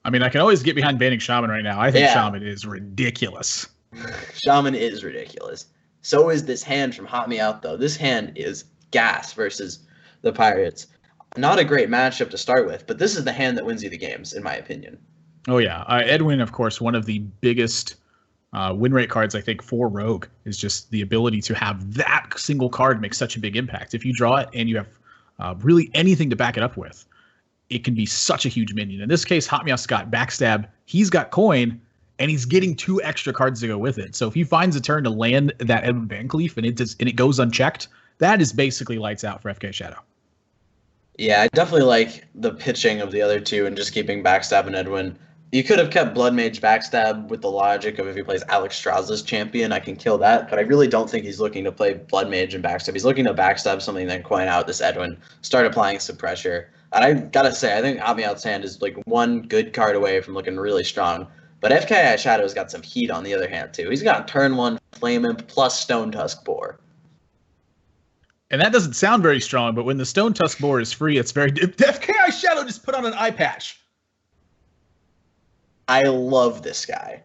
I mean, I can always get behind banning Shaman right now. I think Shaman is ridiculous. Shaman is ridiculous. So is this hand from Hot Meowth, though. This hand is gas versus the Pirates. Not a great matchup to start with, but this is the hand that wins you the games, in my opinion. Oh, yeah. Edwin, of course, one of the biggest win rate cards, I think, for Rogue is just the ability to have that single card make such a big impact. If you draw it and you have really anything to back it up with, it can be such a huge minion. In this case, Hot Meowth's got Backstab, he's got Coin, and he's getting 2 extra cards to go with it. So if he finds a turn to land that Edwin Van Cleef and it goes unchecked, that is basically lights out for FK Shadow. Yeah, I definitely like the pitching of the other two and just keeping Backstab and Edwin. You could have kept Blood Mage Backstab with the logic of if he plays Alex Strauss's champion, I can kill that. But I really don't think he's looking to play Blood Mage and Backstab. He's looking to Backstab something, then coin out this Edwin, start applying some pressure. And I gotta say, I think Hot Meowth's hand is like one good card away from looking really strong. But FKI Shadow's got some heat on the other hand, too. He's got turn 1 Flame Imp plus Stone Tusk Boar. And that doesn't sound very strong, but when the Stone Tusk Boar is free, it's very... FKI Shadow just put on an eye patch. I love this guy.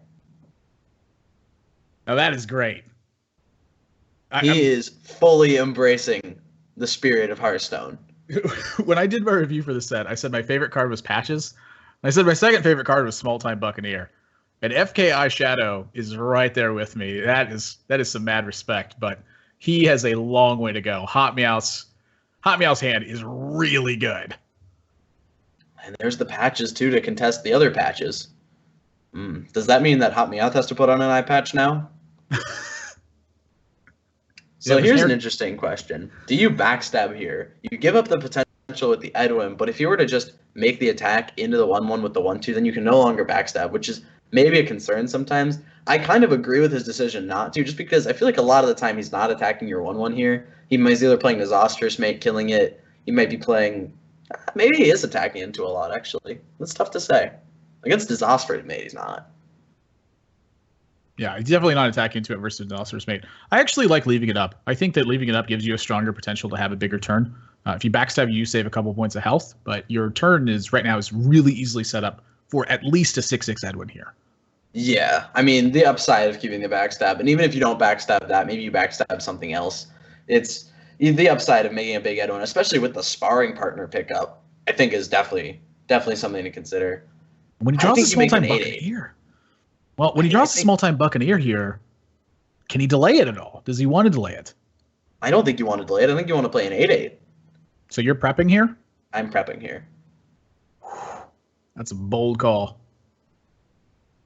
Now that is great. He is fully embracing the spirit of Hearthstone. When I did my review for the set, I said my favorite card was Patches. I said my second favorite card was Small Time Buccaneer. And FKI Shadow is right there with me. That is some mad respect, but he has a long way to go. Hot Meowth's hand is really good. And there's the patches, too, to contest the other patches. Does that mean that Hot Meowth has to put on an eye patch now? So here's an interesting question. Do you backstab here? You give up the potential with the Edwin, but if you were to just make the attack into the 1-1 with the 1-2, then you can no longer backstab, which is maybe a concern sometimes. I kind of agree with his decision not to, just because I feel like a lot of the time he's not attacking your 1-1 here. He's either playing Disastrous Mate, killing it. He might be playing... Maybe he is attacking into a lot, actually. That's tough to say. Against Disastrous Mate, he's not. Yeah, he's definitely not attacking into it versus Disastrous Mate. I actually like leaving it up. I think that leaving it up gives you a stronger potential to have a bigger turn. If you backstab, you save a couple points of health, but your turn right now is really easily set up for at least a 6-6 Edwin here. Yeah, I mean, the upside of keeping the backstab, and even if you don't backstab that, maybe you backstab something else. It's the upside of making a big Edwin, especially with the sparring partner pickup, I think is definitely something to consider. When he draws a small-time Buccaneer. Well, when he draws a small-time Buccaneer here, can he delay it at all? Does he want to delay it? I don't think you want to delay it. I think you want to play an 8-8. So you're prepping here? I'm prepping here. That's a bold call.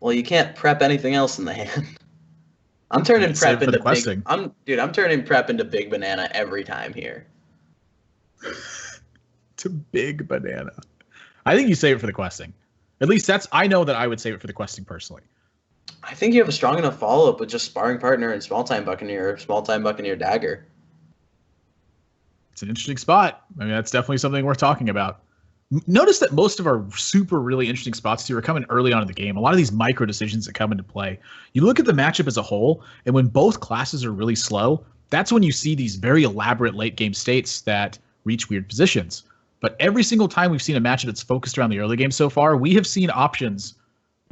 Well, you can't prep anything else in the hand. I'm turning prep into big. I'm turning prep into big banana every time here. To big banana. I think you save it for the questing. At least I know that I would save it for the questing personally. I think you have a strong enough follow-up with just sparring partner and small-time Buccaneer, small-time Buccaneer dagger. It's an interesting spot. I mean, that's definitely something worth talking about. Notice that most of our really interesting spots here are coming early on in the game. A lot of these micro decisions that come into play. You look at the matchup as a whole, and when both classes are really slow, that's when you see these very elaborate late game states that reach weird positions. But every single time we've seen a matchup that's focused around the early game so far, we have seen options,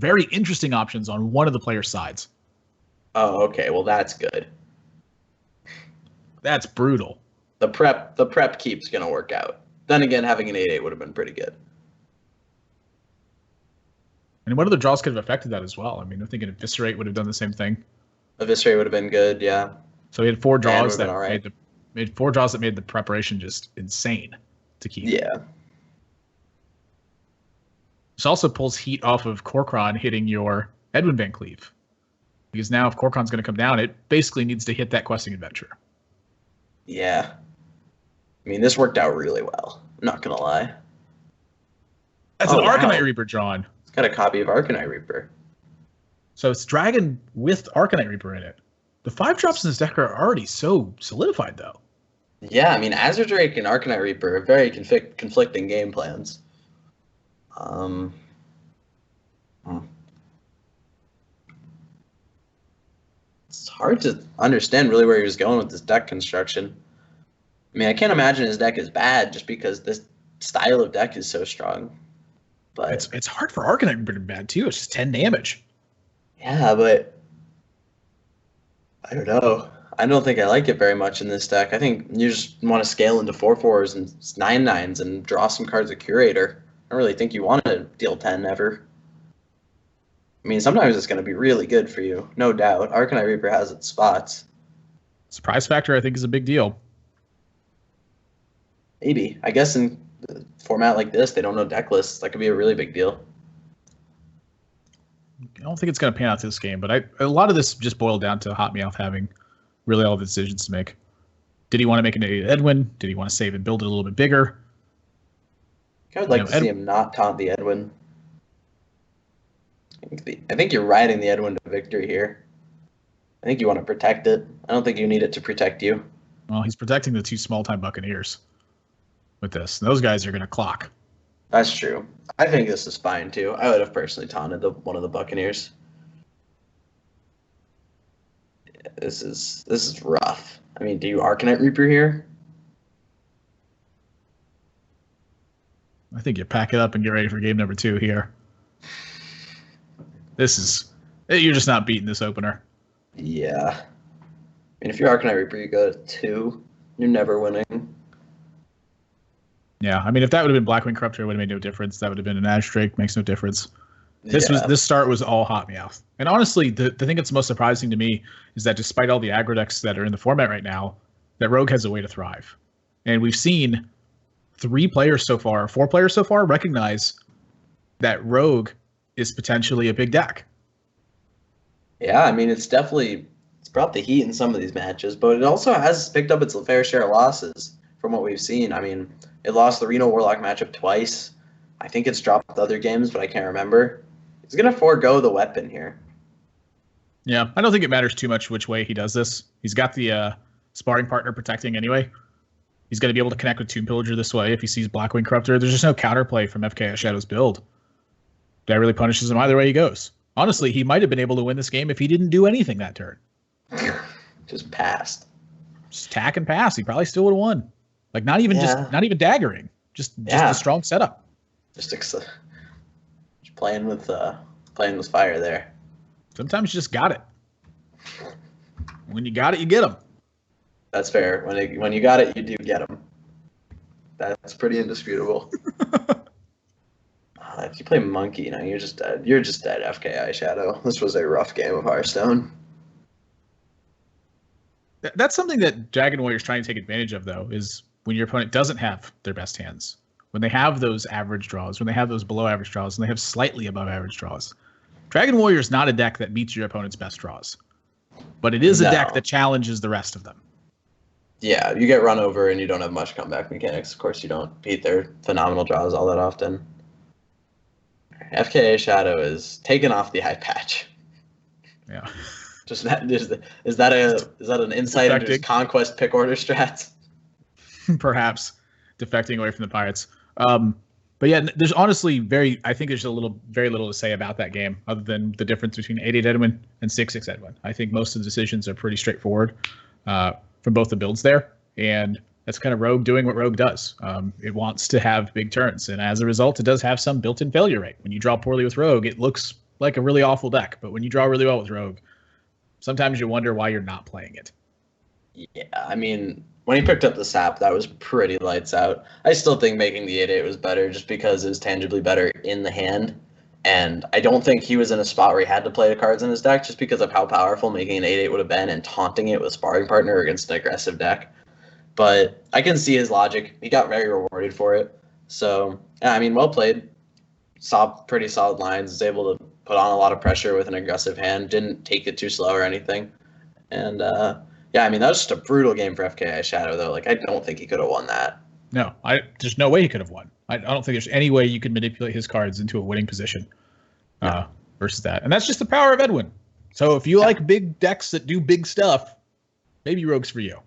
very interesting options on one of the players' sides. Oh, okay. Well, that's good. That's brutal. The prep keep's going to work out. Then again, having an 8-8 would have been pretty good. And what other draws could have affected that as well? I mean, I'm thinking Eviscerate would have done the same thing. Eviscerate would have been good, yeah. So he had 4 draws that made 4 draws that made the preparation just insane to keep. Yeah. This also pulls heat off of Korkron hitting your Edwin Van Cleave. Because now if Korkron's going to come down, it basically needs to hit that questing adventure. Yeah. I mean, this worked out really well. I'm not going to lie. That's an Arcanite Reaper drawn. It's got a copy of Arcanite Reaper. So it's Dragon with Arcanite Reaper in it. The 5 drops in this deck are already so solidified, though. Yeah, I mean, Azure Drake and Arcanite Reaper are very conflicting game plans. It's hard to understand really where he was going with this deck construction. I mean, I can't imagine his deck is bad just because this style of deck is so strong. But it's hard for Arcanite to be bad too. It's just 10 damage. Yeah, but I don't know. I don't think I like it very much in this deck. I think you just want to scale into 4/4s and 9/9s and draw some cards of Curator. I don't really think you want to deal 10 ever. I mean, sometimes it's going to be really good for you, no doubt. Arcanite Reaper has its spots. Surprise factor, I think, is a big deal. Maybe. I guess in a format like this, they don't know deck lists. That could be a really big deal. I don't think it's going to pan out this game, but a lot of this just boiled down to Hot Meowth having really all the decisions to make. Did he want to make an Edwin? Did he want to save and build it a little bit bigger? I would like to see him not taunt the Edwin. I think you're riding the Edwin to victory here. I think you want to protect it. I don't think you need it to protect you. Well, he's protecting the 2 small-time Buccaneers with this. Those guys are going to clock. That's true. I think this is fine, too. I would have personally taunted one of the Buccaneers. Yeah, this is rough. I mean, do you Arcanite Reaper here? I think you pack it up and get ready for game number 2 here. You're just not beating this opener. Yeah. I mean, if you're Arcanite Reaper, you go to 2. You're never winning. Yeah, I mean, if that would have been Blackwing Corruptor, it would have made no difference. That would have been an Azure Drake, makes no difference. This start was all Hot Meowth. And honestly, the thing that's most surprising to me is that despite all the aggro decks that are in the format right now, that Rogue has a way to thrive. And we've seen 4 players so far recognize that Rogue is potentially a big deck. Yeah, I mean, it's brought the heat in some of these matches, but it also has picked up its fair share of losses from what we've seen. I mean, it lost the Reno Warlock matchup twice. I think it's dropped the other games, but I can't remember. He's gonna forego the weapon here. Yeah, I don't think it matters too much which way he does this. He's got the sparring partner protecting anyway. He's going to be able to connect with Tomb Pillager this way if he sees Blackwing Corruptor. There's just no counterplay from FKI Shadow's build. That really punishes him either way he goes. Honestly, he might have been able to win this game if he didn't do anything that turn. Just passed. Just tack and pass. He probably still would have won. Like not even daggering. Just a strong setup. Just playing with fire there. Sometimes you just got it. When you got it, you get them. That's fair. When you got it, you do get them. That's pretty indisputable. If you play Monkey, you're just dead. You're just dead, FKI Shadow. This was a rough game of Hearthstone. That's something that Dragon Warrior's trying to take advantage of, though, is when your opponent doesn't have their best hands. When they have those average draws, when they have those below average draws, and they have slightly above average draws. Dragon Warrior is not a deck that meets your opponent's best draws. But it is a deck that challenges the rest of them. Yeah, you get run over and you don't have much comeback mechanics. Of course, you don't beat their phenomenal draws all that often. FKA Shadow is taken off the eye patch. Yeah. Just is that an insight into his conquest pick order strats? Perhaps defecting away from the Pirates. But yeah, there's honestly I think there's very little to say about that game other than the difference between 8-8 Edwin and 6-6 Edwin. I think most of the decisions are pretty straightforward from both the builds there, and that's kind of Rogue doing what Rogue does. It wants to have big turns, and as a result, it does have some built-in failure rate. When you draw poorly with Rogue, it looks like a really awful deck, but when you draw really well with Rogue, sometimes you wonder why you're not playing it. Yeah, I mean, when he picked up the sap, that was pretty lights out. I still think making the 8-8 was better just because it was tangibly better in the hand. And I don't think he was in a spot where he had to play the cards in his deck just because of how powerful making an 8-8 would have been and taunting it with sparring partner against an aggressive deck. But I can see his logic. He got very rewarded for it. So, yeah, I mean, well played. Saw pretty solid lines. Was able to put on a lot of pressure with an aggressive hand. Didn't take it too slow or anything. And, yeah, I mean, that was just a brutal game for FKI Shadow, though. Like, I don't think he could have won that. No, there's no way he could have won. I don't think there's any way you could manipulate his cards into a winning position versus that. And that's just the power of Edwin. So if you like big decks that do big stuff, maybe Rogue's for you.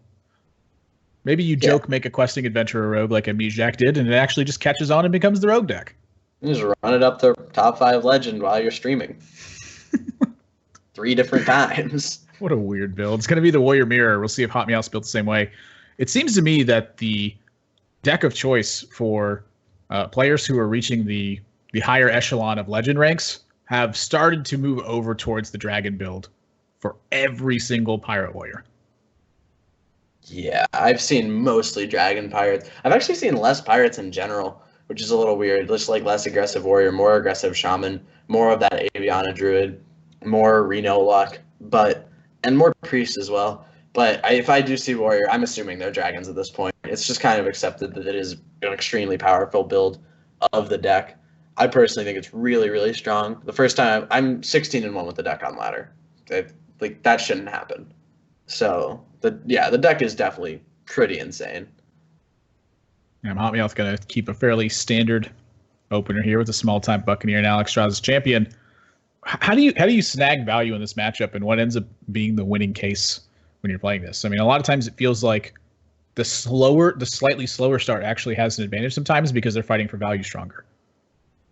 Maybe you make a questing adventure Rogue like Amnesiac did, and it actually just catches on and becomes the Rogue deck. You just run it up to top 5 legend while you're streaming. 3 different times. What a weird build. It's going to be the Warrior Mirror. We'll see if Hot Meow's built the same way. It seems to me that the deck of choice for players who are reaching the higher echelon of legend ranks have started to move over towards the Dragon build for every single Pirate Warrior. Yeah, I've seen mostly Dragon Pirates. I've actually seen less Pirates in general, which is a little weird. Just like less aggressive Warrior, more aggressive Shaman, more of that Aviana Druid, more Reno Luck, and more Priest as well. But if I do see Warrior, I'm assuming they're Dragons at this point. It's just kind of accepted that it is an extremely powerful build of the deck. I personally think it's really, really strong. The first time, I'm 16-1 with the deck on ladder. Like, that shouldn't happen. So, the deck is definitely pretty insane. Yeah, Hot Meow's going to keep a fairly standard opener here with a small-time Buccaneer and Alex Strauss as champion. How do you snag value in this matchup, and what ends up being the winning case when you're playing this? I mean, a lot of times it feels like the slightly slower start actually has an advantage sometimes because they're fighting for value stronger.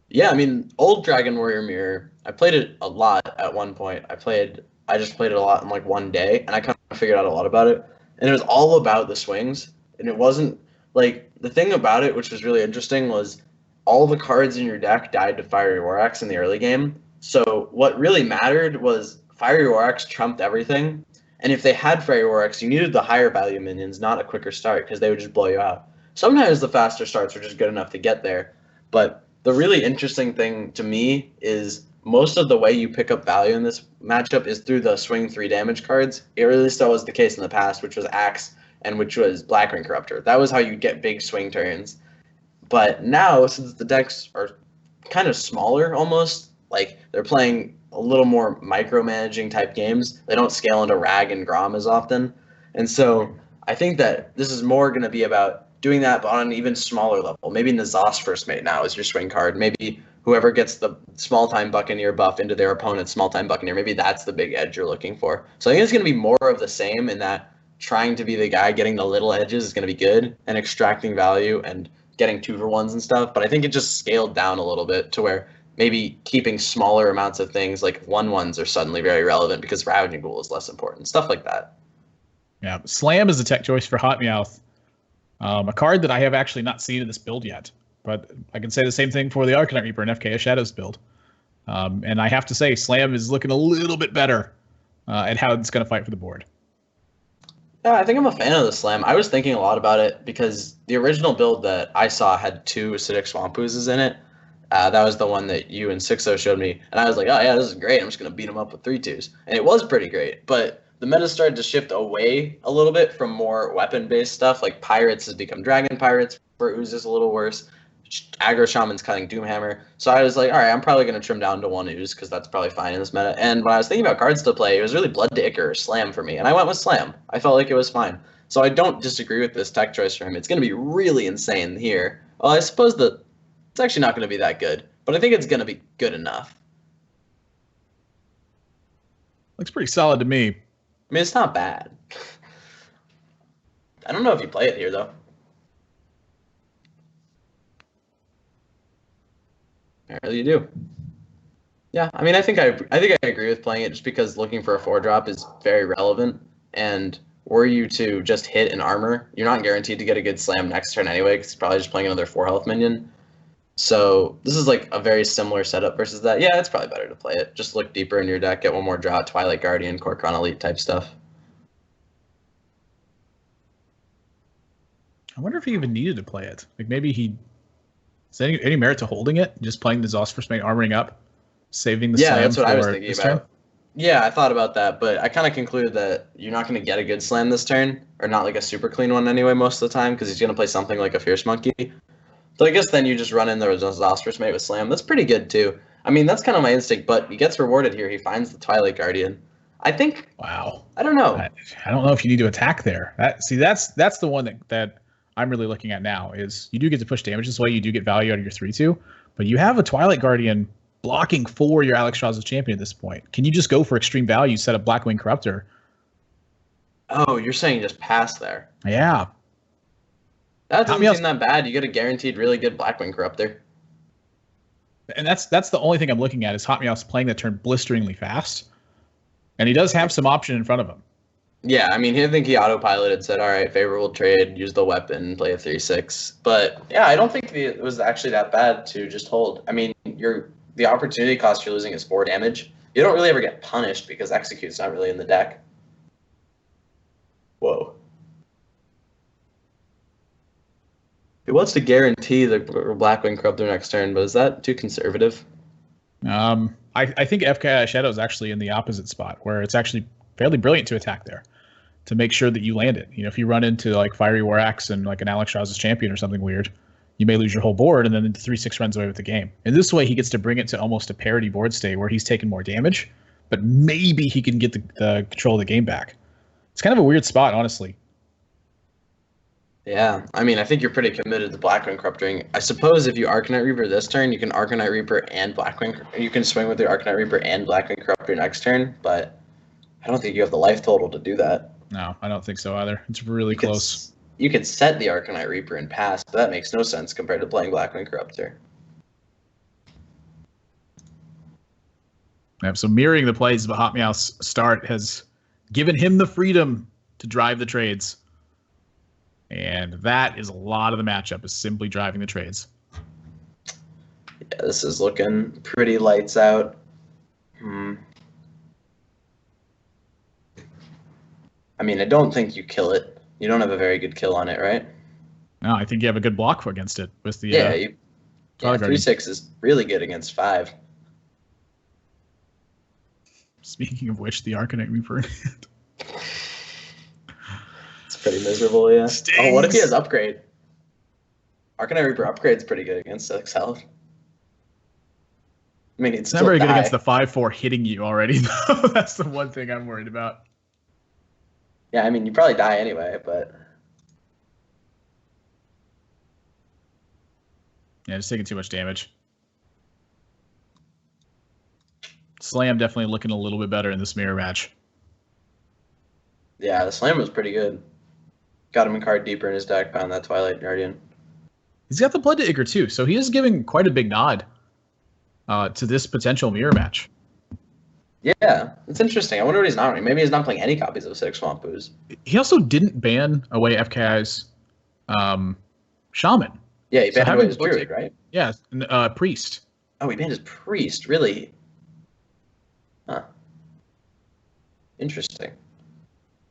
Yeah, I mean, old Dragon Warrior Mirror, I played it a lot at one point. I just played it a lot in like one day, and I kind of figured out a lot about it. And it was all about the swings, and it wasn't like the thing about it, which was really interesting, was all the cards in your deck died to Fiery Warax in the early game. So what really mattered was Fiery Warax trumped everything. And if they had Fiery Warax, you needed the higher value minions, not a quicker start, because they would just blow you out. Sometimes the faster starts were just good enough to get there. But the really interesting thing to me is most of the way you pick up value in this matchup is through the swing 3 damage cards. It really still was the case in the past, which was Axe and which was Blackwing Corruptor. That was how you get big swing turns. But now, since the decks are kind of smaller almost, like they're playing a little more micromanaging type games, they don't scale into Rag and Grom as often. And so I think that this is more going to be about doing that, but on an even smaller level. Maybe Nazas First Mate now is your swing card. Maybe whoever gets the small time Buccaneer buff into their opponent's small time Buccaneer, maybe that's the big edge you're looking for. So I think it's going to be more of the same in that trying to be the guy getting the little edges is going to be good and extracting value and getting 2-for-1s and stuff. But I think it just scaled down a little bit to where maybe keeping smaller amounts of things like 1-1s are suddenly very relevant because Ravaging Ghoul is less important. Stuff like that. Yeah, Slam is a tech choice for Hotmeowth. A card that I have actually not seen in this build yet. But I can say the same thing for the Arcanite Reaper and FK Shadows build. And I have to say, Slam is looking a little bit better at how it's going to fight for the board. Yeah, I think I'm a fan of the Slam. I was thinking a lot about it because the original build that I saw had 2 Acidic Swamp Oozes in it. That was the one that you and Sixo showed me. And I was like, oh yeah, this is great. I'm just going to beat him up with 3-2s. And it was pretty great. But the meta started to shift away a little bit from more weapon-based stuff. Like Pirates has become Dragon Pirates, where Oozes a little worse. Aggro Shaman's cutting Doomhammer. So I was like, all right, I'm probably going to trim down to 1 Ooze because that's probably fine in this meta. And when I was thinking about cards to play, it was really Blood to Ichor or Slam for me. And I went with Slam. I felt like it was fine. So I don't disagree with this tech choice for him. It's going to be really insane here. Well, I suppose that it's actually not going to be that good. But I think it's going to be good enough. Looks pretty solid to me. I mean, it's not bad. I don't know if you play it here, though. Apparently you do. Yeah, I mean, I think I agree with playing it just because looking for a 4-drop is very relevant. And were you to just hit an armor, you're not guaranteed to get a good slam next turn anyway because you're probably just playing another 4 health minion. So this is like a very similar setup versus that. Yeah, it's probably better to play it. Just look deeper in your deck, get 1 more draw, Twilight Guardian, Kor'kron Elite type stuff. I wonder if he even needed to play it. Like maybe he... Is there any merit to holding it? Just playing the Zosphorus Mate, armoring up, saving the slam. Yeah, that's what I was for thinking this about. turn? Yeah, I thought about that, but I kind of concluded that you're not going to get a good slam this turn, or not like a super clean one anyway most of the time, because he's going to play something like a Fierce Monkey. So I guess then you just run in the Zosphorus Mate with slam. That's pretty good too. I mean, that's kind of my instinct, but he gets rewarded here. He finds the Twilight Guardian. I think. Wow. I don't know. I don't know if you need to attack there. That's the one that I'm really looking at now. Is you do get to push damage this way. You do get value out of your 3/2, but you have a Twilight Guardian blocking for your Alex Shaw's champion at this point. Can you just go for extreme value, set a Blackwing Corruptor? Oh, you're saying just pass there. Yeah. That doesn't seem that bad. You get a guaranteed really good Blackwing Corruptor. And that's the only thing I'm looking at is Hotmeowth's playing that turn blisteringly fast. And he does have some option in front of him. Yeah, I mean, I think he autopiloted, said, all right, favorable trade, use the weapon, play a 3/6. But, yeah, I don't think it was actually that bad to just hold. I mean, the opportunity cost you're losing is 4 damage. You don't really ever get punished because Execute's not really in the deck. Whoa. He wants to guarantee the Blackwing Corruptor next turn, but is that too conservative? I think FKI Shadow is actually in the opposite spot, where it's actually fairly brilliant to attack there, to make sure that you land it. You know, if you run into like Fiery War Axe and like an Alex Shaw's champion or something weird, you may lose your whole board, and then the 3/6 runs away with the game. And this way, he gets to bring it to almost a parity board state where he's taking more damage, but maybe he can get the control of the game back. It's kind of a weird spot, honestly. Yeah, I mean, I think you're pretty committed to Blackwing Corrupting. I suppose if you Arcanite Reaper this turn, you can Arcanite Reaper and Blackwing. You can swing with your Arcanite Reaper and Blackwing Corruptor next turn, but I don't think you have the life total to do that. No, I don't think so either. It's really close. You could set the Arcanite Reaper and pass, but that makes no sense compared to playing Blackwing Corruptor. Yeah, so mirroring the plays of Hotmeowth's start has given him the freedom to drive the trades. And that is a lot of the matchup, is simply driving the trades. Yeah, this is looking pretty lights out. I mean, I don't think you kill it. You don't have a very good kill on it, right? No, I think you have a good block against it with the 3/6 is really good against 5. Speaking of which, the Arcanite Reaper. It's pretty miserable, yeah. Stings. Oh, what if he has upgrade? Arcanite Reaper upgrade's pretty good against XL. I mean, it's not very good against the 5/4 hitting you already, though. That's the one thing I'm worried about. Yeah, I mean, you probably die anyway, but... Yeah, just taking too much damage. Slam definitely looking a little bit better in this mirror match. Yeah, the Slam was pretty good. Got him a card deeper in his deck, found that Twilight Guardian. He's got the Blood to Ichor too, so he is giving quite a big nod to this potential mirror match. Yeah, it's interesting. I wonder what he's not running. Maybe he's not playing any copies of Six Swamp Ooze. He also didn't ban away FKI's Shaman. Yeah, he So banned away having his Blood Druid, right? Yeah, Priest. Oh, he banned his Priest. Really? Huh. Interesting.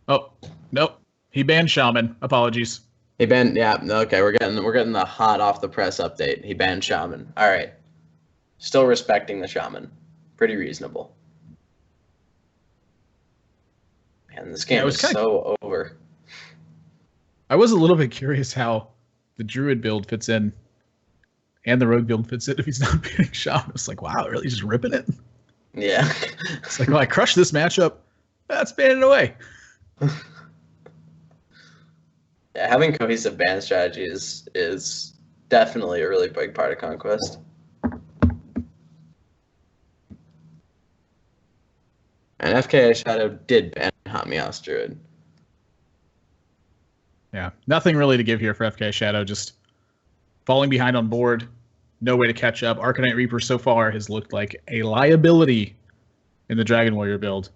Oh, nope. He banned Shaman. Apologies. He banned. Yeah. Okay, we're getting the hot off the press update. He banned Shaman. All right. Still respecting the Shaman. Pretty reasonable. Man, this game is so over. I was a little bit curious how the Druid build fits in and the Rogue build fits in if he's not banning Shaman. It's like, wow, really just ripping it? Yeah. It's like, well, I crushed this matchup. That's banning it away. Yeah, having cohesive ban strategies is definitely a really big part of Conquest. And FKA Shadow did ban Hamias Druid. Yeah, nothing really to give here for FK Shadow. Just falling behind on board. No way to catch up. Arcanite Reaper so far has looked like a liability in the Dragon Warrior build.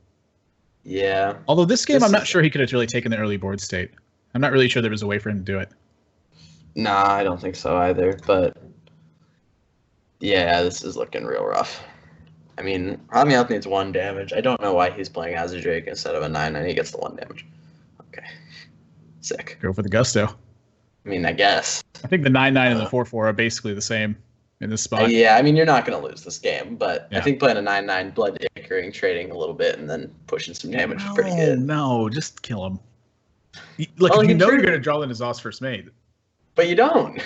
Yeah. Although this game, I'm not sure he could have really taken the early board state. I'm not really sure there was a way for him to do it. Nah, I don't think so either. But yeah, this is looking real rough. I mean, Hamias needs 1 damage. I don't know why he's playing as a Drake instead of a 9-9. He gets the 1 damage. Okay. Sick. Go for the gusto. I mean, I guess. I think the 9-9 and the 4-4 are basically the same in this spot. Yeah, I mean, you're not going to lose this game, but Yeah. I think playing a 9-9, blood ichoring, trading a little bit, and then pushing some damage is pretty good. No, just kill him. Look, Well, if you know you're you're going to draw in his Oz first mate, But you don't.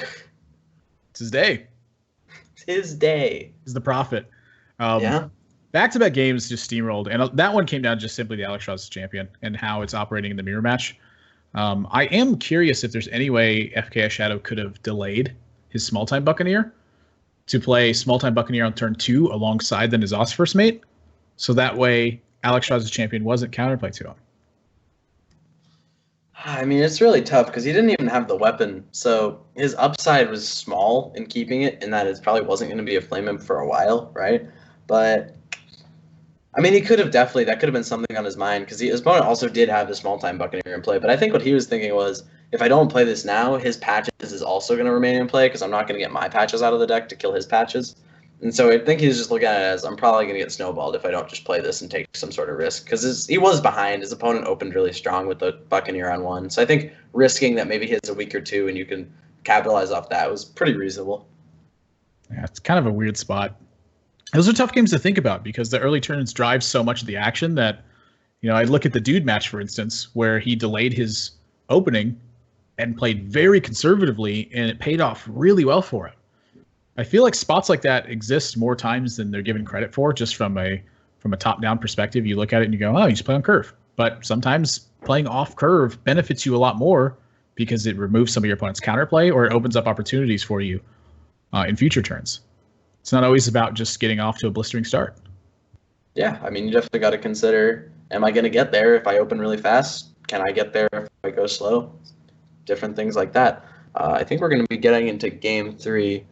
it's his day. It's his day. He's the prophet. Yeah. Back-to-back games just steamrolled, and that one came down just simply to Alex Shaw's champion and how it's operating in the mirror match. I am curious if there's any way FKS Shadow could have delayed his small-time Buccaneer to play small-time Buccaneer on turn 2 alongside the N'Zoth's first mate, so that way Alex Shaw's champion wasn't counterplay to him. I mean, it's really tough because he didn't even have the weapon, so his upside was small in keeping it, in that it probably wasn't going to be a flame imp for a while, right? But I mean, he could have definitely, that could have been something on his mind, because his opponent also did have the small-time Buccaneer in play. But I think what he was thinking was, if I don't play this now, his patches is also going to remain in play, because I'm not going to get my patches out of the deck to kill his patches. And so I think he's just looking at it as, I'm probably going to get snowballed if I don't just play this and take some sort of risk. Because he was behind. His opponent opened really strong with the Buccaneer on 1. So I think risking that maybe he has a week or 2 and you can capitalize off that was pretty reasonable. Yeah, it's kind of a weird spot. Those are tough games to think about because the early turns drive so much of the action that, you know, I look at the Dude match, for instance, where he delayed his opening and played very conservatively, and it paid off really well for him. I feel like spots like that exist more times than they're given credit for, just from a top-down perspective. You look at it and you go, oh, you just play on curve. But sometimes playing off curve benefits you a lot more because it removes some of your opponent's counterplay or it opens up opportunities for you in future turns. It's not always about just getting off to a blistering start. Yeah, I mean, you definitely got to consider, am I going to get there if I open really fast? Can I get there if I go slow? Different things like that. I think we're going to be getting into Game 3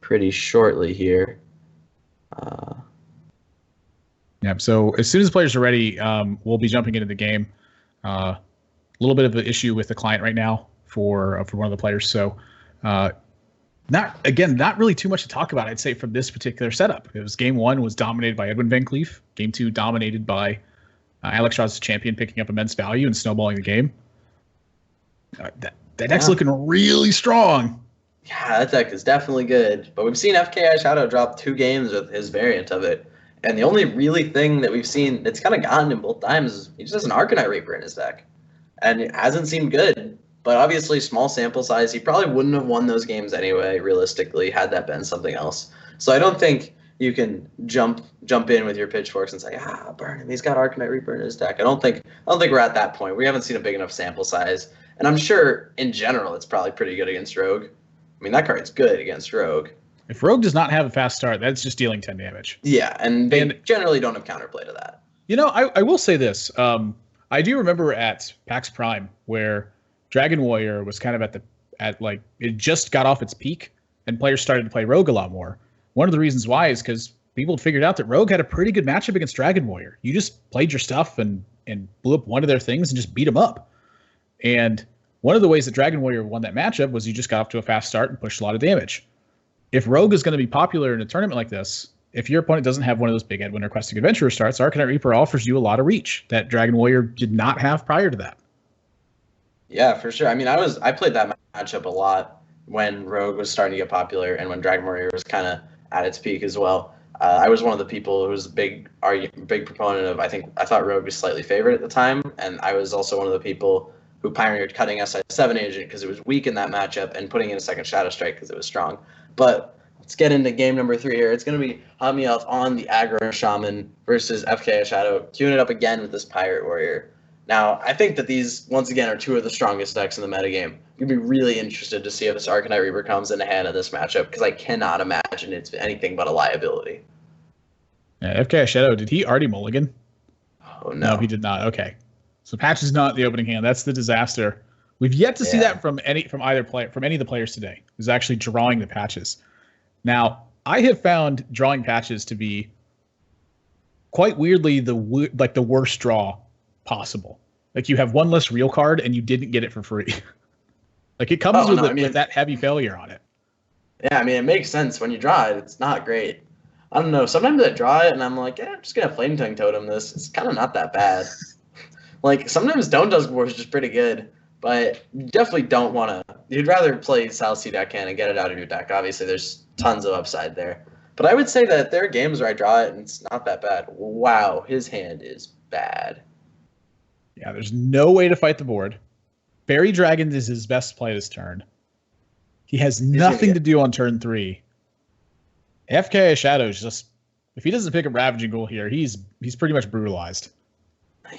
pretty shortly here. Yeah, so as soon as the players are ready, we'll be jumping into the game. A little bit of an issue with the client right now for one of the players. So not really too much to talk about, I'd say, from this particular setup. It was Game 1 was dominated by Edwin Van Cleef. Game 2 dominated by Alex Shaw's champion picking up immense value and snowballing the game. That deck's looking really strong. Yeah, that deck is definitely good. But we've seen FKI Shadow drop 2 games with his variant of it. And the only really thing that we've seen that's kind of gotten him both times is he just has an Arcanite Reaper in his deck. And it hasn't seemed good. But obviously, small sample size, he probably wouldn't have won those games anyway, realistically, had that been something else. So I don't think you can jump in with your pitchforks and say, burn him. He's got Arcanite Reaper in his deck. I don't think we're at that point. We haven't seen a big enough sample size. And I'm sure, in general, it's probably pretty good against Rogue. I mean, that card's good against Rogue. If Rogue does not have a fast start, that's just dealing 10 damage. Yeah, and they generally don't have counterplay to that. You know, I will say this. I do remember at PAX Prime where Dragon Warrior was kind of it just got off its peak and players started to play Rogue a lot more. One of the reasons why is because people figured out that Rogue had a pretty good matchup against Dragon Warrior. You just played your stuff and blew up one of their things and just beat them up. And one of the ways that Dragon Warrior won that matchup was you just got off to a fast start and pushed a lot of damage. If Rogue is going to be popular in a tournament like this, if your opponent doesn't have one of those big Edwin or Questing Adventurer starts, Arcanite Reaper offers you a lot of reach that Dragon Warrior did not have prior to that. Yeah, for sure. I mean, I played that matchup a lot when Rogue was starting to get popular and when Dragon Warrior was kind of at its peak as well. I was one of the people who was a big proponent of, I thought Rogue was slightly favored at the time, and I was also one of the people who pioneered cutting SI7 Agent because it was weak in that matchup and putting in a second Shadow Strike because it was strong. But let's get into game number 3 here. It's going to be Hamielf on the Aggro Shaman versus FK Shadow, queuing it up again with this Pirate Warrior. Now, I think that these, once again, are two of the strongest decks in the metagame. You'd be really interested to see if this Arcanite Reaper comes into hand in this matchup, because I cannot imagine it's anything but a liability. Yeah, FK Shadow, did he already mulligan? Oh, no. No, he did not. Okay. So Patch is not the opening hand. That's the disaster. We've yet to see that from any of the players today, who's actually drawing the patches. Now, I have found drawing patches to be quite weirdly the worst draw possible. Like, you have one less real card and you didn't get it for free. Like, it comes with that heavy failure on it. Yeah, I mean, it makes sense. When you draw it, it's not great. I don't know. Sometimes I draw it and I'm like, I'm just going to Flame Tongue Totem this. It's kind of not that bad. Like, sometimes Stone Dusk War is just pretty good, but you definitely don't want to. You'd rather play South Sea Deckhand and get it out of your deck. Obviously, there's tons of upside there. But I would say that there are games where I draw it and it's not that bad. Wow, his hand is bad. Yeah, there's no way to fight the board. Fairy Dragons is his best play this turn. He has nothing to do on turn 3. FK Shadow's just, if he doesn't pick up Ravaging Ghoul here, he's pretty much brutalized.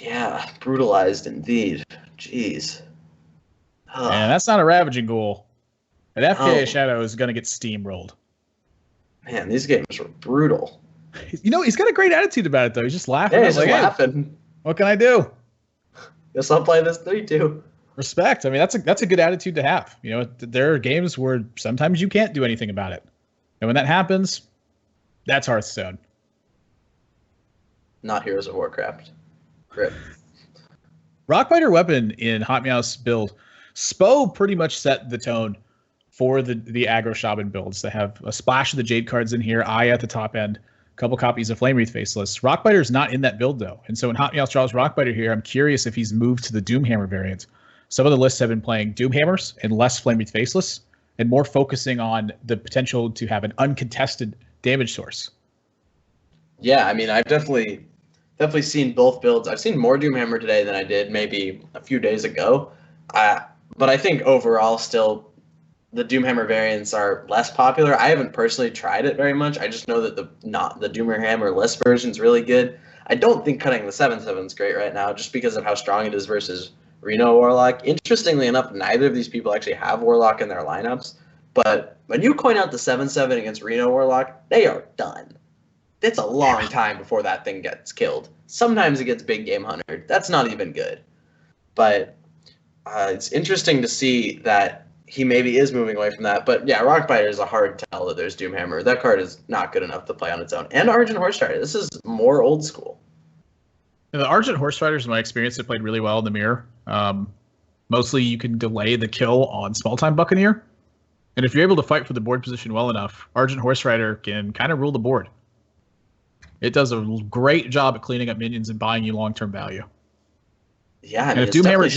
Yeah, brutalized indeed. Jeez. And that's not a Ravaging Ghoul. And FK Shadow is going to get steamrolled. Man, these games were brutal. You know, he's got a great attitude about it, though. He's just laughing. Yeah, he's just laughing. Hey, what can I do? Guess I'll play this 3-2. Respect. I mean, that's a good attitude to have. You know, there are games where sometimes you can't do anything about it. And when that happens, that's Hearthstone. Not Heroes of Warcraft. Rip. Rockbiter Weapon in Hot Meow's build, Spo pretty much set the tone for the aggro Shaman builds. They have a splash of the Jade cards in here, Eye at the top end, a couple copies of Flame Wreath Faceless. Rockbiter's not in that build, though. And so when Hot Meow draws Rockbiter here, I'm curious if he's moved to the Doomhammer variant. Some of the lists have been playing Doomhammers and less Flame Wreath Faceless, and more focusing on the potential to have an uncontested damage source. Yeah, I mean, I've definitely seen both builds. I've seen more Doomhammer today than I did maybe a few days ago. But I think overall still the Doomhammer variants are less popular. I haven't personally tried it very much. I just know that the Doomhammer less version is really good. I don't think cutting the 7/7 is great right now just because of how strong it is versus Reno Warlock. Interestingly enough, neither of these people actually have Warlock in their lineups. But when you coin out the 7/7 against Reno Warlock, they are done. It's a long time before that thing gets killed. Sometimes it gets big game hunted. That's not even good. But it's interesting to see that he maybe is moving away from that. But yeah, Rockbiter is a hard tell that there's Doomhammer. That card is not good enough to play on its own. And Argent Horse Rider. This is more old school. The Argent Horse Riders, in my experience, have played really well in the mirror. Mostly you can delay the kill on Small Time Buccaneer. And if you're able to fight for the board position well enough, Argent Horse Rider can kind of rule the board. It does a great job at cleaning up minions and buying you long-term value. Yeah, I mean, and if Doomhammer's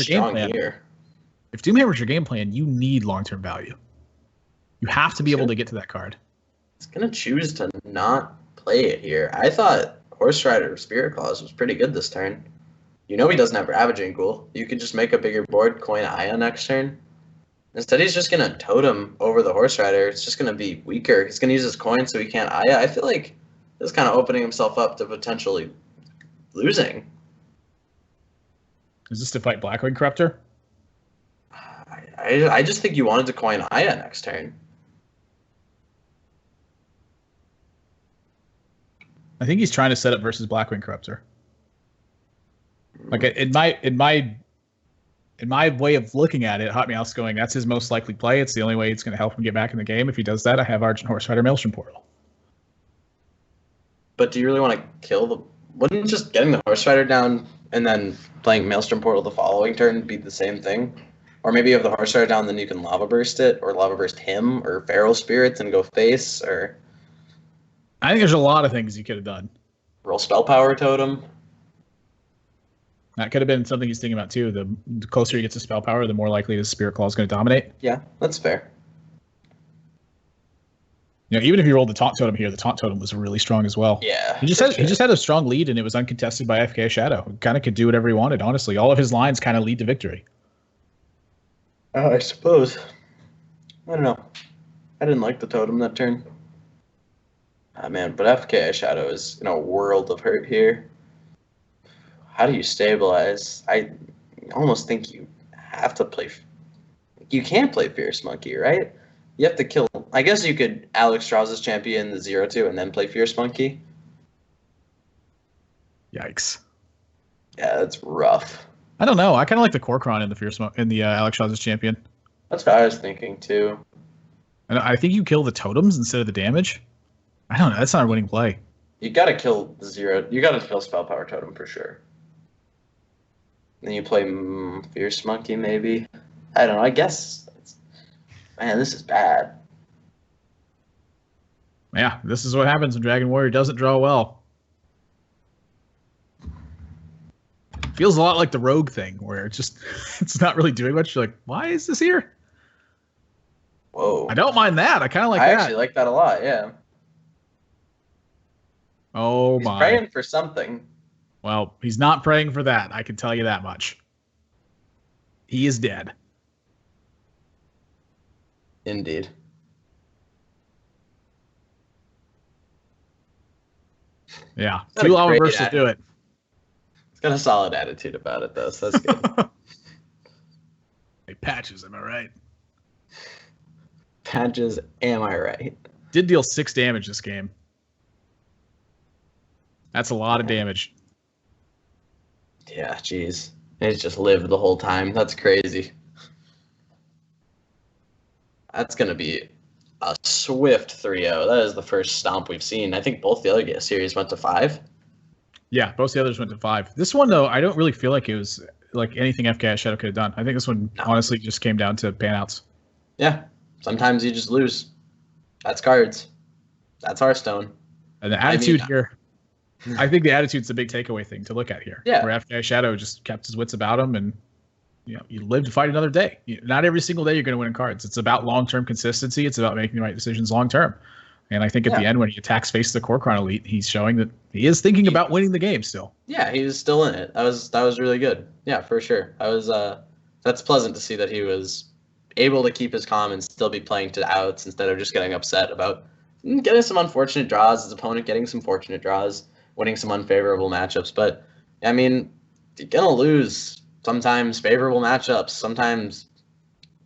your game plan, you need long-term value. You have to be able to get to that card. It's going to choose to not play it here. I thought Horse Rider Spirit Claws was pretty good this turn. You know he doesn't have Ravaging Ghoul. You could just make a bigger board, coin Aya next turn. Instead, he's just going to totem over the Horse Rider. It's just going to be weaker. He's going to use his coin so he can't Aya. I feel like this is kind of opening himself up to potentially losing. Is this to fight Blackwing Corruptor? I just think you wanted to coin Aya next turn. I think he's trying to set up versus Blackwing Corruptor. Like in my way of looking at it, Hot Meowth's going, that's his most likely play. It's the only way it's going to help him get back in the game. If he does that, I have Argent Horse Rider Maelstrom Portal. But do you really want to kill the... Wouldn't just getting the Horse Rider down and then playing Maelstrom Portal the following turn be the same thing? Or maybe you have the Horse Rider down, then you can Lava Burst it, or Lava Burst him, or Feral Spirits and go face, or... I think there's a lot of things you could have done. Roll Spell Power Totem. That could have been something he's thinking about too. The closer he gets to spell power, the more likely the Spirit Claw is going to dominate. Yeah, that's fair. You know, even if you rolled the Taunt Totem here, the Taunt Totem was really strong as well. Yeah. He just had a strong lead, and it was uncontested by FK Shadow. Kind of could do whatever he wanted, honestly. All of his lines kind of lead to victory. I suppose. I don't know. I didn't like the totem that turn. Ah, man, but FK Shadow is in a world of hurt here. How do you stabilize? I almost think you have to play... You can't play Fierce Monkey, right? You have to kill... I guess you could Alex Strauss's champion the 0-2 and then play Fierce Monkey. Yikes. Yeah, that's rough. I don't know. I kind of like the Korkron in the Alex Strauss's champion. That's what I was thinking, too. And I think you kill the totems instead of the damage. I don't know. That's not a winning play. You gotta kill the 0... You gotta kill Spell Power Totem for sure. Then you play Fierce Monkey, maybe. I don't know. I guess... Man, this is bad. Yeah, this is what happens when Dragon Warrior doesn't draw well. Feels a lot like the Rogue thing, where it's not really doing much. You're like, why is this here? Whoa. I don't mind that. I kind of like that. I actually like that a lot, yeah. Oh, He's my. praying for something. Well, he's not praying for that. I can tell you that much. He is dead. Indeed. Yeah. Got a 2 lava great bursts will do it. He's got a solid attitude about it, though, so that's good. Hey, Patches, am I right? Patches, am I right? Did deal 6 damage this game. That's a lot of damage. Yeah, jeez. He's just lived the whole time. That's crazy. That's going to be a swift 3-0. That is the first stomp we've seen. I think both the other series went to 5. Yeah, both the others went to 5. This one, though, I don't really feel like it was like anything FK Shadow could have done. I think this one honestly just came down to panouts. Yeah, sometimes you just lose. That's cards. That's Hearthstone. And the attitude here, I think the attitude's the big takeaway thing to look at here. Yeah. Where FK Shadow just kept his wits about him, and you live to fight another day. Not every single day you're going to win in cards. It's about long-term consistency. It's about making the right decisions long-term. And I think at the end, when he attacks face the Korkron Elite, he's showing that he is thinking about winning the game still. Yeah, he was still in it. That was really good. Yeah, for sure. That's pleasant to see that he was able to keep his calm and still be playing to outs instead of just getting upset about getting some unfortunate draws, his opponent getting some fortunate draws, winning some unfavorable matchups. But, I mean, you're going to lose sometimes favorable matchups, sometimes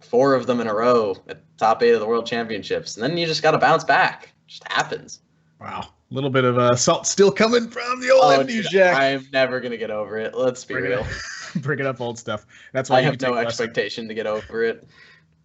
4 of them in a row at top 8 of the World Championships. And then you just got to bounce back. It just happens. Wow. A little bit of salt still coming from the old MD Jack. I'm never going to get over it. Let's be real. Bringing up old stuff. That's why I have no expectation to get over it.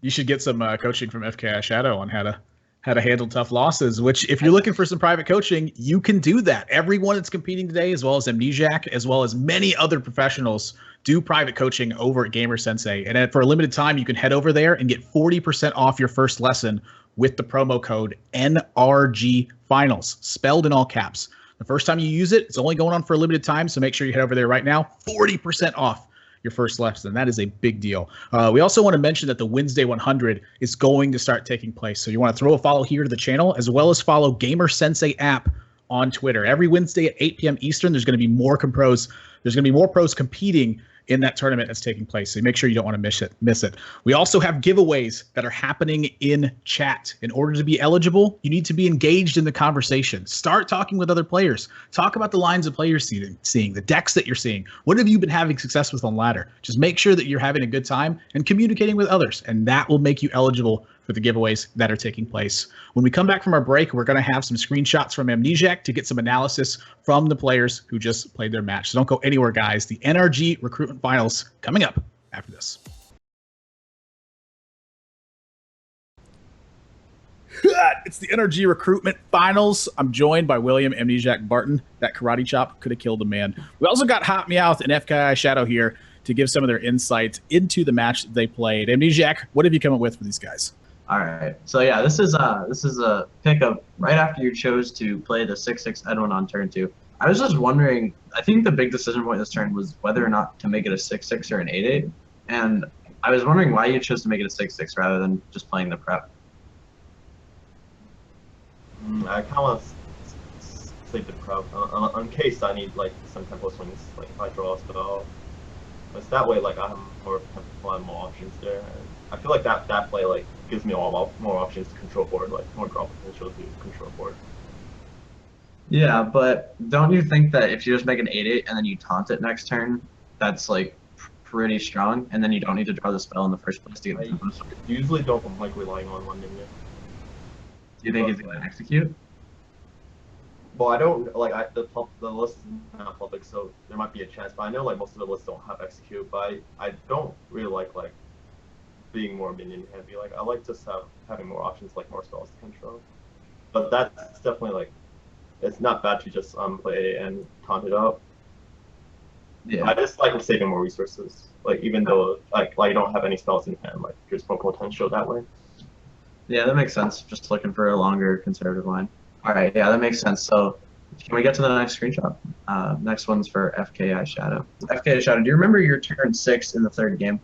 You should get some coaching from FKI Shadow on how to handle tough losses, which if you're looking for some private coaching, you can do that. Everyone that's competing today, as well as Amnesiac, as well as many other professionals, do private coaching over at GamerSensei. And for a limited time, you can head over there and get 40% off your first lesson with the promo code NRG Finals, spelled in all caps. The first time you use it, it's only going on for a limited time, so make sure you head over there right now. 40% off your first lesson. That is a big deal. We also want to mention that the Wednesday 100 is going to start taking place. So you want to throw a follow here to the channel, as well as follow GamerSensei app on Twitter. Every Wednesday at 8 p.m. Eastern, there's going to be more pros. There's going to be more pros competing in that tournament that's taking place. So make sure you don't want to miss it. We also have giveaways that are happening in chat. In order to be eligible, you need to be engaged in the conversation. Start talking with other players. Talk about the lines of play you're seeing, the decks that you're seeing. What have you been having success with on ladder? Just make sure that you're having a good time and communicating with others, and that will make you eligible for the giveaways that are taking place. When we come back from our break, we're going to have some screenshots from Amnesiac to get some analysis from the players who just played their match. So don't go anywhere, guys. The NRG Recruitment Finals coming up after this. It's the NRG Recruitment Finals. I'm joined by William Amnesiac Barton. That karate chop could have killed a man. We also got Hot Meowth and FKI Shadow here to give some of their insights into the match that they played. Amnesiac, what have you come up with for these guys? All right. So yeah, this is a pick of right after you chose to play the 6-6 Edwin on turn 2. I was just wondering, I think the big decision point this turn was whether or not to make it a 6-6 or an 8-8. And I was wondering why you chose to make it a 6-6 rather than just playing the prep. I kind of save the prep in case I need like some tempo swings, like if I draw a spell. Because that way, like I have more options there. And I feel like that play like gives me more options to control board, like more draw potential to control board. Yeah, but don't you think that if you just make an 8-8 and then you taunt it next turn, that's like pretty strong, and then you don't need to draw the spell in the first place to get the tempo swing? I usually don't like relying on one minion. Do you think he's going to execute? Well, I don't like the list is not public, so there might be a chance. But I know like most of the lists don't have execute. But I don't really like being more minion heavy. Like I like just having more options, like more spells to control. But that's definitely like it's not bad to just play and taunt it up. Yeah. I just like saving more resources. Like even though like you don't have any spells in hand, like there's more potential that way. Yeah, that makes sense. Just looking for a longer conservative line. All right, yeah, that makes sense. So can we get to the next screenshot? Next one's for FKI Shadow. FKI Shadow, do you remember your turn 6 in the third game?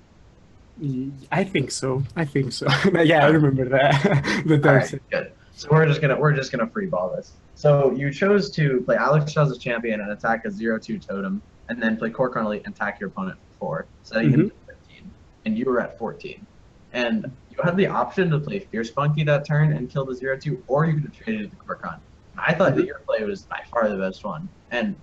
I think so. Yeah, I remember that. The third. Right, good. So we're just gonna free ball this. So you chose to play Alex Shaw as a champion and attack a 0-2 totem, and then play Corcoran Elite and attack your opponent for 4, setting him to 15, and you were at 14. And you had the option to play Fierce Funky that turn and kill the 0-2, or you could have traded it to Corcoran. I thought that your play was by far the best one. And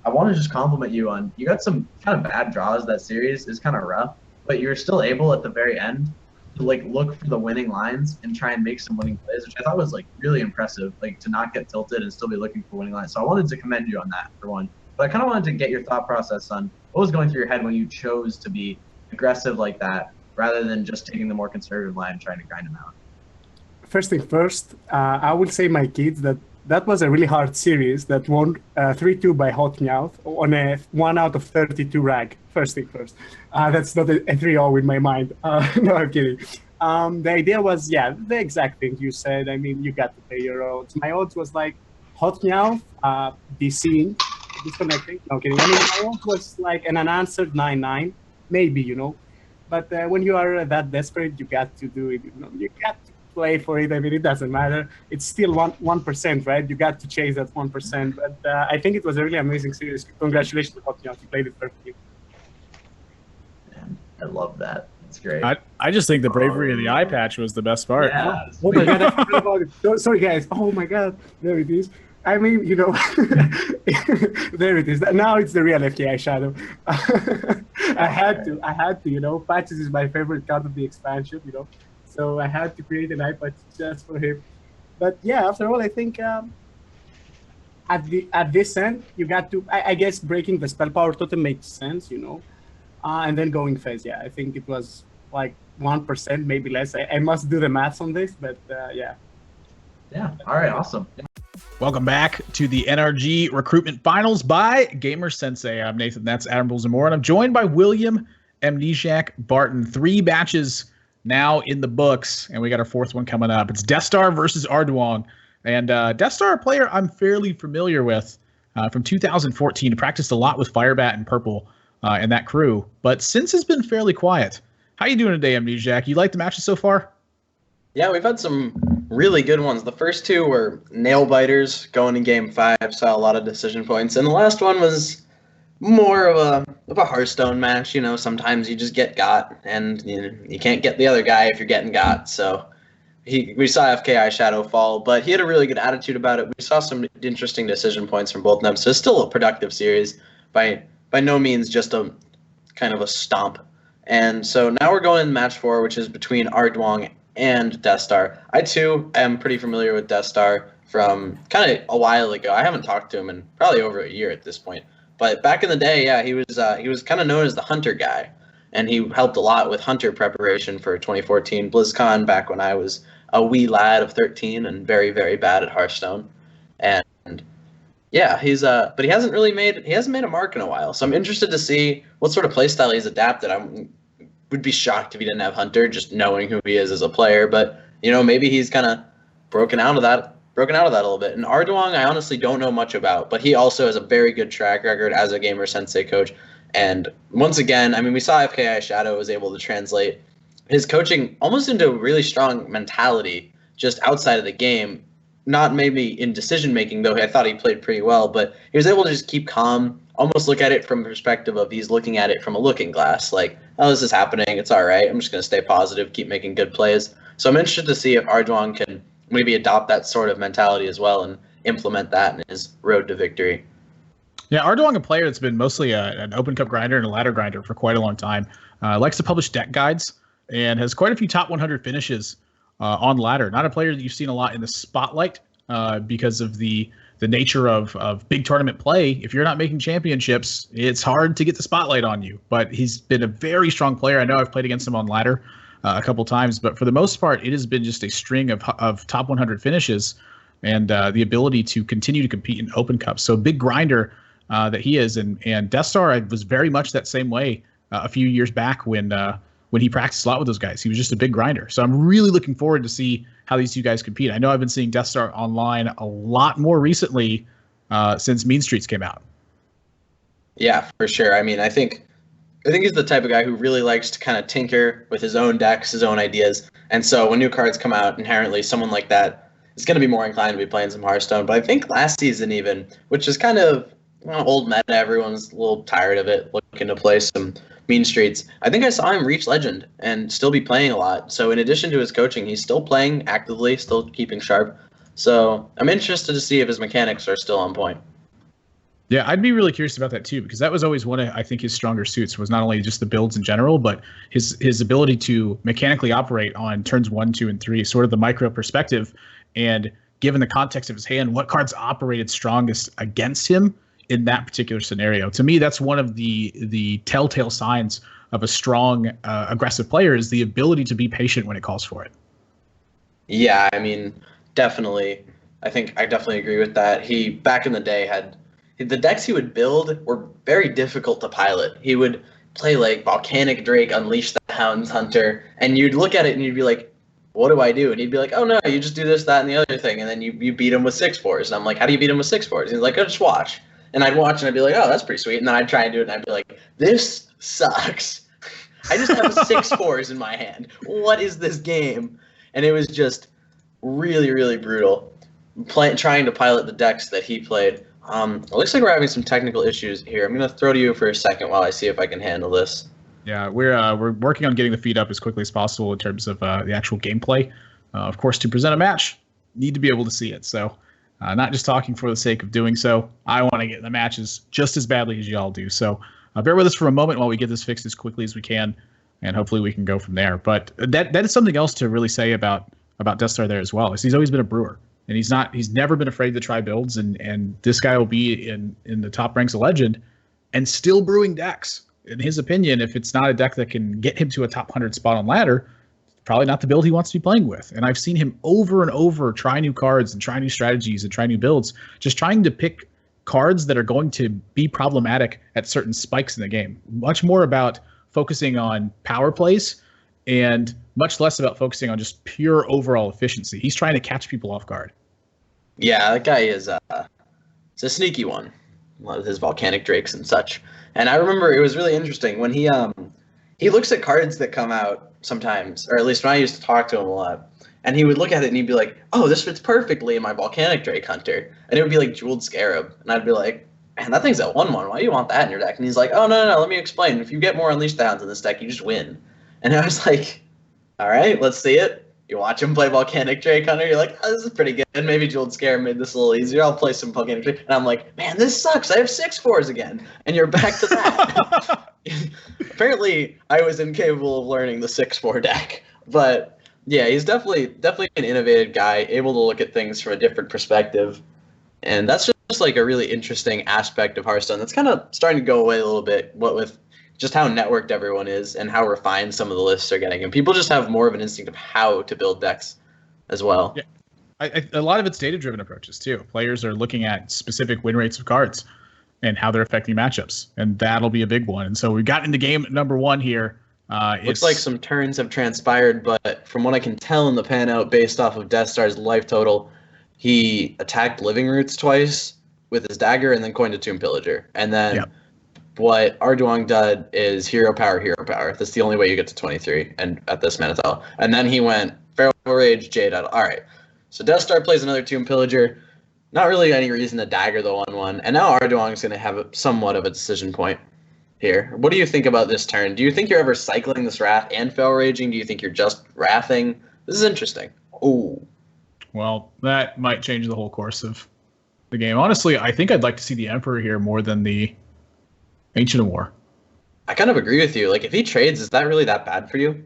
I want to just compliment you on, you got some kind of bad draws that series. Is kind of rough, but you're still able at the very end to like look for the winning lines and try and make some winning plays, which I thought was like really impressive, like to not get tilted and still be looking for winning lines. So I wanted to commend you on that for one. But I kind of wanted to get your thought process on what was going through your head when you chose to be aggressive like that, rather than just taking the more conservative line and trying to grind them out. First thing first, I will say my kids that was a really hard series that won 3-2 by Hot Meowth on a 1 out of 32 rag. First thing first. That's not a 3-0 in my mind. No, I'm kidding. The idea was, yeah, the exact thing you said. I mean, you got to play your odds. My odds was like Hot Meowth, DCing, disconnecting. No kidding. I mean, my odds was like an unanswered 9-9, maybe, you know. But when you are that desperate, you got to do it. You know, you got to play for it. I mean, it doesn't matter. It's still 1%, right? You got to chase that 1%. But I think it was a really amazing series. Congratulations to Hot Meowth. You played it perfectly. Man, I love that. It's great. I just think the bravery of the eye patch was the best part. Yeah, oh my god, I forgot about it. Sorry, guys. Oh my god, there it is. I mean, you know, there it is. Now it's the real FKI Shadow. I had to, you know, patches is my favorite card of the expansion, you know, so I had to create an eye patch just for him. But yeah, after all, I think at this end, you got to, I guess, breaking the spell power totem makes sense, you know, and then going phase. Yeah, I think it was like 1%, maybe less. I must do the maths on this, but yeah. Yeah. All right. Awesome. Welcome back to the NRG Recruitment Finals by GamerSensei. I'm Nathan, that's Admiral Zamora, and I'm joined by William Amnesiac Barton. 3 matches now in the books, and we got our 4th one coming up. It's Death Star versus Arduong. And Death Star, a player I'm fairly familiar with from 2014. Practiced a lot with Firebat and Purple and that crew, but since it's been fairly quiet. How you doing today, Amnesiac? You like the matches so far? Yeah, we've had some really good ones. The first 2 were nail biters going in game 5, saw a lot of decision points, and the last one was more of a Hearthstone match. You know, sometimes you just get got, and you can't get the other guy if you're getting got. So we saw FKI Shadow fall, but he had a really good attitude about it. We saw some interesting decision points from both of them. So it's still a productive series, by no means just a kind of a stomp. And so now we're going match 4, which is between Arduong and Death Star. I too am pretty familiar with Death Star from kind of a while ago. I haven't talked to him in probably over a year at this point. But back in the day, yeah, he was kind of known as the Hunter guy, and he helped a lot with Hunter preparation for 2014 BlizzCon back when I was a wee lad of 13 and very, very bad at Hearthstone. And yeah, but he hasn't made a mark in a while. So I'm interested to see what sort of playstyle he's adapted. I would be shocked if he didn't have Hunter, just knowing who he is as a player. But maybe he's kind of broken out of that a little bit. And Arduong, I honestly don't know much about, but he also has a very good track record as a GamerSensei coach. And once again, I mean, we saw FKI Shadow was able to translate his coaching almost into a really strong mentality just outside of the game. Not maybe in decision making, though I thought he played pretty well, but he was able to just keep calm, almost look at it from the perspective of he's looking at it from a looking glass, like, oh, this is happening, it's all right, I'm just going to stay positive, keep making good plays. So I'm interested to see if Arduong can maybe adopt that sort of mentality as well and implement that in his road to victory. Yeah, Arduong, a player that's been mostly an Open Cup grinder and a ladder grinder for quite a long time, likes to publish deck guides and has quite a few top 100 finishes on ladder. Not a player that you've seen a lot in the spotlight because of the nature of big tournament play. If you're not making championships, it's hard to get the spotlight on you. But he's been a very strong player. I know I've played against him on ladder a couple times, but for the most part, it has been just a string of top 100 finishes and the ability to continue to compete in Open Cups. So big grinder that he is, and Death Star was very much that same way a few years back when he practiced a lot with those guys. He was just a big grinder. So I'm really looking forward to see how these two guys compete. I know I've been seeing Death Star online a lot more recently since Mean Streets came out. Yeah, for sure. I mean, I think he's the type of guy who really likes to kind of tinker with his own decks, his own ideas. And so when new cards come out, inherently someone like that is going to be more inclined to be playing some Hearthstone. But I think last season even, which is kind of old meta, everyone's a little tired of it, looking to play some Mean Streets. I think I saw him reach Legend and still be playing a lot. So in addition to his coaching, he's still playing actively, still keeping sharp. So I'm interested to see if his mechanics are still on point. Yeah, I'd be really curious about that too, because that was always one of, I think, his stronger suits was not only just the builds in general, but his ability to mechanically operate on turns 1, 2, and 3, sort of the micro perspective, and given the context of his hand, what cards operated strongest against him in that particular scenario. To me, that's one of the telltale signs of a strong, aggressive player is the ability to be patient when it calls for it. Yeah, I mean, definitely. I think I definitely agree with that. He, back in the day, had the decks he would build were very difficult to pilot. He would play like Volcanic Drake, Unleash the Hounds Hunter, and you'd look at it and you'd be like, what do I do? And he'd be like, oh no, you just do this, that, and the other thing, and then you beat him with 6/4s. And I'm like, how do you beat him with 6/4s? And he's like, oh, just watch. And I'd watch and I'd be like, oh, that's pretty sweet. And then I'd try and do it and I'd be like, this sucks. I just have 6/4s in my hand. What is this game? And it was just really, really brutal. Trying to pilot the decks that he played. It looks like we're having some technical issues here. I'm going to throw to you for a second while I see if I can handle this. Yeah, we're working on getting the feed up as quickly as possible in terms of the actual gameplay. Of course, to present a match, need to be able to see it. So not just talking for the sake of doing so. I want to get in the matches just as badly as y'all do. So bear with us for a moment while we get this fixed as quickly as we can, and hopefully we can go from there. But that is something else to really say about Death Star there as well. Is he's always been a brewer. And he's never been afraid to try builds, and this guy will be in the top ranks of Legend and still brewing decks. In his opinion, if it's not a deck that can get him to a top 100 spot on ladder, probably not the build he wants to be playing with. And I've seen him over and over try new cards and try new strategies and try new builds, just trying to pick cards that are going to be problematic at certain spikes in the game. Much more about focusing on power plays and much less about focusing on just pure overall efficiency. He's trying to catch people off guard. Yeah, that guy is it's a sneaky one, with his Volcanic Drakes and such. And I remember it was really interesting when he looks at cards that come out sometimes, or at least when I used to talk to him a lot, and he would look at it and he'd be like, oh, this fits perfectly in my Volcanic Drake Hunter. And it would be like Jeweled Scarab. And I'd be like, man, that thing's at 1/1. Why do you want that in your deck? And he's like, oh, no, let me explain. If you get more Unleash the Hounds in this deck, you just win. And I was like, all right, let's see it. You watch him play Volcanic Drake Hunter, you're like, oh, this is pretty good. Maybe Jeweled Scarab made this a little easier. I'll play some Volcanic Drake. And I'm like, man, this sucks. I have 6/4s again. And you're back to that. Apparently, I was incapable of learning the 6/4 deck. But Yeah, he's definitely an innovative guy, able to look at things from a different perspective. And that's just like a really interesting aspect of Hearthstone that's kind of starting to go away a little bit, what with just how networked everyone is and how refined some of the lists are getting. And people just have more of an instinct of how to build decks as well. Yeah. A lot of it's data-driven approaches, too. Players are looking at specific win rates of cards and how they're affecting matchups, and that'll be a big one. And so we've got into game number 1 here. Looks like some turns have transpired, but from what I can tell in the pan out based off of Death Star's life total, he attacked Living Roots twice with his dagger and then coined a Tomb Pillager. And then what Arduong did is hero power, hero power. That's the only way you get to 23 and at this Manitel. And then he went Feral Rage, Jade Idol. All right. So Death Star plays another Tomb Pillager. Not really any reason to dagger the 1/1. And now Arduong is going to have somewhat of a decision point here. What do you think about this turn? Do you think you're ever cycling this Wrath and Feral Raging? Do you think you're just Wrathing? This is interesting. Ooh. Well, that might change the whole course of the game. Honestly, I think I'd like to see the Emperor here more than the Ancient of War. I kind of agree with you. Like, if he trades, is that really that bad for you?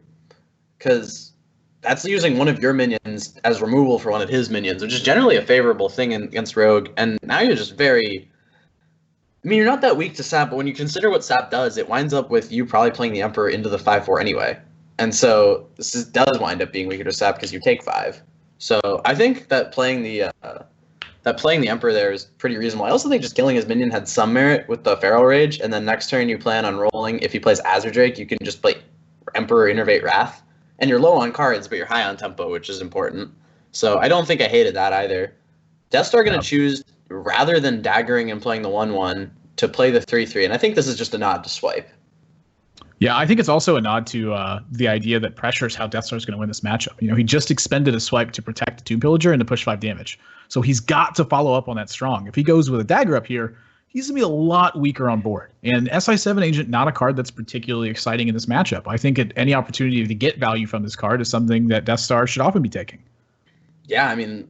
Because that's using one of your minions as removal for one of his minions, which is generally a favorable thing against Rogue. And now you're just very... I mean, you're not that weak to Sap, but when you consider what Sap does, it winds up with you probably playing the Emperor into the 5/4 anyway. And so this does wind up being weaker to Sap because you take 5. So I think that playing the Emperor there is pretty reasonable. I also think just killing his minion had some merit with the Feral Rage, and then next turn you plan on rolling. If he plays Azure Drake, you can just play Emperor Innervate Wrath. And you're low on cards, but you're high on tempo, which is important. So I don't think I hated that either. Death Star going to choose, rather than daggering and playing the 1/1, to play the 3/3. And I think this is just a nod to swipe. Yeah, I think it's also a nod to the idea that pressure is how Death Star is going to win this matchup. You know, he just expended a swipe to protect the Tomb Pillager and to push 5 damage. So he's got to follow up on that strong. If he goes with a dagger up here, he's going to be a lot weaker on board. And SI7 Agent, not a card that's particularly exciting in this matchup. I think any opportunity to get value from this card is something that Death Star should often be taking. Yeah, I mean,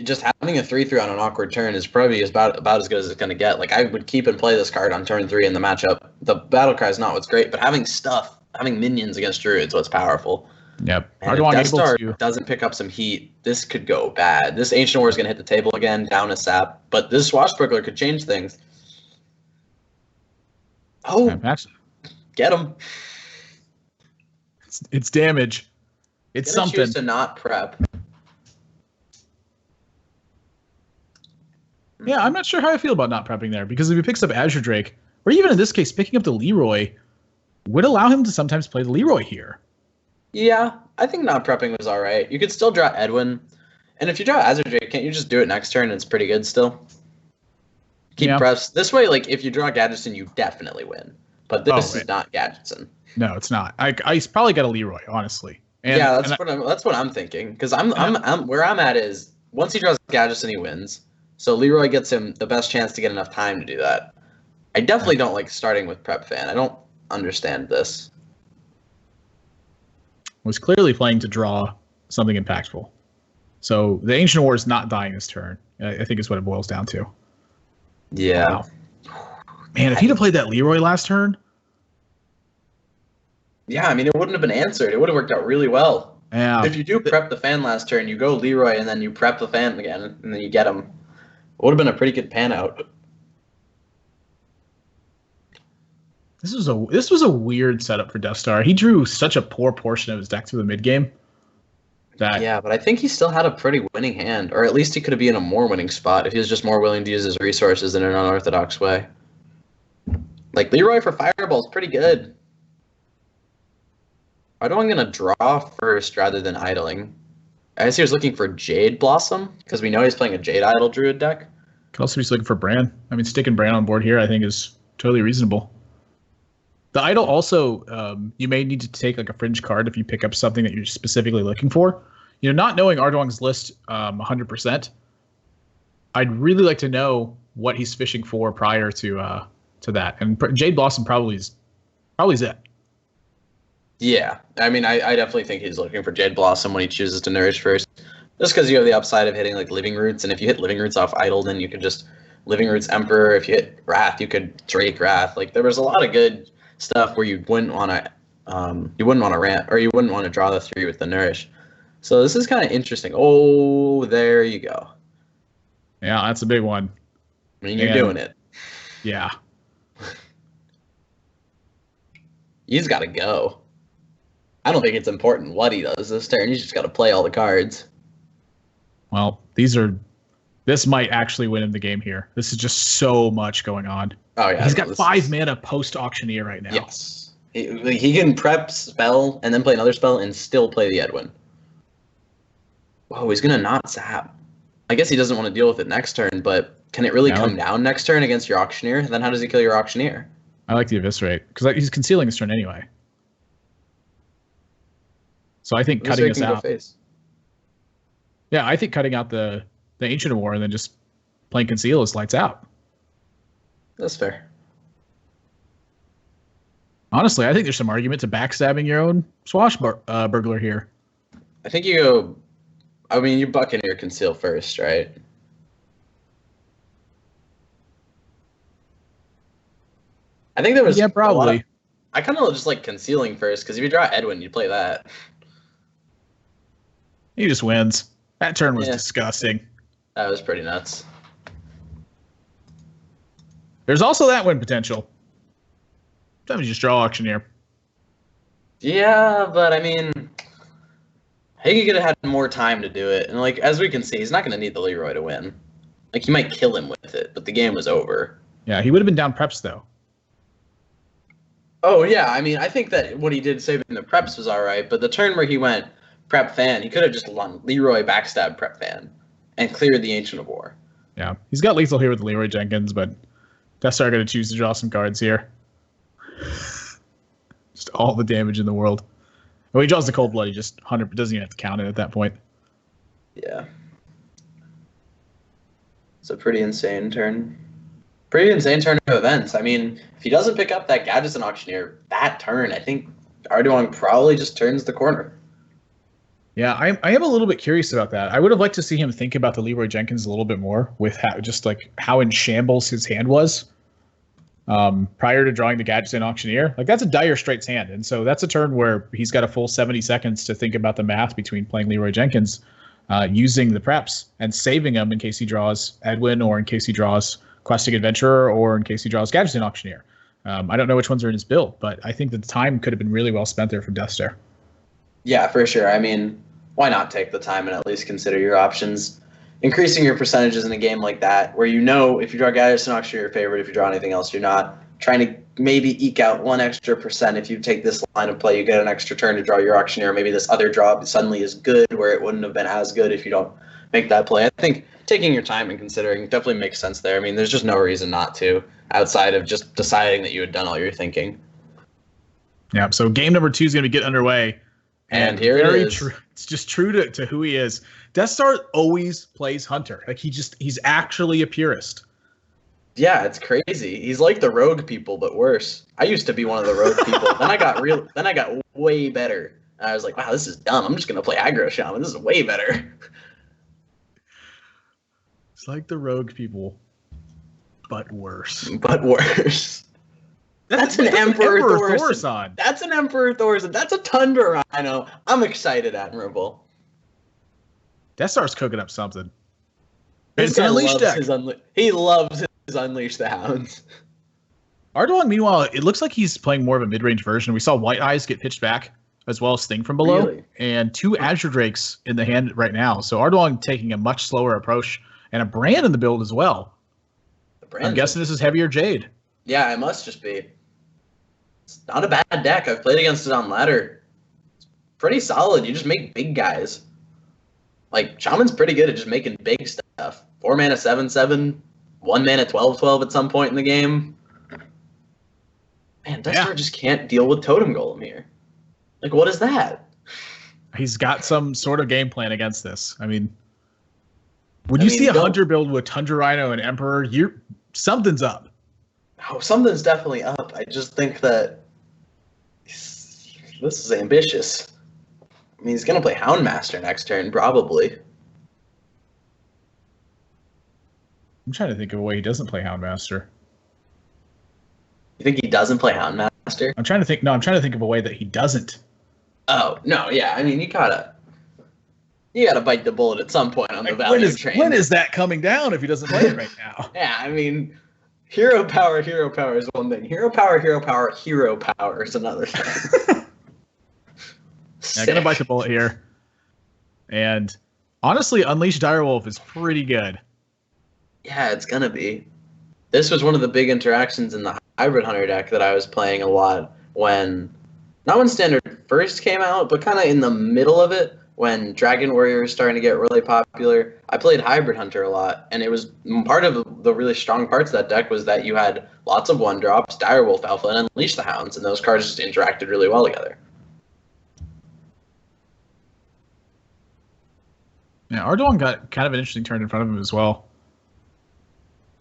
just having a 3/3 on an awkward turn is probably about as good as it's going to get. Like, I would keep and play this card on turn 3 in the matchup. The battle cry is not what's great, but having minions against Druids, what's powerful. Yep. And if Death Star doesn't pick up some heat, this could go bad. This Ancient War is going to hit the table again, down a Sap, but this Swashbuckler could change things. Oh, get him. It's damage. It's something. Choose to not prep. Yeah, I'm not sure how I feel about not prepping there, because if he picks up Azure Drake, or even in this case, picking up the Leroy, would allow him to sometimes play the Leroy here. Yeah, I think not prepping was all right. You could still draw Edwin, and if you draw Azure Drake, can't you just do it next turn and it's pretty good still? Keep preps. This way, like, if you draw Gadgetson, you definitely win. But this is not Gadgetson. No, it's not. He's probably got a Leroy, honestly. And, yeah, that's what I'm thinking. Because I'm where I'm at is once he draws Gadgetson, he wins. So Leroy gets him the best chance to get enough time to do that. I definitely don't like starting with Prep Fan. I don't understand this. Was clearly playing to draw something impactful. So the Ancient War is not dying this turn, I think is what it boils down to. Yeah. Wow. Man, if he'd have played that Leroy last turn. Yeah, I mean, it wouldn't have been answered. It would have worked out really well. Yeah. If you do prep the fan last turn, you go Leroy, and then you prep the fan again, and then you get him. It would have been a pretty good pan out. This was a weird setup for Death Star. He drew such a poor portion of his deck through the mid game. Yeah, but I think he still had a pretty winning hand, or at least he could have been in a more winning spot if he was just more willing to use his resources in an unorthodox way. Like, Leroy for Fireball is pretty good. I don't going to draw first rather than idling. I guess he was looking for Jade Blossom, because we know he's playing a Jade Idol Druid deck. Could also be looking for Bran. I mean, sticking Bran on board here, I think, is totally reasonable. The idol also, you may need to take like a fringe card if you pick up something that you're specifically looking for. You know, not knowing Arduong's list 100%, I'd really like to know what he's fishing for prior to that. And Jade Blossom probably is it. Yeah, I mean, I definitely think he's looking for Jade Blossom when he chooses to nourish first. Just because you have the upside of hitting like Living Roots, and if you hit Living Roots off idle, then you could just Living Roots Emperor. If you hit Wrath, you could Drake Wrath. Like, there was a lot of good stuff where you wouldn't want to rant, or you wouldn't want to draw the 3 with the nourish. So this is kind of interesting. Oh, there you go. Yeah, that's a big one. I mean, you're doing it. Yeah. He's got to go. I don't think it's important what he does this turn. He's just got to play all the cards. Well, this might actually win him the game here. This is just so much going on. Oh, yeah. He's got 5 mana post-auctioneer right now. Yes. He can prep spell and then play another spell and still play the Edwin. Whoa, he's going to not zap. I guess he doesn't want to deal with it next turn, but can it really come down next turn against your auctioneer? Then how does he kill your auctioneer? I like the eviscerate, because he's concealing this turn anyway. So I think cutting this out. Yeah, I think cutting out the Ancient War and then just playing conceal is lights out. That's fair. Honestly, I think there's some argument to backstabbing your own swashbuckler here. I think you go. I mean, you Buccaneer conceal first, right? I think there was. Yeah, probably. I kind of just like concealing first, because if you draw Edwin, you play that. He just wins. That turn was disgusting. That was pretty nuts. There's also that win potential. Sometimes you just draw auctioneer. Yeah, but I mean, I think he could have had more time to do it. And like, as we can see, he's not going to need the Leroy to win. Like, he might kill him with it, but the game was over. Yeah, he would have been down preps, though. Oh, yeah, I mean, I think that what he did saving the preps was all right, but the turn where he went prep fan, he could have just won Leroy backstab prep fan and cleared the Ancient of War. Yeah, he's got lethal here with Leroy Jenkins, but Death Star going to choose to draw some cards here. Just all the damage in the world. When he draws the Cold Blood, he just 100 doesn't even have to count it at that point. Yeah. It's a pretty insane turn. Pretty insane turn of events. I mean, if he doesn't pick up that Gadgetzan Auctioneer that turn, I think Arduong probably just turns the corner. Yeah, I am a little bit curious about that. I would have liked to see him think about the Leroy Jenkins a little bit more with how in shambles his hand was prior to drawing the Gadgetzan Auctioneer. Like, that's a dire straights hand, and so that's a turn where he's got a full 70 seconds to think about the math between playing Leroy Jenkins, using the preps, and saving them in case he draws Edwin, or in case he draws Questing Adventurer, or in case he draws Gadgetzan Auctioneer. I don't know which ones are in his build, but I think that the time could have been really well spent there from Death Star. Yeah, for sure. I mean, why not take the time and at least consider your options? Increasing your percentages in a game like that, where you know if you draw Gadgetzan Auctioneer, your favorite. If you draw anything else, you're not. Trying to maybe eke out 1 extra percent. If you take this line of play, you get an extra turn to draw your Auctioneer. Maybe this other draw suddenly is good, where it wouldn't have been as good if you don't make that play. I think taking your time and considering definitely makes sense there. I mean, there's just no reason not to, outside of just deciding that you had done all your thinking. Yeah, so game number 2 is going to get underway. And here it is. It's just true to who he is. Death Star always plays Hunter. Like, he's actually a purist. Yeah, it's crazy. He's like the rogue people, but worse. I used to be one of the rogue people. Then I got way better. And I was like, wow, this is dumb. I'm just gonna play aggro shaman. This is way better. It's like the rogue people, but worse. But worse. That's an Emperor Thorson. That's an Emperor Thorson. That's a Tundra Rhino. I'm excited, Admirable. Death Star's cooking up something. It's an Unleashed deck. He loves his Unleash the Hounds. Arduong, meanwhile, it looks like he's playing more of a mid-range version. We saw White Eyes get pitched back, as well as Sting from below, Really? and 2 Azure Drakes in the hand right now. So Arduong taking a much slower approach, and a Brand in the build as well. I'm guessing this is heavier Jade. Yeah, it must just be. It's not a bad deck. I've played against it on ladder. It's pretty solid. You just make big guys. Like, Shaman's pretty good at just making big stuff. 4 mana 7/7, 1 mana 12/12 at some point in the game. Man, Death Star just can't deal with Totem Golem here. Like, what is that? He's got some sort of game plan against this. I mean, when you see a Hunter build with Tundra Rhino and Emperor, something's up. Oh, something's definitely up. I just think that this is ambitious. I mean, he's going to play Houndmaster next turn, probably. I'm trying to think of a way he doesn't play Houndmaster. You think he doesn't play Houndmaster? I'm trying to think of a way that he doesn't. Oh, no, yeah. I mean, you gotta... You gotta bite the bullet at some point on the Like, value train. when is that coming down if he doesn't play it right now? Yeah, I mean, hero power is one thing. Hero power is another thing. I'm gonna bite the bullet here. And honestly, Unleash Direwolf is pretty good. Yeah, it's gonna be. This was one of the big interactions in the Hybrid Hunter deck that I was playing a lot not when Standard first came out, but kind of in the middle of it, when Dragon Warrior was starting to get really popular. I played Hybrid Hunter a lot, and it was part of the really strong parts of that deck was that you had lots of 1-drops, Direwolf Alpha, and Unleash the Hounds, and those cards just interacted really well together. Yeah, Ardoin got kind of an interesting turn in front of him as well.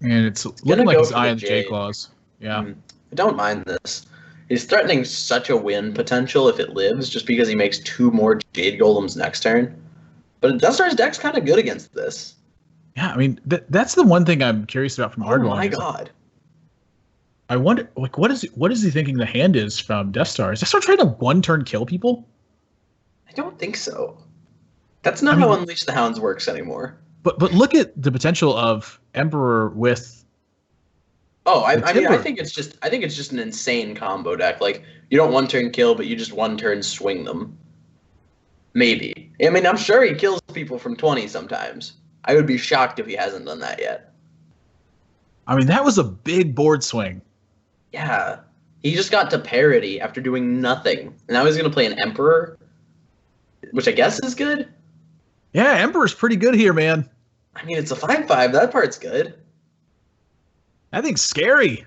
And it's looking like his eye on the J-Claws. Yeah. I don't mind this. He's threatening such a win potential if it lives, just because he makes 2 more Jade Golems next turn. But Death Star's deck's kind of good against this. Yeah, I mean, that's the one thing I'm curious about from Ardoin. Oh my god. I wonder, like, what is he thinking the hand is from Death Star? Is Death Star trying to 1-turn kill people? I don't think so. That's not how Unleash the Hounds works anymore. But look at the potential of Emperor with. Oh, I mean, I think it's just an insane combo deck. Like, you don't 1-turn kill, but you just 1-turn swing them. Maybe. I mean, I'm sure he kills people from 20 sometimes. I would be shocked if he hasn't done that yet. I mean, that was a big board swing. Yeah. He just got to parity after doing nothing. And now he's going to play an Emperor, which I guess is good. Yeah, Emperor's pretty good here, man. I mean, it's a 5/5. That part's good. I think scary.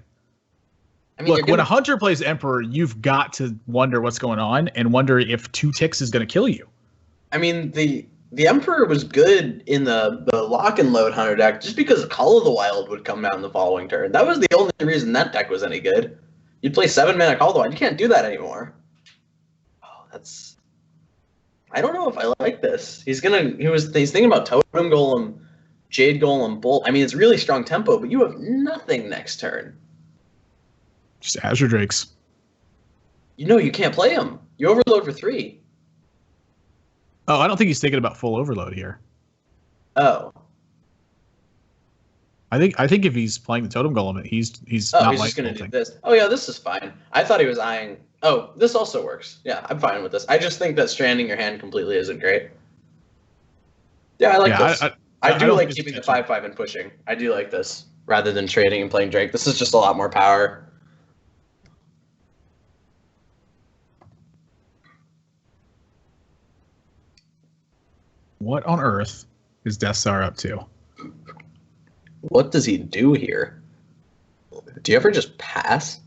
I mean, look, when a hunter plays Emperor, you've got to wonder what's going on and wonder if 2 ticks is going to kill you. I mean, the Emperor was good in the lock and load hunter deck just because Call of the Wild would come down the following turn. That was the only reason that deck was any good. You'd play 7-mana Call of the Wild. You can't do that anymore. Oh, that's... I don't know if I like this. He's thinking about Totem Golem, Jade Golem, Bolt. I mean, it's really strong tempo, but you have nothing next turn. Just Azure Drakes. You know you can't play them. You overload for 3. Oh, I don't think he's thinking about full overload here. Oh. I think if he's playing the Totem Golem, he's he's not just going to do this. Oh, yeah, this is fine. I thought he was eyeing... Oh, this also works. Yeah, I'm fine with this. I just think that stranding your hand completely isn't great. Yeah, I like this. I do like keeping the 5/5 and pushing. I do like this, rather than trading and playing Drake. This is just a lot more power. What on earth is Death Star up to? What does he do here? Do you ever just pass?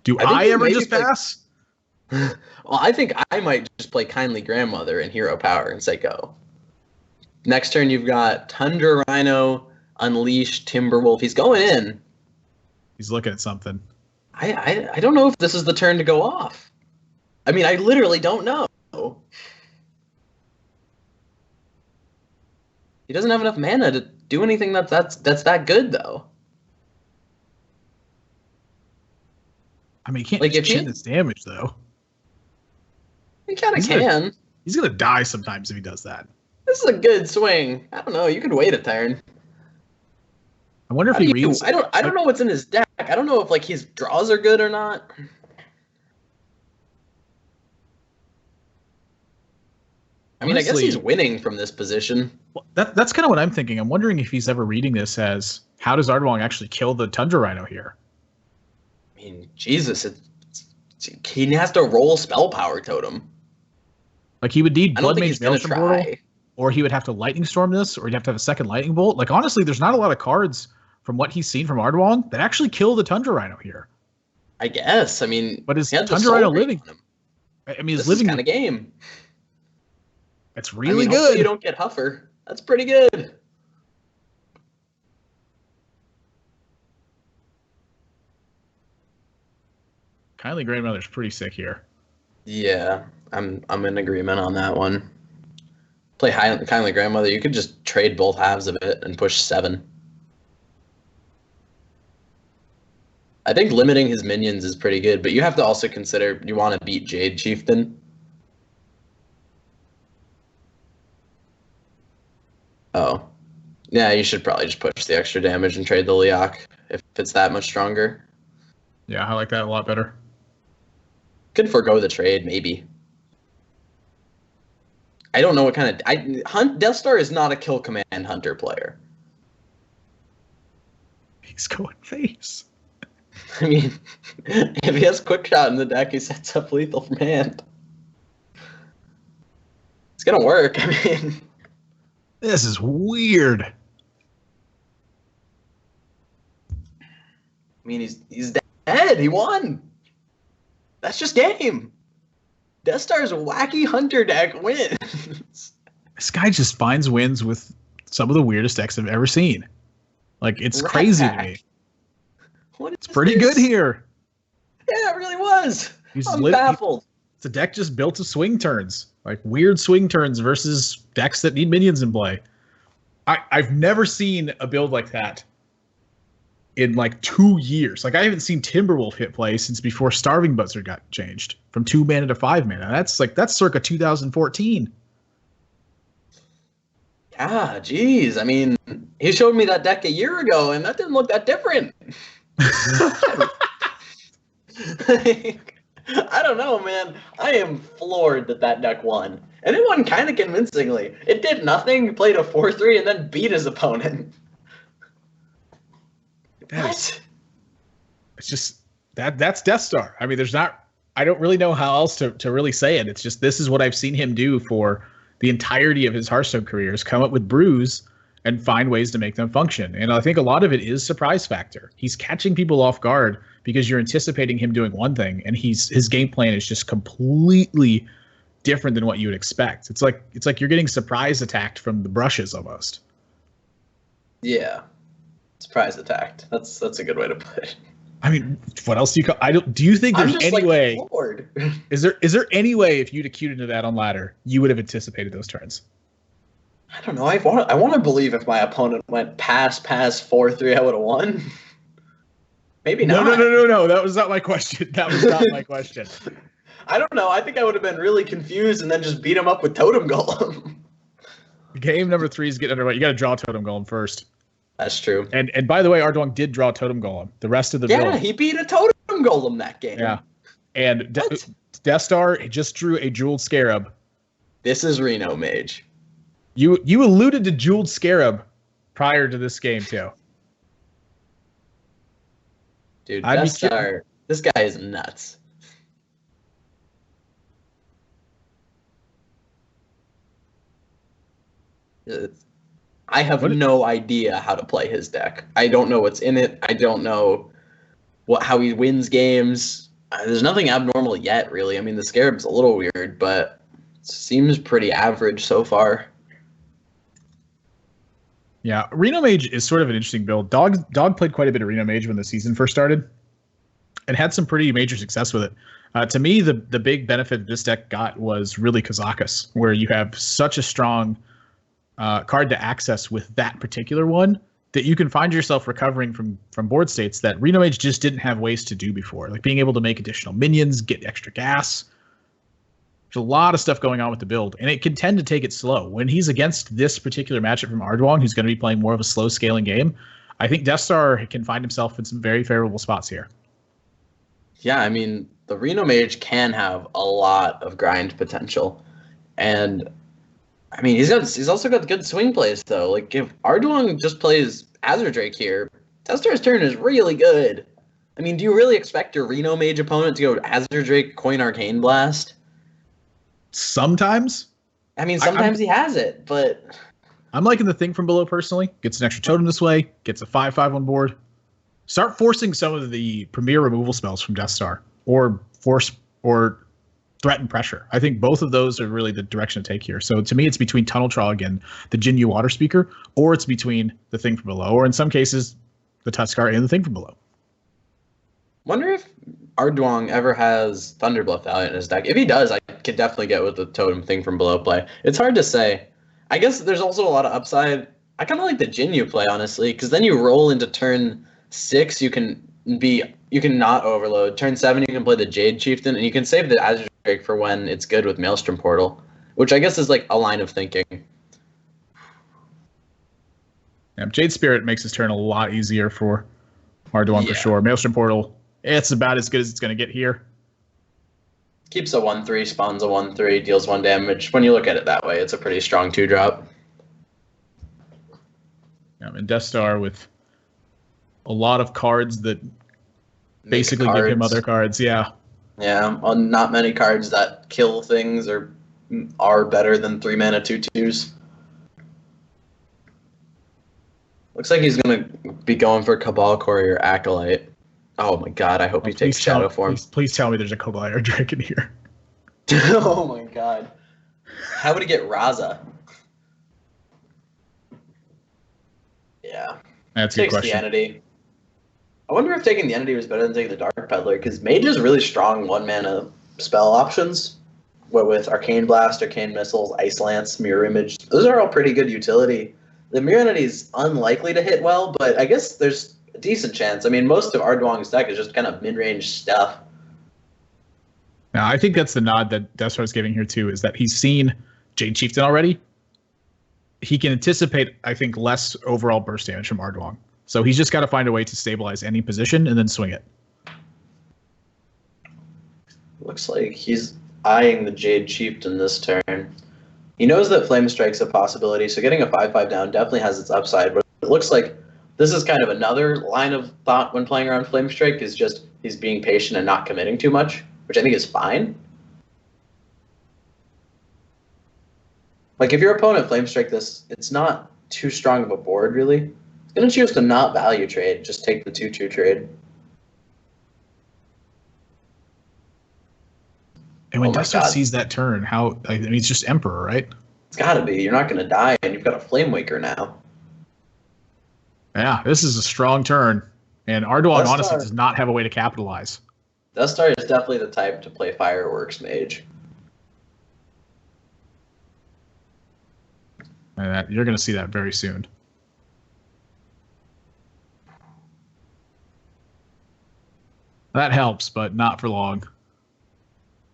Do I ever just pass? Well, I think I might just play Kindly Grandmother and Hero Power and say go. Next turn, you've got Tundra Rhino, Unleash, Timberwolf. He's going in. He's looking at something. I don't know if this is the turn to go off. I mean, I literally don't know. He doesn't have enough mana to do anything that's that good, though. I mean, he can't get this damage, though. He kind of can. He's going to die sometimes if he does that. This is a good swing. I don't know. You could wait a turn. I wonder if he reads... I don't know what's in his deck. I don't know if like his draws are good or not. I mean, honestly, I guess he's winning from this position. Well, that's kind of what I'm thinking. I'm wondering if he's ever reading this as, how does Ardwong actually kill the Tundra Rhino here? I mean, Jesus, he has to roll Spell Power Totem. Like, he would need Blood Mage Maelstrom Portal, or he would have to Lightning Storm this, or he'd have to have a second Lightning Bolt. Like, honestly, there's not a lot of cards from what he's seen from Ardwong that actually kill the Tundra Rhino here. I guess. I mean, but is Tundra Rhino living? I mean, this living kind of game. It's really good. You don't get Huffer. That's pretty good. Kindly Grandmother's pretty sick here. Yeah, I'm in agreement on that one. Play Kindly Grandmother. You could just trade both halves of it and push 7. I think limiting his minions is pretty good, but you have to also consider you want to beat Jade Chieftain. Oh. Yeah, you should probably just push the extra damage and trade the Leok if it's that much stronger. Yeah, I like that a lot better. Could forego the trade, maybe. I don't know what kind of... Death Star is not a kill command hunter player. He's going face. I mean, if he has quick shot in the deck, he sets up lethal from hand. It's gonna work, I mean... This is weird. I mean, he's dead. He won. That's just game. Death Star's wacky hunter deck wins. This guy just finds wins with some of the weirdest decks I've ever seen. Like, it's crazy to me. It's pretty good here. Yeah, it really was. I'm baffled. It's a deck just built to swing turns. Like, weird swing turns versus decks that need minions in play. I've never seen a build like that in like 2 years. Like, I haven't seen Timberwolf hit play since before Starving Buzzer got changed from 2 mana to 5 mana. That's circa 2014. Yeah, geez. I mean, he showed me that deck a year ago, and that didn't look that different. I don't know, man. I am floored that deck won. And it won kind of convincingly. It did nothing, played a 4-3, and then beat his opponent. It's just that's Death Star. I mean, I don't really know how else to really say it. It's just, this is what I've seen him do for the entirety of his Hearthstone career, is come up with brews and find ways to make them function. And I think a lot of it is surprise factor. He's catching people off guard because you're anticipating him doing one thing, and his game plan is just completely different than what you would expect. It's like you're getting surprise attacked from the brushes almost. Yeah. Surprise attacked. That's a good way to put it. I mean, what else do you do you think there's any way? Is there any way, if you'd have queued into that on ladder, you would have anticipated those turns? I don't know. I want to believe if my opponent went pass 4-3, I would have won. Maybe not. No. That was not my question. That was not my question. I don't know. I think I would have been really confused and then just beat him up with Totem Golem. Game number 3 is getting underway. You got to draw Totem Golem first. That's true. And by the way, Ardwong did draw Totem Golem. The rest of the build, he beat a Totem Golem that game. Yeah. And Death Star just drew a Jeweled Scarab. This is Reno Mage. You alluded to Jeweled Scarab prior to this game too. Dude, Death Star, this guy is nuts. I have no idea how to play his deck. I don't know what's in it. I don't know how he wins games. There's nothing abnormal yet, really. I mean, the Scarab's a little weird, but it seems pretty average so far. Yeah, Reno Mage is sort of an interesting build. Dog played quite a bit of Reno Mage when the season first started and had some pretty major success with it. To me, the big benefit this deck got was really Kazakus, where you have such a strong card to access with that particular one that you can find yourself recovering from board states that Reno Mage just didn't have ways to do before, like being able to make additional minions, get extra gas. There's a lot of stuff going on with the build, and it can tend to take it slow. When he's against this particular matchup from Ardwong, who's going to be playing more of a slow scaling game, I think Death Star can find himself in some very favorable spots here. Yeah, I mean, the Reno Mage can have a lot of grind potential, and I mean, he's also got good swing plays though. Like, if Ardwong just plays Azure Drake here, Death Star's turn is really good. I mean, do you really expect your Reno Mage opponent to go Azure Drake, Coin Arcane Blast? Sometimes. I mean, sometimes he has it, but I'm liking the Thing from Below personally. Gets an extra totem this way, gets a 5/5 on board. Start forcing some of the premier removal spells from Death Star, or force or threat and pressure. I think both of those are really the direction to take here. So to me, it's between Tunnel Trog and the Jinyu Water Speaker, or it's between the Thing from Below, or in some cases, the Tuskar and the Thing from Below. Wonder if Ardwong ever has Thunderbluff Valiant in his deck. If he does, I could definitely get with the Totem Thing from Below play. It's hard to say. I guess there's also a lot of upside. I kind of like the Jinyu play, honestly, because then you roll into turn 6, you can not overload. Turn 7, you can play the Jade Chieftain, and you can save the Azure Drake for when it's good with Maelstrom Portal, which I guess is like a line of thinking. Jade Spirit makes his turn a lot easier for Ardoin for sure. Maelstrom Portal, it's about as good as it's going to get here. Keeps a 1/3, spawns a 1/3, deals 1 damage. When you look at it that way, it's a pretty strong 2-drop. And Death Star with a lot of cards that basically give him other cards. Yeah, not many cards that kill things or are better than 3 mana 2/2s. Looks like he's gonna be going for Cabal Courier Acolyte. Oh my god, I hope he takes Shadow Form. Please tell me there's a Cabal Drake in here. Oh my god. How would he get Raza? Yeah. That's a good question. The Entity. I wonder if taking the Entity was better than taking the Dark Peddler, because Mage is really strong 1-mana spell options. What with Arcane Blast, Arcane Missiles, Ice Lance, Mirror Image. Those are all pretty good utility. The Mirror Entity is unlikely to hit well, but I guess there's a decent chance. I mean, most of Arduong's deck is just kind of mid-range stuff. Now, I think that's the nod that Death Star's giving here, too, is that he's seen Jade Chieftain already. He can anticipate, I think, less overall burst damage from Arduong. So he's just got to find a way to stabilize any position and then swing it. Looks like he's eyeing the Jade Chieftain this turn. He knows that Flame Strike's a possibility, so getting a 5/5 down definitely has its upside, but it looks like this is kind of another line of thought when playing around Flame Strike, is just he's being patient and not committing too much, which I think is fine. Like, if your opponent Flame Strike this, it's not too strong of a board, really. He's going to choose to not value trade, just take the 2/2 trade. And when Death Star sees that turn, I mean, it's just Emperor, right? It's got to be. You're not going to die, and you've got a Flame Waker now. Yeah, this is a strong turn. And Ardoin honestly does not have a way to capitalize. Death Star is definitely the type to play Fireworks Mage. And you're going to see that very soon. That helps, but not for long.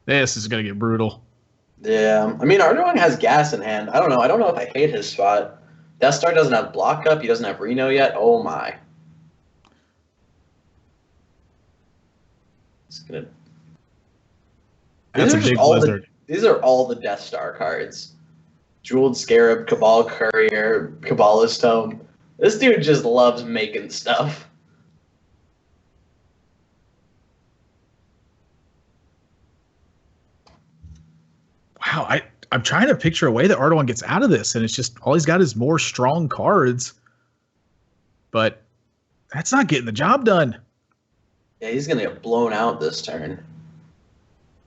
This is going to get brutal. Yeah, I mean, Ardoin has gas in hand. I don't know. I don't know if I hate his spot. Death Star doesn't have block up. He doesn't have Reno yet. Oh my. It's gonna... That's a big blizzard. These are all the Death Star cards. Jeweled Scarab, Cabal Courier, Kabbalist Tome. This dude just loves making stuff. Wow, I'm trying to picture a way that Ardoin gets out of this, and it's just all he's got is more strong cards. But that's not getting the job done. Yeah, he's going to get blown out this turn.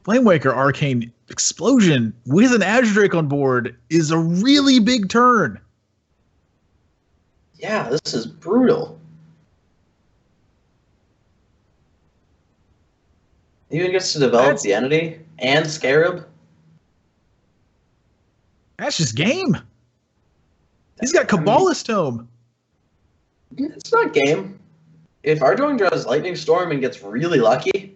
Flamewaker Arcane Explosion with an Azure Drake on board is a really big turn. Yeah, this is brutal. He even gets to develop the Entity and Scarab. That's just game. He's got Kabbalist Tome. It's not game. If Ardoin draws Lightning Storm and gets really lucky,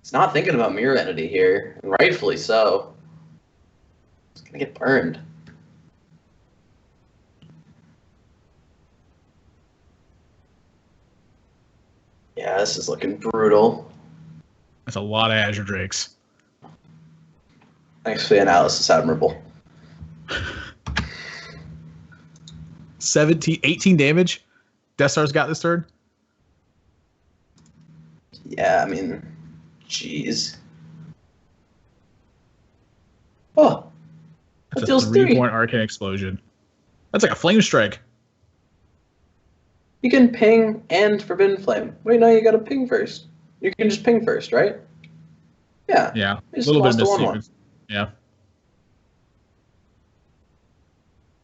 it's not thinking about Mirror Entity here, and rightfully so. It's going to get burned. Yeah, this is looking brutal. That's a lot of Azure Drakes. Thanks for the analysis, Admirable. 18 damage. Death Star's got this turn. Yeah, I mean, jeez. Oh, that deals 3-point Arcane Explosion. That's like a Flame Strike. You can ping and Forbidden Flame. Wait, no, you got to ping first. You can just ping first, right? Yeah. Yeah, a little bit missed. Yeah.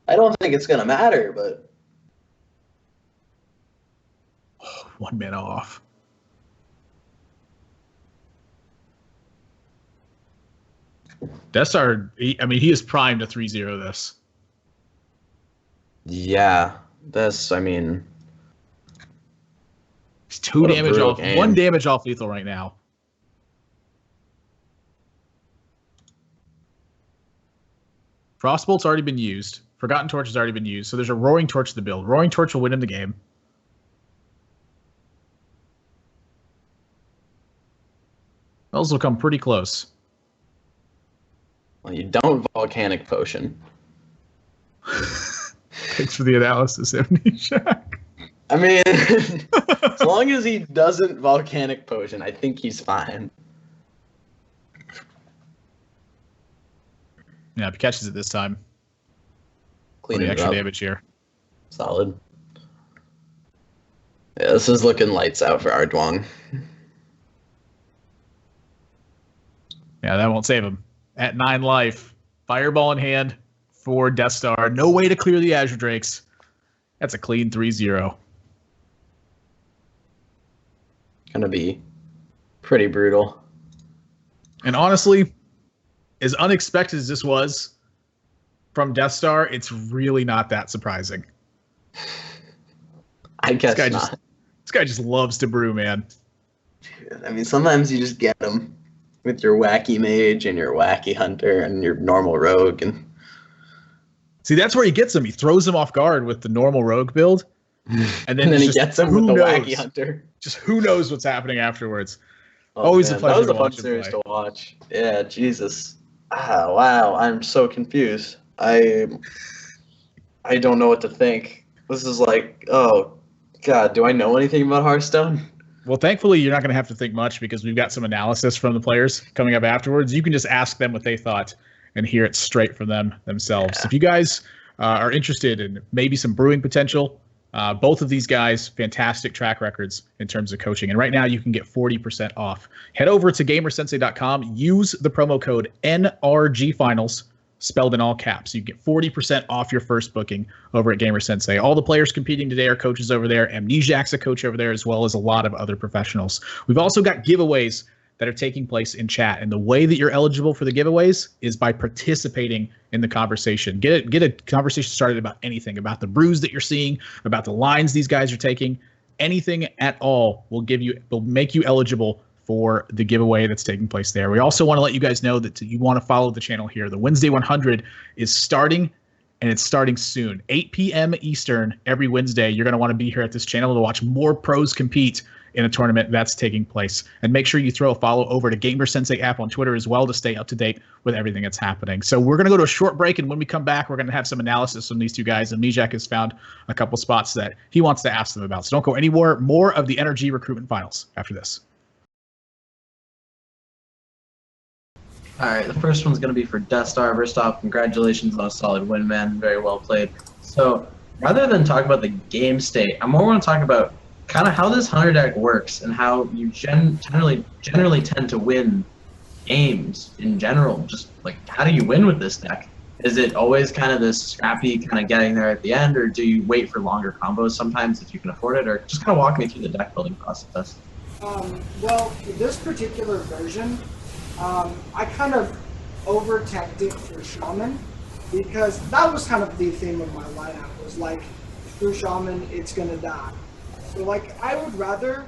I don't think it's going to matter, but... 1 mana off. Death Star, he is primed to 3-0 this. Yeah, I mean... He's 2 damage off, game. 1 damage off lethal right now. Frostbolt's already been used. Forgotten Torch has already been used. So there's a Roaring Torch to the build. Roaring Torch will win him the game. Those will come pretty close. Well, you don't Volcanic Potion. Thanks for the analysis, Amnesiac. I mean, as long as he doesn't Volcanic Potion, I think he's fine. Yeah, if he catches it this time. Cleaning it extra up. damage here. Solid. Yeah, this is looking lights out for Ardwong. Yeah, that won't save him. At 9 life, Fireball in hand for Death Star. No way to clear the Azure Drakes. That's a clean 3-0. Gonna be pretty brutal. And honestly, as unexpected as this was from Death Star, it's really not that surprising. I guess this guy not. This guy just loves to brew, man. I mean, sometimes you just get them with your wacky mage and your wacky hunter and your normal rogue. And see, that's where he gets them. He throws them off guard with the normal rogue build. And then he gets them with the wacky hunter. Just who knows what's happening afterwards. Oh, Always man. a pleasure. That was a fun series to watch. Yeah, Jesus. Wow, I'm so confused. I don't know what to think. This is like, oh, God, do I know anything about Hearthstone? Well, thankfully, you're not going to have to think much because we've got some analysis from the players coming up afterwards. You can just ask them what they thought and hear it straight from them themselves. Yeah. If you guys are interested in maybe some brewing potential, both of these guys, fantastic track records in terms of coaching. And right now, you can get 40% off. Head over to GamerSensei.com. Use the promo code NRG Finals, spelled in all caps. You get 40% off your first booking over at GamerSensei. All the players competing today are coaches over there. Amnesiac's a coach over there, as well as a lot of other professionals. We've also got giveaways that are taking place in chat. And the way that you're eligible for the giveaways is by participating in the conversation. Get a conversation started about anything, about the brews that you're seeing, about the lines these guys are taking. Anything at all will make you eligible for the giveaway that's taking place there. We also want to let you guys know that you want to follow the channel here. The Wednesday 100 is starting, and it's starting soon. 8 p.m. Eastern every Wednesday. You're going to want to be here at this channel to watch more pros compete in a tournament that's taking place. And make sure you throw a follow over to GamerSensei app on Twitter as well to stay up to date with everything that's happening. So we're going to go to a short break, and when we come back, we're going to have some analysis from these two guys. And Mijak has found a couple spots that he wants to ask them about. So don't go anywhere. More of the NRG Recruitment Finals after this. All right, the first one's going to be for Death Star. First off, congratulations on a solid win, man. Very well played. So rather than talk about the game state, I more want to talk about kind of how this hunter deck works and how you generally tend to win games in general. Just like, how do you win with this deck? Is it always kind of this scrappy kind of getting there at the end, or do you wait for longer combos sometimes if you can afford it? Or just kind of walk me through the deck building process. Well, this particular version, I kind of over-teched it for Shaman because that was kind of the theme of my lineup, was like, through Shaman, it's gonna die. So like, I would rather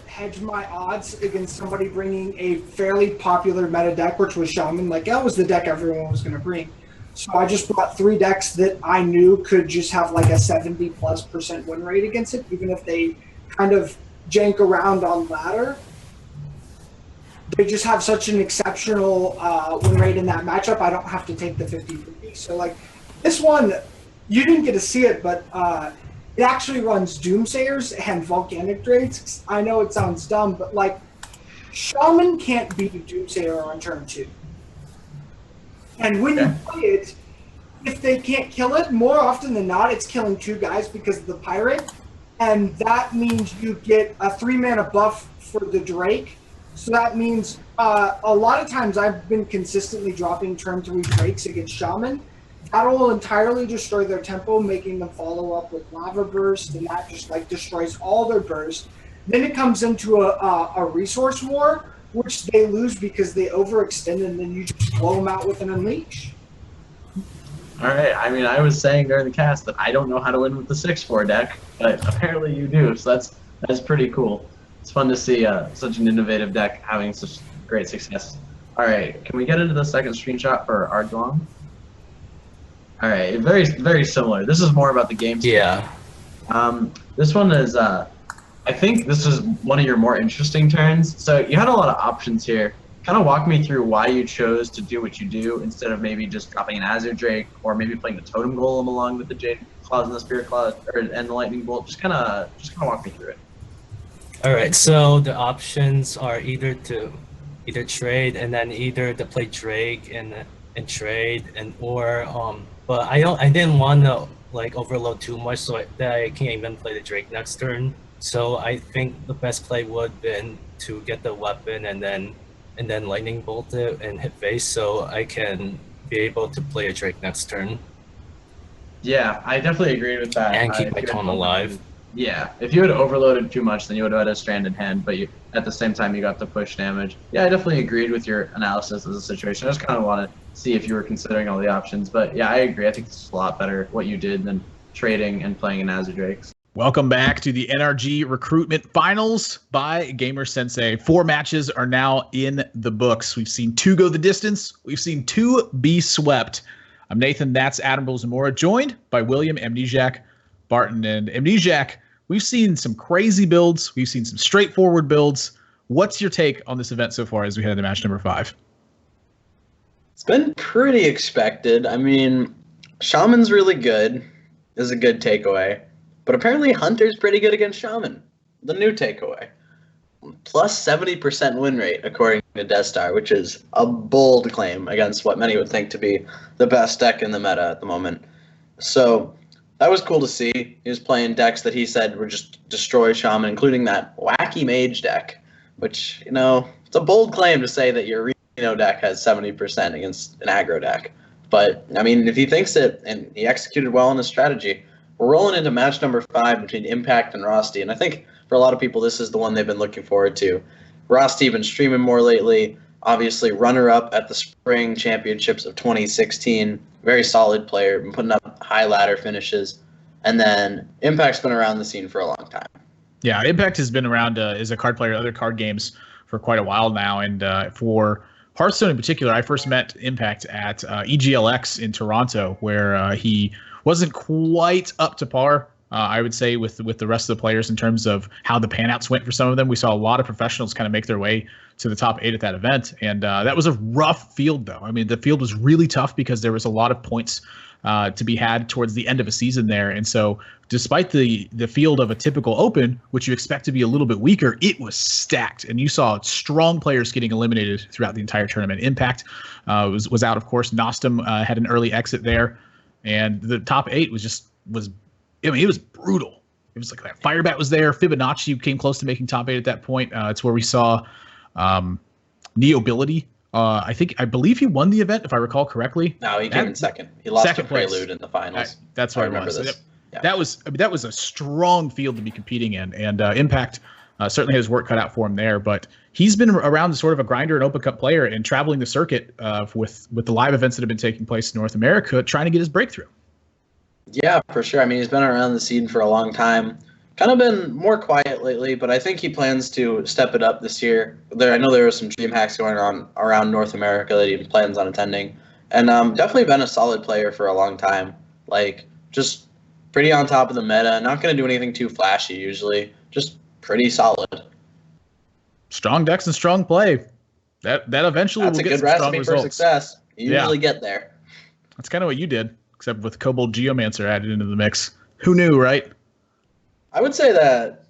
hedge my odds against somebody bringing a fairly popular meta deck, which was Shaman. Like, that was the deck everyone was gonna bring. So I just brought 3 decks that I knew could just have like a 70+% win rate against it, even if they kind of jank around on ladder. They just have such an exceptional win rate in that matchup, I don't have to take the 50-50. So like, this one, you didn't get to see it, but it actually runs Doomsayers and Volcanic Drakes. I know it sounds dumb, but like, Shaman can't beat a Doomsayer on turn 2. And when you play it, if they can't kill it, more often than not, it's killing 2 guys because of the Pirate. And that means you get a 3-mana buff for the Drake. So that means a lot of times I've been consistently dropping turn 3 Drakes against Shaman. That'll entirely destroy their tempo, making them follow up with Lava Burst, and that just like destroys all their burst. Then it comes into a resource war, which they lose because they overextend, and then you just blow them out with an Unleash. All right, I mean, I was saying during the cast that I don't know how to win with the 6/4 deck, but apparently you do, so that's pretty cool. It's fun to see such an innovative deck having such great success. All right, can we get into the second screenshot for Ardwong? All right, very very similar. This is more about the game. Yeah. This one is I think this is one of your more interesting turns. So you had a lot of options here. Kind of walk me through why you chose to do what you do instead of maybe just dropping an Azure Drake or maybe playing the Totem Golem along with the Jade Claws and the Spirit Claws and the Lightning Bolt. Just kind of walk me through it. All right. So the options are either trade and then either to play Drake and trade but I didn't want to like overload too much so that I can't even play the Drake next turn. So I think the best play would have been to get the weapon and then lightning bolt it and hit face so I can be able to play a Drake next turn. Yeah, I definitely agree with that. And keep my Tom alive. Yeah, if you had overloaded too much, then you would have had a stranded hand, but at the same time you got the push damage. Yeah, I definitely agreed with your analysis of the situation. I just kind of want to see if you were considering all the options, but yeah, I agree. I think it's a lot better what you did than trading and playing an Azure Drakes. Welcome back to the NRG Recruitment Finals by GamerSensei. 4 matches are now in the books. We've seen 2 go the distance. We've seen 2 be swept. I'm Nathan, that's Admiral Zamora, joined by William Amnesiac Barton. And Amnesiac, we've seen some crazy builds. We've seen some straightforward builds. What's your take on this event so far as we head into match number 5? It's been pretty expected. I mean, Shaman's really good, is a good takeaway. But apparently Hunter's pretty good against Shaman, the new takeaway. Plus 70% win rate, according to Deathstar, which is a bold claim against what many would think to be the best deck in the meta at the moment. So that was cool to see. He was playing decks that he said would just destroy Shaman, including that wacky mage deck, which, you know, it's a bold claim to say that your Reno deck has 70% against an aggro deck. But, I mean, if he thinks it and he executed well on his strategy, we're rolling into match number 5 between Impact and Rosti, and I think for a lot of people, this is the one they've been looking forward to. Rosti been streaming more lately, obviously runner-up at the Spring Championships of 2016, very solid player, been putting up high ladder finishes, and then Impact's been around the scene for a long time. Yeah, Impact has been around as a card player in other card games for quite a while now, and for Hearthstone in particular, I first met Impact at EGLX in Toronto, where he wasn't quite up to par, I would say, with the rest of the players in terms of how the panouts went for some of them. We saw a lot of professionals kind of make their way to the top 8 at that event, and that was a rough field, though. I mean, the field was really tough because there was a lot of points to be had towards the end of a season there, and so despite the field of a typical Open, which you expect to be a little bit weaker, it was stacked, and you saw strong players getting eliminated throughout the entire tournament. Impact was out, of course. Nostum had an early exit there. And the top 8 was I mean, it was brutal. It was like that. Firebat was there. Fibonacci came close to making top 8 at that point. It's where we saw Neobility. I believe he won the event, if I recall correctly. No, he came in second. He lost to Prelude in the finals. That's what I remember. This. That was a strong field to be competing in, and Impact certainly has work cut out for him there. But he's been around sort of a grinder and open cup player and traveling the circuit with the live events that have been taking place in North America, trying to get his breakthrough. Yeah, for sure. I mean, he's been around the scene for a long time. Kind of been more quiet lately, but I think he plans to step it up this year. I know there were some dream hacks going on around North America that he plans on attending, and definitely been a solid player for a long time. Like, just pretty on top of the meta. Not going to do anything too flashy usually. Just pretty solid. Strong decks and strong play. That eventually will get some strong results. That's a good recipe for success. You usually get there. That's kind of what you did, except with Kobold Geomancer added into the mix. Who knew, right? I would say that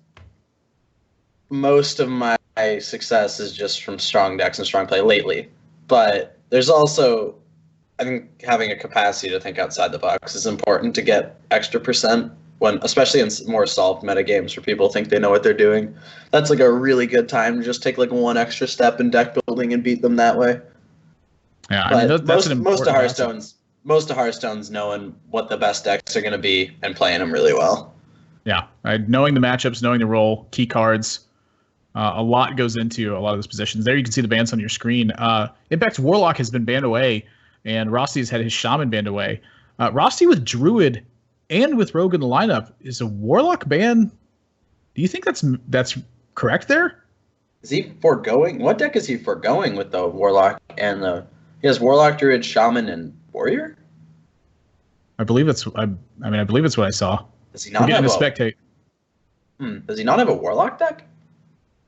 most of my success is just from strong decks and strong play lately. But there's also, I think, having a capacity to think outside the box is important to get extra percent, when, especially in more solved meta games where people think they know what they're doing. That's like a really good time to just take like one extra step in deck building and beat them that way. Yeah, I mean, that's most of Hearthstone's knowing what the best decks are going to be and playing them really well. Yeah, knowing the matchups, knowing the role, key cards, a lot goes into a lot of those positions. There you can see the bans on your screen. Impact's Warlock has been banned away, and Rosti's had his Shaman banned away. Rosti with Druid and with Rogue in the lineup, is a Warlock ban? Do you think that's correct there? Is he foregoing? What deck is he foregoing with the Warlock and the... He has Warlock, Druid, Shaman, and Warrior? I believe it's. I believe it's what I saw. Does he We're not getting have to a spectate. Does he not have a Warlock deck?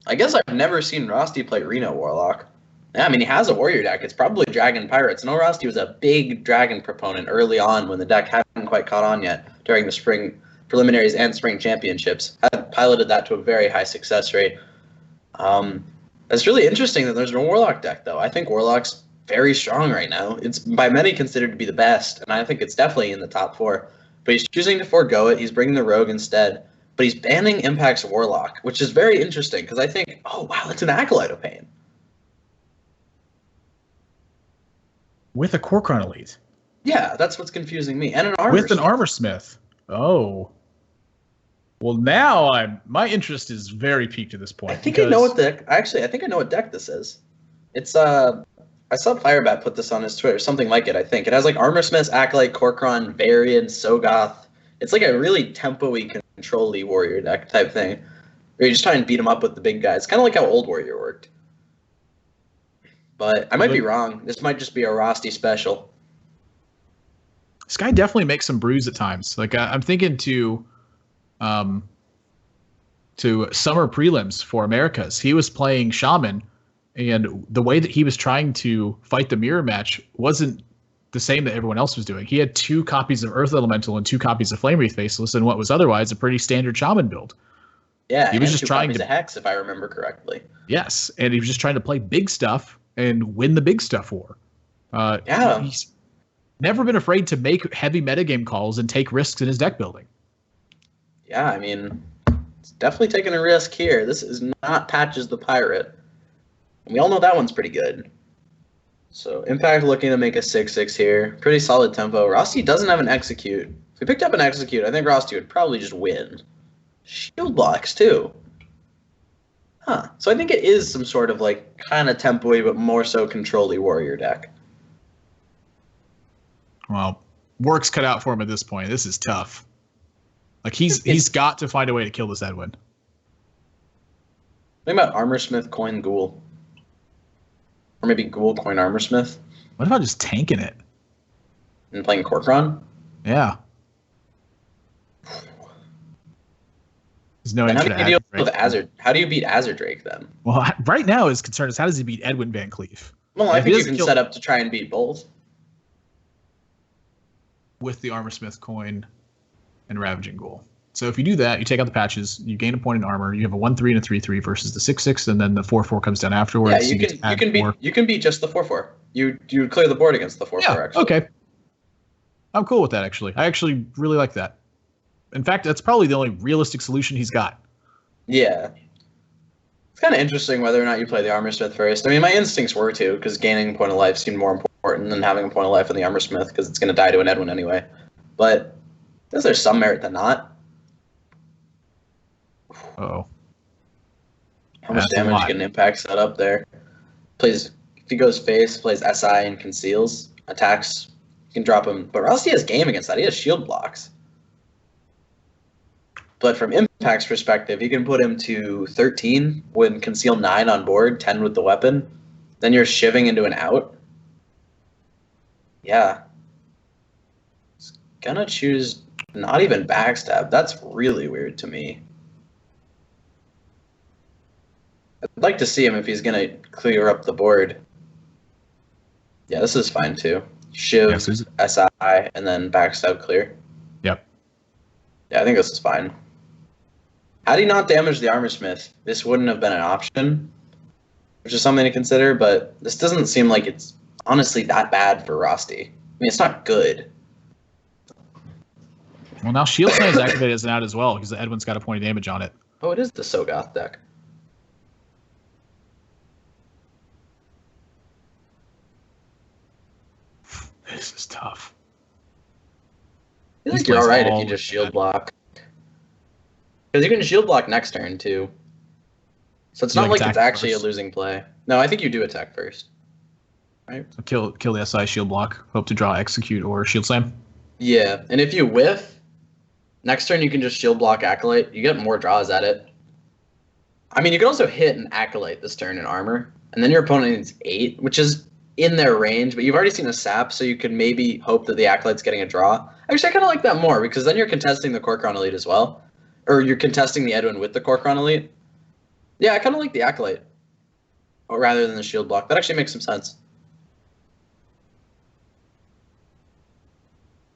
I guess I've never seen Rosti play Reno Warlock. Yeah, I mean, he has a Warrior deck. It's probably Dragon Pirates. No, Rosti was a big Dragon proponent early on when the deck hadn't quite caught on yet during the spring preliminaries and spring championships. Had piloted that to a very high success rate. It's really interesting that there's no Warlock deck, though. I think Warlock's very strong right now. It's by many considered to be the best, and I think it's definitely in the top 4. But he's choosing to forego it. He's bringing the Rogue instead. But he's banning Impact's Warlock, which is very interesting because I think, oh, wow, it's an Acolyte of Pain. With a Corkron Elite. Yeah, that's what's confusing me. And an Armor With an Armor Smith. Oh. Well, now my interest is very peaked at this point. I think I know what deck. Actually, I think I know what deck this is. It's I saw Firebat put this on his Twitter, something like it. I think it has like Armor Smith, Acolyte, Corkron, Varian, Sogoth. It's like a really tempo-y, control-y warrior deck type thing. Where you just try and beat him up with the big guys. Kind of like how Old Warrior worked. But I might be wrong. This might just be a Rosti special. This guy definitely makes some brews at times. Like I'm thinking to summer prelims for Americas. He was playing Shaman, and the way that he was trying to fight the mirror match wasn't the same that everyone else was doing. He had 2 copies of Earth Elemental and 2 copies of Flame Wreath Faceless in what was otherwise a pretty standard Shaman build. Yeah, he was just 2 trying copies to of Hex, if I remember correctly. Yes, and he was just trying to play big stuff and win the big stuff war. Yeah. He's never been afraid to make heavy metagame calls and take risks in his deck building. Yeah, I mean, it's definitely taking a risk here. This is not Patches the Pirate. And we all know that one's pretty good. So Impact looking to make a 6/6 here. Pretty solid tempo. Rosti doesn't have an Execute. If we picked up an Execute, I think Rosti would probably just win. Shield blocks, too. Huh. So I think it is some sort of, like, kind of tempo-y, but more so control-y warrior deck. Well, work's cut out for him at this point. This is tough. Like, he's got to find a way to kill this Edwin. Think about Armorsmith, Coin, Ghoul. Or maybe Ghoul, Coin, Armorsmith. What about just tanking it? And playing Corkron? Yeah. There's no answer to how do you deal with Azure? How do you beat Azure Drake then? Well, right now his concern is how does he beat Edwin Van Cleef? Well, I think you can set up to try and beat both. With the Armorsmith coin and Ravaging Ghoul. So if you do that, you take out the patches, you gain a point in armor, you have a 1/3 and a 3/3 versus the 6/6, and then the 4/4 comes down afterwards. Yeah, you can beat just the 4/4. You would clear the board against the 4/4 actually. Okay. I'm cool with that actually. I actually really like that. In fact, that's probably the only realistic solution he's got. Yeah. It's kind of interesting whether or not you play the Armorsmith first. I mean, my instincts were to, because gaining a point of life seemed more important than having a point of life in the Armorsmith, because it's going to die to an Edwin anyway. But is there some merit to not? Uh-oh. How much damage can Impact set up there? Plays, if he goes face, plays SI and conceals, attacks, you can drop him. But Rosti has game against that. He has shield blocks. But from Impact's perspective, he can put him to 13 with conceal 9 on board, 10 with the weapon. Then you're shivving into an out. Yeah. He's gonna choose not even backstab. That's really weird to me. I'd like to see him if he's gonna clear up the board. Yeah, this is fine too. Shiv, SI, and then backstab clear. Yep. Yeah, I think this is fine. Had he not damaged the Armorsmith, this wouldn't have been an option, which is something to consider, but this doesn't seem like it's honestly that bad for Rosti. I mean, it's not good. Well, now Shield Slam is activated as an out as well, because the Edwin's got a point of damage on it. Oh, it is the Sogoth deck. This is tough. I think you're alright if you just shield block. Because you can shield block next turn, too. So it's not like it's actually a losing play. No, I think you do attack first. Right? So kill the SI shield block. Hope to draw Execute or Shield Slam. Yeah, and if you whiff, next turn you can just shield block Acolyte. You get more draws at it. I mean, you can also hit an Acolyte this turn in armor. And then your opponent needs 8, which is in their range. But you've already seen a sap, so you could maybe hope that the Acolyte's getting a draw. Actually, I kind of like that more because then you're contesting the Corkron Elite as well. Or you're contesting the Edwin with the Corkron Elite. Yeah, I kind of like the Acolyte. Or rather than the shield block. That actually makes some sense.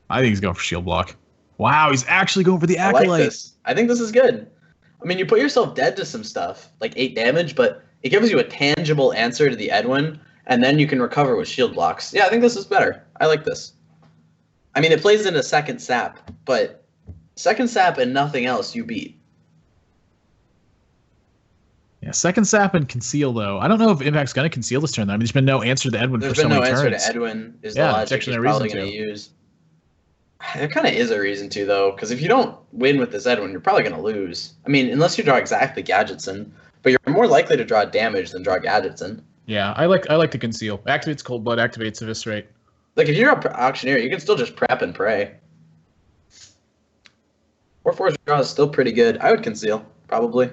I think he's going for shield block. Wow, he's actually going for the Acolyte. I like this. I think this is good. I mean, you put yourself dead to some stuff, like 8 damage, but it gives you a tangible answer to the Edwin, and then you can recover with shield blocks. Yeah, I think this is better. I like this. I mean, it plays into second sap, but second sap and nothing else you beat. Yeah, second sap and conceal, though. I don't know if Impact's going to conceal this turn, though. I mean, there's been no answer to Edwin for so many turns. There's been no answer to Edwin. Is the logic he's probably going to use. There kind of is a reason to, though, because if you don't win with this Edwin, you're probably going to lose. I mean, unless you draw exactly Gadgetson, but you're more likely to draw damage than draw Gadgetson. Yeah, I like to conceal. Activates Cold Blood, activates Eviscerate. Like, if you're an Auctioneer, you can still just prep and pray. 4/4's draw is still pretty good. I would conceal, probably.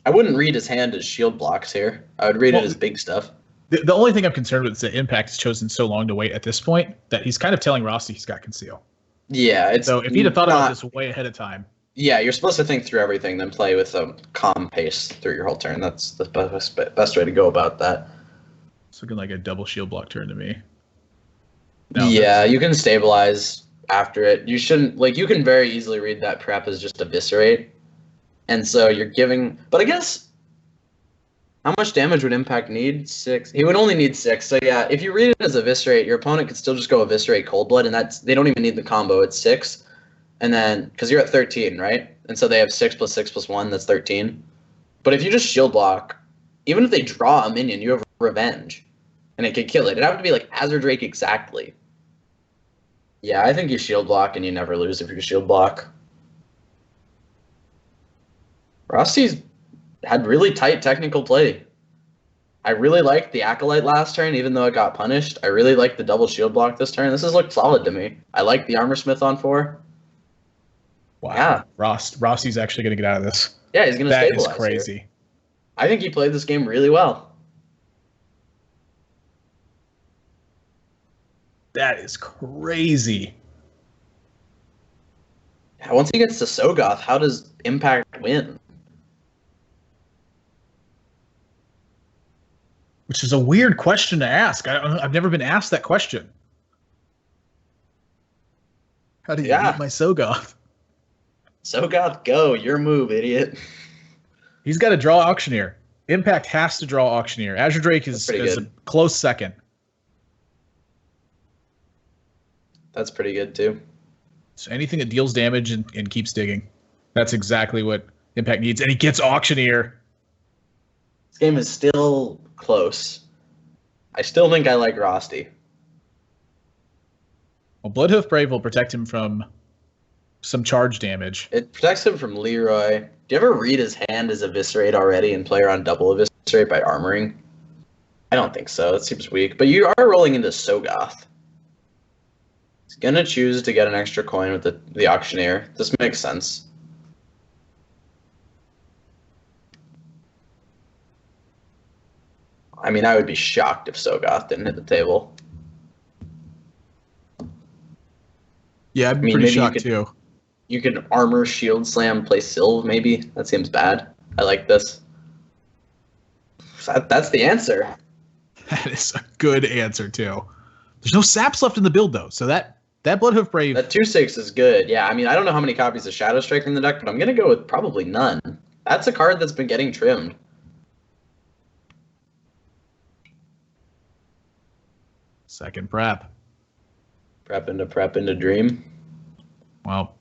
I wouldn't read his hand as shield blocks here. I would read it as big stuff. The only thing I'm concerned with is that Impact has chosen so long to wait at this point that he's kind of telling Rossi he's got conceal. Yeah, so if he'd have thought about this way ahead of time. Yeah, you're supposed to think through everything, then play with a calm pace through your whole turn. That's the best way to go about that. It's looking like a double shield block turn to me. No, yeah, you can stabilize after it. You shouldn't, like, you can very easily read that prep as just Eviscerate. And so you're giving, but I guess, how much damage would Impact need? 6. He would only need 6. So yeah, if you read it as Eviscerate, your opponent could still just go Eviscerate Cold Blood, and they don't even need the combo. It's 6, and then because you're at 13, right? And so they have 6 + 6 + 1. That's 13. But if you just shield block, even if they draw a minion, you have Revenge, and it could kill it. It'd have to be like Azure Drake exactly. Yeah, I think you shield block and you never lose if you shield block. Rossi's had really tight technical play. I really liked the Acolyte last turn, even though it got punished. I really liked the double shield block this turn. This has looked solid to me. I like the Armor Smith on 4. Wow. Yeah. Rossi's actually going to get out of this. Yeah, he's going to stabilize. That is crazy. Here. I think he played this game really well. That is crazy. Once he gets to Sogoth, how does Impact win? Which is a weird question to ask. I've never been asked that question. How do you beat my Sogoth? Sogoth, go. Your move, idiot. He's got to draw Auctioneer. Impact has to draw Auctioneer. Azure Drake is a close second. That's pretty good, too. So anything that deals damage and keeps digging. That's exactly what Impact needs. And he gets Auctioneer. This game is still close. I still think I like Rosty. Well, Bloodhoof Brave will protect him from some charge damage. It protects him from Leroy. Do you ever read his hand as Eviscerate already and play around double Eviscerate by armoring? I don't think so. It seems weak. But you are rolling into Sogoth. He's going to choose to get an extra coin with the Auctioneer. This makes sense. I mean, I would be shocked if Sogoth didn't hit the table. Yeah, I'd be pretty shocked too. You could armor, shield slam, play Sylve maybe. That seems bad. I like this. That's the answer. That is a good answer too. There's no saps left in the build though, so that Bloodhoof Brave. That 2/6 is good. Yeah, I mean, I don't know how many copies of Shadow Strike from the deck, but I'm gonna go with probably none. That's a card that's been getting trimmed. Second prep. Prep into Dream. Well,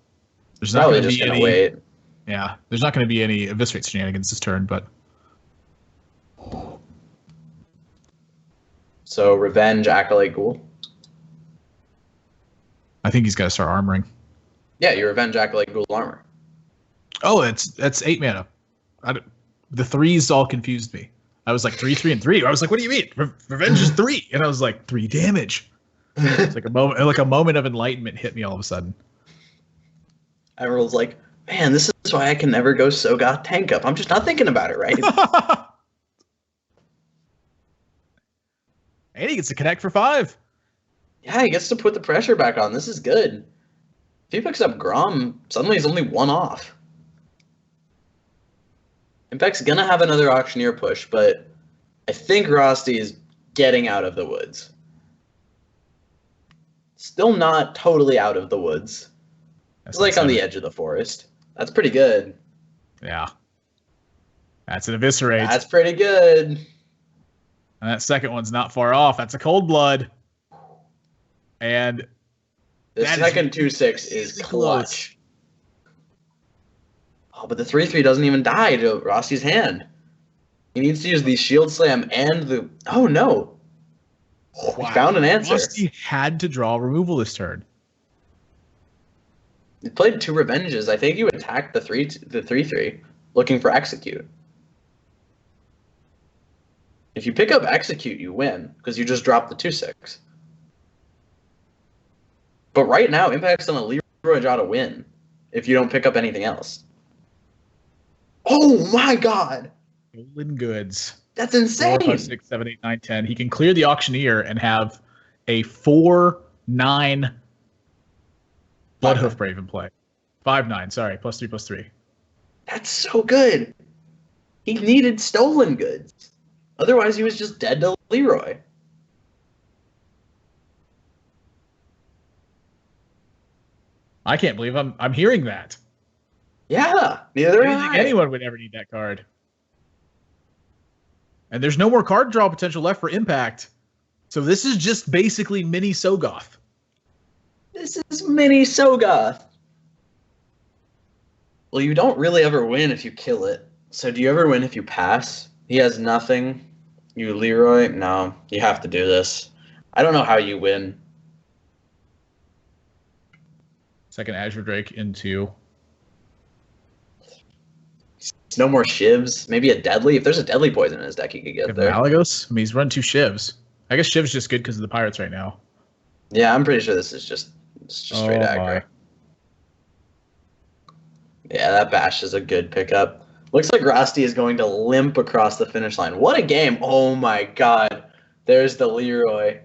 there's not going to be any. Wait. Yeah, there's not going to be any Eviscerate shenanigans this turn, but. So Revenge, Acolyte, Ghoul. I think he's got to start armoring. Yeah, you Revenge, Acolyte, Ghoul, armor. Oh, that's 8 mana. The 3s all confused me. I was like 3, 3, and 3. I was like, what do you mean? Revenge is 3, and I was like 3 damage. It's like a moment of enlightenment hit me all of a sudden. Everyone's like, man, this is why I can never go Sogoth tank up. I'm just not thinking about it right. And he gets to connect for 5. Yeah, he gets to put the pressure back on. This is good. If he picks up Grom, suddenly he's only one off. Impact's gonna have another Auctioneer push, but I think Rosti is getting out of the woods. Still not totally out of the woods. It's like on the edge of the forest. That's pretty good. Yeah. That's an Eviscerate. That's pretty good. And that second one's not far off. That's a Cold Blood. And the second 2/6 is clutch. Oh, but the 3/3 doesn't even die to Rosti's hand. He needs to use the Shield Slam and the... Oh, no. Wow. He found an answer. Rosti had to draw removal this turn. He played 2 Revenges. I think you attacked the 3/3, looking for Execute. If you pick up Execute, you win, because you just dropped the 2/6. But right now, Impact's on a Leroy draw to win, if you don't pick up anything else. Oh my god! Stolen goods. That's insane! 4, 5, 6, 7, 8, 9, 10. He can clear the Auctioneer and have a 4/9 Bloodhoof Brave in play. 5/9, sorry, +3/+3. That's so good! He needed stolen goods. Otherwise, he was just dead to Leroy. I can't believe I'm hearing that. Yeah, neither I didn't think anyone would ever need that card. And there's no more card draw potential left for Impact. So this is just basically mini Sogoth. This is mini Sogoth. Well, you don't really ever win if you kill it. So do you ever win if you pass? He has nothing. You Leroy? No, you have to do this. I don't know how you win. Second Azure Drake into... No more Shivs. Maybe a Deadly. If there's a Deadly Poison in his deck, he could get there. Malagos? I mean, he's run 2 Shivs. I guess Shiv's just good because of the Pirates right now. Yeah, I'm pretty sure this is just straight aggro. Yeah, that Bash is a good pickup. Looks like Rosti is going to limp across the finish line. What a game. Oh my god. There's the Leroy.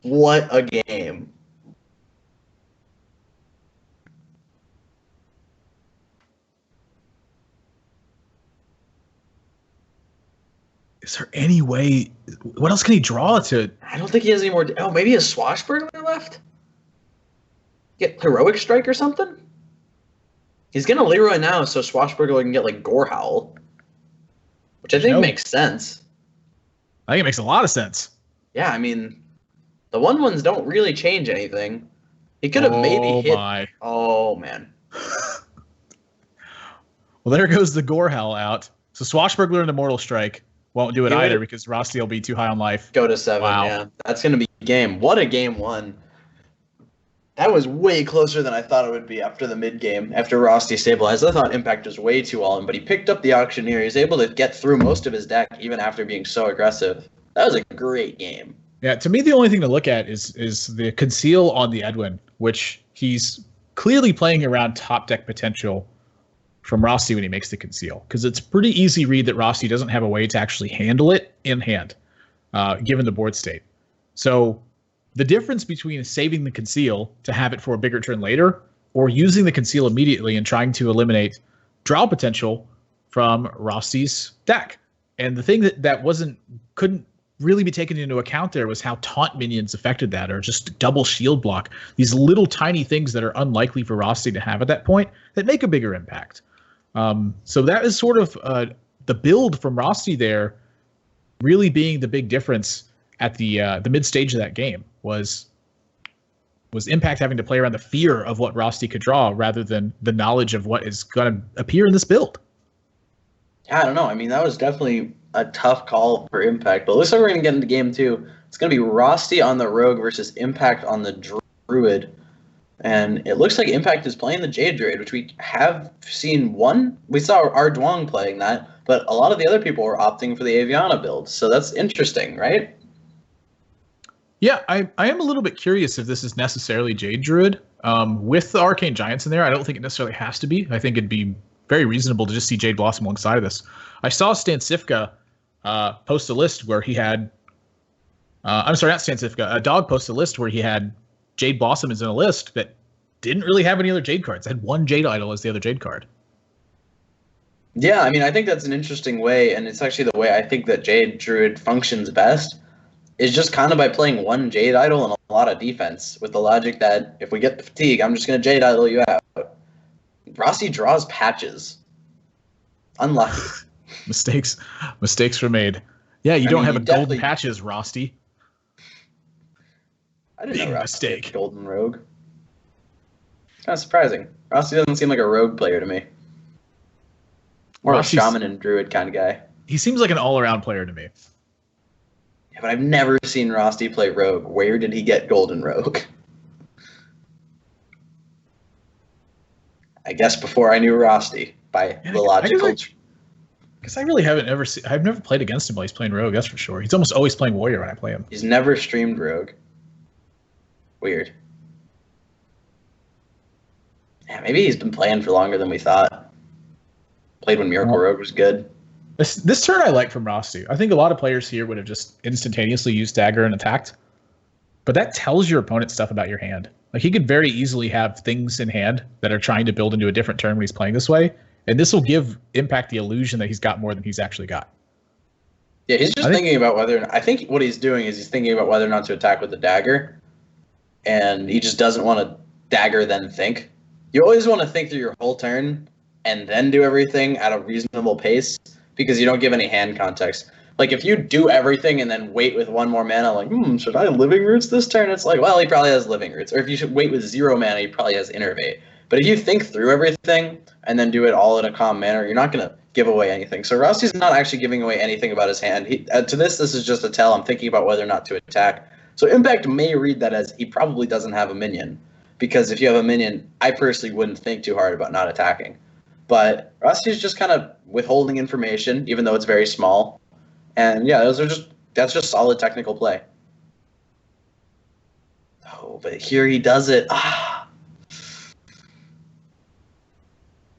What a game. Is there any way... What else can he draw to... I don't think he has any more... Oh, maybe a Swashbuckler left? Get Heroic Strike or something? He's going to Leroy now, so Swashbuckler can get, like, Gorehowl. Which I think makes sense. I think it makes a lot of sense. Yeah, I mean... The 1/1s don't really change anything. He could have maybe hit... Oh, man. Well, there goes the Gorehowl out. So Swashbuckler and Immortal Strike won't do it either because Rosti will be too high on life. Go to 7, yeah. That's going to be game. What a game 1. That was way closer than I thought it would be after the mid-game. After Rosti stabilized, I thought Impact was way too all in, but he picked up the Auctioneer. He was able to get through most of his deck even after being so aggressive. That was a great game. Yeah, to me, the only thing to look at is the Conceal on the Edwin, which he's clearly playing around top deck potential from Rosti when he makes the Conceal, because it's pretty easy read that Rosti doesn't have a way to actually handle it in hand, given the board state. So the difference between saving the Conceal to have it for a bigger turn later, or using the Conceal immediately and trying to eliminate draw potential from Rosti's deck. And the thing that couldn't really be taken into account there was how taunt minions affected that, or just double shield block. These little tiny things that are unlikely for Rosti to have at that point that make a bigger impact. So that is sort of the build from Rosti there, really being the big difference at the mid stage of that game was Impact having to play around the fear of what Rosti could draw rather than the knowledge of what is going to appear in this build. Yeah, I don't know. I mean, that was definitely a tough call for Impact, but it looks like we're going to get into game 2. It's going to be Rosti on the Rogue versus Impact on the Druid. And it looks like Impact is playing the Jade Druid, which we have seen one. We saw Arduang playing that, but a lot of the other people were opting for the Aviana build. So that's interesting, right? Yeah, I am a little bit curious if this is necessarily Jade Druid. With the Arcane Giants in there, I don't think it necessarily has to be. I think it'd be very reasonable to just see Jade Blossom alongside of this. I saw Stan Sifka post a list where he had I'm sorry, not Stansifica. A Dog posted a list where he had Jade Blossom is in a list that didn't really have any other Jade cards. It had one Jade Idol as the other Jade card. Yeah, I mean, I think that's an interesting way, and it's actually the way I think that Jade Druid functions best, is just kind of by playing one Jade Idol and a lot of defense, with the logic that if we get the fatigue, I'm just going to Jade Idol you out. Rossi draws patches. Unlucky. Mistakes were made. Yeah, you don't have a golden patches, Rosty. I didn't know Rossi had golden rogue. Kind of surprising. Rossi doesn't seem like a rogue player to me. More a shaman and druid kind of guy. He seems like an all-around player to me. Yeah, but I've never seen Rossi play rogue. Where did he get golden rogue? I guess before I knew Rossi, by the logical. Because I really haven't ever seen. I've never played against him while he's playing rogue. That's for sure. He's almost always playing warrior when I play him. He's never streamed rogue. Weird. Yeah, maybe he's been playing for longer than we thought. Played when Miracle Rogue was good. This turn I like from Rossi. I think a lot of players here would have just instantaneously used dagger and attacked. But that tells your opponent stuff about your hand. Like, he could very easily have things in hand that are trying to build into a different turn when he's playing this way. And this will give Impact the illusion that he's got more than he's actually got. Yeah, he's just thinking about whether... I think what he's doing is he's thinking about whether or not to attack with the dagger. And he just doesn't want to dagger then think. You always want to think through your whole turn and then do everything at a reasonable pace, because you don't give any hand context. Like, if you do everything and then wait with one more mana, like, should I Living Roots this turn? It's like, well, he probably has Living Roots. Or if you should wait with 0 mana, he probably has Innervate. But if you think through everything and then do it all in a calm manner, you're not going to give away anything. So Rossi's not actually giving away anything about his hand. To this is just a tell. I'm thinking about whether or not to attack. So Impact may read that as he probably doesn't have a minion. Because if you have a minion, I personally wouldn't think too hard about not attacking. But Rossi's just kind of withholding information, even though it's very small. And yeah, that's just solid technical play. Oh, but here he does it. I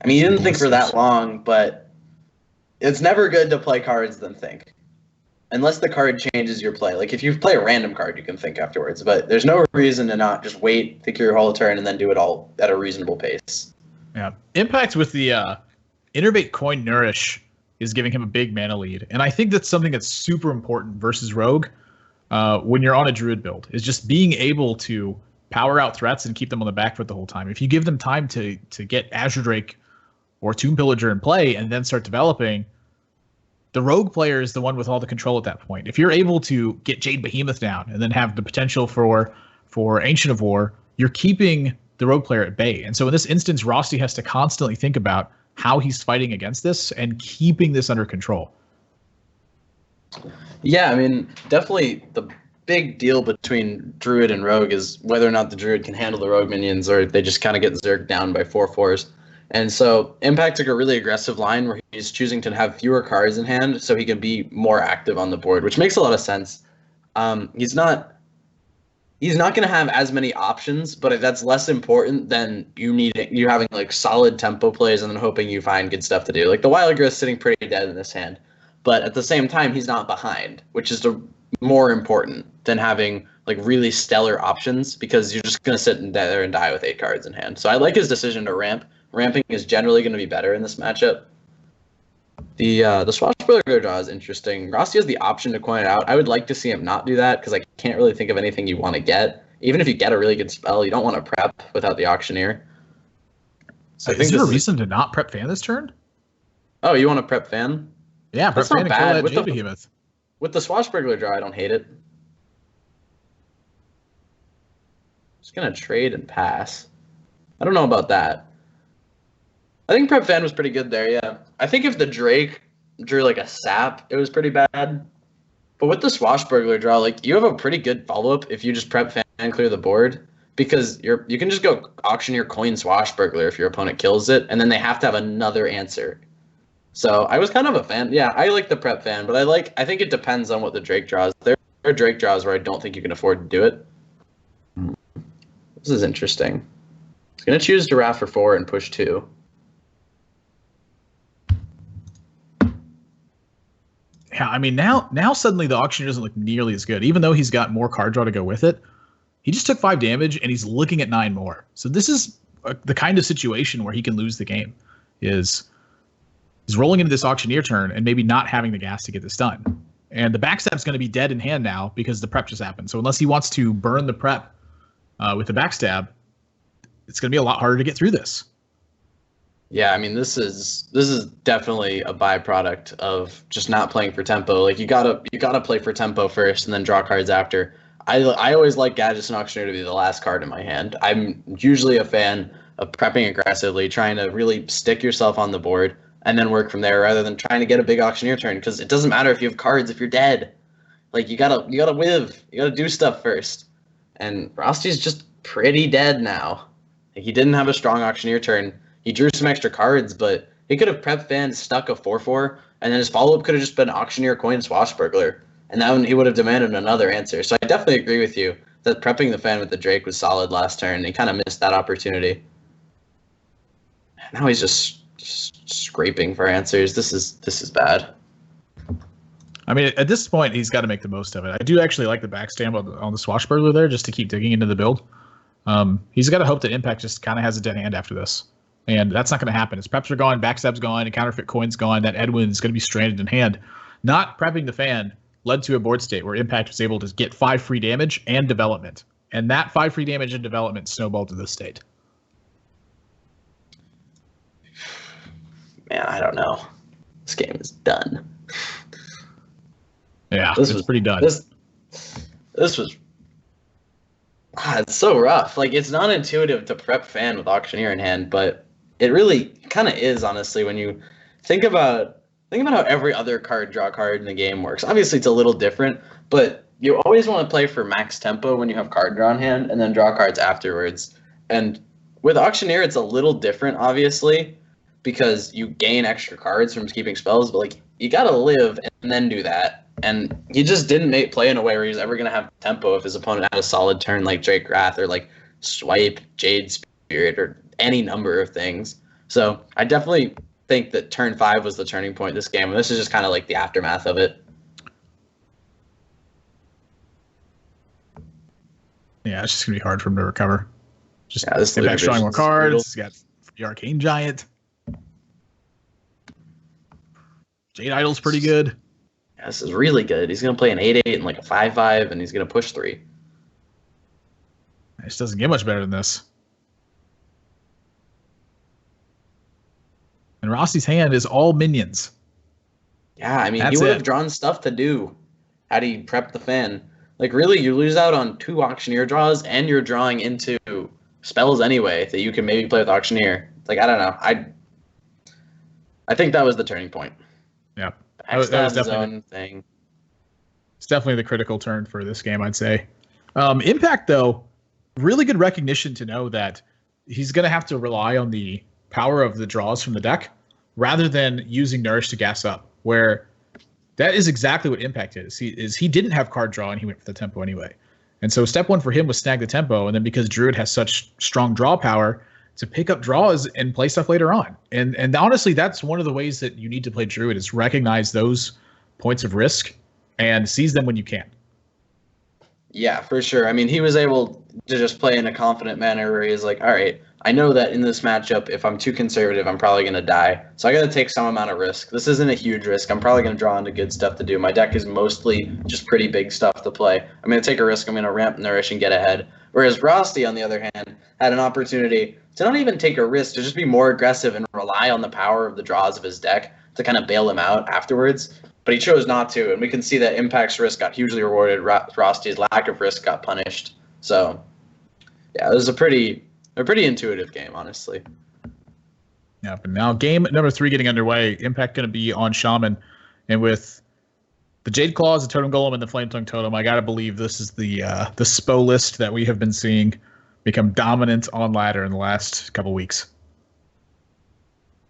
mean, he didn't think for that long, but it's never good to play cards than think. Unless the card changes your play. Like, if you play a random card, you can think afterwards. But there's no reason to not just wait, think your whole turn, and then do it all at a reasonable pace. Yeah. Impact with the Innervate Coin Nourish is giving him a big mana lead. And I think that's something that's super important versus Rogue when you're on a Druid build, is just being able to power out threats and keep them on the back foot the whole time. If you give them time to get Azure Drake or Tomb Pillager in play and then start developing, the Rogue player is the one with all the control at that point. If you're able to get Jade Behemoth down and then have the potential for Ancient of War, you're keeping the Rogue player at bay. And so in this instance, Rossi has to constantly think about how he's fighting against this and keeping this under control. Yeah, I mean, definitely the big deal between Druid and Rogue is whether or not the Druid can handle the Rogue minions, or they just kind of get zerged down by 4/4s. And so Impact took a really aggressive line where he's choosing to have fewer cards in hand so he can be more active on the board, which makes a lot of sense. He's not going to have as many options, but that's less important than you having like solid tempo plays and then hoping you find good stuff to do. Like, the Wild Growth sitting pretty dead in this hand, but at the same time he's not behind, which is more important than having like really stellar options, because you're just going to sit there and die with 8 cards in hand. So I like his decision to ramp. Ramping is generally going to be better in this matchup. The Swashbuckler draw is interesting. Rossi has the option to coin it out. I would like to see him not do that, because I can't really think of anything you want to get. Even if you get a really good spell, you don't want to prep without the Auctioneer. So is there a reason to not prep Fan this turn? Oh, you want to prep Fan? Yeah, prep Fan and kill that Jade Behemoth. With the Swashbuckler draw, I don't hate it. Just going to trade and pass. I don't know about that. I think Prep Fan was pretty good there, yeah. I think if the Drake drew like a sap, it was pretty bad. But with the Swashbuckler draw, like, you have a pretty good follow-up if you just Prep Fan and clear the board, because you can just go Auctioneer Coin Swashbuckler if your opponent kills it, and then they have to have another answer. So I was kind of a fan. Yeah, I like the Prep Fan, but I think it depends on what the Drake draws. There are Drake draws where I don't think you can afford to do it. This is interesting. He's going to choose Giraffe for 4 and push 2. Yeah, I mean now suddenly the auctioneer doesn't look nearly as good, even though he's got more card draw to go with it. He just took 5 damage and he's looking at 9 more. So this is the kind of situation where he can lose the game. Is he's rolling into this auctioneer turn and maybe not having the gas to get this done. And the backstab's going to be dead in hand now because the prep just happened. So unless he wants to burn the prep with the backstab, it's going to be a lot harder to get through this. Yeah, I mean this is definitely a byproduct of just not playing for tempo. Like you gotta play for tempo first and then draw cards after. I always like Gadgets and Auctioneer to be the last card in my hand. I'm usually a fan of prepping aggressively, trying to really stick yourself on the board and then work from there rather than trying to get a big Auctioneer turn, because it doesn't matter if you have cards if you're dead. Like you gotta whiv. You gotta do stuff first. And Rosty's just pretty dead now. Like he didn't have a strong Auctioneer turn. He drew some extra cards, but he could have prep fan stuck a 4/4, and then his follow-up could have just been Auctioneer Coin Swashbuckler, and that one he would have demanded another answer. So I definitely agree with you that prepping the fan with the Drake was solid last turn. He kind of missed that opportunity. Now he's just scraping for answers. This is bad. I mean, at this point, he's got to make the most of it. I do actually like the backstab on the Swashbuckler there, just to keep digging into the build. He's got to hope that Impact just kind of has a dead hand after this. And that's not going to happen. His preps are gone, backstab's gone, and counterfeit coin's gone. That Edwin is going to be stranded in hand. Not prepping the fan led to a board state where Impact was able to get 5 free damage and development. And that 5 free damage and development snowballed to this state. Man, I don't know. This game is done. Yeah, this was pretty done. This was... it's so rough. Like, it's not intuitive to prep fan with Auctioneer in hand, but it really kind of is, honestly, when you think about how every other card draw card in the game works. Obviously, it's a little different, but you always want to play for max tempo when you have card draw in hand, and then draw cards afterwards. And with Auctioneer, it's a little different, obviously, because you gain extra cards from keeping spells, but like you gotta live and then do that. And he just didn't play in a way where he's ever gonna have tempo if his opponent had a solid turn like Drake Wrath or like Swipe, Jade Spirit, or any number of things. So I definitely think that turn 5 was the turning point in this game, and this is just kind of like the aftermath of it. Yeah, it's just gonna be hard for him to recover. Just this Impact showing more cards. He's got the Arcane Giant. Jade Idol's pretty good. Yeah, this is really good. He's going to play an 8/8 and like a 5/5, and he's going to push 3. This doesn't get much better than this. And Rossi's hand is all minions. Yeah, I mean, he would have drawn stuff to do had he prepped the fan. Like, really, you lose out on 2 Auctioneer draws, and you're drawing into spells anyway that you can maybe play with Auctioneer. Like, I don't know. I think that was the turning point. Yeah. That was definitely his own thing. It's definitely the critical turn for this game, I'd say. Impact, though, really good recognition to know that he's going to have to rely on the power of the draws from the deck rather than using Nourish to gas up, where that is exactly what Impact is. He didn't have card draw, and he went for the tempo anyway. And so step 1 for him was snag the tempo, and then because Druid has such strong draw power, to pick up draws and play stuff later on. And honestly, that's one of the ways that you need to play Druid, is recognize those points of risk and seize them when you can. Yeah, for sure. I mean, he was able to just play in a confident manner where he's like, all right, I know that in this matchup, if I'm too conservative, I'm probably going to die. So I got to take some amount of risk. This isn't a huge risk. I'm probably going to draw into good stuff to do. My deck is mostly just pretty big stuff to play. I'm going to take a risk. I'm going to ramp Nourish and get ahead. Whereas Rosty, on the other hand, had an opportunity to not even take a risk, to just be more aggressive and rely on the power of the draws of his deck to kind of bail him out afterwards. But he chose not to, and we can see that Impact's risk got hugely rewarded. Rosty's lack of risk got punished. So, yeah, it was a pretty intuitive game, honestly. Yeah, but now game number 3 getting underway. Impact going to be on Shaman, and with the Jade Claws, the Totem Golem, and the Flame Tongue Totem, I gotta believe this is the SPO list that we have been seeing become dominant on ladder in the last couple weeks.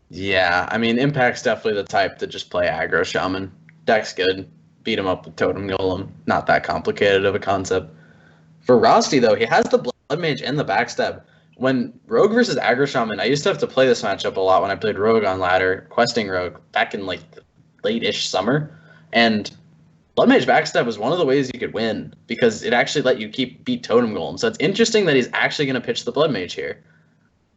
Yeah, I mean, Impact's definitely the type to just play aggro Shaman. Deck's good. Beat him up with Totem Golem. Not that complicated of a concept. For Rosty, though, he has the Blood Mage and the Backstab. When Rogue versus aggro Shaman, I used to have to play this matchup a lot when I played Rogue on ladder, questing Rogue, back in like late-ish summer. And Blood Mage backstab was one of the ways you could win because it actually let you beat Totem Golem. So it's interesting that he's actually going to pitch the Blood Mage here.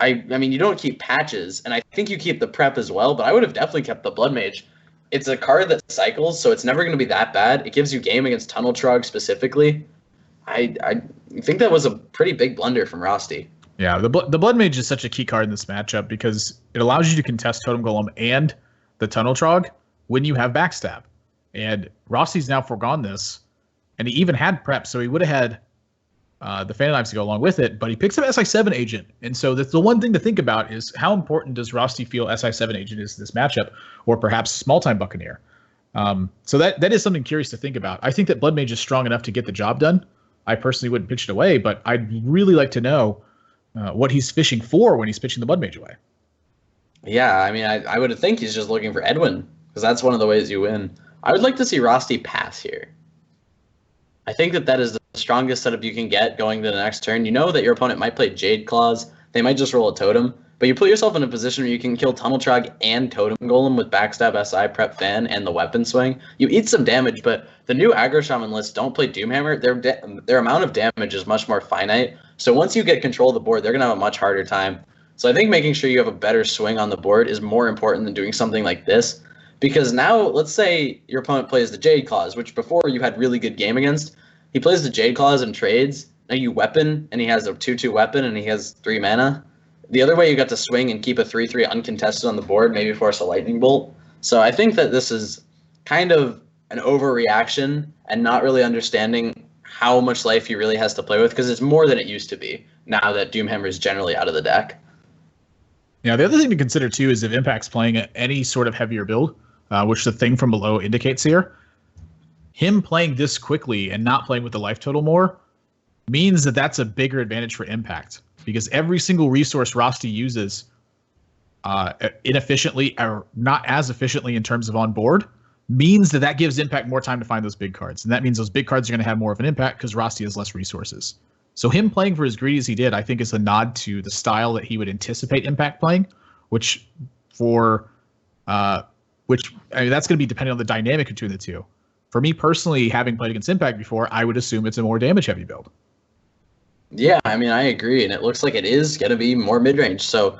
I mean, you don't keep patches, and I think you keep the prep as well, but I would have definitely kept the Blood Mage. It's a card that cycles, so it's never going to be that bad. It gives you game against Tunnel Trog specifically. I think that was a pretty big blunder from Rosti. Yeah, the Blood Mage is such a key card in this matchup because it allows you to contest Totem Golem and the Tunnel Trog when you have backstab. And Rosti's now foregone this, and he even had prep, so he would have had the Phantom Knives to go along with it, but he picks up SI7 Agent. And so that's the one thing to think about is how important does Rosti feel SI7 Agent is in this matchup, or perhaps Small-Time Buccaneer. So that is something curious to think about. I think that Blood Mage is strong enough to get the job done. I personally wouldn't pitch it away, but I'd really like to know what he's fishing for when he's pitching the Blood Mage away. Yeah, I mean, I would think he's just looking for Edwin, because that's one of the ways you win. I would like to see Rosti pass here. I think that is the strongest setup you can get going to the next turn. You know that your opponent might play Jade Claws. They might just roll a Totem. But you put yourself in a position where you can kill Tunnel Trog and Totem Golem with Backstab, SI, Prep Fan, and the Weapon Swing. You eat some damage, but the new Aggro Shaman lists don't play Doomhammer. Their amount of damage is much more finite. So once you get control of the board, they're going to have a much harder time. So I think making sure you have a better swing on the board is more important than doing something like this. Because now, let's say your opponent plays the Jade Claws, which before you had really good game against. He plays the Jade Claws and trades. Now you weapon, and he has a 2/2 weapon, and he has 3 mana. The other way, you got to swing and keep a 3/3 uncontested on the board, maybe force a Lightning Bolt. So I think that this is kind of an overreaction and not really understanding how much life he really has to play with, because it's more than it used to be now that Doomhammer is generally out of the deck. Yeah, the other thing to consider, too, is if Impact's playing any sort of heavier build, which the thing from below indicates here, him playing this quickly and not playing with the life total more means that that's a bigger advantage for Impact, because every single resource Rosti uses inefficiently or not as efficiently in terms of on board means that gives Impact more time to find those big cards. And that means those big cards are going to have more of an impact because Rosti has less resources. So him playing for as greedy as he did, I think, is a nod to the style that he would anticipate Impact playing, which that's going to be depending on the dynamic between the two. For me personally, having played against Impact before, I would assume it's a more damage-heavy build. Yeah, I mean, I agree, and it looks like it is going to be more mid-range. So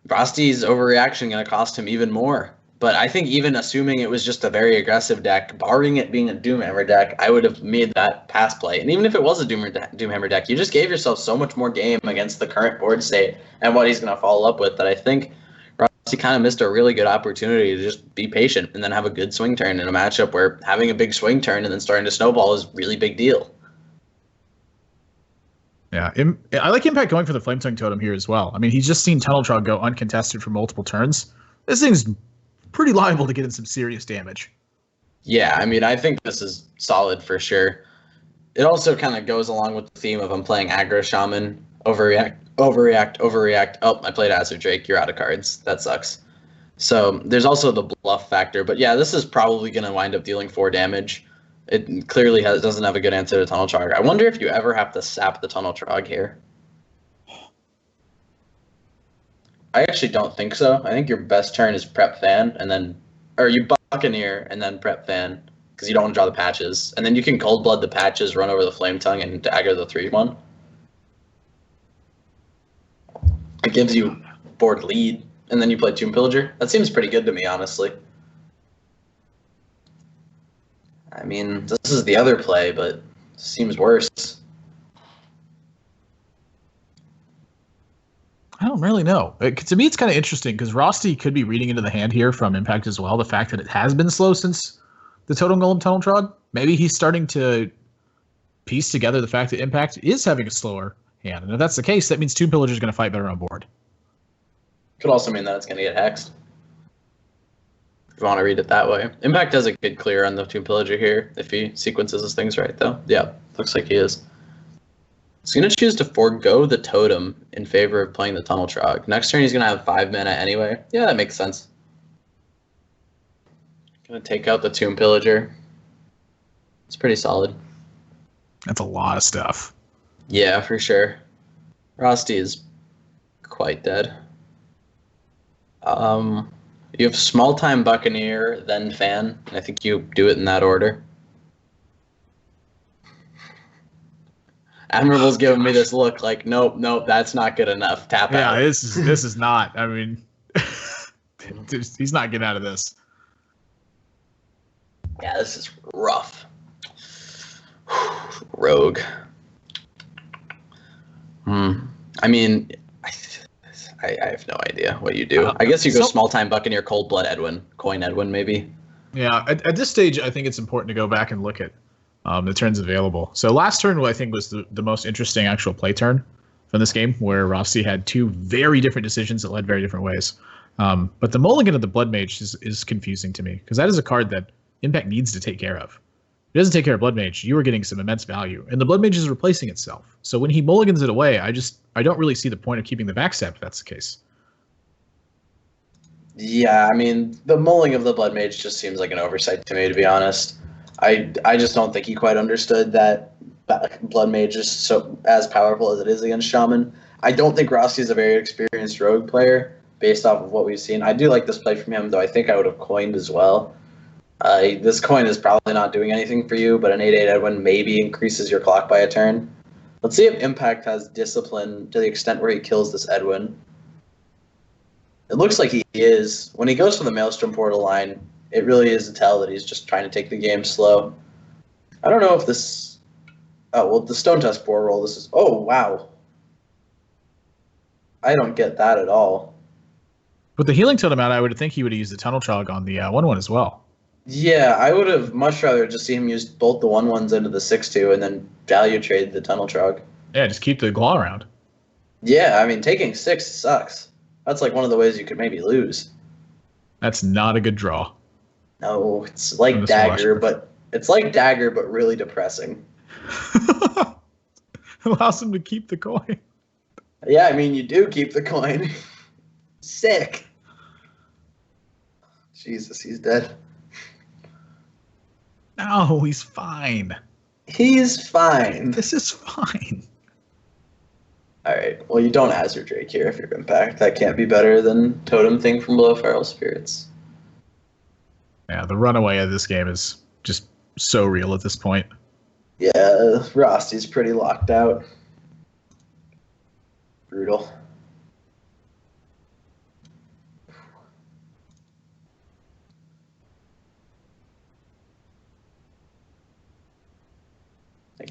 Rosti's overreaction going to cost him even more. But I think even assuming it was just a very aggressive deck, barring it being a Doomhammer deck, I would have made that pass play. And even if it was a Doomhammer deck, you just gave yourself so much more game against the current board state and what he's going to follow up with that I think Rosti kind of missed a really good opportunity to just be patient and then have a good swing turn in a matchup where having a big swing turn and then starting to snowball is a really big deal. Yeah, I like Impact going for the Flame Tongue Totem here as well. I mean, he's just seen Tunnel Trog go uncontested for multiple turns. This thing's pretty liable to get in some serious damage. Yeah, I mean, I think this is solid for sure. It also kind of goes along with the theme of I'm playing Aggro Shaman, overreact. Oh, I played Azure Drake. You're out of cards. That sucks. So there's also the bluff factor. But yeah, this is probably going to wind up dealing 4 damage. It clearly doesn't have a good answer to Tunnel Trog. I wonder if you ever have to sap the Tunnel Trog here. I actually don't think so. I think your best turn is Prep Fan, or you Buccaneer and then Prep Fan, because you don't want to draw the patches. And then you can Cold Blood the patches, run over the Flame Tongue, and dagger the 3/1. It gives you board lead, and then you play Tomb Pillager. That seems pretty good to me, honestly. I mean, this is the other play, but it seems worse. I don't really know. To me, it's kind of interesting because Rosti could be reading into the hand here from Impact as well. The fact that it has been slow since the Totem Golem Tunnel Trog. Maybe he's starting to piece together the fact that Impact is having a slower hand. And if that's the case, that means Tomb Pillager is going to fight better on board. Could also mean that it's going to get hexed. If you want to read it that way. Impact does a good clear on the Tomb Pillager here, if he sequences his things right, though. Yeah, looks like he is. He's going to choose to forego the Totem in favor of playing the Tunnel Trog. Next turn, he's going to have 5 mana anyway. Yeah, that makes sense. Going to take out the Tomb Pillager. It's pretty solid. That's a lot of stuff. Yeah, for sure. Rosti is quite dead. Yeah, You have small time Buccaneer, then Fan. I think you do it in that order. Admirable's giving me this look like, nope, that's not good enough. Tap out. Yeah, this is not. I mean, he's not getting out of this. Yeah, this is rough. Rogue. I mean, I have no idea what you do. I guess you go small time Buccaneer, Cold Blood Edwin, Coin Edwin, maybe. Yeah, at this stage, I think it's important to go back and look at the turns available. So last turn, I think, was the most interesting actual play turn from this game, where Rossi had two very different decisions that led very different ways. But the mulligan of the Blood Mage is confusing to me, because that is a card that Impact needs to take care of. If it doesn't take care of Blood Mage, you are getting some immense value, and the Blood Mage is replacing itself. So when he mulligans it away, I don't really see the point of keeping the backstab if that's the case. Yeah, I mean, the mulling of the Blood Mage just seems like an oversight to me, to be honest. I just don't think he quite understood that Blood Mage is so as powerful as it is against Shaman. I don't think Rossi is a very experienced rogue player based off of what we've seen. I do like this play from him, though I think I would have coined as well. This coin is probably not doing anything for you, but an 8/8 Edwin maybe increases your clock by a turn. Let's see if Impact has discipline to the extent where he kills this Edwin. It looks like he is. When he goes for the Maelstrom Portal line, it really is a tell that he's just trying to take the game slow. I don't know if this... Oh, well, the Stone Tusk Boar roll, this is... Oh, wow. I don't get that at all. With the Healing Totem out, I would think he would have used the Tunnel Chog on the 1/1 as well. Yeah, I would have much rather just see him use both the 1/1s into the 6/2 and then value trade the Tunnel Chog. Yeah, just keep the Claw around. Yeah, I mean, taking 6 sucks. That's like one of the ways you could maybe lose. That's not a good draw. No, it's like Dagger, but really depressing. Allows him to keep the coin. Yeah, I mean, you do keep the coin. Sick. Jesus, he's dead. No, he's fine. He's fine. This is fine. All right. Well, you don't Azure Drake here if you're Impact. That can't be better than Totem Thing from Below Feral Spirits. Yeah, the runaway of this game is just so real at this point. Yeah, Rosty's pretty locked out. Brutal.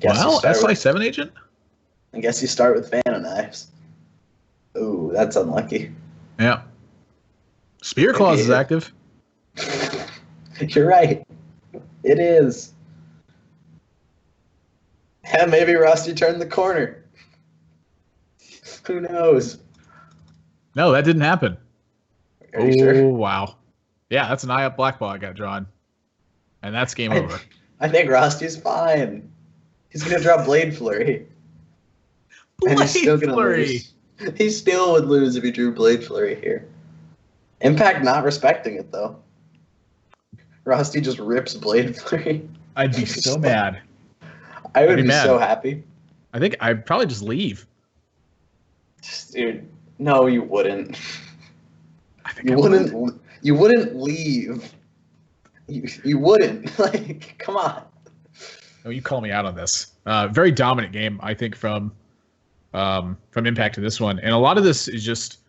Well, SI7 agent? I guess you start with Fan of Knives. Ooh, that's unlucky. Yeah. Spear Claws is active. You're right. It is. And maybe Rusty turned the corner. Who knows? No, that didn't happen. Are you sure? Wow. Yeah, that's an eye up black ball I got drawn. And that's game over. I think Rusty's fine. He's going to draw Blade Flurry. And he's still going to lose. He still would lose if he drew Blade Flurry here. Impact not respecting it, though. Rusty just rips Blade Flurry. I'd be so mad. I would be so happy. I think I'd probably just leave. Dude, no, you wouldn't. You wouldn't leave. You wouldn't. Like, come on. Oh, you call me out on this. Very dominant game, I think, from Impact to this one, and a lot of this is just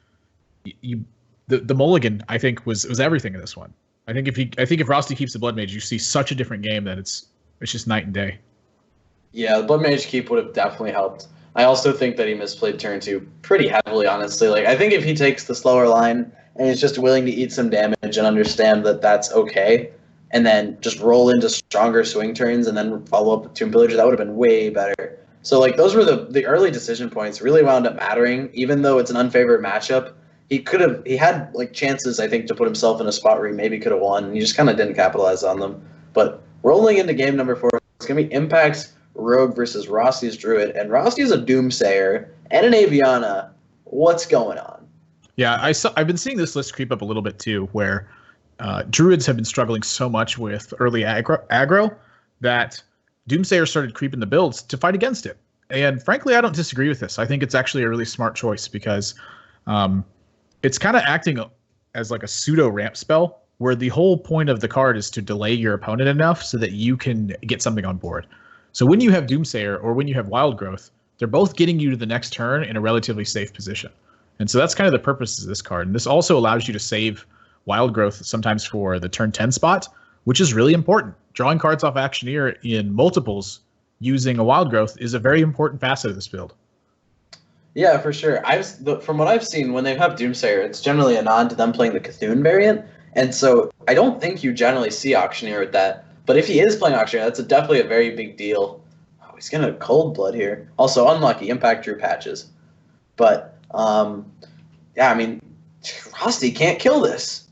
the mulligan. I think was everything in this one. I think if Rusty keeps the Blood Mage, you see such a different game that it's just night and day. Yeah, the Blood Mage keep would have definitely helped. I also think that he misplayed turn 2 pretty heavily, honestly. Like, I think if he takes the slower line and he's just willing to eat some damage and understand that that's okay, and then just roll into stronger swing turns and then follow up with Tomb Pillager, that would have been way better. So, like, those were the early decision points really wound up mattering, even though it's an unfavored matchup. He had like chances, I think, to put himself in a spot where he maybe could have won, and he just kind of didn't capitalize on them. But rolling into game number 4, it's going to be Impact's Rogue versus Rossi's Druid, and Rossi's a Doomsayer and an Aviana. What's going on? Yeah, I've been seeing this list creep up a little bit too, where Druids have been struggling so much with early aggro that Doomsayer started creeping the builds to fight against it. And frankly, I don't disagree with this. I think it's actually a really smart choice because it's kind of acting as like a pseudo ramp spell, where the whole point of the card is to delay your opponent enough so that you can get something on board. So when you have Doomsayer or when you have Wild Growth, they're both getting you to the next turn in a relatively safe position. And so that's kind of the purpose of this card. And this also allows you to save Wild Growth sometimes for the turn 10 spot, which is really important. Drawing cards off Actioneer in multiples using a Wild Growth is a very important facet of this build. Yeah, for sure. From what I've seen, when they have Doomsayer, it's generally a nod to them playing the Cthulhu variant. And so I don't think you generally see Auctioneer with that. But if he is playing Auctioneer, that's definitely a very big deal. Oh, he's going to Cold Blood here. Also, unlucky. Impact drew patches. But, yeah, I mean, Frosty can't kill this.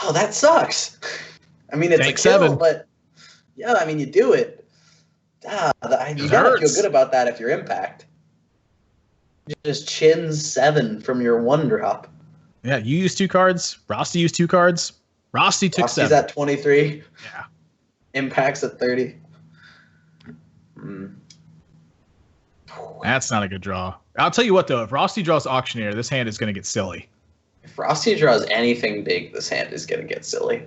Oh, that sucks. I mean, it's Tank a kill, 7. but, yeah, I mean, you do it. You got to feel good about that if you're Impact. You just chins 7 from your 1-drop. Yeah, you used 2 cards. Frosty used 2 cards. Frosty took Frosty's 7. at 23. Yeah. Impact's at 30. That's not a good draw. I'll tell you what, though. If Frosty draws Auctioneer, this hand is going to get silly. If Frosty draws anything big, this hand is going to get silly.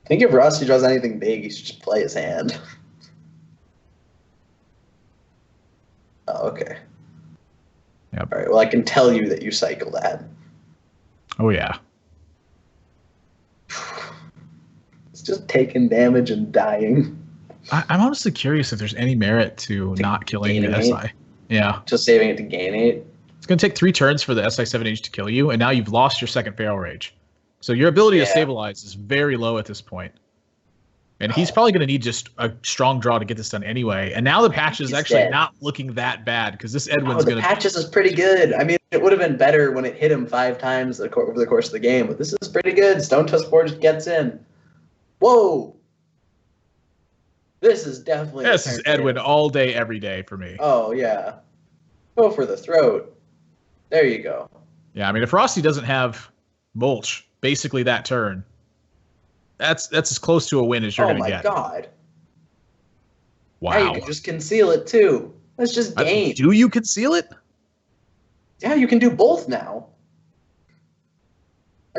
I think if Frosty draws anything big, he should just play his hand. Oh, okay. Yep. All right, well, I can tell you that you cycle that. Oh, yeah. It's just taking damage and dying. I'm honestly curious if there's any merit to not killing the gain SI. Yeah. Just saving it to gain 8. It's going to take 3 turns for the SI7H to kill you, and now you've lost your second Feral Rage. So your ability to stabilize is very low at this point. And he's probably going to need just a strong draw to get this done anyway. And now the patch is actually not looking that bad, because this Edwin's going to... The patches is pretty good. I mean, it would have been better when it hit him 5 times over the course of the game, but this is pretty good. Stone Tusk Forge gets in. Whoa! This is definitely... This is Edwin all day, every day for me. Oh, yeah. Go for the throat. There you go. Yeah, I mean, if Frosty doesn't have Mulch, basically that turn, that's as close to a win as you're going to get. Oh, my God. Wow. Now you can just conceal it, too. That's just game. Do you conceal it? Yeah, you can do both now.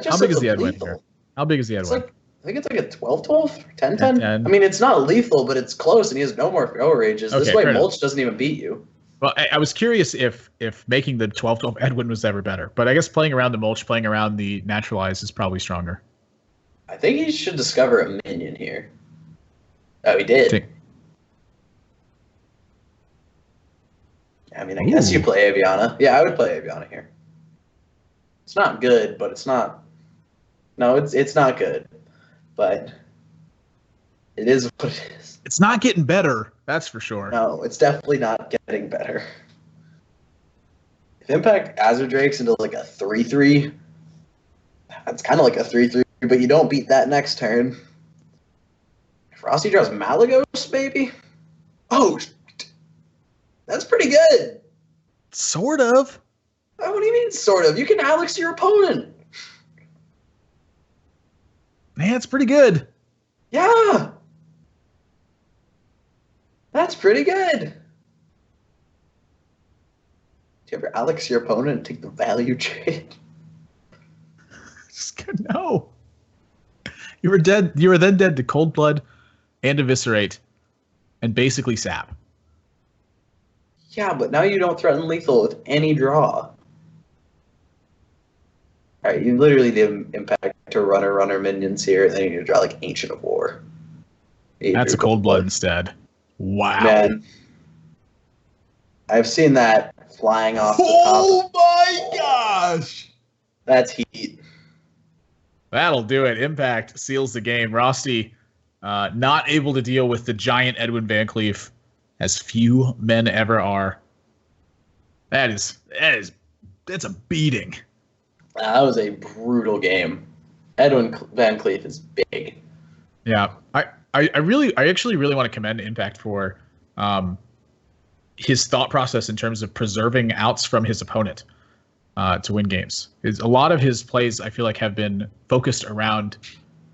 How big is the Edwin here? How big is the Edwin? I think it's like a 12-12, 10-10. I mean, it's not lethal, but it's close, and he has no more Feral Rages. Okay, this way, Mulch doesn't even beat you. Well, I was curious if making the 12-12 Edwin was ever better, but I guess playing around the Mulch, playing around the Naturalize is probably stronger. I think he should discover a minion here. Oh, he did. I mean, I guess you play Aviana. Yeah, I would play Aviana here. It's not good, but it's not... No, it's not good. But it is what it is. It's not getting better, that's for sure. No, it's definitely not getting better. If Impact Azure Drakes into like a 3-3, that's kind of like a 3-3, but you don't beat that next turn. Frosty draws Malagos, maybe? Oh, that's pretty good. Sort of. Oh, what do you mean, sort of? You can Alex your opponent. Man, it's pretty good. Yeah. That's pretty good. Do you ever Alex your opponent and take the value trade? No. You were dead. You were then dead to Cold Blood and Eviscerate and basically Sap. Yeah, but now you don't threaten lethal with any draw. Alright, you literally did Impact to runner minions here, and then you draw like Ancient of War. That's a Cold Blood instead. Wow. Man. I've seen that flying off the top. Oh my gosh! That's heat. That'll do it. Impact seals the game. Rosty not able to deal with the giant Edwin Van Cleef, as few men ever are. That's a beating. That was a brutal game. Edwin Van Cleef is big. Yeah, I actually really want to commend Impact for his thought process in terms of preserving outs from his opponent to win games. A lot of his plays, I feel like, have been focused around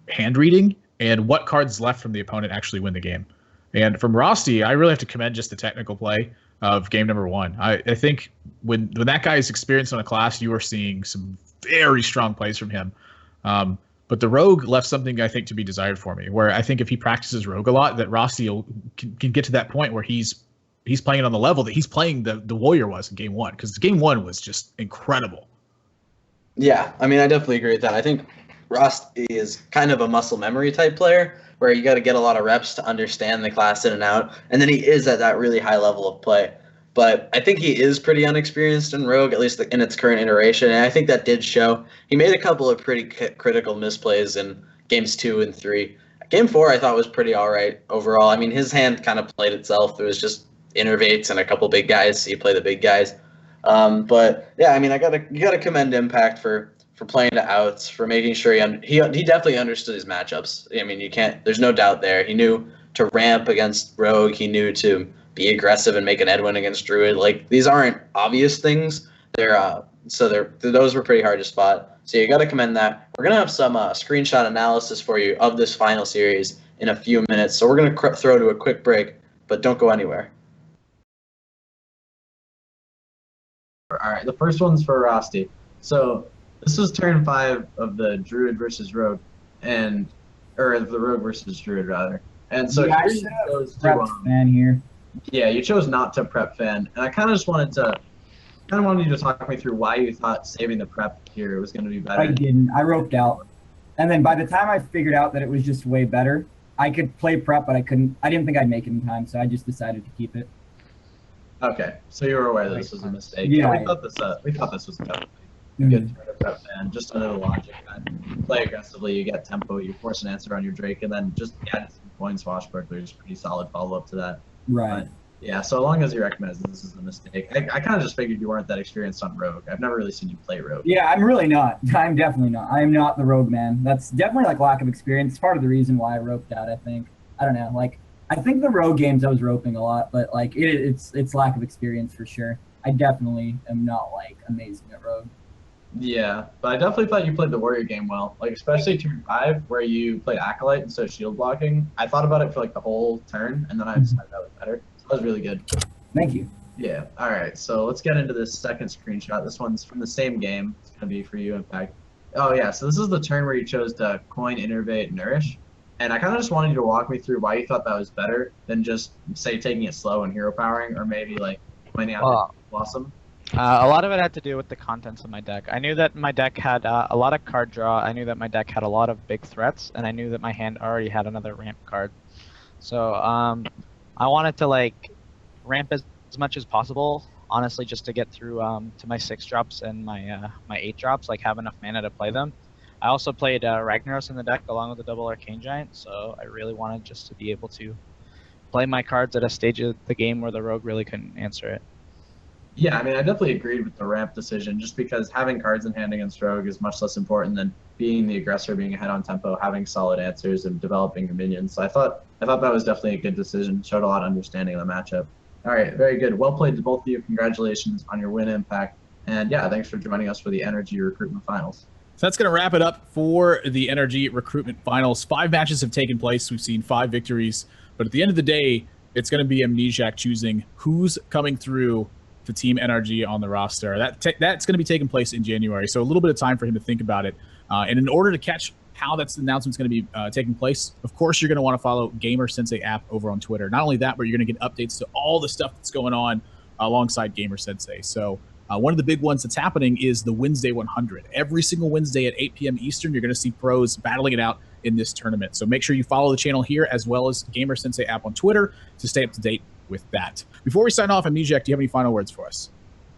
hand reading and what cards left from the opponent actually win the game. And from Rosty, I really have to commend just the technical play. of game number 1. I think when that guy is experienced on a class, you are seeing some very strong plays from him. But the Rogue left something I think to be desired for me, where I think if he practices Rogue a lot, that Rossi can get to that point where he's playing it on the level that he's playing the Warrior was in game 1, because game 1 was just incredible. Yeah, I mean, I definitely agree with that. I think Ross is kind of a muscle memory type player where you got to get a lot of reps to understand the class in and out, and then he is at that really high level of play. But I think he is pretty unexperienced in Rogue, at least in its current iteration, and I think that did show. He made a couple of pretty critical misplays in games 2 and 3. Game 4 I thought was pretty all right overall. I mean, his hand kind of played itself. It was just innervates and a couple big guys, so you play the big guys. But yeah, I mean, you gotta commend Impact for playing to outs, for making sure he definitely understood his matchups. I mean, there's no doubt there. He knew to ramp against Rogue. He knew to be aggressive and make an Edwin against Druid. Like, these aren't obvious things. Those were pretty hard to spot. So you got to commend that. We're gonna have some screenshot analysis for you of this final series in a few minutes. So we're gonna throw to a quick break, but don't go anywhere. All right, the first one's for Rosti. So this was turn 5 of the Druid versus Rogue, or the Rogue versus Druid rather. And so yeah, you chose to, fan here. Yeah, you chose not to prep fan, and I kind of just wanted you to talk me through why you thought saving the prep here was going to be better. I didn't. I roped out, and then by the time I figured out that it was just way better, I could play prep, but I couldn't. I didn't think I'd make it in time, so I just decided to keep it. Okay, so you were aware that this was a mistake. Yeah, we thought this was definitely a good turn to prep fan. Just under the logic that you play aggressively, you get tempo, you force an answer on your Drake, and then just add some coin swashbucklers. Pretty solid follow up to that. Right. But, yeah, so long as you recognize that this is a mistake. I kind of just figured you weren't that experienced on Rogue. I've never really seen you play Rogue. Yeah, I'm really not. I'm definitely not. I am not the Rogue man. That's definitely like lack of experience. It's part of the reason why I roped out, I think. I don't know. Like, I think the Rogue games I was roping a lot, but like it's lack of experience for sure. I definitely am not like amazing at Rogue. Yeah, but I definitely thought you played the Warrior game well. Like, especially turn 5 where you played Acolyte instead of shield blocking. I thought about it for like the whole turn, and then I decided that was better. So that was really good. Thank you. Yeah. All right. So let's get into this second screenshot. This one's from the same game. It's gonna be for you, in fact. Oh yeah. So this is the turn where you chose to coin, innervate, nourish, and I kind of just wanted you to walk me through why you thought that was better than just say taking it slow and hero powering, or maybe like pointing out Blossom. A lot of it had to do with the contents of my deck. I knew that my deck had a lot of card draw. I knew that my deck had a lot of big threats, and I knew that my hand already had another ramp card. So I wanted to like ramp as much as possible, honestly, just to get through to my 6 drops and my 8 drops, like have enough mana to play them. I also played Ragnaros in the deck along with the double Arcane Giant, so I really wanted just to be able to play my cards at a stage of the game where the Rogue really couldn't answer it. Yeah, I mean, I definitely agreed with the ramp decision, just because having cards in hand against Rogue is much less important than being the aggressor, being ahead on tempo, having solid answers, and developing your minions. So I thought that was definitely a good decision. Showed a lot of understanding of the matchup. All right, very good. Well played to both of you. Congratulations on your win, Impact. And yeah, thanks for joining us for the NRG Recruitment Finals. So that's going to wrap it up for the NRG Recruitment Finals. 5 matches have taken place. We've seen 5 victories. But at the end of the day, it's going to be Amnesiac choosing who's coming through to Team NRG on the roster. That's going to be taking place in January, so a little bit of time for him to think about it. And in order to catch how that announcement's going to be taking place, of course, you're going to want to follow GamerSensei app over on Twitter. Not only that, but you're going to get updates to all the stuff that's going on alongside GamerSensei. So one of the big ones that's happening is the Wednesday 100. Every single Wednesday at 8 p.m. Eastern, you're going to see pros battling it out in this tournament. So make sure you follow the channel here as well as GamerSensei app on Twitter to stay up to date with that. Before we sign off, Amnesiac, do you have any final words for us?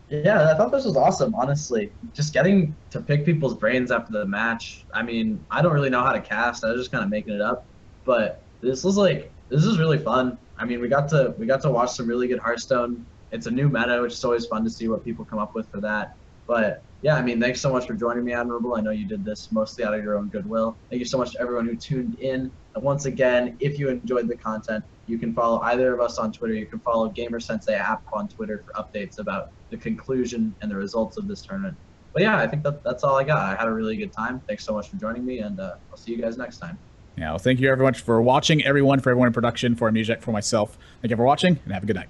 Yeah, I thought this was awesome, honestly. Just getting to pick people's brains after the match. I mean, I don't really know how to cast. I was just kind of making it up. But this is really fun. I mean, we got to watch some really good Hearthstone. It's a new meta, which is always fun to see what people come up with for that. But yeah, I mean, thanks so much for joining me, Admirable. I know you did this mostly out of your own goodwill. Thank you so much to everyone who tuned in. And once again, if you enjoyed the content, you can follow either of us on Twitter. You can follow GamerSensei app on Twitter for updates about the conclusion and the results of this tournament. But yeah, I think that's all I got. I had a really good time. Thanks so much for joining me, and I'll see you guys next time. Yeah, well, thank you very much for watching, everyone in production, for Amnesiac, for myself. Thank you for watching, and have a good night.